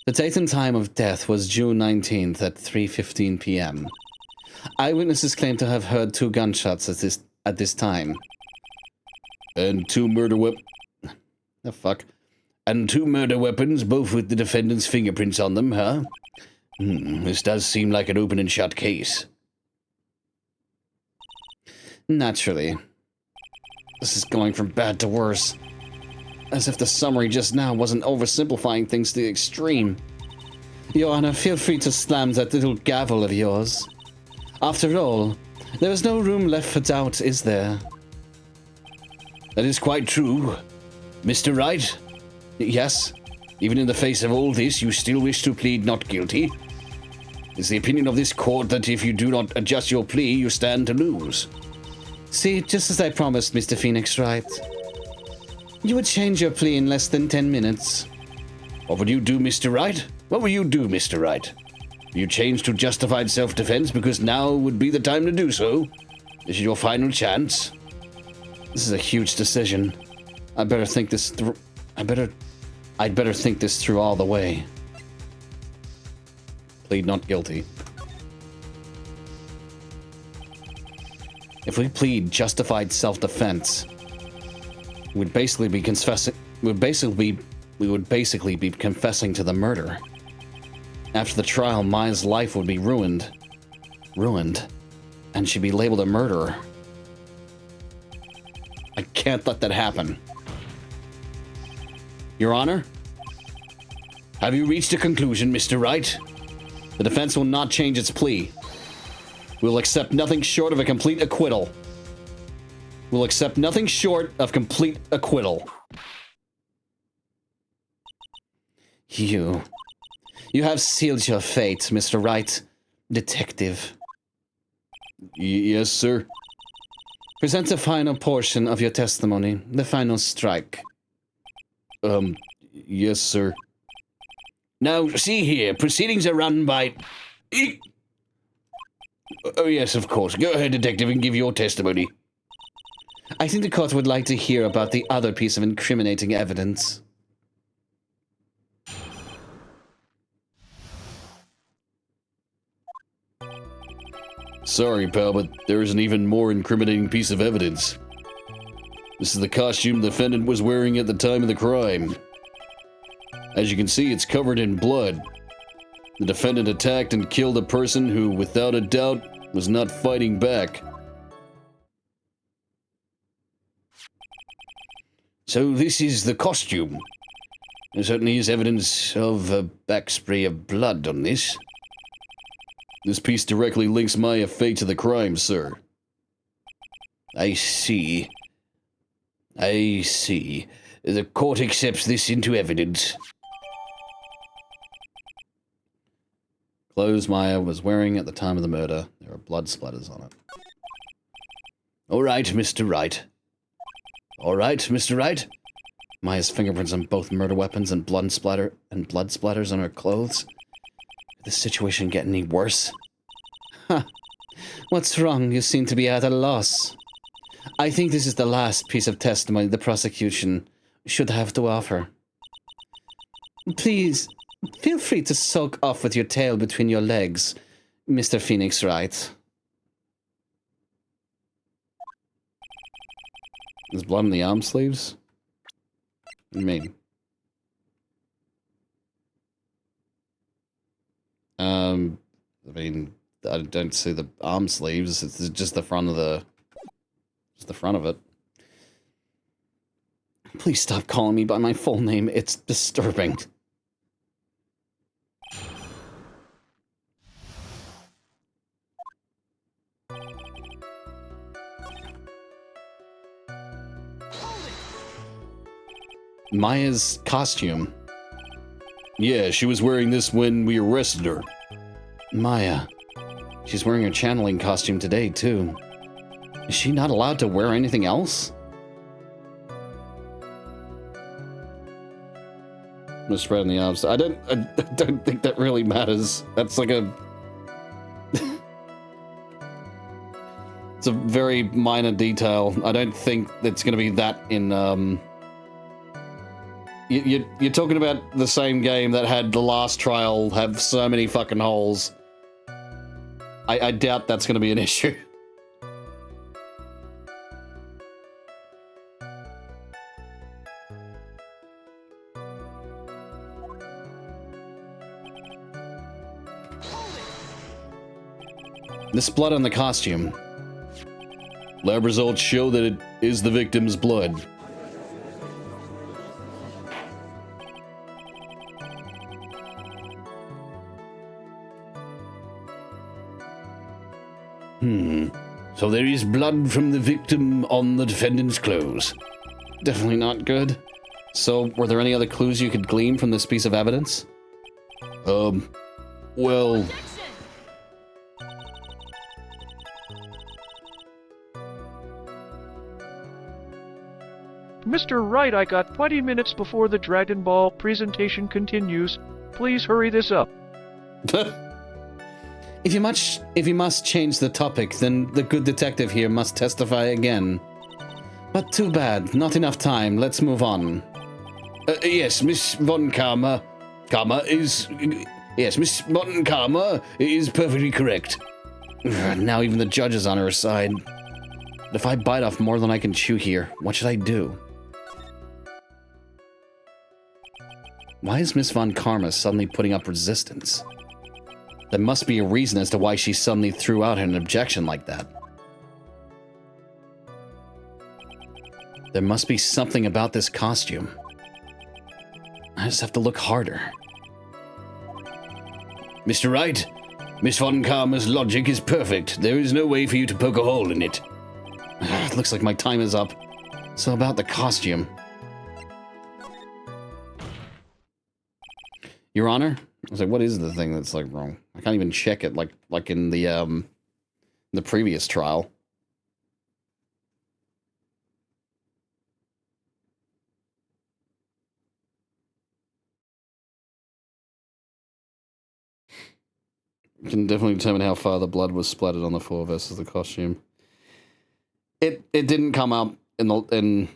The date and time of death was June 19th at 3:15 p.m. Eyewitnesses claim to have heard 2 gunshots at this time. And 2 murder weapons. The fuck? And 2 murder weapons, both with the defendant's fingerprints on them, huh? This does seem like an open and shut case. Naturally. This is going from bad to worse. As if the summary just now wasn't oversimplifying things to the extreme. Your Honor, feel free to slam that little gavel of yours. After all, there is no room left for doubt, is there? That is quite true. Mr. Wright? Yes? Even in the face of all this, you still wish to plead not guilty? Is the opinion of this court that if you do not adjust your plea, you stand to lose? See, just as I promised, Mr. Phoenix Wright. You would change your plea in less than 10 minutes. What would you do, Mr. Wright? What will you do, Mr. Wright? You change to justified self-defense because now would be the time to do so? This is your final chance. This is a huge decision. I'd better think this through all the way. Plead not guilty. If we plead justified self-defense, we would basically be confessing to the murder. After the trial, Maya's life would be ruined, and she'd be labeled a murderer. I can't let that happen. Your Honor? Have you reached a conclusion, Mr. Wright? The defense will not change its plea. We'll accept nothing short of a complete acquittal. We'll accept nothing short of complete acquittal. You have sealed your fate, Mr. Wright, detective. Yes, sir. Present the final portion of your testimony, the final strike. Yes, sir. Now, see here, proceedings are run by... Oh, yes, of course. Go ahead, detective, and give your testimony. I think the court would like to hear about the other piece of incriminating evidence. Sorry, pal, but there is an even more incriminating piece of evidence. This is the costume the defendant was wearing at the time of the crime. As you can see, it's covered in blood. The defendant attacked and killed a person who, without a doubt, was not fighting back. So this is the costume. There certainly is evidence of a backspray of blood on this. This piece directly links Maya fate to the crime, sir. I see. I see. The court accepts this into evidence. Clothes Maya was wearing at the time of the murder. There are blood splatters on it. All right, Mr. Wright. All right, Mr. Wright. Maya's fingerprints on both murder weapons and blood splatters on her clothes. Could this situation get any worse? Huh. What's wrong? You seem to be at a loss. I think this is the last piece of testimony the prosecution should have to offer. Please, feel free to sulk off with your tail between your legs, Mr. Phoenix Wright. There's blood on the arm sleeves? What do you mean? I mean, I don't see the arm sleeves. It's just the front of the... Just the front of it. Please stop calling me by my full name. It's disturbing. Maya's costume. Yeah, she was wearing this when we arrested her. Maya. She's wearing her channeling costume today, too. Is she not allowed to wear anything else? I'm spreading the arms. I don't think that really matters. That's like a... It's a very minor detail. I don't think it's going to be that in... You're talking about the same game that had the last trial have so many fucking holes. I doubt that's going to be an issue. This blood on the costume. Lab results show that it is the victim's blood. So there is blood from the victim on the defendant's clothes. Definitely not good. So, were there any other clues you could glean from this piece of evidence? Well... Mr. Wright, I got 20 minutes before the Dragon Ball presentation continues. Please hurry this up. If you must change the topic, then the good detective here must testify again. But too bad, not enough time. Let's move on. Yes, Miss Von Karma is... Yes, Miss Von Karma is perfectly correct. Now even the judge is on her side. But if I bite off more than I can chew here, what should I do? Why is Miss Von Karma suddenly putting up resistance? There must be a reason as to why she suddenly threw out an objection like that. There must be something about this costume. I just have to look harder. Mr. Wright, Miss Von Karma's logic is perfect. There is no way for you to poke a hole in it. It looks like my time is up. So about the costume. Your Honor? I was like, what is the thing that's like wrong? I can't even check it like in the previous trial. You can definitely determine how far the blood was splattered on the floor versus the costume. It didn't come up in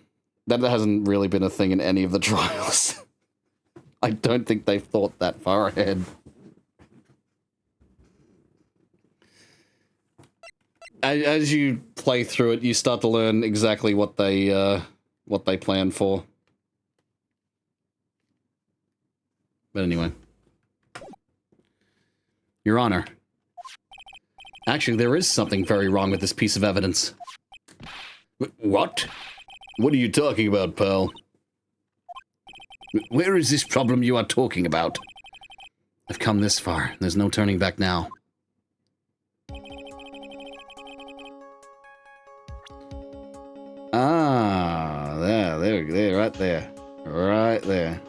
that hasn't really been a thing in any of the trials. I don't think they've thought that far ahead. As you play through it, you start to learn exactly what they plan for. But anyway. Your Honor. Actually, there is something very wrong with this piece of evidence. What? What are you talking about, pal? Where is this problem you are talking about? I've come this far. There's no turning back now. Ah, there, right there. Right there.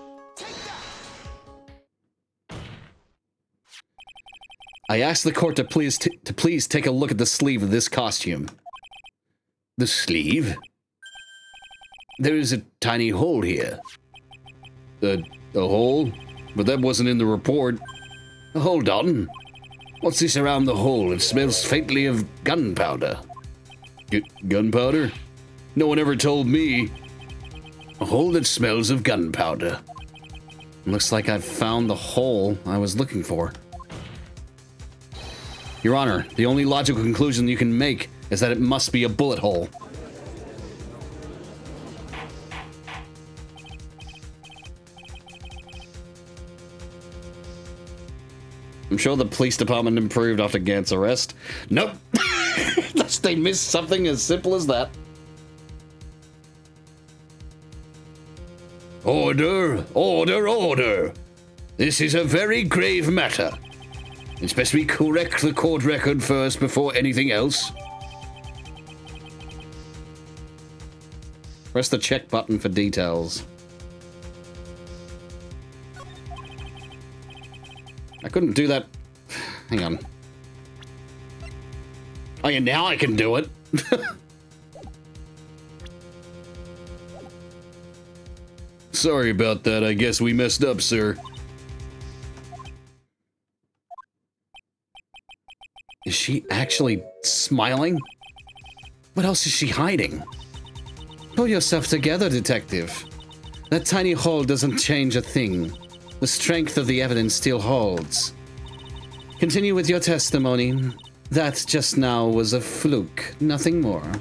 I asked the court to please take a look at the sleeve of this costume. The sleeve? There is a tiny hole here. A hole? But that wasn't in the report. Hold on. What's this around the hole? It smells faintly of gunpowder. Gunpowder? No one ever told me. A hole that smells of gunpowder. Looks like I've found the hole I was looking for. Your Honor, the only logical conclusion you can make is that it must be a bullet hole. I'm sure the police department improved after Gant's arrest. Nope. They missed something as simple as that. Order, order, order. This is a very grave matter. It's best we correct the court record first before anything else. Press the check button for details. I couldn't do that. Hang on. Oh yeah, now I can do it. Sorry about that. I guess we messed up, sir. Is she actually smiling? What else is she hiding? Pull yourself together, detective. That tiny hole doesn't change a thing. The strength of the evidence still holds. Continue with your testimony. That just now was a fluke, nothing more.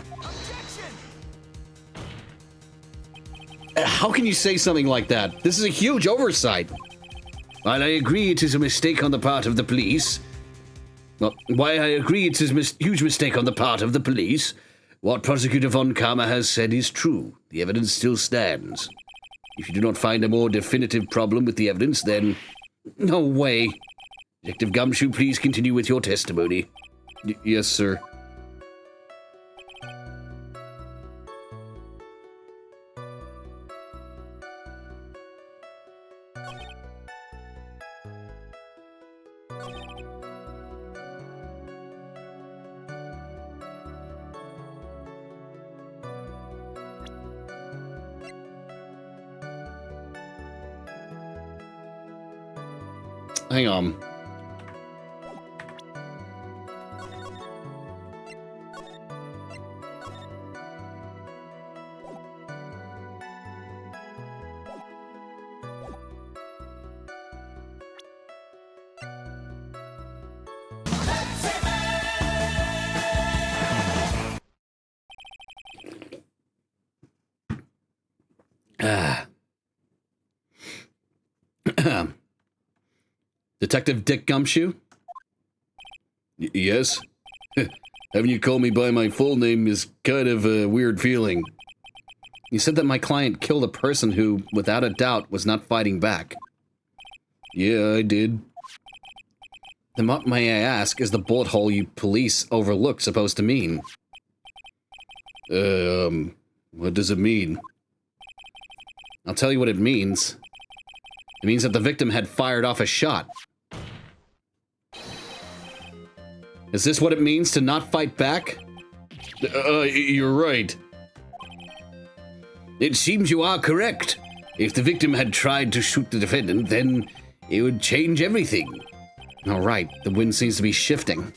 How can you say something like that? This is a huge oversight. While I agree it is a mistake on the part of the police, what Prosecutor Von Karma has said is true. The evidence still stands. If you do not find a more definitive problem with the evidence, then... No way. Detective Gumshoe, please continue with your testimony. Yes, sir. Hang on. Detective Dick Gumshoe? Yes? Having you call me by my full name is kind of a weird feeling. You said that my client killed a person who, without a doubt, was not fighting back. Yeah, I did. Then what, may I ask, is the bullet hole you police overlooked supposed to mean? What does it mean? I'll tell you what it means. It means that the victim had fired off a shot. Is this what it means to not fight back? You're right. It seems you are correct. If the victim had tried to shoot the defendant, then it would change everything. All right, the wind seems to be shifting.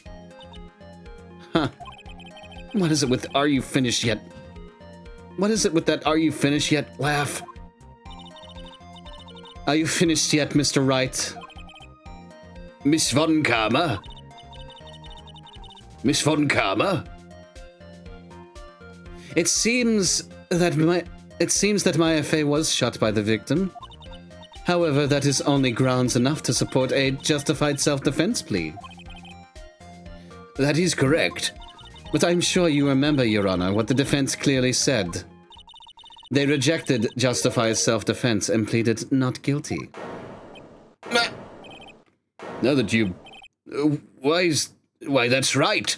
Huh. What is it with "Are you finished yet"? What is it with that "Are you finished yet" laugh? Are you finished yet, Mr. Wright? Miss Von Karma? Miss Von Karma? It seems that my FA was shot by the victim. However, that is only grounds enough to support a justified self-defense plea. That is correct. But I'm sure you remember, Your Honor, what the defense clearly said. They rejected justified self-defense and pleaded not guilty. Now that you... Why, that's right.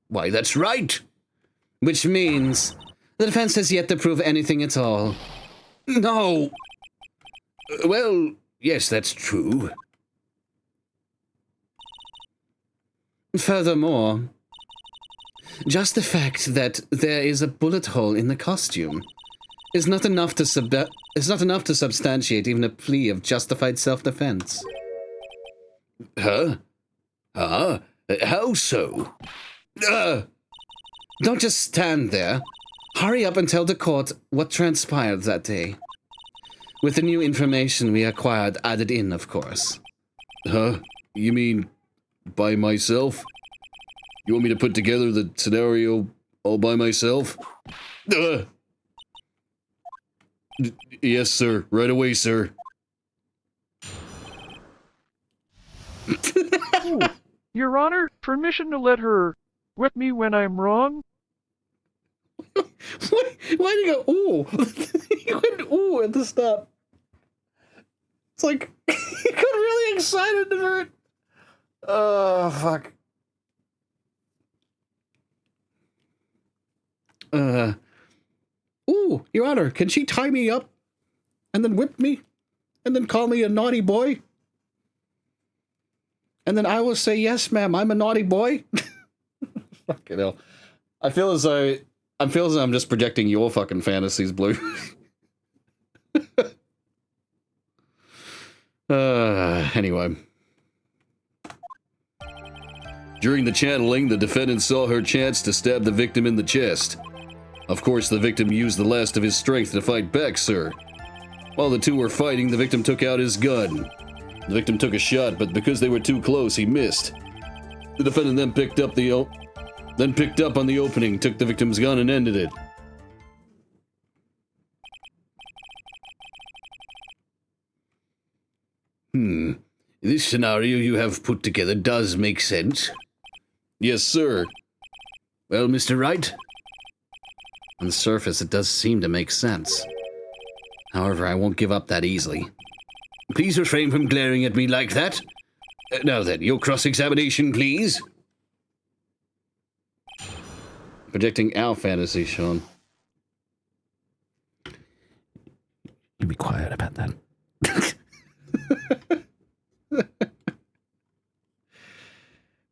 Why, that's right. Which means the defense has yet to prove anything at all. No. Well, yes, that's true. Furthermore, just the fact that there is a bullet hole in the costume is not enough to substantiate even a plea of justified self-defense. Huh? How so? Don't just stand there. Hurry up and tell the court what transpired that day. With the new information we acquired added in, of course. Huh? You mean by myself? You want me to put together the scenario all by myself? Yes, sir. Right away, sir. Ooh, Your Honor, permission to let her whip me when I'm wrong? Why did he go, ooh? He went, ooh, at the stop. It's like, he got really excited for it. Oh, fuck. Ooh, Your Honor, can she tie me up and then whip me and then call me a naughty boy? And then I will say, yes, ma'am, I'm a naughty boy. Fucking hell. I feel as though I'm just projecting your fucking fantasies, Blue. Anyway. During the channeling, the defendant saw her chance to stab the victim in the chest. Of course, the victim used the last of his strength to fight back, sir. While the two were fighting, the victim took out his gun. The victim took a shot, but because they were too close, he missed. The defendant then picked up on the opening, took the victim's gun, and ended it. This scenario you have put together does make sense. Yes, sir. Well, Mr. Wright? On the surface, it does seem to make sense. However, I won't give up that easily. Please refrain from glaring at me like that. Now then, your cross-examination, please. Projecting our fantasy, Sean. You be quiet about that.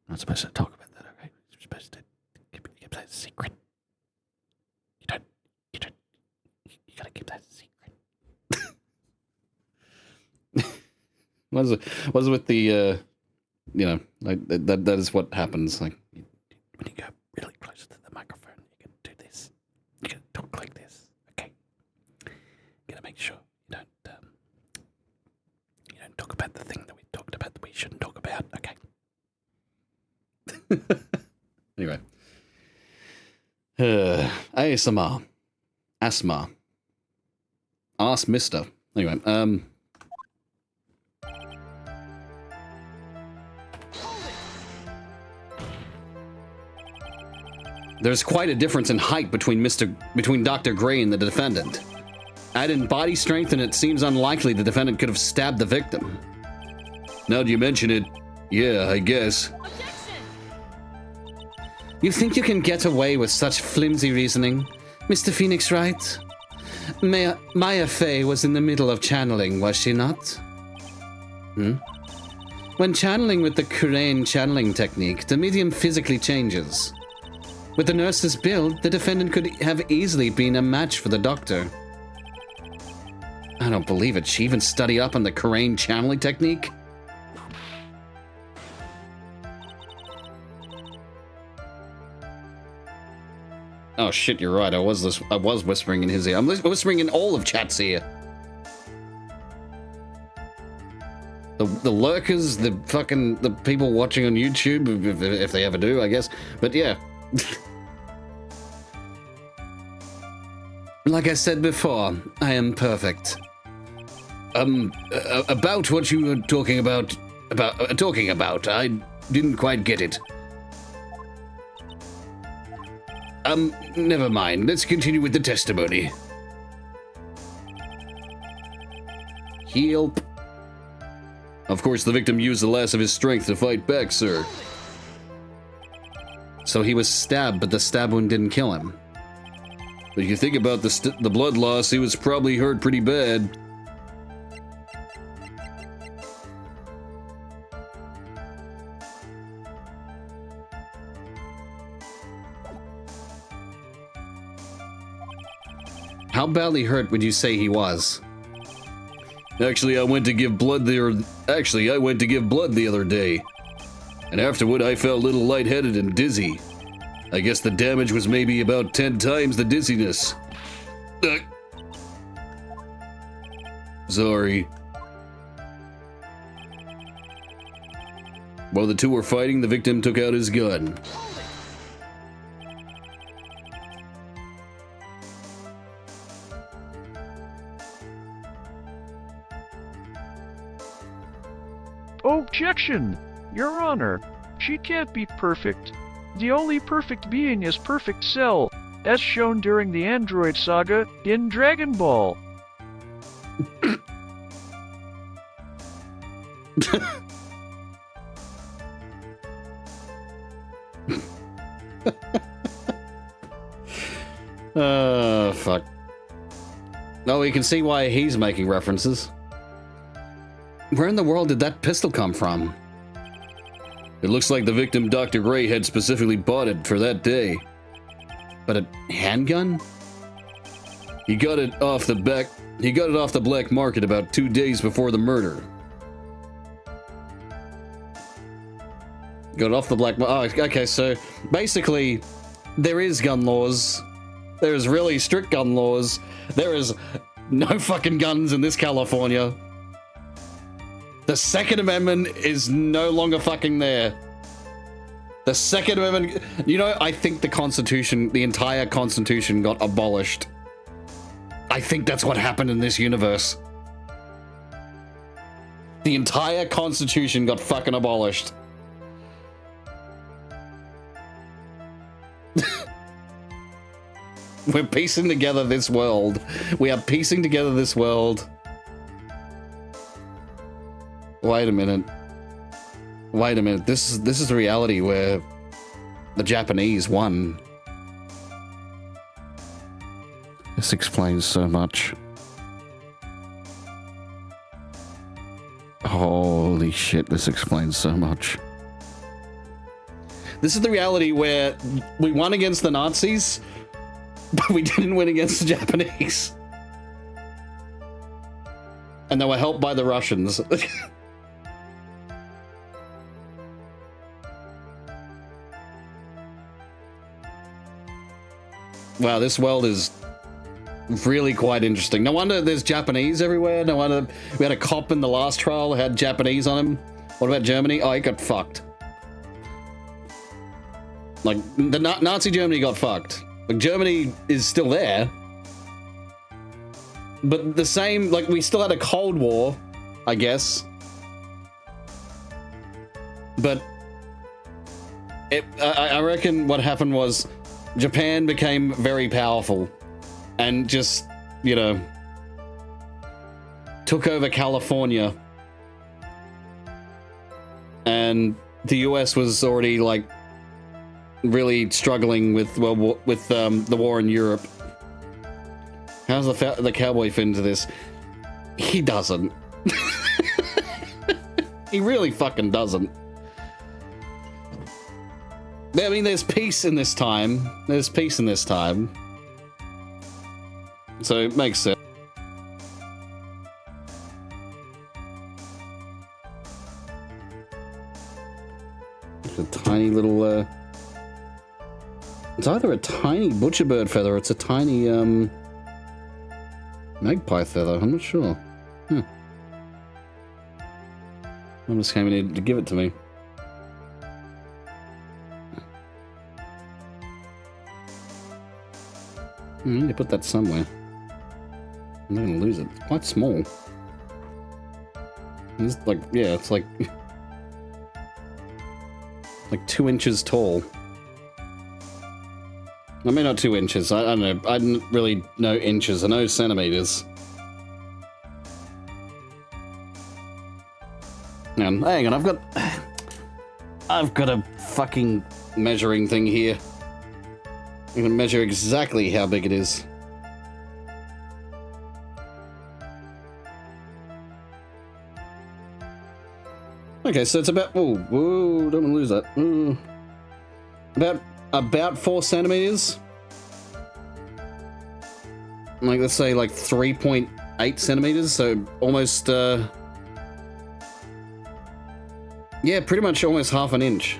Not supposed to talk about that, okay? You're supposed to keep that a secret. You gotta keep that a secret. What is it with the, like, that is what happens, like. When you go really close to the microphone, you can do this. You can talk like this, okay? You gotta make sure you don't talk about the thing that we talked about that we shouldn't talk about, okay? Anyway. ASMR. Asthma. Ask Mister. Anyway, There's quite a difference in height between Dr. Gray and the defendant. Add in body strength and it seems unlikely the defendant could have stabbed the victim. Now that you mention it, yeah, I guess. You think you can get away with such flimsy reasoning, Mr. Phoenix Wright? Maya Fey was in the middle of channeling, was she not? When channeling with the Kurain channeling technique, the medium physically changes. With the nurse's build, the defendant could have easily been a match for the doctor. I don't believe it. She even studied up on the Kurain channeling technique? Oh shit, you're right. I was whispering in his ear. I'm whispering in all of chat's ear. The lurkers, the people watching on YouTube, if they ever do, I guess. But yeah. Like I said before, I am perfect. About what you were talking about, I didn't quite get it. Never mind. Let's continue with the testimony. Help. Of course, the victim used the last of his strength to fight back, sir. So he was stabbed, but the stab wound didn't kill him. But if you think about the blood loss, he was probably hurt pretty bad. How badly hurt would you say he was? Actually, I went to give blood the other day. And afterward, I felt a little lightheaded and dizzy. I guess the damage was maybe about 10 times the dizziness. Sorry. While the two were fighting, the victim took out his gun. Objection! Your Honor, she can't be perfect. The only perfect being is Perfect Cell, as shown during the Android saga in Dragon Ball. Fuck. Oh, you can see why he's making references. Where in the world did that pistol come from? It looks like the victim, Dr. Gray, had specifically bought it for that day. But a handgun? He got it off the black market about 2 days before the murder. Got it off the black market. Oh, okay, so basically, there is gun laws. There's really strict gun laws. There is no fucking guns in this California. The Second Amendment is no longer fucking there. The Second Amendment... You know, I think the Constitution, the entire Constitution got abolished. I think that's what happened in this universe. The entire Constitution got fucking abolished. We're piecing together this world. We are piecing together this world. Wait a minute. Wait a minute. This is the reality where the Japanese won. This explains so much. Holy shit, this explains so much. This is the reality where we won against the Nazis, but we didn't win against the Japanese. And they were helped by the Russians. Wow, this world is really quite interesting. No wonder there's Japanese everywhere. No wonder we had a cop in the last trial who had Japanese on him. What about Germany? Oh, he got fucked. Like, the Nazi Germany got fucked. Like, Germany is still there. But the same, like, we still had a Cold War, I guess. But I reckon what happened was Japan became very powerful and just, you know, took over California. And the US was already, like, really struggling with, well, with the war in Europe. How's the cowboy fit into this? He doesn't. He really fucking doesn't. I mean, there's peace in this time. There's peace in this time. So it makes sense. It's a tiny little, it's either a tiny butcherbird feather or it's a tiny, magpie feather. I'm not sure. I just came in to give it to me. I need to put that somewhere. I'm not gonna lose it. It's quite small. It's like, yeah, it's like 2 inches tall. I mean, not 2 inches. I don't know. I didn't really know inches. I know centimeters. Hang on, I've got a fucking measuring thing here. I'm gonna measure exactly how big it is. Okay, so it's about, don't want to lose that. About 4 centimeters. Like, let's say like 3.8 centimeters, so almost, yeah, pretty much almost half an inch.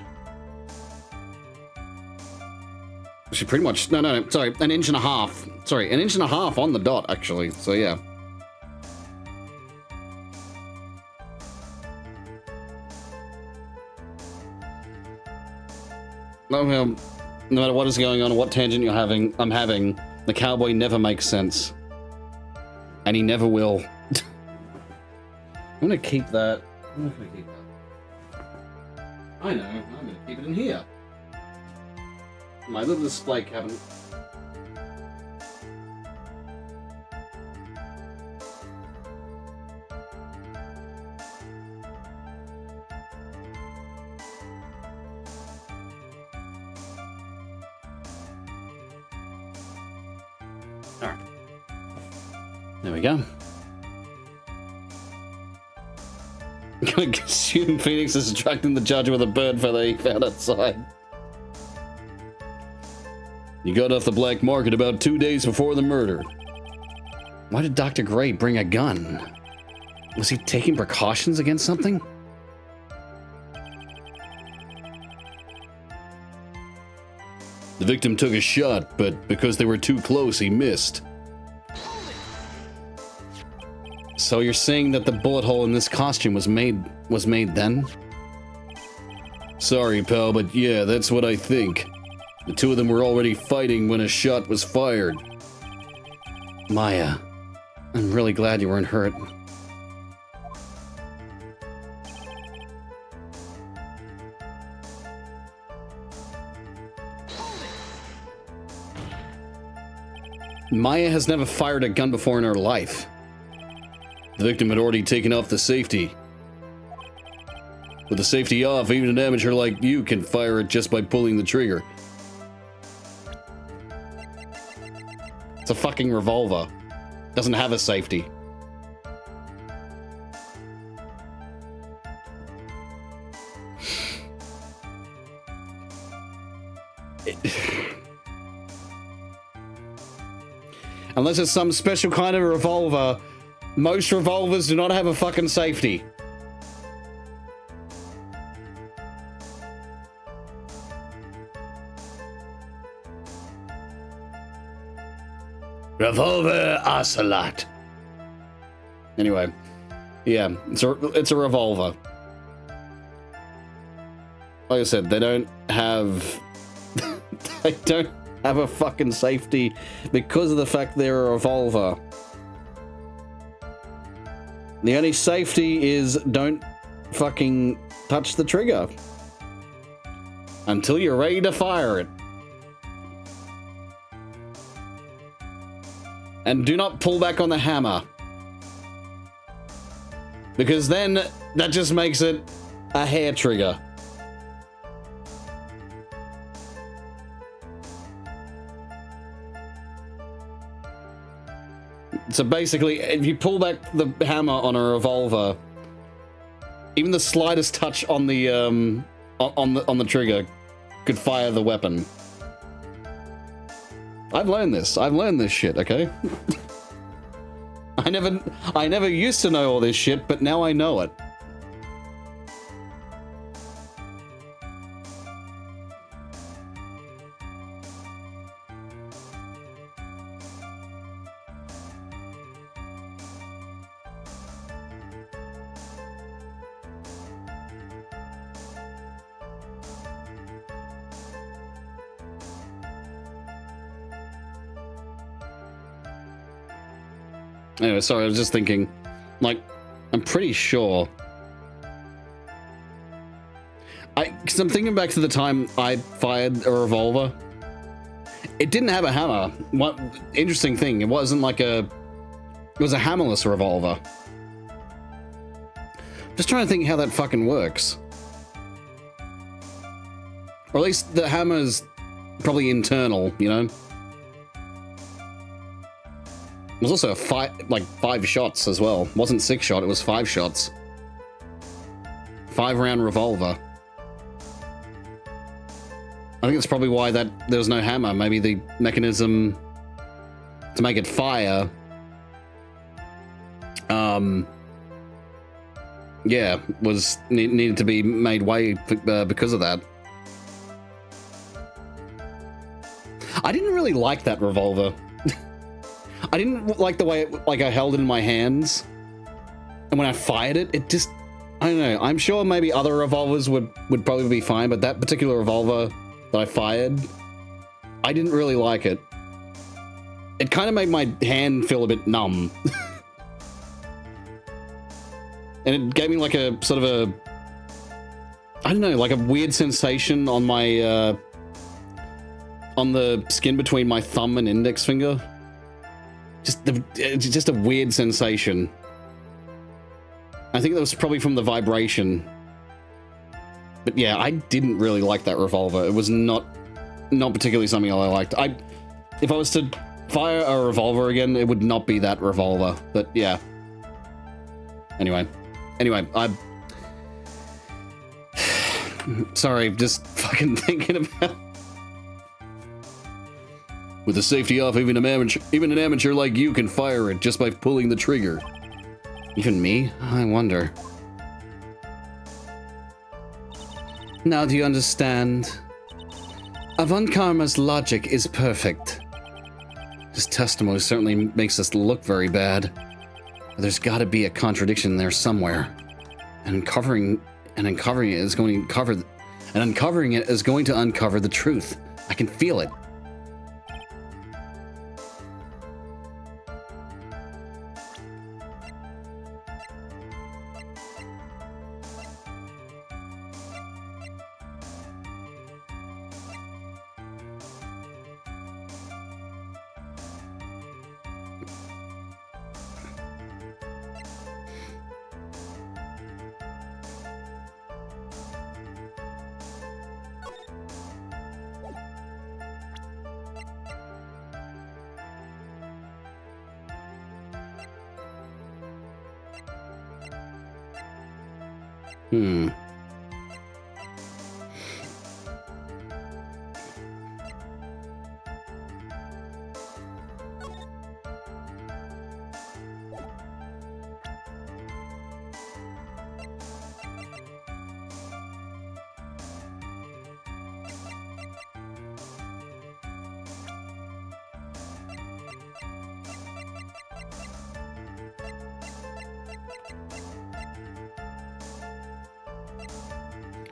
Actually, pretty much, no, sorry, an inch and a half. Sorry, an inch and a half on the dot, actually, so yeah. No matter what is going on or what tangent I'm having, the cowboy never makes sense. And he never will. I'm gonna keep that. I'm not gonna keep that. I know, I'm gonna keep it in here. My little display cabinet. Alright. There we go. I'm gonna assume Phoenix is attracting the judge with a bird feather he found outside. You got off the black market about 2 days before the murder. Why did Dr. Gray bring a gun? Was he taking precautions against something? The victim took a shot, but because they were too close, he missed. So you're saying that the bullet hole in this costume was made then? Sorry, pal, but yeah, that's what I think. The two of them were already fighting when a shot was fired. Maya, I'm really glad you weren't hurt. Maya has never fired a gun before in her life. The victim had already taken off the safety. With the safety off, even an amateur like you can fire it just by pulling the trigger. It's a fucking revolver. Doesn't have a safety. Unless it's some special kind of revolver, most revolvers do not have a fucking safety. Revolver Ocelot. Anyway, yeah, it's a revolver. Like I said, they don't have a fucking safety because of the fact they're a revolver. The only safety is don't fucking touch the trigger until you're ready to fire it. And do not pull back on the hammer. Because then that just makes it a hair trigger. So basically, if you pull back the hammer on a revolver, even the slightest touch on the on the trigger could fire the weapon. I've learned this. I've learned this shit, okay? I never used to know all this shit, but now I know it. Anyway, sorry, I was just thinking, like, I'm pretty sure. Because I'm thinking back to the time I fired a revolver. It didn't have a hammer. What interesting thing, it wasn't like it was a hammerless revolver. Just trying to think how that fucking works. Or at least the hammer's probably internal, you know? It was also like 5 shots as well. It wasn't 6 shot, it was 5 shots. 5-round revolver. I think that's probably why there was no hammer. Maybe the mechanism to make it fire, yeah, needed to be made way because of that. I didn't really like that revolver. I didn't like the way I held it in my hands, and when I fired it, it just, I don't know. I'm sure maybe other revolvers would probably be fine, but that particular revolver that I fired, I didn't really like it. It kind of made my hand feel a bit numb. And it gave me like a sort of a, I don't know, like a weird sensation on my, on the skin between my thumb and index finger. Just a weird sensation. I think that was probably from the vibration. But yeah, I didn't really like that revolver. It was not particularly something I liked. If I was to fire a revolver again, it would not be that revolver. But yeah. Anyway, I'm sorry, just fucking thinking about. With the safety off, even an amateur like you can fire it just by pulling the trigger. Even me? I wonder. Now do you understand? Avant Karma's logic is perfect. His testimony certainly makes us look very bad. There's gotta be a contradiction there somewhere. And uncovering it is going to uncover the truth. I can feel it.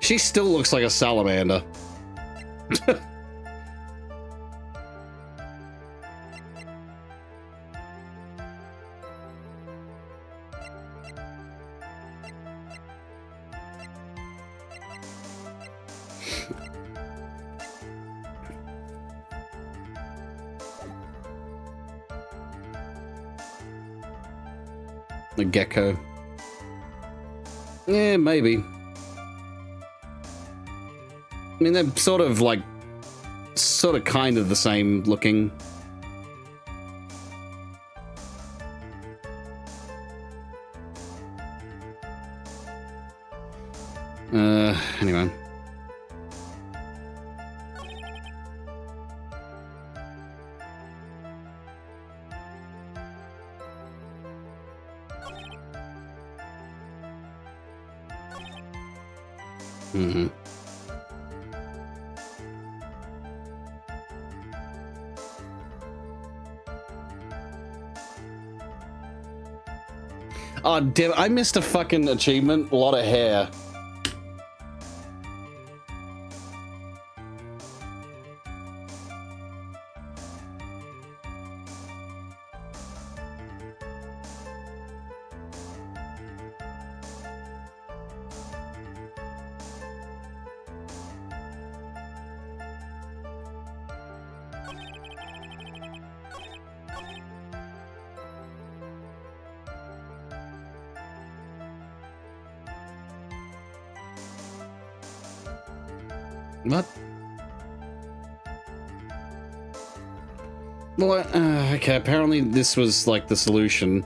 She still looks like a salamander. A gecko. Yeah, maybe. I mean, they're sort of kind of the same looking. Anyway. Mm-hmm. Oh, damn, I missed a fucking achievement. A lot of hair. What? Well, okay, apparently this was like the solution.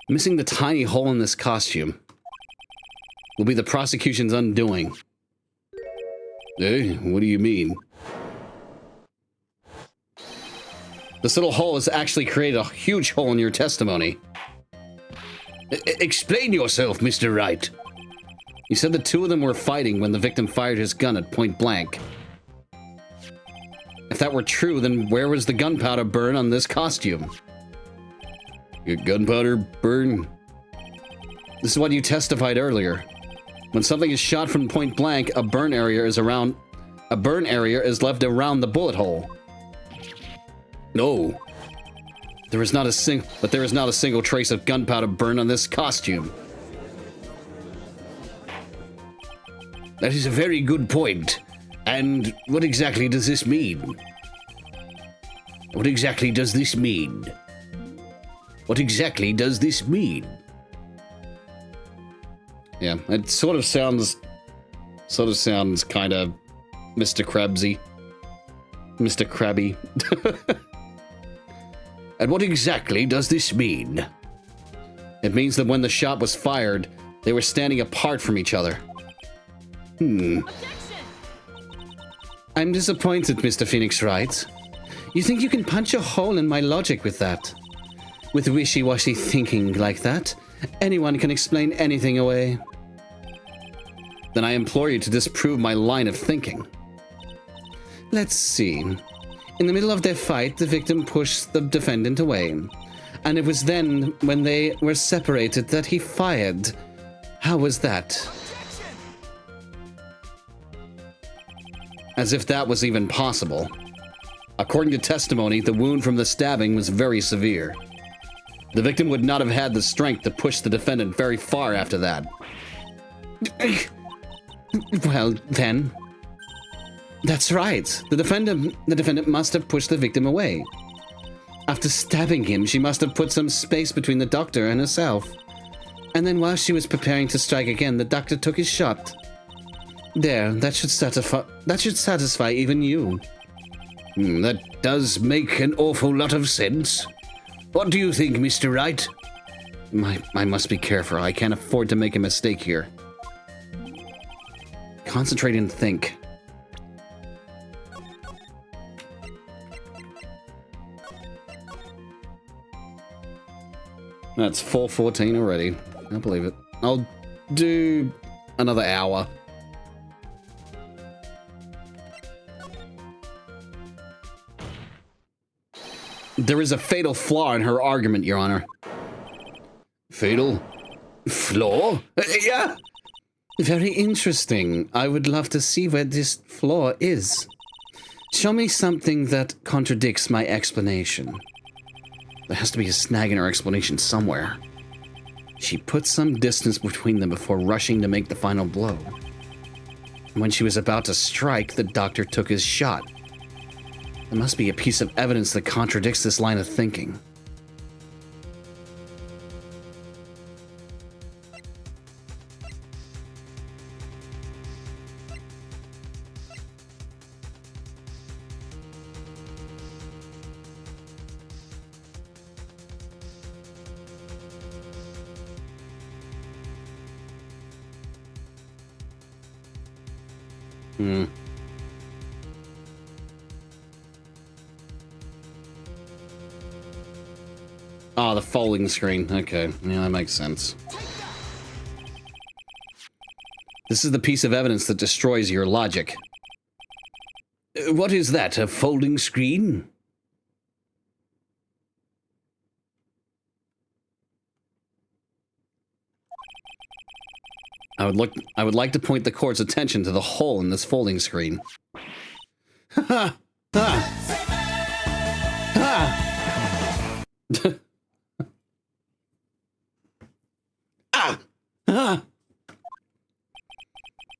Missing the tiny hole in this costume will be the prosecution's undoing. Eh? What do you mean? This little hole has actually created a huge hole in your testimony. Explain yourself, Mr. Wright. You said the two of them were fighting when the victim fired his gun at point blank. If that were true, then where was the gunpowder burn on this costume? Your gunpowder burn? This is what you testified earlier. When something is shot from point blank, a burn area is left around the bullet hole. No. There is not a single trace of gunpowder burn on this costume. That is a very good point. And what exactly does this mean? What exactly does this mean? What exactly does this mean? Yeah, it sort of sounds kind of Mr. Krabsy. Mr. Krabby. And what exactly does this mean? It means that when the shot was fired, they were standing apart from each other. I'm disappointed, Mr. Phoenix Wright. You think you can punch a hole in my logic with that? With wishy-washy thinking like that, anyone can explain anything away. Then I implore you to disprove my line of thinking. Let's see. In the middle of their fight, the victim pushed the defendant away. And it was then, when they were separated, that he fired. How was that? As if that was even possible. According to testimony, the wound from the stabbing was very severe. The victim would not have had the strength to push the defendant very far after that. Well, then... That's right. The defendant must have pushed the victim away. After stabbing him, she must have put some space between the doctor and herself. And then while she was preparing to strike again, the doctor took his shot. There, that should satisfy even you. That does make an awful lot of sense. What do you think, Mr. Wright? I must be careful. I can't afford to make a mistake here. Concentrate and think. That's 4:14 already. I can't believe it. I'll do another hour. There is a fatal flaw in her argument, Your Honor. Fatal flaw? Yeah. Very interesting. I would love to see where this flaw is. Show me something that contradicts my explanation. There has to be a snag in her explanation somewhere. She put some distance between them before rushing to make the final blow. When she was about to strike, the doctor took his shot. There must be a piece of evidence that contradicts this line of thinking. Oh, the folding screen. Okay, yeah, that makes sense. This is the piece of evidence that destroys your logic. What is that, a folding screen? I would like to point the court's attention to the hole in this folding screen. Ha ha! Ha! Ah!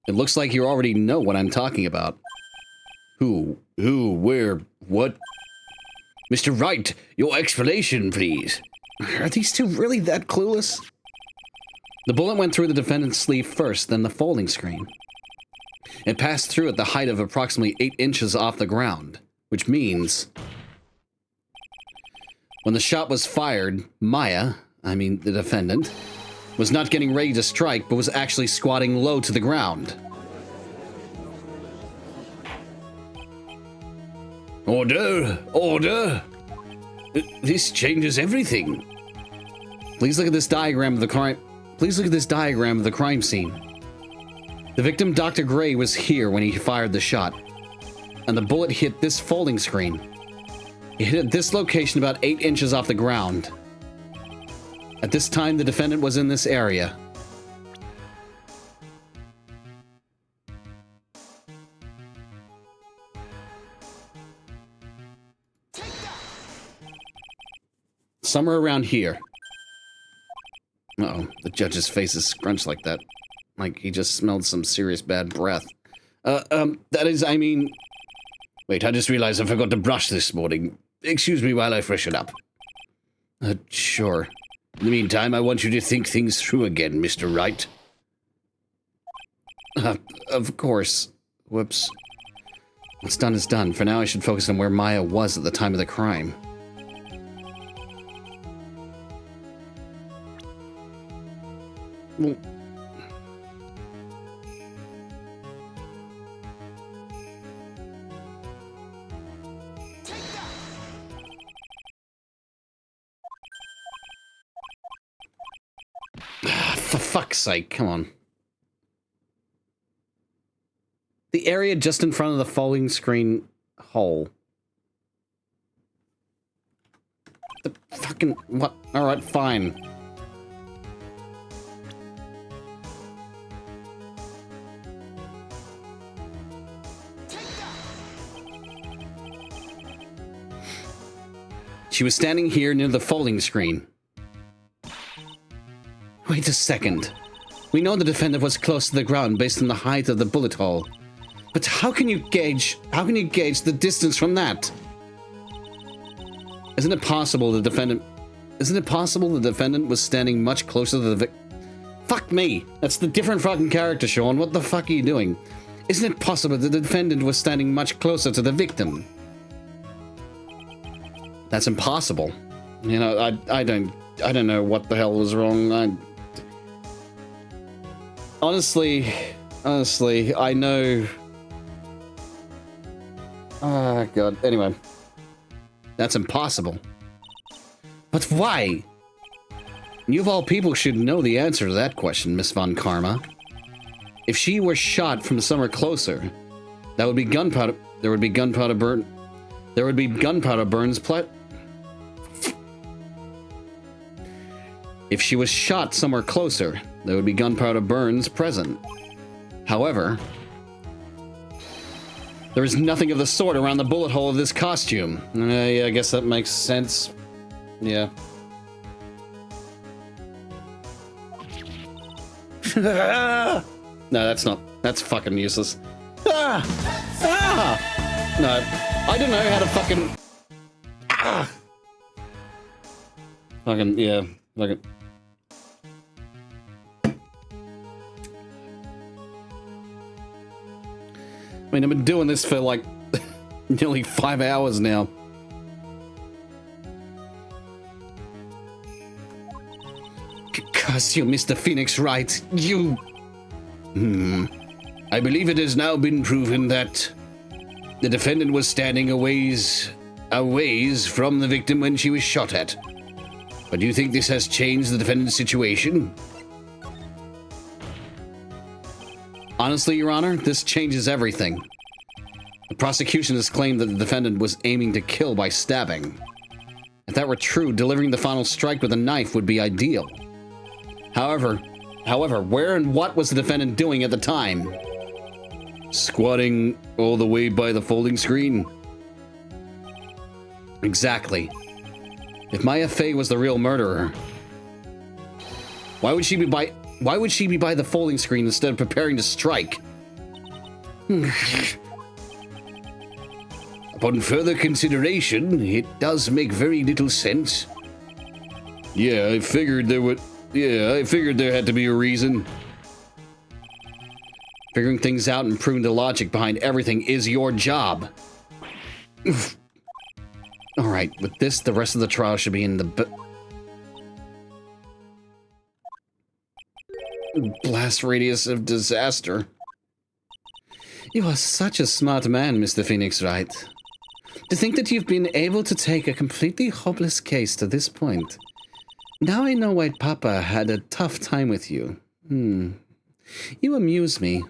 It looks like you already know what I'm talking about. Who, where, what? Mr. Wright, your explanation, please. Are these two really that clueless? The bullet went through the defendant's sleeve first, then the folding screen. It passed through at the height of approximately 8 inches off the ground, which means... when the shot was fired, Maya, the defendant, was not getting ready to strike, but was actually squatting low to the ground. Order! Order! This changes everything. Please look at this diagram of the crime. Please look at this diagram of the crime scene. The victim, Dr. Gray, was here when he fired the shot, and the bullet hit this folding screen. It hit at this location about 8 inches off the ground. At this time, the defendant was in this area. Somewhere around here. Uh-oh, the judge's face is scrunched like that. Like he just smelled some serious bad breath. That is, Wait, I just realized I forgot to brush this morning. Excuse me while I freshen up. Sure. In the meantime, I want you to think things through again, Mr. Wright. Of course. Whoops. What's done is done. For now, I should focus on where Maya was at the time of the crime. Well, for fuck's sake, come on. The area just in front of the folding screen hole. The fucking... what? Alright, fine. She was standing here near the folding screen. Wait a second. We know the defendant was close to the ground based on the height of the bullet hole. But how can you gauge the distance from that? Isn't it possible the defendant was standing much closer to the Fuck me! That's the different fucking character, Sean. What the fuck are you doing? Isn't it possible that the defendant was standing much closer to the victim? That's impossible. You know, I don't know what the hell was wrong. Honestly, I know. Oh, God. Anyway. That's impossible. But why? You of all people should know the answer to that question, Miss Von Karma. If she were shot from somewhere closer, that would be gunpowder. There would be gunpowder burn. There would be gunpowder burns. If she was shot somewhere closer, there would be gunpowder burns present. However, there is nothing of the sort around the bullet hole of this costume. Yeah, I guess that makes sense. Yeah. No, that's not. That's fucking useless. Ah! Ah! No, I don't know how to fucking... Ah! Fucking, yeah, fucking... I mean, I've been doing this for like nearly 5 hours now. Curse you, Mr. Phoenix Wright. You... I believe it has now been proven that the defendant was standing a ways from the victim when she was shot at. But do you think this has changed the defendant's situation? Honestly, Your Honor, this changes everything. The prosecution has claimed that the defendant was aiming to kill by stabbing. If that were true, delivering the final strike with a knife would be ideal. However, where and what was the defendant doing at the time? Squatting all the way by the folding screen? Exactly. If Maya Fey was the real murderer, why would she be by the folding screen instead of preparing to strike? Upon further consideration, it does make very little sense. Yeah, I figured there had to be a reason. Figuring things out and proving the logic behind everything is your job. Alright, with this, the rest of the trial should be in the blast radius of disaster. You are such a smart man, Mr. Phoenix Wright. To think that you've been able to take a completely hopeless case to this point. Now I know why Papa had a tough time with you. You amuse me.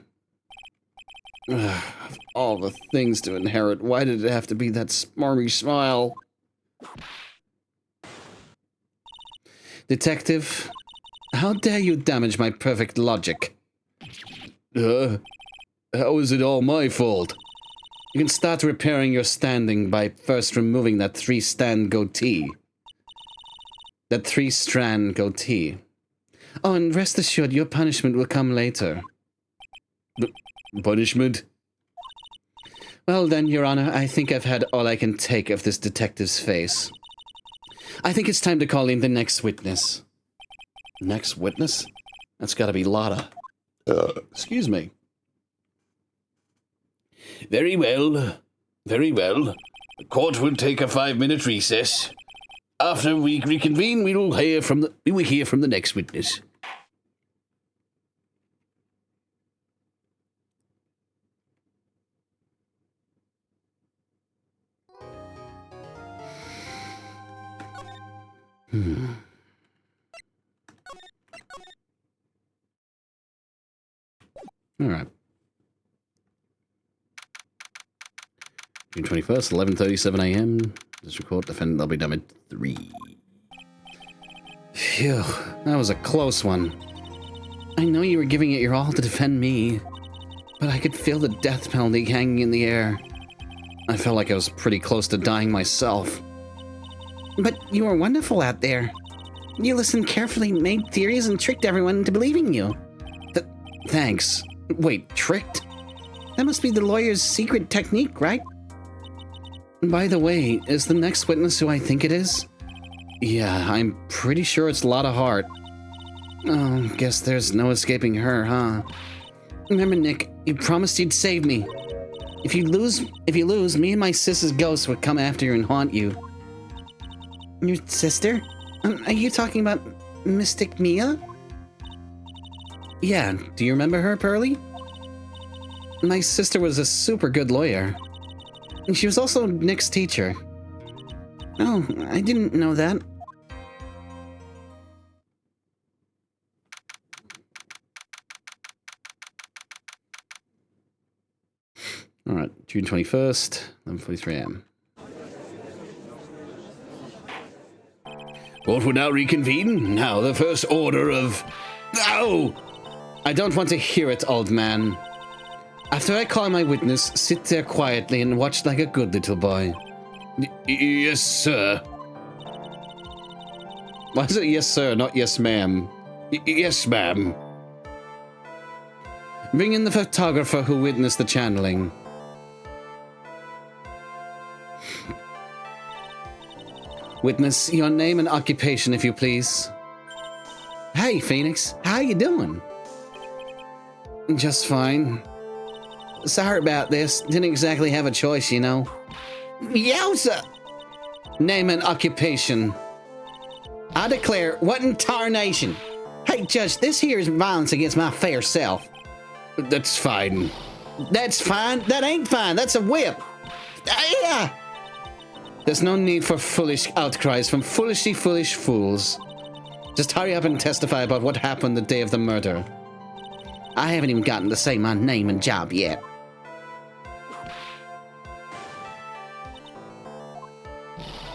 Ugh, of all the things to inherit, why did it have to be that smarmy smile? Detective, how dare you damage my perfect logic? How is it all my fault? You can start repairing your standing by first removing that three-strand goatee. Oh, and rest assured, your punishment will come later. Punishment? Well then, Your Honor, I think I've had all I can take of this detective's face. I think it's time to call in the next witness. Next witness? That's gotta be Lotta. Excuse me. Very well. Very well. The court will take a 5-minute recess. After we reconvene, we will hear from the next witness. All right. June 21st, 11:37 a.m. District Court, defendant, they'll be done at 3. Phew, that was a close one. I know you were giving it your all to defend me, but I could feel the death penalty hanging in the air. I felt like I was pretty close to dying myself. But you were wonderful out there. You listened carefully, made theories, and tricked everyone into believing you. Thanks. Wait, tricked? That must be the lawyer's secret technique, right? By the way, is the next witness who I think it is? Yeah, I'm pretty sure it's Lotta Hart. Oh, guess there's no escaping her, huh? Remember, Nick, you promised you'd save me. If you lose, me and my sister's ghost would come after you and haunt you. Your sister? Are you talking about Mystic Mia? Yeah, do you remember her, Pearly? My sister was a super good lawyer. And she was also Nick's teacher. Oh, I didn't know that. Alright, June 21st, 11:43 a.m. Court will now reconvene. Now, the first order of... Ow! I don't want to hear it, old man. After I call my witness, sit there quietly and watch like a good little boy. Yes, sir. Why is it yes, sir, not yes, ma'am? Yes, ma'am. Bring in the photographer who witnessed the channeling. Witness, your name and occupation, if you please. Hey, Phoenix. How you doing? Just fine. Sorry about this. Didn't exactly have a choice, you know. Yowza! Name and occupation. I declare, what in tarnation? Hey, Judge, this here is violence against my fair self. That's fine. That's fine? That ain't fine. That's a whip. Yeah. There's no need for foolish outcries from foolishly foolish fools. Just hurry up and testify about what happened the day of the murder. I haven't even gotten to say my name and job yet.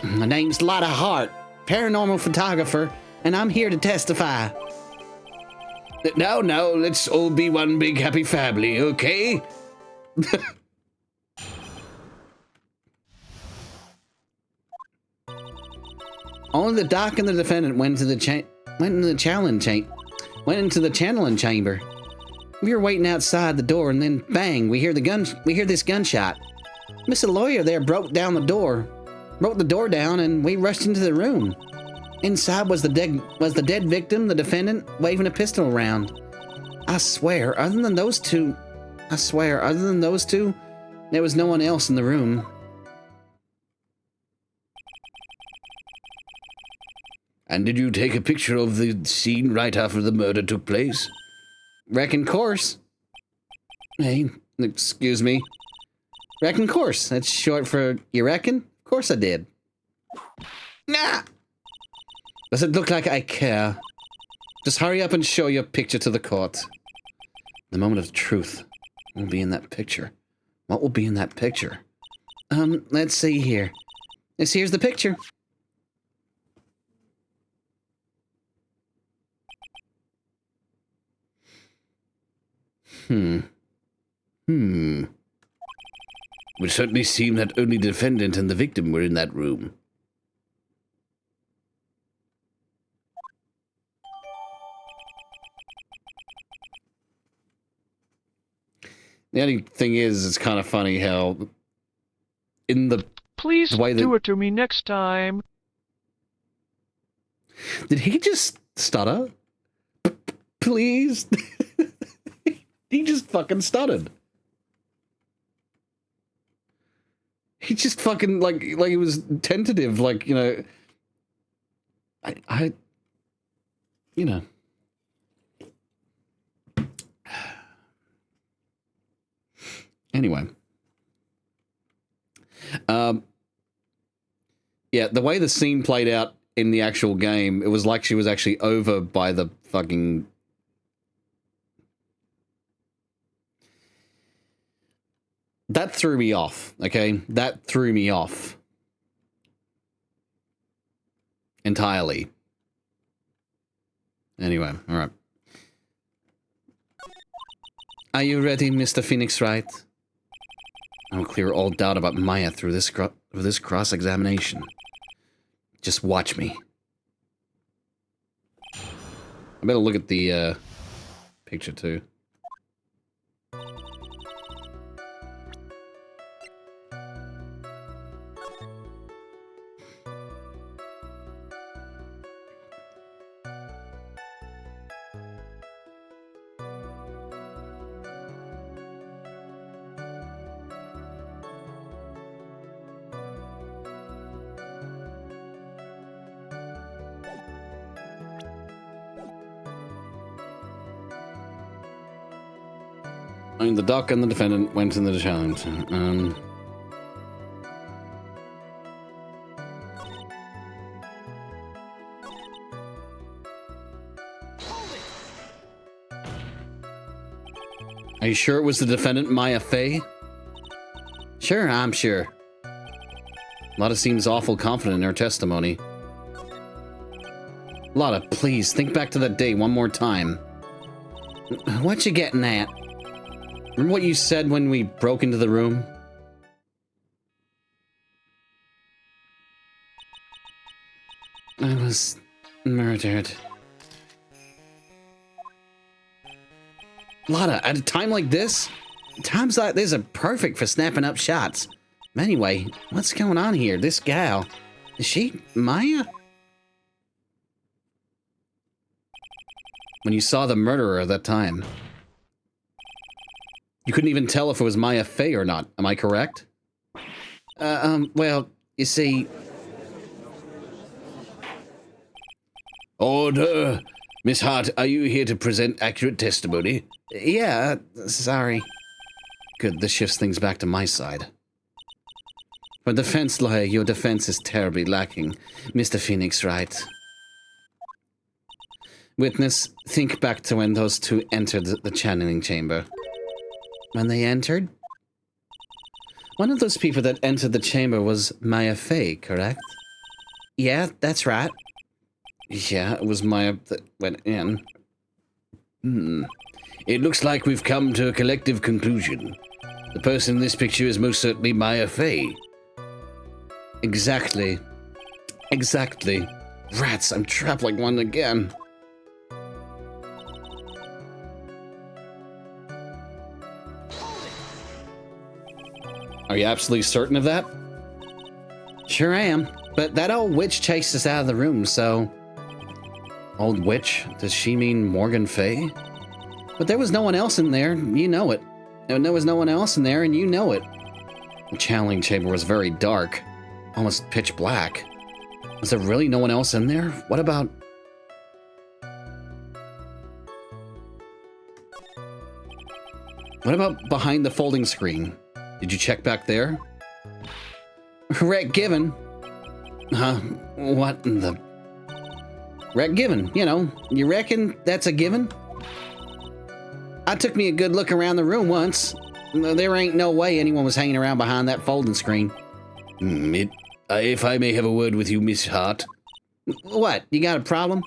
My name's Lotta Hart, paranormal photographer, and I'm here to testify. No, let's all be one big happy family, okay? Only the doc and the defendant went into the channeling chamber. We were waiting outside the door, and then bang, we hear this gunshot. Mr. Lawyer there broke the door down, and we rushed into the room. Inside was the dead victim, the defendant, waving a pistol around. I swear, other than those two, there was no one else in the room. And did you take a picture of the scene right after the murder took place? Reckon course. Hey, excuse me. Reckon course. That's short for you reckon? Of course I did. Nah! Does it look like I care? Just hurry up and show your picture to the court. The moment of truth will be in that picture. What will be in that picture? Let's see here. Here's the picture. It would certainly seem that only the defendant and the victim were in that room. The only thing is, it's kind of funny how in the Please the way that, do it to me next time. Did he just stutter? Please? He just fucking stuttered. He just fucking, like he was tentative, like, you know... you know... Anyway. Yeah, the way the scene played out in the actual game, it was like she was actually over by the fucking... That threw me off, okay? That threw me off. Entirely. Anyway, alright. Are you ready, Mr. Phoenix Wright? I'll clear all doubt about Maya through this cross-examination. Just watch me. I better look at the picture too. I mean, the doc and the defendant went in the challenge. Are you sure it was the defendant, Maya Fey? Sure, I'm sure. Lotta seems awful confident in her testimony. Lotta, please, think back to that day one more time. What you getting at? Remember what you said when we broke into the room? I was murdered. Lana, at a time like this, times like this are perfect for snapping up shots. Anyway, what's going on here? This gal, is she Maya? When you saw the murderer at that time, you couldn't even tell if it was Maya Fey or not. Am I correct? Well, you see... Order! Miss Hart, are you here to present accurate testimony? Yeah, sorry. Good, this shifts things back to my side. For defense lawyer, your defense is terribly lacking, Mr. Phoenix Wright. Witness, think back to when those two entered the channeling chamber. When they entered? One of those people that entered the chamber was Maya Fey, correct? Yeah, that's right. Yeah, it was Maya that went in. It looks like we've come to a collective conclusion. The person in this picture is most certainly Maya Fey. Exactly. Exactly. Rats, I'm trapped like one again. Are you absolutely certain of that? Sure am. But that old witch chased us out of the room, so... Old witch? Does she mean Morgan Fey? But there was no one else in there, you know it. And there was no one else in there, and you know it. The channeling chamber was very dark. Almost pitch black. Was there really no one else in there? What about... What about behind the folding screen? Did you check back there? Rec given. Huh? What in the... Rec given, you know. You reckon that's a given? I took me a good look around the room once. There ain't no way anyone was hanging around behind that folding screen. If I may have a word with you, Miss Hart. What? You got a problem?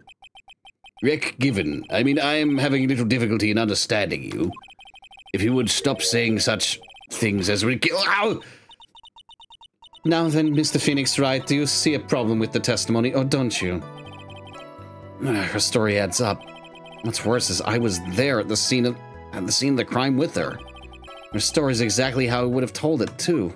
Rec given. I mean, I'm having a little difficulty in understanding you. If you would stop saying such things as Ow! Now then, Mr. Phoenix Wright, do you see a problem with the testimony, or don't you? Her story adds up. What's worse is I was there at the scene of the crime with her. Her story is exactly how I would have told it, too.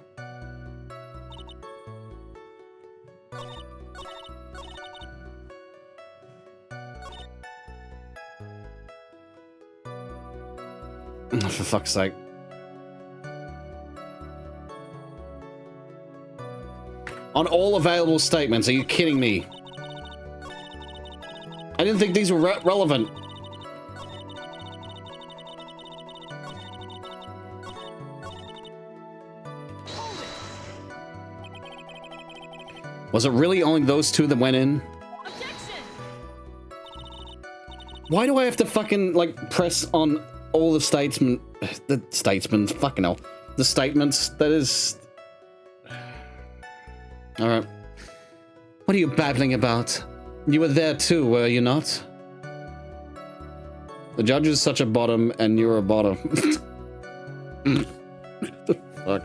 Oh, for fuck's sake. On all available statements, are you kidding me? I didn't think these were relevant. Was it really only those two that went in? Objection! Why do I have to fucking, like, press on all the statesmen... fucking hell. The statements, that is... Alright. What are you babbling about? You were there too, were you not? The judge is such a bottom, and you're a bottom. The fuck?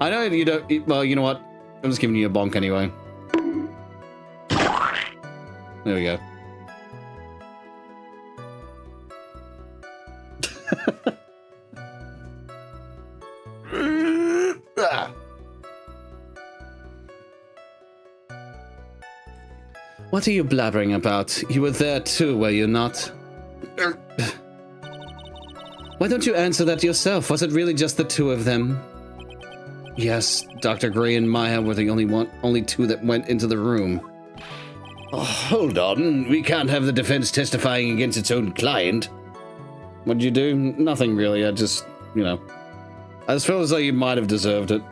I know you don't... Well, you know what? I'm just giving you a bonk anyway. There we go. What are you blabbering about? You were there too, were you not? Why don't you answer that yourself? Was it really just the two of them? Yes, Dr. Gray and Maya were the only two that went into the room. Oh, hold on. We can't have the defense testifying against its own client. What'd you do? Nothing really. I just, you know. I just feel as though you might have deserved it.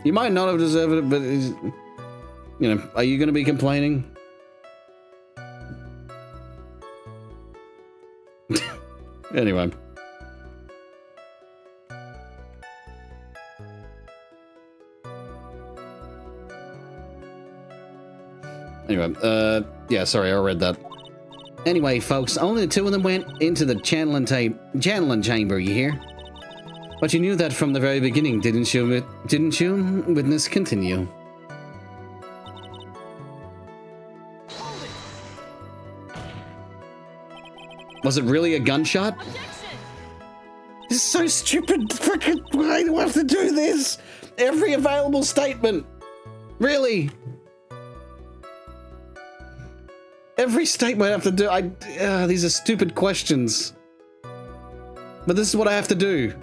You might not have deserved it, but, you know, are you going to be complaining? Anyway. Anyway, yeah, sorry, I read that. Anyway, folks, only the two of them went into the channeling chamber, you hear? But you knew that from the very beginning, didn't you? Didn't you? Witness, continue. Was it really a gunshot? This is so stupid. Fucking, why do I have to do this? Every available statement. Really? Every statement I have to do. These are stupid questions. But this is what I have to do.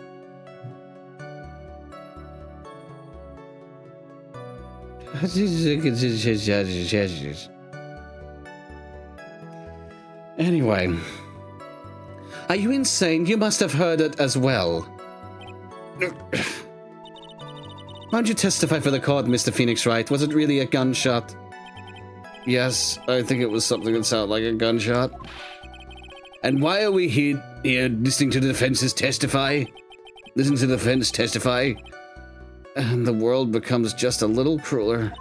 Anyway. Are you insane? You must have heard it as well. Why don't you testify for the court, Mr. Phoenix Wright? Was it really a gunshot? Yes, I think it was something that sounded like a gunshot. And why are we here listening to the defense testify? Listen to the defense testify? And the world becomes just a little crueler.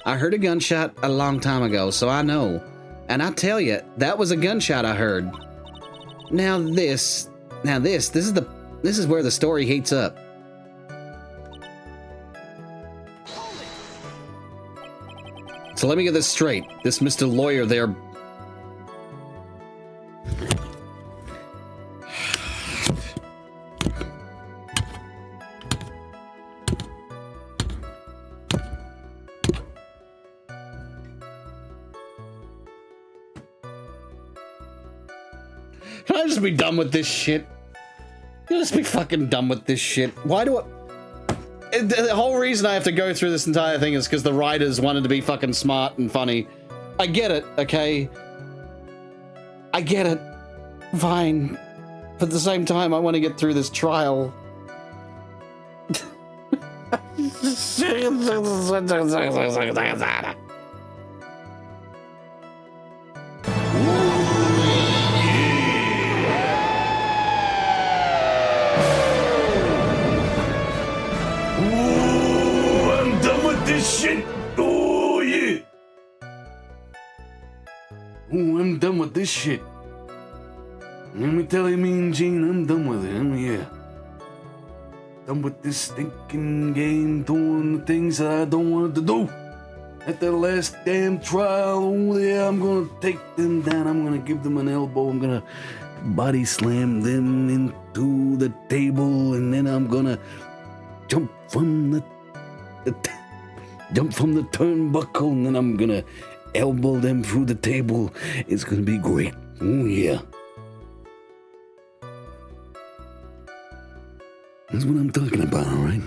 I heard a gunshot a long time ago, so I know. And I tell you, that was a gunshot I heard. This is where the story heats up. So let me get this straight. This Mr. Lawyer there... Can I just be done with this shit? Can I just be fucking done with this shit? Why do I... The whole reason I have to go through this entire thing is because the writers wanted to be fucking smart and funny. I get it, okay? I get it. Fine. But at the same time, I want to get through this trial. Shit! Oh, yeah! Oh, I'm done with this shit. Let me tell you, Mean Gene, I'm done with it. Done with this stinking game, doing the things that I don't want to do. At the last damn trial, oh yeah, I'm gonna take them down. I'm gonna give them an elbow. I'm gonna body slam them into the table, and then I'm gonna jump from the turnbuckle, and then I'm gonna elbow them through the table. It's gonna be great. Oh, yeah. That's what I'm talking about, all right?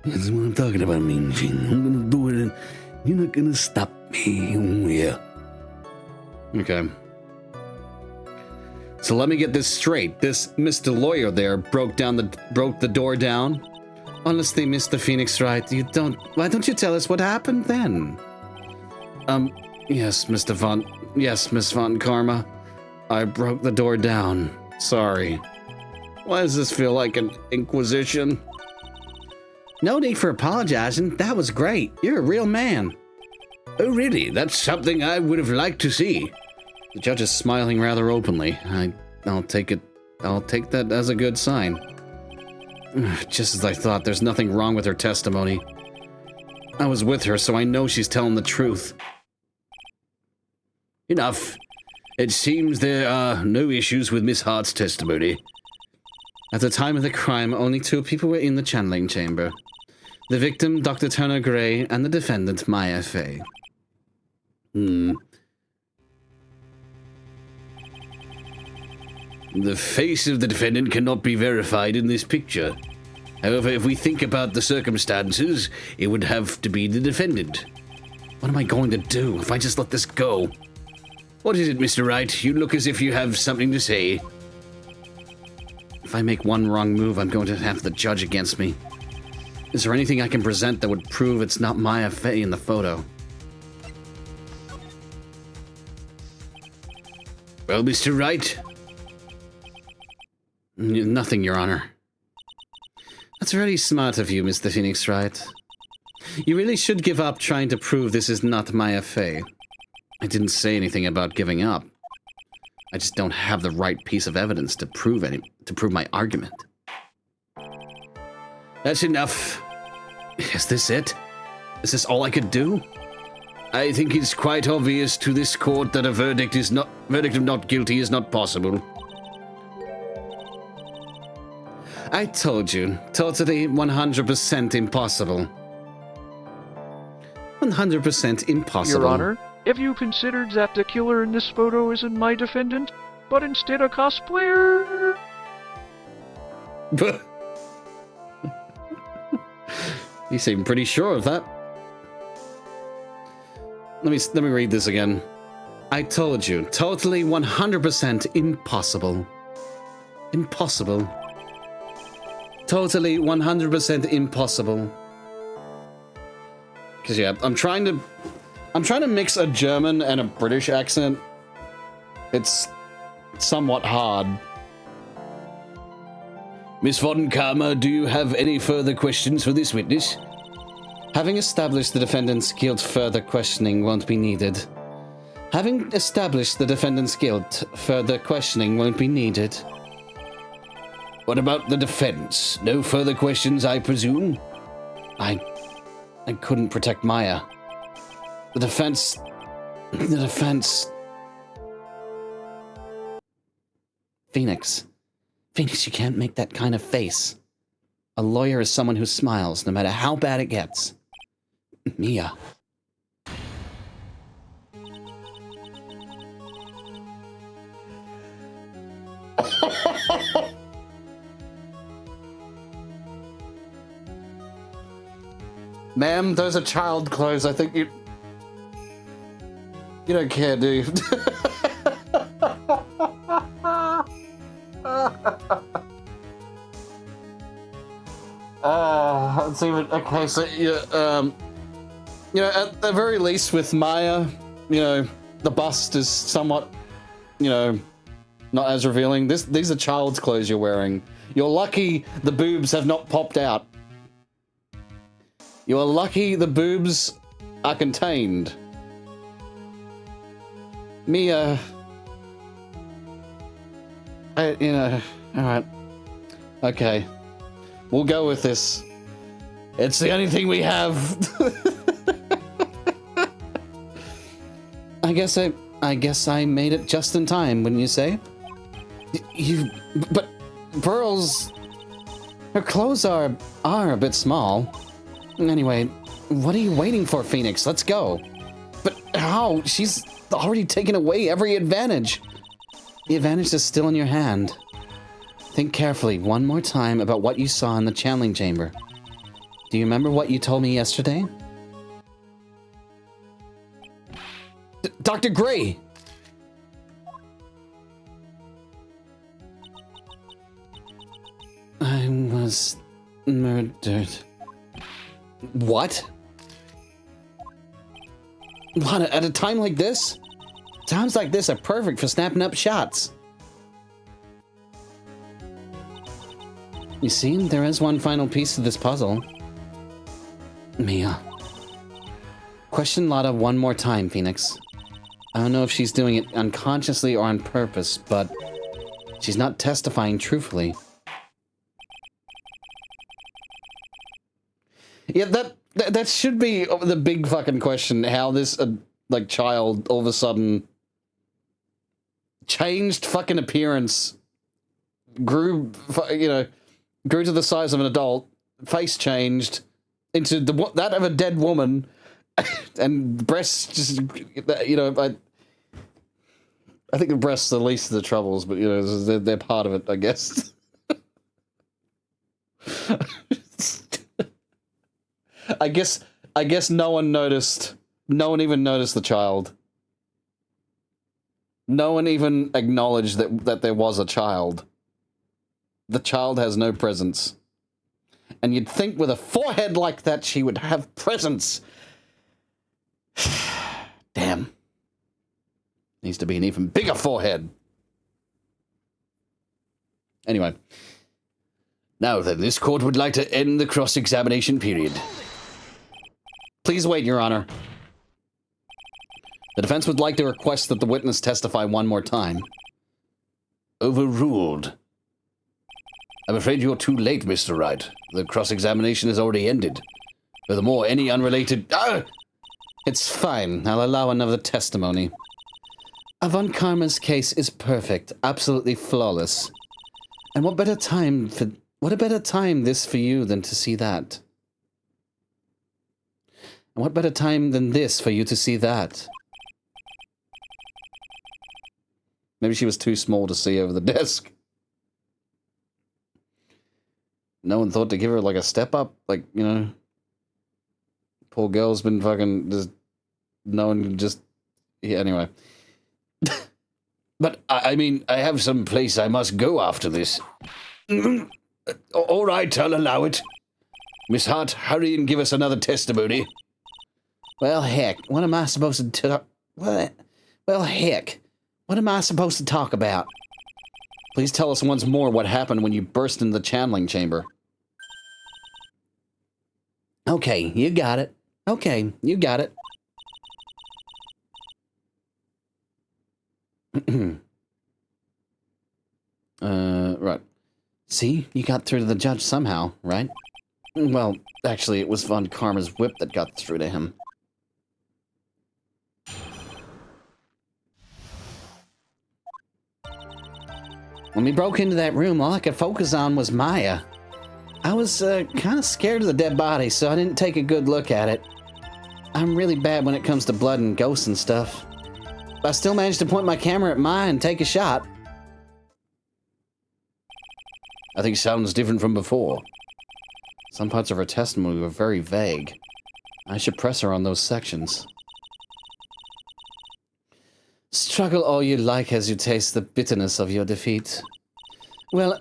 That's what I'm talking about, Mean Gene. I'm gonna do it, and you're not gonna stop me. Oh, yeah. Okay. So let me get this straight. This Mr. Lawyer there broke the door down. Honestly, Mr. Phoenix Wright, why don't you tell us what happened then? Yes, Miss Von Karma. I broke the door down. Sorry. Why does this feel like an inquisition? No need for apologizing. That was great. You're a real man. Oh, really? That's something I would have liked to see. The judge is smiling rather openly. I'll take that as a good sign. Just as I thought, there's nothing wrong with her testimony. I was with her, so I know she's telling the truth. Enough. It seems there are no issues with Miss Hart's testimony. At the time of the crime, only 2 people were in the channeling chamber. The victim, Dr. Turner Gray, and the defendant, Maya Fey. The face of the defendant cannot be verified in this picture. However, if we think about the circumstances, it would have to be the defendant. What am I going to do if I just let this go? What is it, Mr. Wright? You look as if you have something to say. If I make one wrong move, I'm going to have the judge against me. Is there anything I can present that would prove it's not Maya Fey in the photo? Well, Mr. Wright? Nothing, Your Honor. That's very smart of you, Mr. Phoenix Wright. You really should give up trying to prove this is not Maya Fey. I didn't say anything about giving up. I just don't have the right piece of evidence to prove my argument. That's enough. Is this it? Is this all I could do? I think it's quite obvious to this court that a verdict of not guilty is not possible. I told you, totally 100% impossible. 100% impossible. Your Honor, if you considered that the killer in this photo isn't my defendant, but instead a cosplayer... You seem pretty sure of that. Let me read this again. I told you, totally 100% impossible. Impossible. Totally 100% impossible. Because yeah, I'm trying to mix a German and a British accent. It's somewhat hard. Miss Von Karma, do you have any further questions for this witness? Having established the defendant's guilt, further questioning won't be needed. Having established the defendant's guilt, further questioning won't be needed. What about the defense? No further questions, I presume? I couldn't protect Maya. The defense... Phoenix, you can't make that kind of face. A lawyer is someone who smiles, no matter how bad it gets. Mia. Ma'am, those are child clothes. I think you don't care, do you? It's even okay. So you know, at the very least, with Maya, you know, the bust is somewhat, you know, not as revealing. These are child's clothes you're wearing. You're lucky the boobs have not popped out. You are lucky the boobs are contained. Mia, you know, all right, okay, we'll go with this. It's the only thing we have. I guess I made it just in time, wouldn't you say? But Pearl's, her clothes are a bit small. Anyway, what are you waiting for, Phoenix? Let's go. But how? She's already taken away every advantage. The advantage is still in your hand. Think carefully one more time about what you saw in the channeling chamber. Do you remember what you told me yesterday? Dr. Gray! I was murdered. What? What, at a time like this? Times like this are perfect for snapping up shots. You see, there is one final piece to this puzzle. Mia. Question Lotta one more time, Phoenix. I don't know if she's doing it unconsciously or on purpose, but she's not testifying truthfully. Yeah, that should be the big fucking question. How this like child all of a sudden changed fucking appearance, grew to the size of an adult, face changed into that of a dead woman, and breasts just, you know, I think the breasts are the least of the troubles, but you know they're part of it, I guess. I guess no one noticed. No one even noticed the child. No one even acknowledged that there was a child. The child has no presence. And you'd think with a forehead like that she would have presence. Damn. Needs to be an even bigger forehead. Anyway. Now then, this court would like to end the cross-examination period. Please wait, Your Honor. The defense would like to request that the witness testify one more time. Overruled. I'm afraid you're too late, Mr. Wright. The cross-examination has already ended. Furthermore, any unrelated... It's fine. I'll allow another testimony. Von Karma's case is perfect, absolutely flawless. And what better time this for you than to see that? And what better time than this for you to see that? Maybe she was too small to see over the desk. No one thought to give her, like, a step up? Like, you know... Poor girl's been fucking just... No one just... Yeah, anyway. But, I mean, I have some place I must go after this. All right, I'll allow it. Miss Hart, hurry and give us another testimony. Well, heck, what am I supposed to... Well, heck, what am I supposed to talk about? Please tell us once more what happened when you burst into the channeling chamber. Okay, you got it. Okay, you got it. Right. See, you got through to the judge somehow, right? Well, actually, it was Von Karma's whip that got through to him. When we broke into that room, all I could focus on was Maya. I was kind of scared of the dead body, so I didn't take a good look at it. I'm really bad when it comes to blood and ghosts and stuff. But I still managed to point my camera at Maya and take a shot. I think sounds different from before. Some parts of her testimony were very vague. I should press her on those sections. Struggle all you like as you taste the bitterness of your defeat. Well,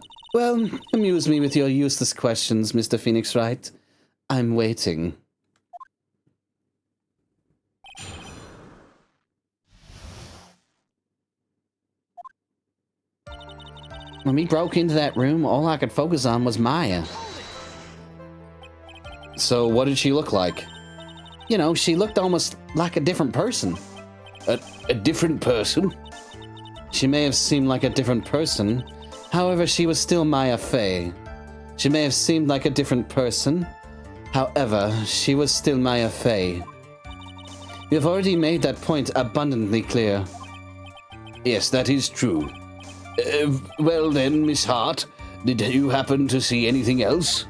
amuse me with your useless questions, Mr. Phoenix Wright. I'm waiting. When we broke into that room, all I could focus on was Maya. So what did she look like? You know, she looked almost like a different person. A different person? She may have seemed like a different person. However, she was still Maya Fey. She may have seemed like a different person. However, she was still Maya Fey. We have already made that point abundantly clear. Yes, that is true. Well then, Miss Hart, did you happen to see anything else?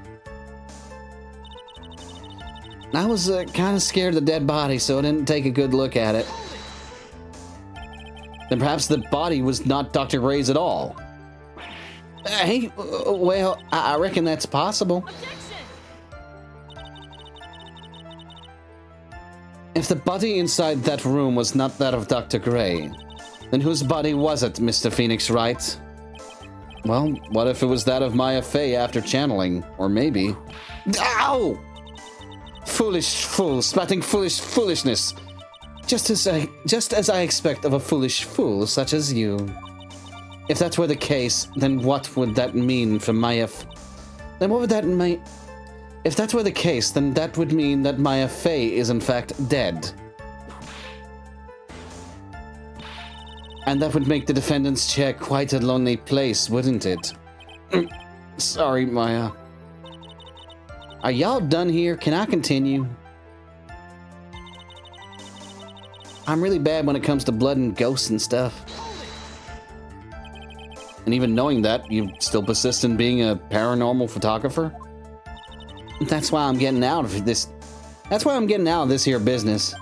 I was kind of scared of the dead body, so I didn't take a good look at it. Then perhaps the body was not Dr. Gray's at all. Hey, well, I reckon that's possible. If the body inside that room was not that of Dr. Gray, then whose body was it, Mr. Phoenix Wright? Well, what if it was that of Maya Fey after channeling? Or maybe... Ow! Foolish fool, spouting foolishness. Just as I expect of a foolish fool such as you. If that were the case, then what would that mean for Maya? Then what would that mean? If that were the case, then that would mean that Maya Fey is in fact dead. And that would make the defendant's chair quite a lonely place, wouldn't it? Sorry, Maya. Are y'all done here? Can I continue? I'm really bad when it comes to blood and ghosts and stuff. And even knowing that, you still persist in being a paranormal photographer? That's why I'm getting out of this. That's why I'm getting out of this here business.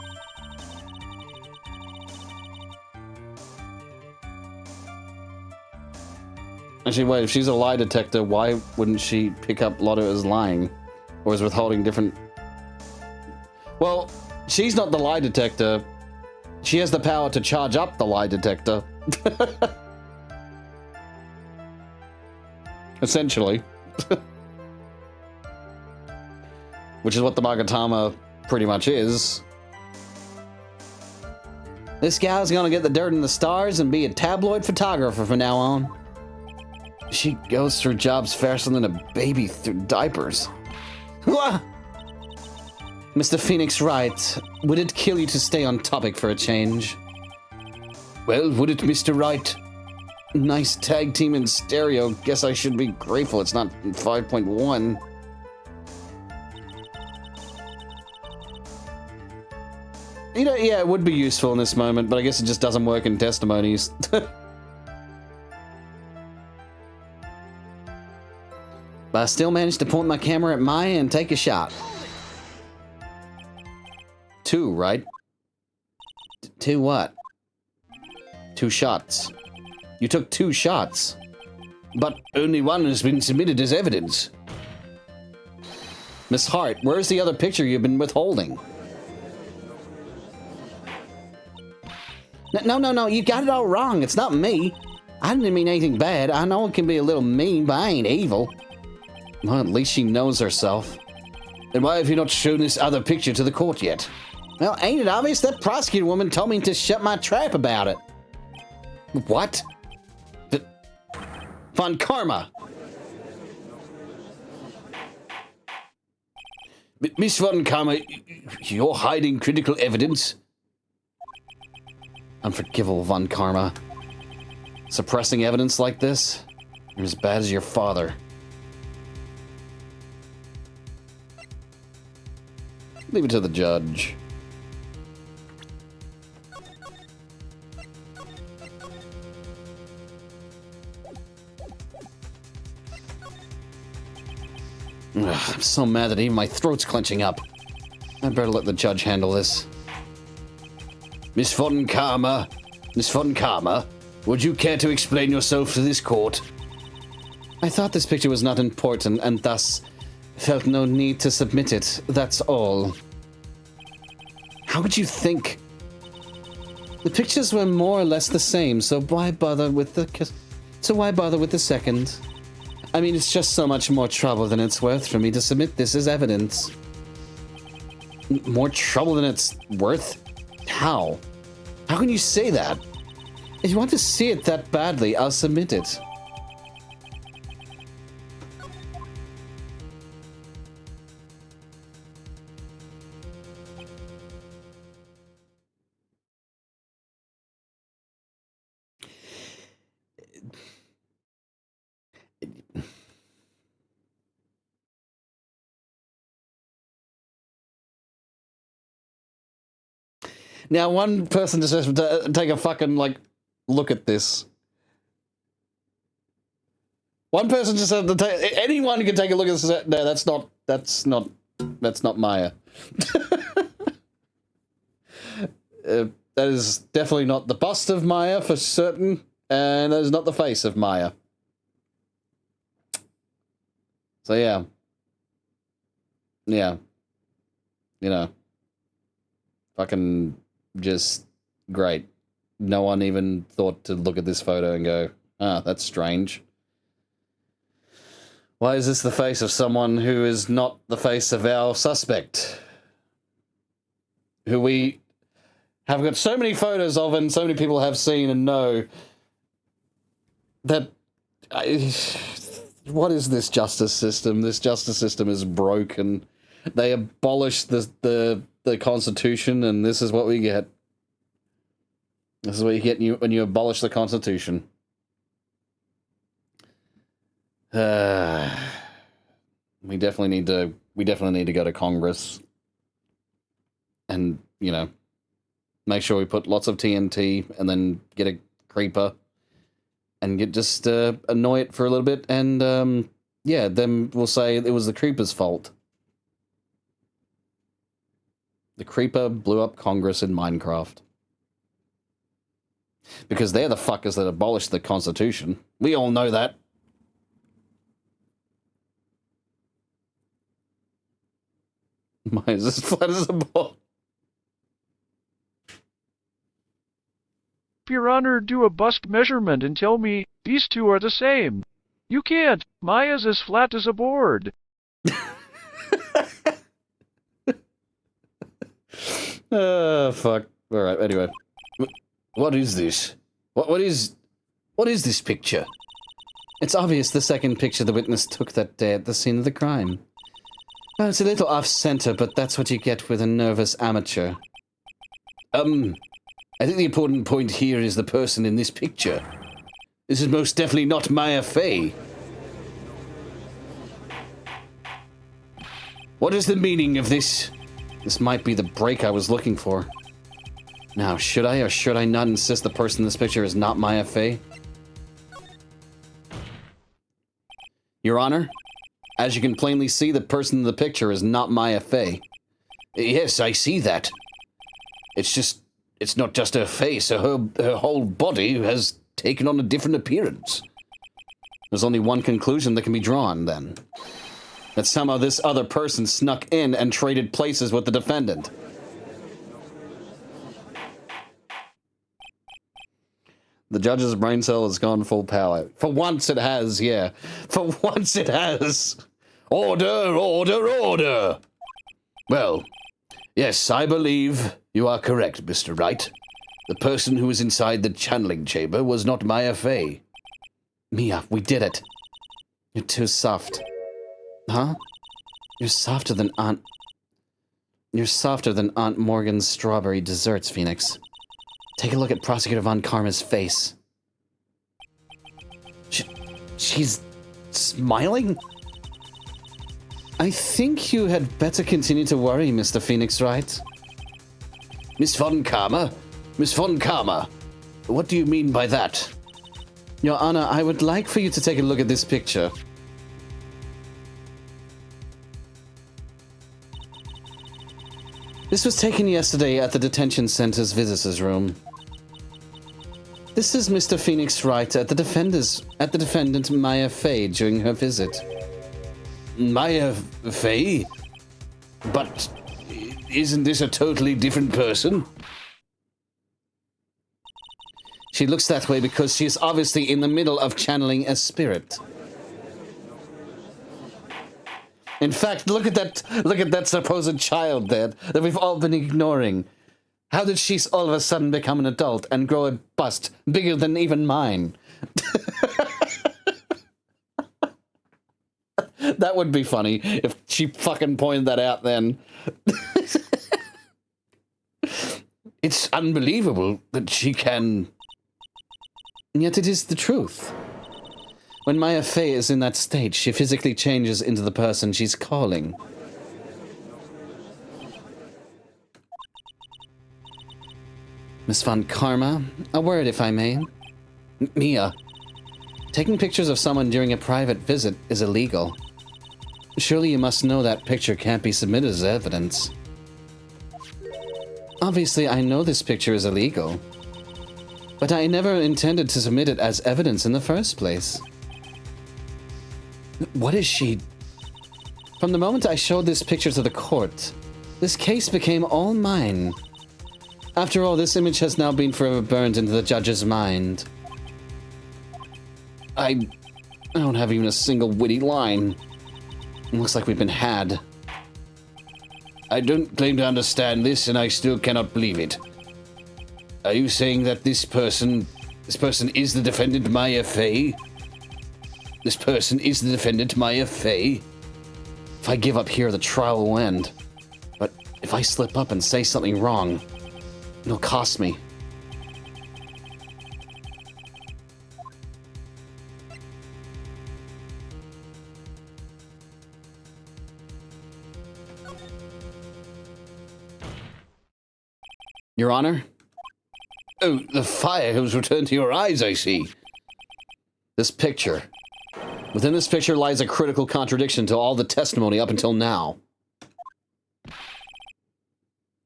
Actually, wait, if she's a lie detector, why wouldn't she pick up Lotto as lying? Or is withholding different... Well, she's not the lie detector. She has the power to charge up the lie detector. Essentially. Which is what the Magatama pretty much is. This gal's gonna get the dirt in the stars and be a tabloid photographer from now on. She goes through jobs faster than a baby through diapers. Mr. Phoenix Wright, would it kill you to stay on topic for a change? Well, would it, Mr. Wright? Nice tag team in stereo. Guess I should be grateful it's not 5.1. you know, yeah, it would be useful in this moment, but I guess it just doesn't work in testimonies. But I still managed to point my camera at Maya and take a shot. 2, right? 2 what? 2 shots. You took 2 shots. But only one has been submitted as evidence. Miss Hart, where's the other picture you've been withholding? No, you got it all wrong. It's not me. I didn't mean anything bad. I know it can be a little mean, but I ain't evil. Well, at least she knows herself. Then why have you not shown this other picture to the court yet? Well, ain't it obvious? That prosecutor woman told me to shut my trap about it. What? Von Karma. Miss Von Karma, you're hiding critical evidence? Unforgivable, Von Karma. Suppressing evidence like this? You're as bad as your father. Leave it to the judge. Ugh, I'm so mad that even my throat's clenching up. I'd better let the judge handle this. Miss Von Karma, would you care to explain yourself to this court? I thought this picture was not important and thus felt no need to submit it. That's all. How could you think? The pictures were more or less the same, so why bother with the second? I mean, it's just so much more trouble than it's worth for me to submit this as evidence. More trouble than it's worth? How? How can you say that? If you want to see it that badly, I'll submit it. Now, one person just has to take a fucking, like, look at this. One person just has to take... Anyone can take a look at this. No, that's not Maya. That is definitely not the bust of Maya for certain, and that is not the face of Maya. So, yeah. Yeah. You know. Fucking... just great. No one even thought to look at this photo and go, ah, that's strange. Why is this the face of someone who is not the face of our suspect? Who we have got so many photos of and so many people have seen and know that... what is this justice system? This justice system is broken. They abolished the Constitution, and this is what we get. This is what you get when you abolish the Constitution. We definitely need to go to Congress, and you know, make sure we put lots of TNT, and then get a creeper, and get just annoy it for a little bit, and yeah, then we'll say it was the creeper's fault. The creeper blew up Congress in Minecraft. Because they're the fuckers that abolished the Constitution. We all know that. Mine's as flat as a ball. Your Honor, do a bust measurement and tell me these two are the same. You can't. Maya's as flat as a board. Fuck. Alright, anyway. What is this? What is this picture? It's obvious the second picture the witness took that day at the scene of the crime. Well, it's a little off-center, but that's what you get with a nervous amateur. I think the important point here is the person in this picture. This is most definitely not Maya Fey. What is the meaning of this? This might be the break I was looking for. Now, should I or should I not insist the person in this picture is not Maya Fey? Your Honor, as you can plainly see, the person in the picture is not Maya Fey. Yes, I see that. It's not just her face, her whole body has taken on a different appearance. There's only one conclusion that can be drawn, then. That somehow this other person snuck in and traded places with the defendant. The judge's brain cell has gone full power. For once it has, yeah. For once it has. Order, order, order! Well, yes, I believe you are correct, Mr. Wright. The person who was inside the channeling chamber was not Maya Fey. Mia, we did it. You're too soft. Huh? You're softer than Aunt... You're softer than Aunt Morgan's strawberry desserts, Phoenix. Take a look at Prosecutor Von Karma's face. She's smiling? I think you had better continue to worry, Mr. Phoenix, Wright? Miss Von Karma? Miss Von Karma? What do you mean by that? Your Honor, I would like for you to take a look at this picture. This was taken yesterday at the detention center's visitors' room. This is Mr. Phoenix Wright at the defendant Maya Fey during her visit. Maya Fey? But isn't this a totally different person? She looks that way because she is obviously in the middle of channeling a spirit. In fact, look at that supposed child there that we've all been ignoring. How did she all of a sudden become an adult and grow a bust bigger than even mine? That would be funny if she fucking pointed that out then. It's unbelievable that she can... And yet it is the truth. When Maya Fey is in that state, she physically changes into the person she's calling. Miss Von Karma, a word if I may. Mia, taking pictures of someone during a private visit is illegal. Surely you must know that picture can't be submitted as evidence. Obviously, I know this picture is illegal. But I never intended to submit it as evidence in the first place. What is she? From the moment I showed this picture to the court, this case became all mine. After all, this image has now been forever burned into the judge's mind. I don't have even a single witty line. It looks like we've been had. I don't claim to understand this, and I still cannot believe it. Are you saying that this person is the defendant Maya Fey? This person is the defendant Maya Fey? If I give up here, the trial will end. But if I slip up and say something wrong, it'll cost me. Your Honor? Oh, the fire has returned to your eyes, I see. This picture. Within this picture lies a critical contradiction to all the testimony up until now.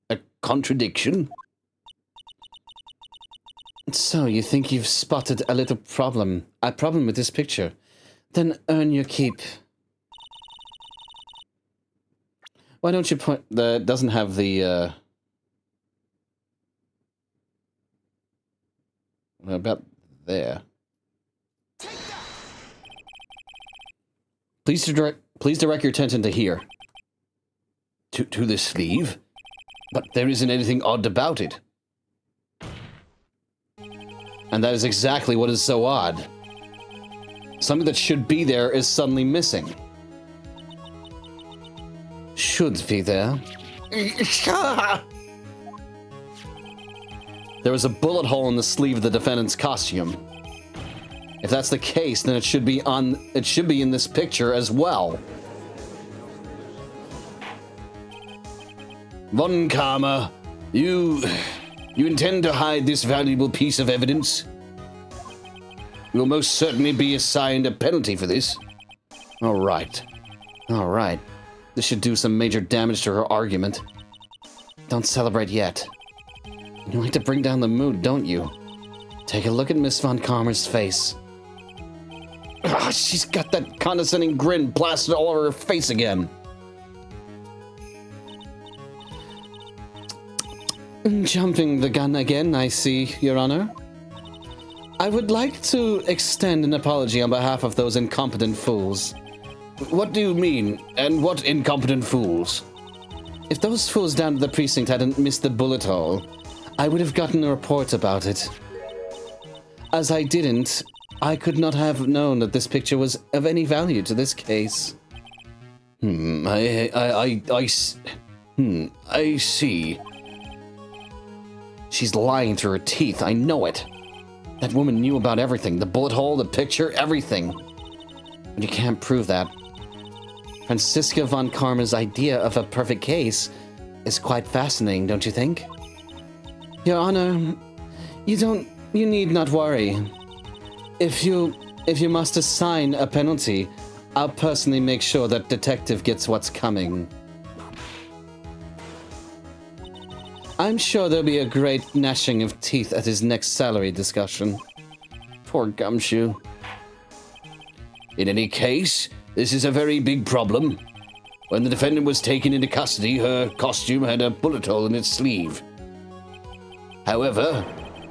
A contradiction? So, you think you've spotted a little problem, with this picture? Then earn your keep. Why don't you point... That doesn't have the, about there. Please direct your attention to here. To the sleeve? But there isn't anything odd about it. And that is exactly what is so odd. Something that should be there is suddenly missing. Should be there. There was a bullet hole in the sleeve of the defendant's costume. If that's the case, then it should be in this picture as well. Von Karma, you You intend to hide this valuable piece of evidence? You'll most certainly be assigned a penalty for this. All right. All right. This should do some major damage to her argument. Don't celebrate yet. You like to bring down the mood, don't you? Take a look at Miss Von Karmer's face. Ah, she's got that condescending grin blasted all over her face again. Jumping the gun again, I see, Your Honor. I would like to extend an apology on behalf of those incompetent fools. What do you mean? And what incompetent fools? If those fools down at the precinct hadn't missed the bullet hole, I would have gotten a report about it. As I didn't, I could not have known that this picture was of any value to this case. I see. She's lying through her teeth, I know it. That woman knew about everything, the bullet hole, the picture, everything. But you can't prove that. Franziska von Karmer's idea of a perfect case is quite fascinating, don't you think? Your Honor, you need not worry. If you must assign a penalty, I'll personally make sure that detective gets what's coming. I'm sure there'll be a great gnashing of teeth at his next salary discussion. Poor Gumshoe. In any case, this is a very big problem. When the defendant was taken into custody, her costume had a bullet hole in its sleeve. However,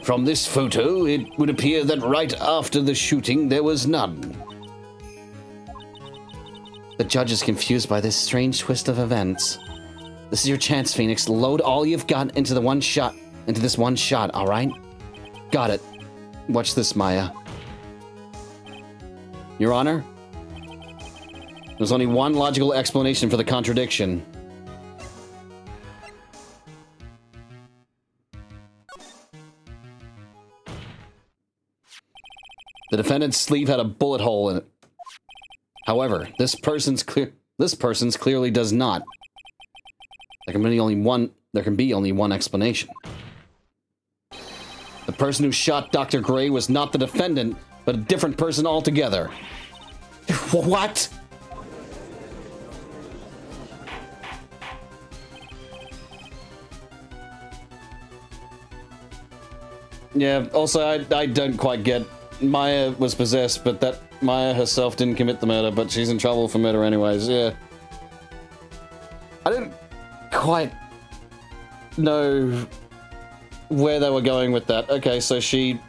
from this photo, it would appear that right after the shooting, there was none. The judge is confused by this strange twist of events. This is your chance, Phoenix. Load all you've got into this one shot, all right? Got it. Watch this, Maya. Your Honor, there's only one logical explanation for the contradiction. The defendant's sleeve had a bullet hole in it. However, this person's clearly does not. There can be only one explanation. The person who shot Dr. Gray was not the defendant, but a different person altogether. What? Yeah, also, I don't quite get... Maya was possessed, but that Maya herself didn't commit the murder, but she's in trouble for murder anyways, yeah. I didn't quite know where they were going with that. Okay, so she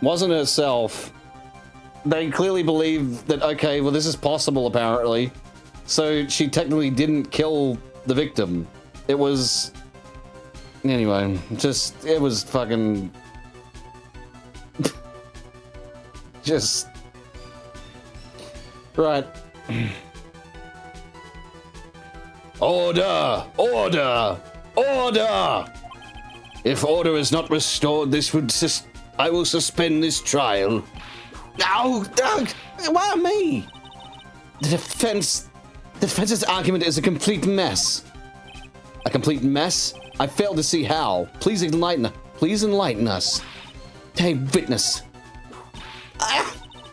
wasn't herself. They clearly believe that, okay, well, this is possible, apparently. So she technically didn't kill the victim. It was... Anyway, it was fucking... just... Right. Order! Order! Order! If order is not restored, I will suspend this trial. No, Doug! Why me? The defense's argument is a complete mess. A complete mess? I fail to see how. Please enlighten us. Hey, witness.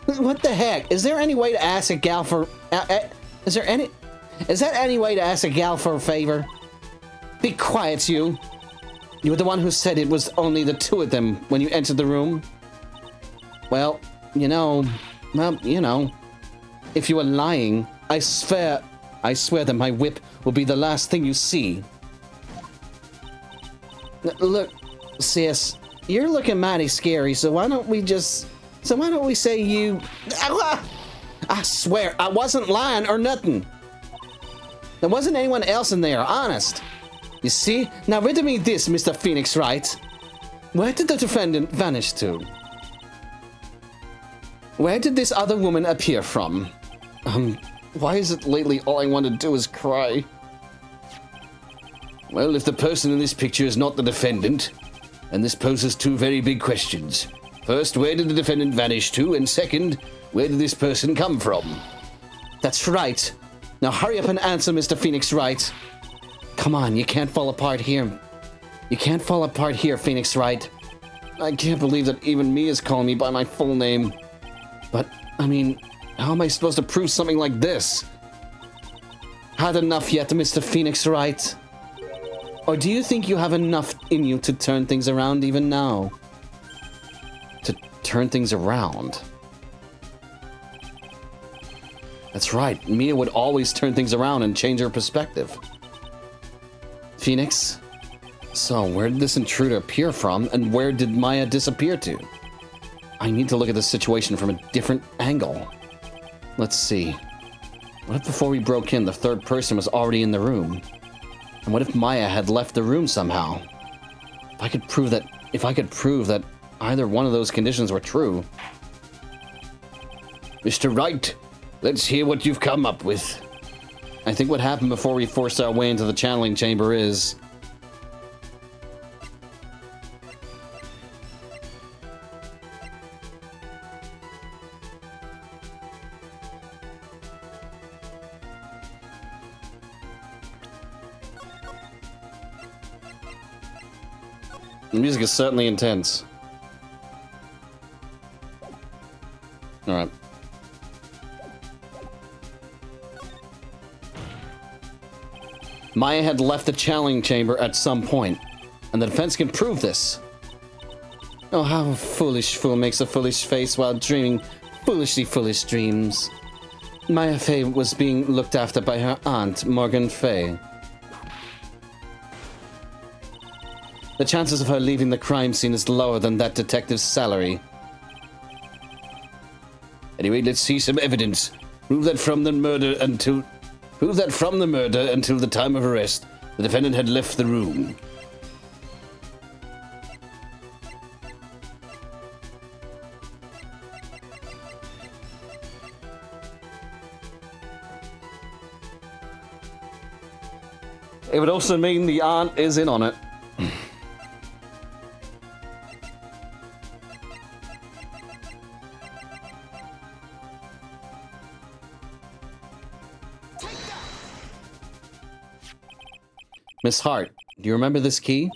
What the heck? Is there any way to ask a gal for... Is that any way to ask a gal for a favor? Be quiet, you. You were the one who said it was only the two of them when you entered the room. Well, you know, if you were lying, I swear that my whip will be the last thing you see. Look, sis, you're looking mighty scary, so why don't we say you... I swear, I wasn't lying or nothing. There wasn't anyone else in there, honest. You see? Now riddle me this, Mr. Phoenix Wright. Where did the defendant vanish to? Where did this other woman appear from? Why is it lately all I want to do is cry? Well, if the person in this picture is not the defendant, and this poses two very big questions. First, where did the defendant vanish to? And second, where did this person come from? That's right. Now hurry up and answer, Mr. Phoenix Wright. Come on, you can't fall apart here. You can't fall apart here, Phoenix Wright. I can't believe that even me is calling me by my full name. But, I mean, how am I supposed to prove something like this? Had enough yet, Mr. Phoenix Wright? Or do you think you have enough in you to turn things around even now? To turn things around? That's right, Mia would always turn things around and change her perspective. Phoenix? So, where did this intruder appear from, and where did Maya disappear to? I need to look at the situation from a different angle. Let's see. What if before we broke in, the third person was already in the room? And what if Maya had left the room somehow? If I could prove that either one of those conditions were true. Mr. Wright, let's hear what you've come up with. I think what happened before we forced our way into the channeling chamber is... The music is certainly intense. Alright. Maya had left the channeling chamber at some point, and the defense can prove this. Oh, how a foolish fool makes a foolish face while dreaming foolishly foolish dreams. Maya Fey was being looked after by her aunt, Morgan Fey. The chances of her leaving the crime scene is lower than that detective's salary. Anyway, let's see some evidence. Prove that from the murder until the time of arrest, the defendant had left the room. It would also mean the aunt is in on it. Miss Hart, do you remember this key?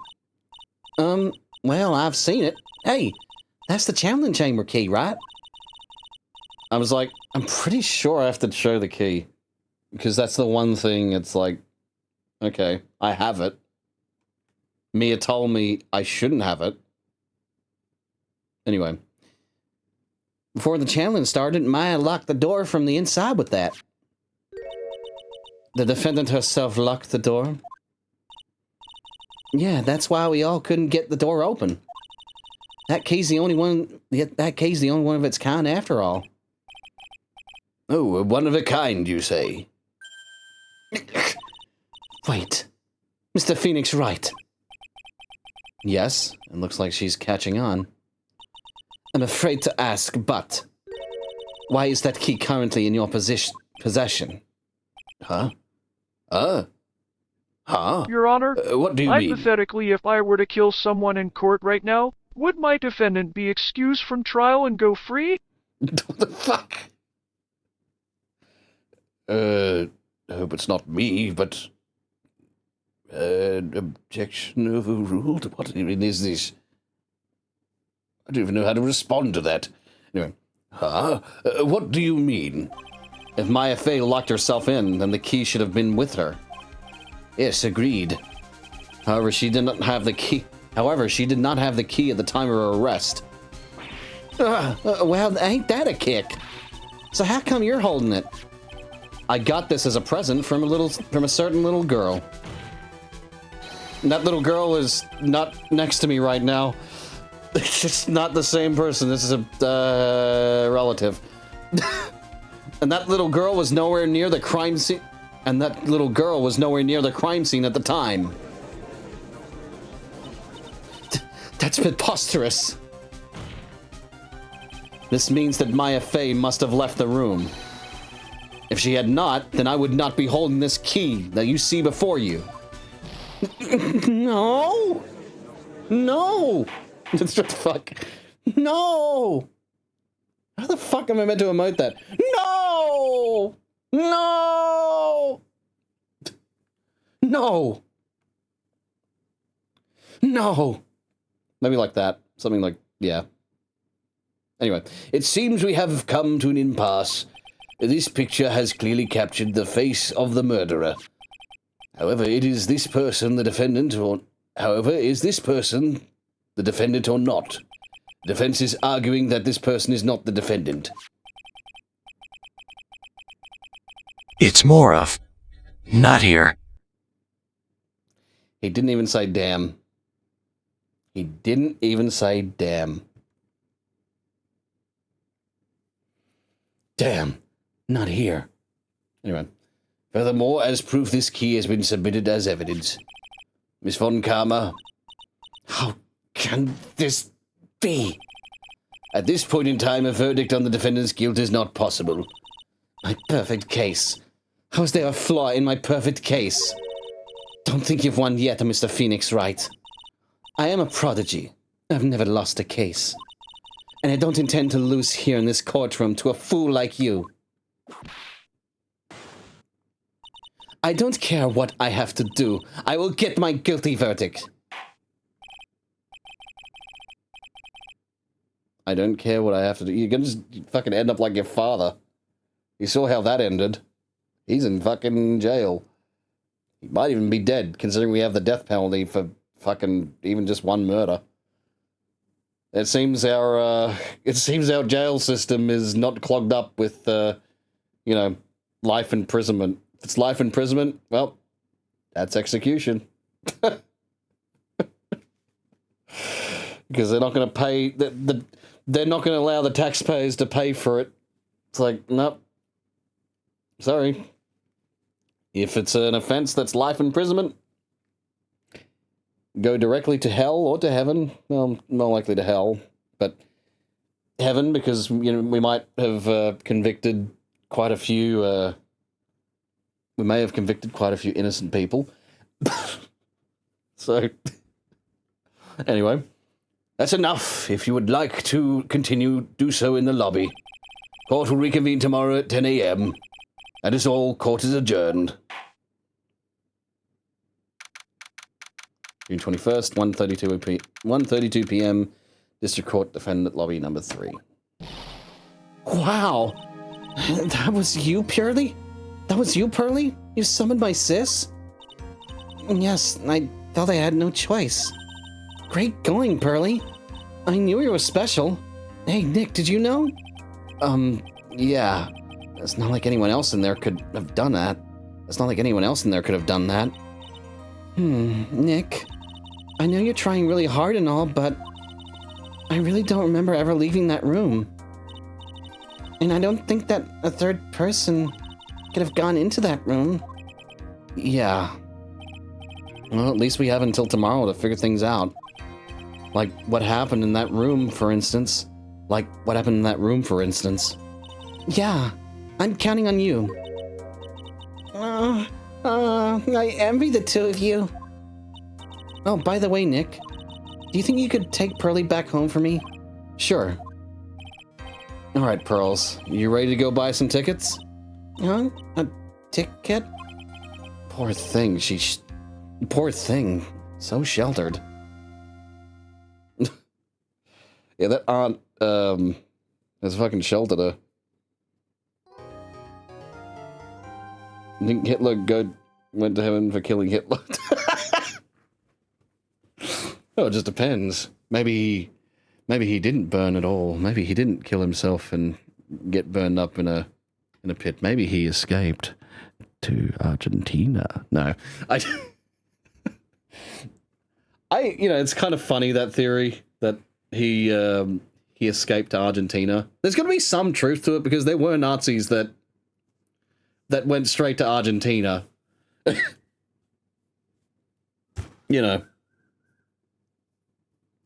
Well, I've seen it. Hey, that's the channeling chamber key, right? I was like, I'm pretty sure I have to show the key. Because that's the one thing it's like, okay, I have it. Mia told me I shouldn't have it. Anyway. Before the channeling started, Maya locked the door from the inside with that. The defendant herself locked the door? Yeah, that's why we all couldn't get the door open. That key's the only one. That key's the only one of its kind, after all. Oh, one of a kind, you say? Wait, Mr. Phoenix Wright. Yes, it looks like she's catching on. I'm afraid to ask, but why is that key currently in your possession? Huh? Huh? Your Honor, What do you mean? hypothetically, if I were to kill someone in court right now, would my defendant be excused from trial and go free? What the fuck? I hope it's not me, but... objection overruled? What even is this? I don't even know how to respond to that. Anyway, huh? What do you mean? If Maya Fey locked herself in, then the key should have been with her. Yes, agreed. However, she did not have the key. At the time of her arrest. Well, ain't that a kick? So how come you're holding it? I got this as a present from a certain little girl. And that little girl is not next to me right now. It's just not the same person. This is a relative. And that little girl was nowhere near the crime scene. And that little girl was nowhere near the crime scene at the time. That's preposterous. This means that Maya Fey must have left the room. If she had not, then I would not be holding this key that you see before you. No! No! What the fuck? No! How the fuck am I meant to emote that? No! No! No! No! Maybe like that. Something like, yeah. Anyway, It seems we have come to an impasse. This picture has clearly captured the face of the murderer. However, is this person the defendant or not? The defense is arguing that this person is not the defendant. It's more of, not here. he didn't even say damn. He didn't even say damn. Damn. Not here. Anyway. Furthermore, as proof, this key has been submitted as evidence. Miss Von Karma, How can this be? at this point in time, a verdict on the defendant's guilt is not possible. My perfect case. How is there a flaw in my perfect case? Don't think you've won yet, Mr. Phoenix Wright. I am a prodigy. I've never lost a case. And I don't intend to lose here in this courtroom to a fool like you. I don't care what I have to do. I will get my guilty verdict. I don't care what I have to do. You're gonna just fucking end up like your father. You saw how that ended. He's in fucking jail. He might even be dead, considering we have the death penalty for fucking even just one murder. It seems our jail system is not clogged up with life imprisonment. If it's life imprisonment, well, that's execution. Because they're not going to pay they're not going to allow the taxpayers to pay for it. It's like, nope. Sorry. If it's an offense that's life imprisonment, go directly to hell or to heaven. Well, more likely to hell, but heaven, because we might have convicted quite a few. We may have convicted quite a few innocent people. So, anyway, That's enough. If you would like to continue, do so in the lobby. Court will reconvene tomorrow at 10 a.m. That is all. Court is adjourned. June 21st, 1:32 p.m. District Court, Defendant Lobby number 3. Wow! That was you, Purely? That was you, Pearly? You summoned my sis? Yes, I felt I had no choice. Great going, Pearly. I knew you were special. Hey, Nick, did you know? Yeah. It's not like anyone else in there could have done that. Nick. I know you're trying really hard and all, but I really don't remember ever leaving that room. And I don't think that a third person could have gone into that room. Yeah. Well, at least we have until tomorrow to figure things out. Like what happened in that room, for instance. Yeah, I'm counting on you. I envy the two of you. Oh, by the way, Nick, do you think you could take Pearly back home for me? Sure. All right, Pearls, you ready to go buy some tickets? Huh? A ticket? Poor thing, so sheltered. Yeah, that aunt, has fucking sheltered her. I think Hitler went to heaven for killing Hitler. Oh, it just depends. Maybe he didn't burn at all. Maybe he didn't kill himself and get burned up in a pit. Maybe he escaped to Argentina. No, it's kind of funny, that theory that he escaped to Argentina. There's got to be some truth to it, because there were Nazis that went straight to Argentina.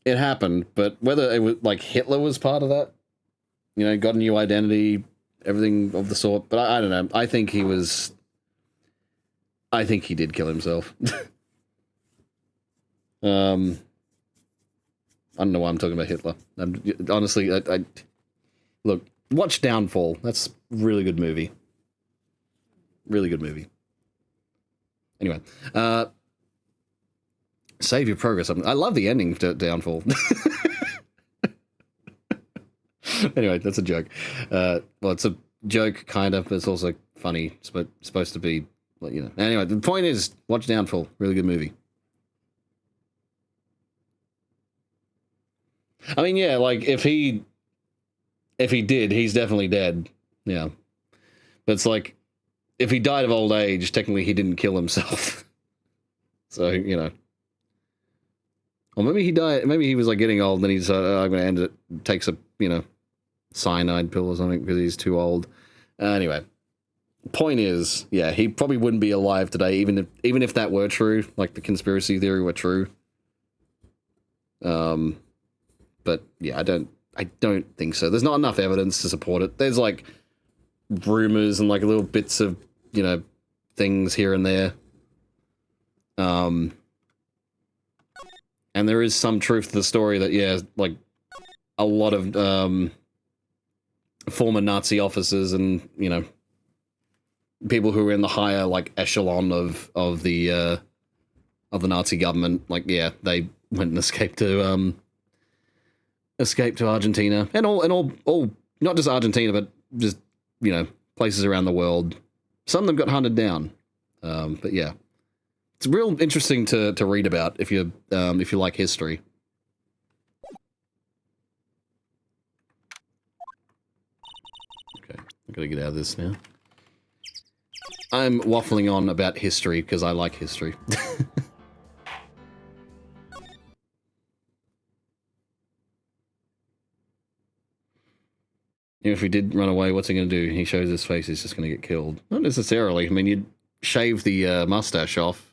It happened, but whether it was like Hitler was part of that, got a new identity, everything of the sort. But I don't know. I think he did kill himself. I don't know why I'm talking about Hitler. Honestly, look, watch Downfall. That's a really good movie. Really good movie. Anyway, Save your progress. I love the ending to Downfall. Anyway, that's a joke. Well, it's a joke, kind of, but it's also funny. It's supposed to be, you know. Anyway, the point is, watch Downfall. Really good movie. I mean, yeah, like, if he did, he's definitely dead. Yeah. But it's like, if he died of old age, technically he didn't kill himself. So, you know. Or maybe he died, maybe he was like getting old and then he decided, I'm going to end it, takes a, you know, cyanide pill or something because he's too old. Anyway, point is, yeah, he probably wouldn't be alive today, even if that were true, like the conspiracy theory were true. But yeah, I don't think so. There's not enough evidence to support it. There's like rumors and like little bits of, you know, things here and there. And there is some truth to the story that, yeah, like a lot of former Nazi officers and, you know, people who were in the higher like echelon of the Nazi government, like, yeah, they went and escaped to Argentina and all not just Argentina, but just, you know, places around the world. Some of them got hunted down. But yeah. It's real interesting to read about if you like history. Okay, I'm gonna get out of this now. I'm waffling on about history because I like history. If he did run away, what's he gonna do? He shows his face, he's just gonna get killed. Not necessarily. I mean, you'd shave the mustache off.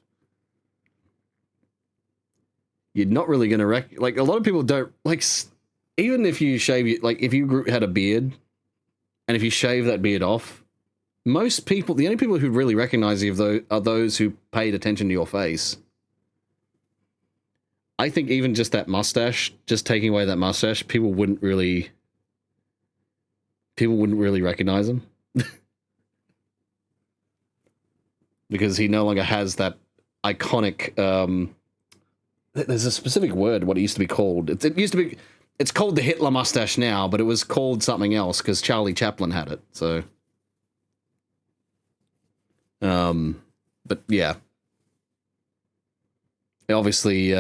You're not really going to like, a lot of people don't, like, even if you shave, like, if you had a beard, and if you shave that beard off, most people, the only people who really recognize you are those who paid attention to your face. I think even just that mustache, just taking away that mustache, people wouldn't really recognize him. Because he no longer has that iconic, there's a specific word, what it used to be called. It's called the Hitler mustache now, but it was called something else because Charlie Chaplin had it, so. But yeah. It obviously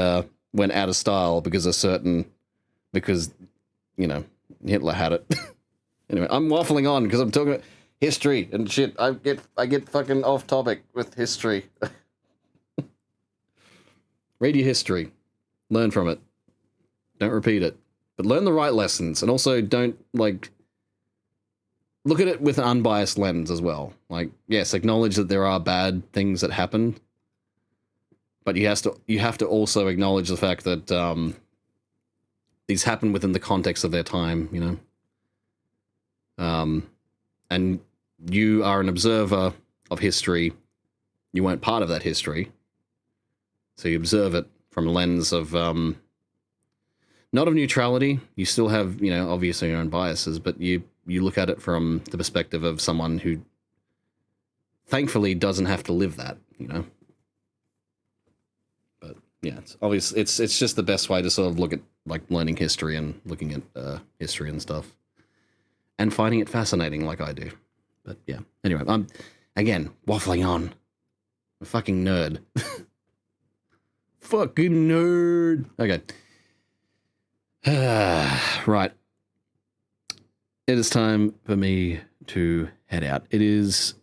went out of style because, you know, Hitler had it. Anyway, I'm waffling on because I'm talking about history and shit. I get fucking off topic with history. Read your history. Learn from it. Don't repeat it. But learn the right lessons. And also don't, like, look at it with an unbiased lens as well. Like, yes, acknowledge that there are bad things that happen. But you have to also acknowledge the fact that these happen within the context of their time, you know? And you are an observer of history. You weren't part of that history. So you observe it from a lens of, not of neutrality. You still have, you know, obviously your own biases, but you look at it from the perspective of someone who thankfully doesn't have to live that, you know. But yeah, it's obvious. It's just the best way to sort of look at, like, learning history and looking at history and stuff, and finding it fascinating, like I do. But yeah, anyway, I'm again waffling on. I'm a fucking nerd. Fucking nerd. Okay. Right. It is time for me to head out. It is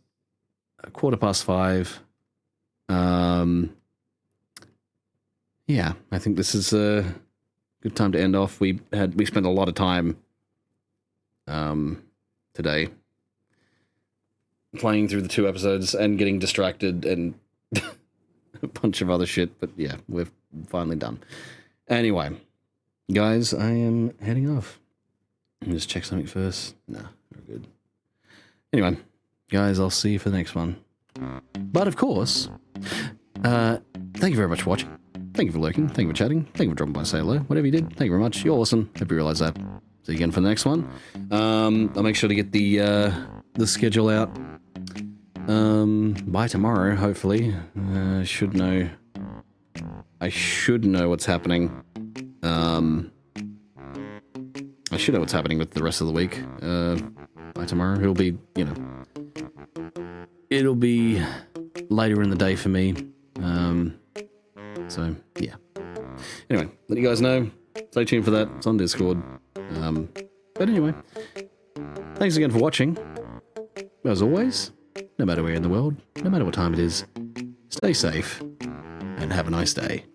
5:15. Yeah, I think this is a good time to end off. We spent a lot of time today playing through the 2 episodes and getting distracted and a bunch of other shit, but yeah, we're finally done. Anyway, guys, I am heading off. Let me just check something first. No, we're good. Anyway, guys, I'll see you for the next one. But of course, thank you very much for watching. Thank you for lurking. Thank you for chatting. Thank you for dropping by, say hello. Whatever you did, thank you very much. You're awesome. Hope you realize that. See you again for the next one. I'll make sure to get the schedule out by tomorrow, hopefully. Should know I should know what's happening. I should know what's happening with the rest of the week. By tomorrow, it'll be, you know, it'll be later in the day for me. So, yeah. Anyway, let you guys know. Stay tuned for that. It's on Discord. But anyway, thanks again for watching. As always, no matter where in the world, no matter what time it is, stay safe and have a nice day.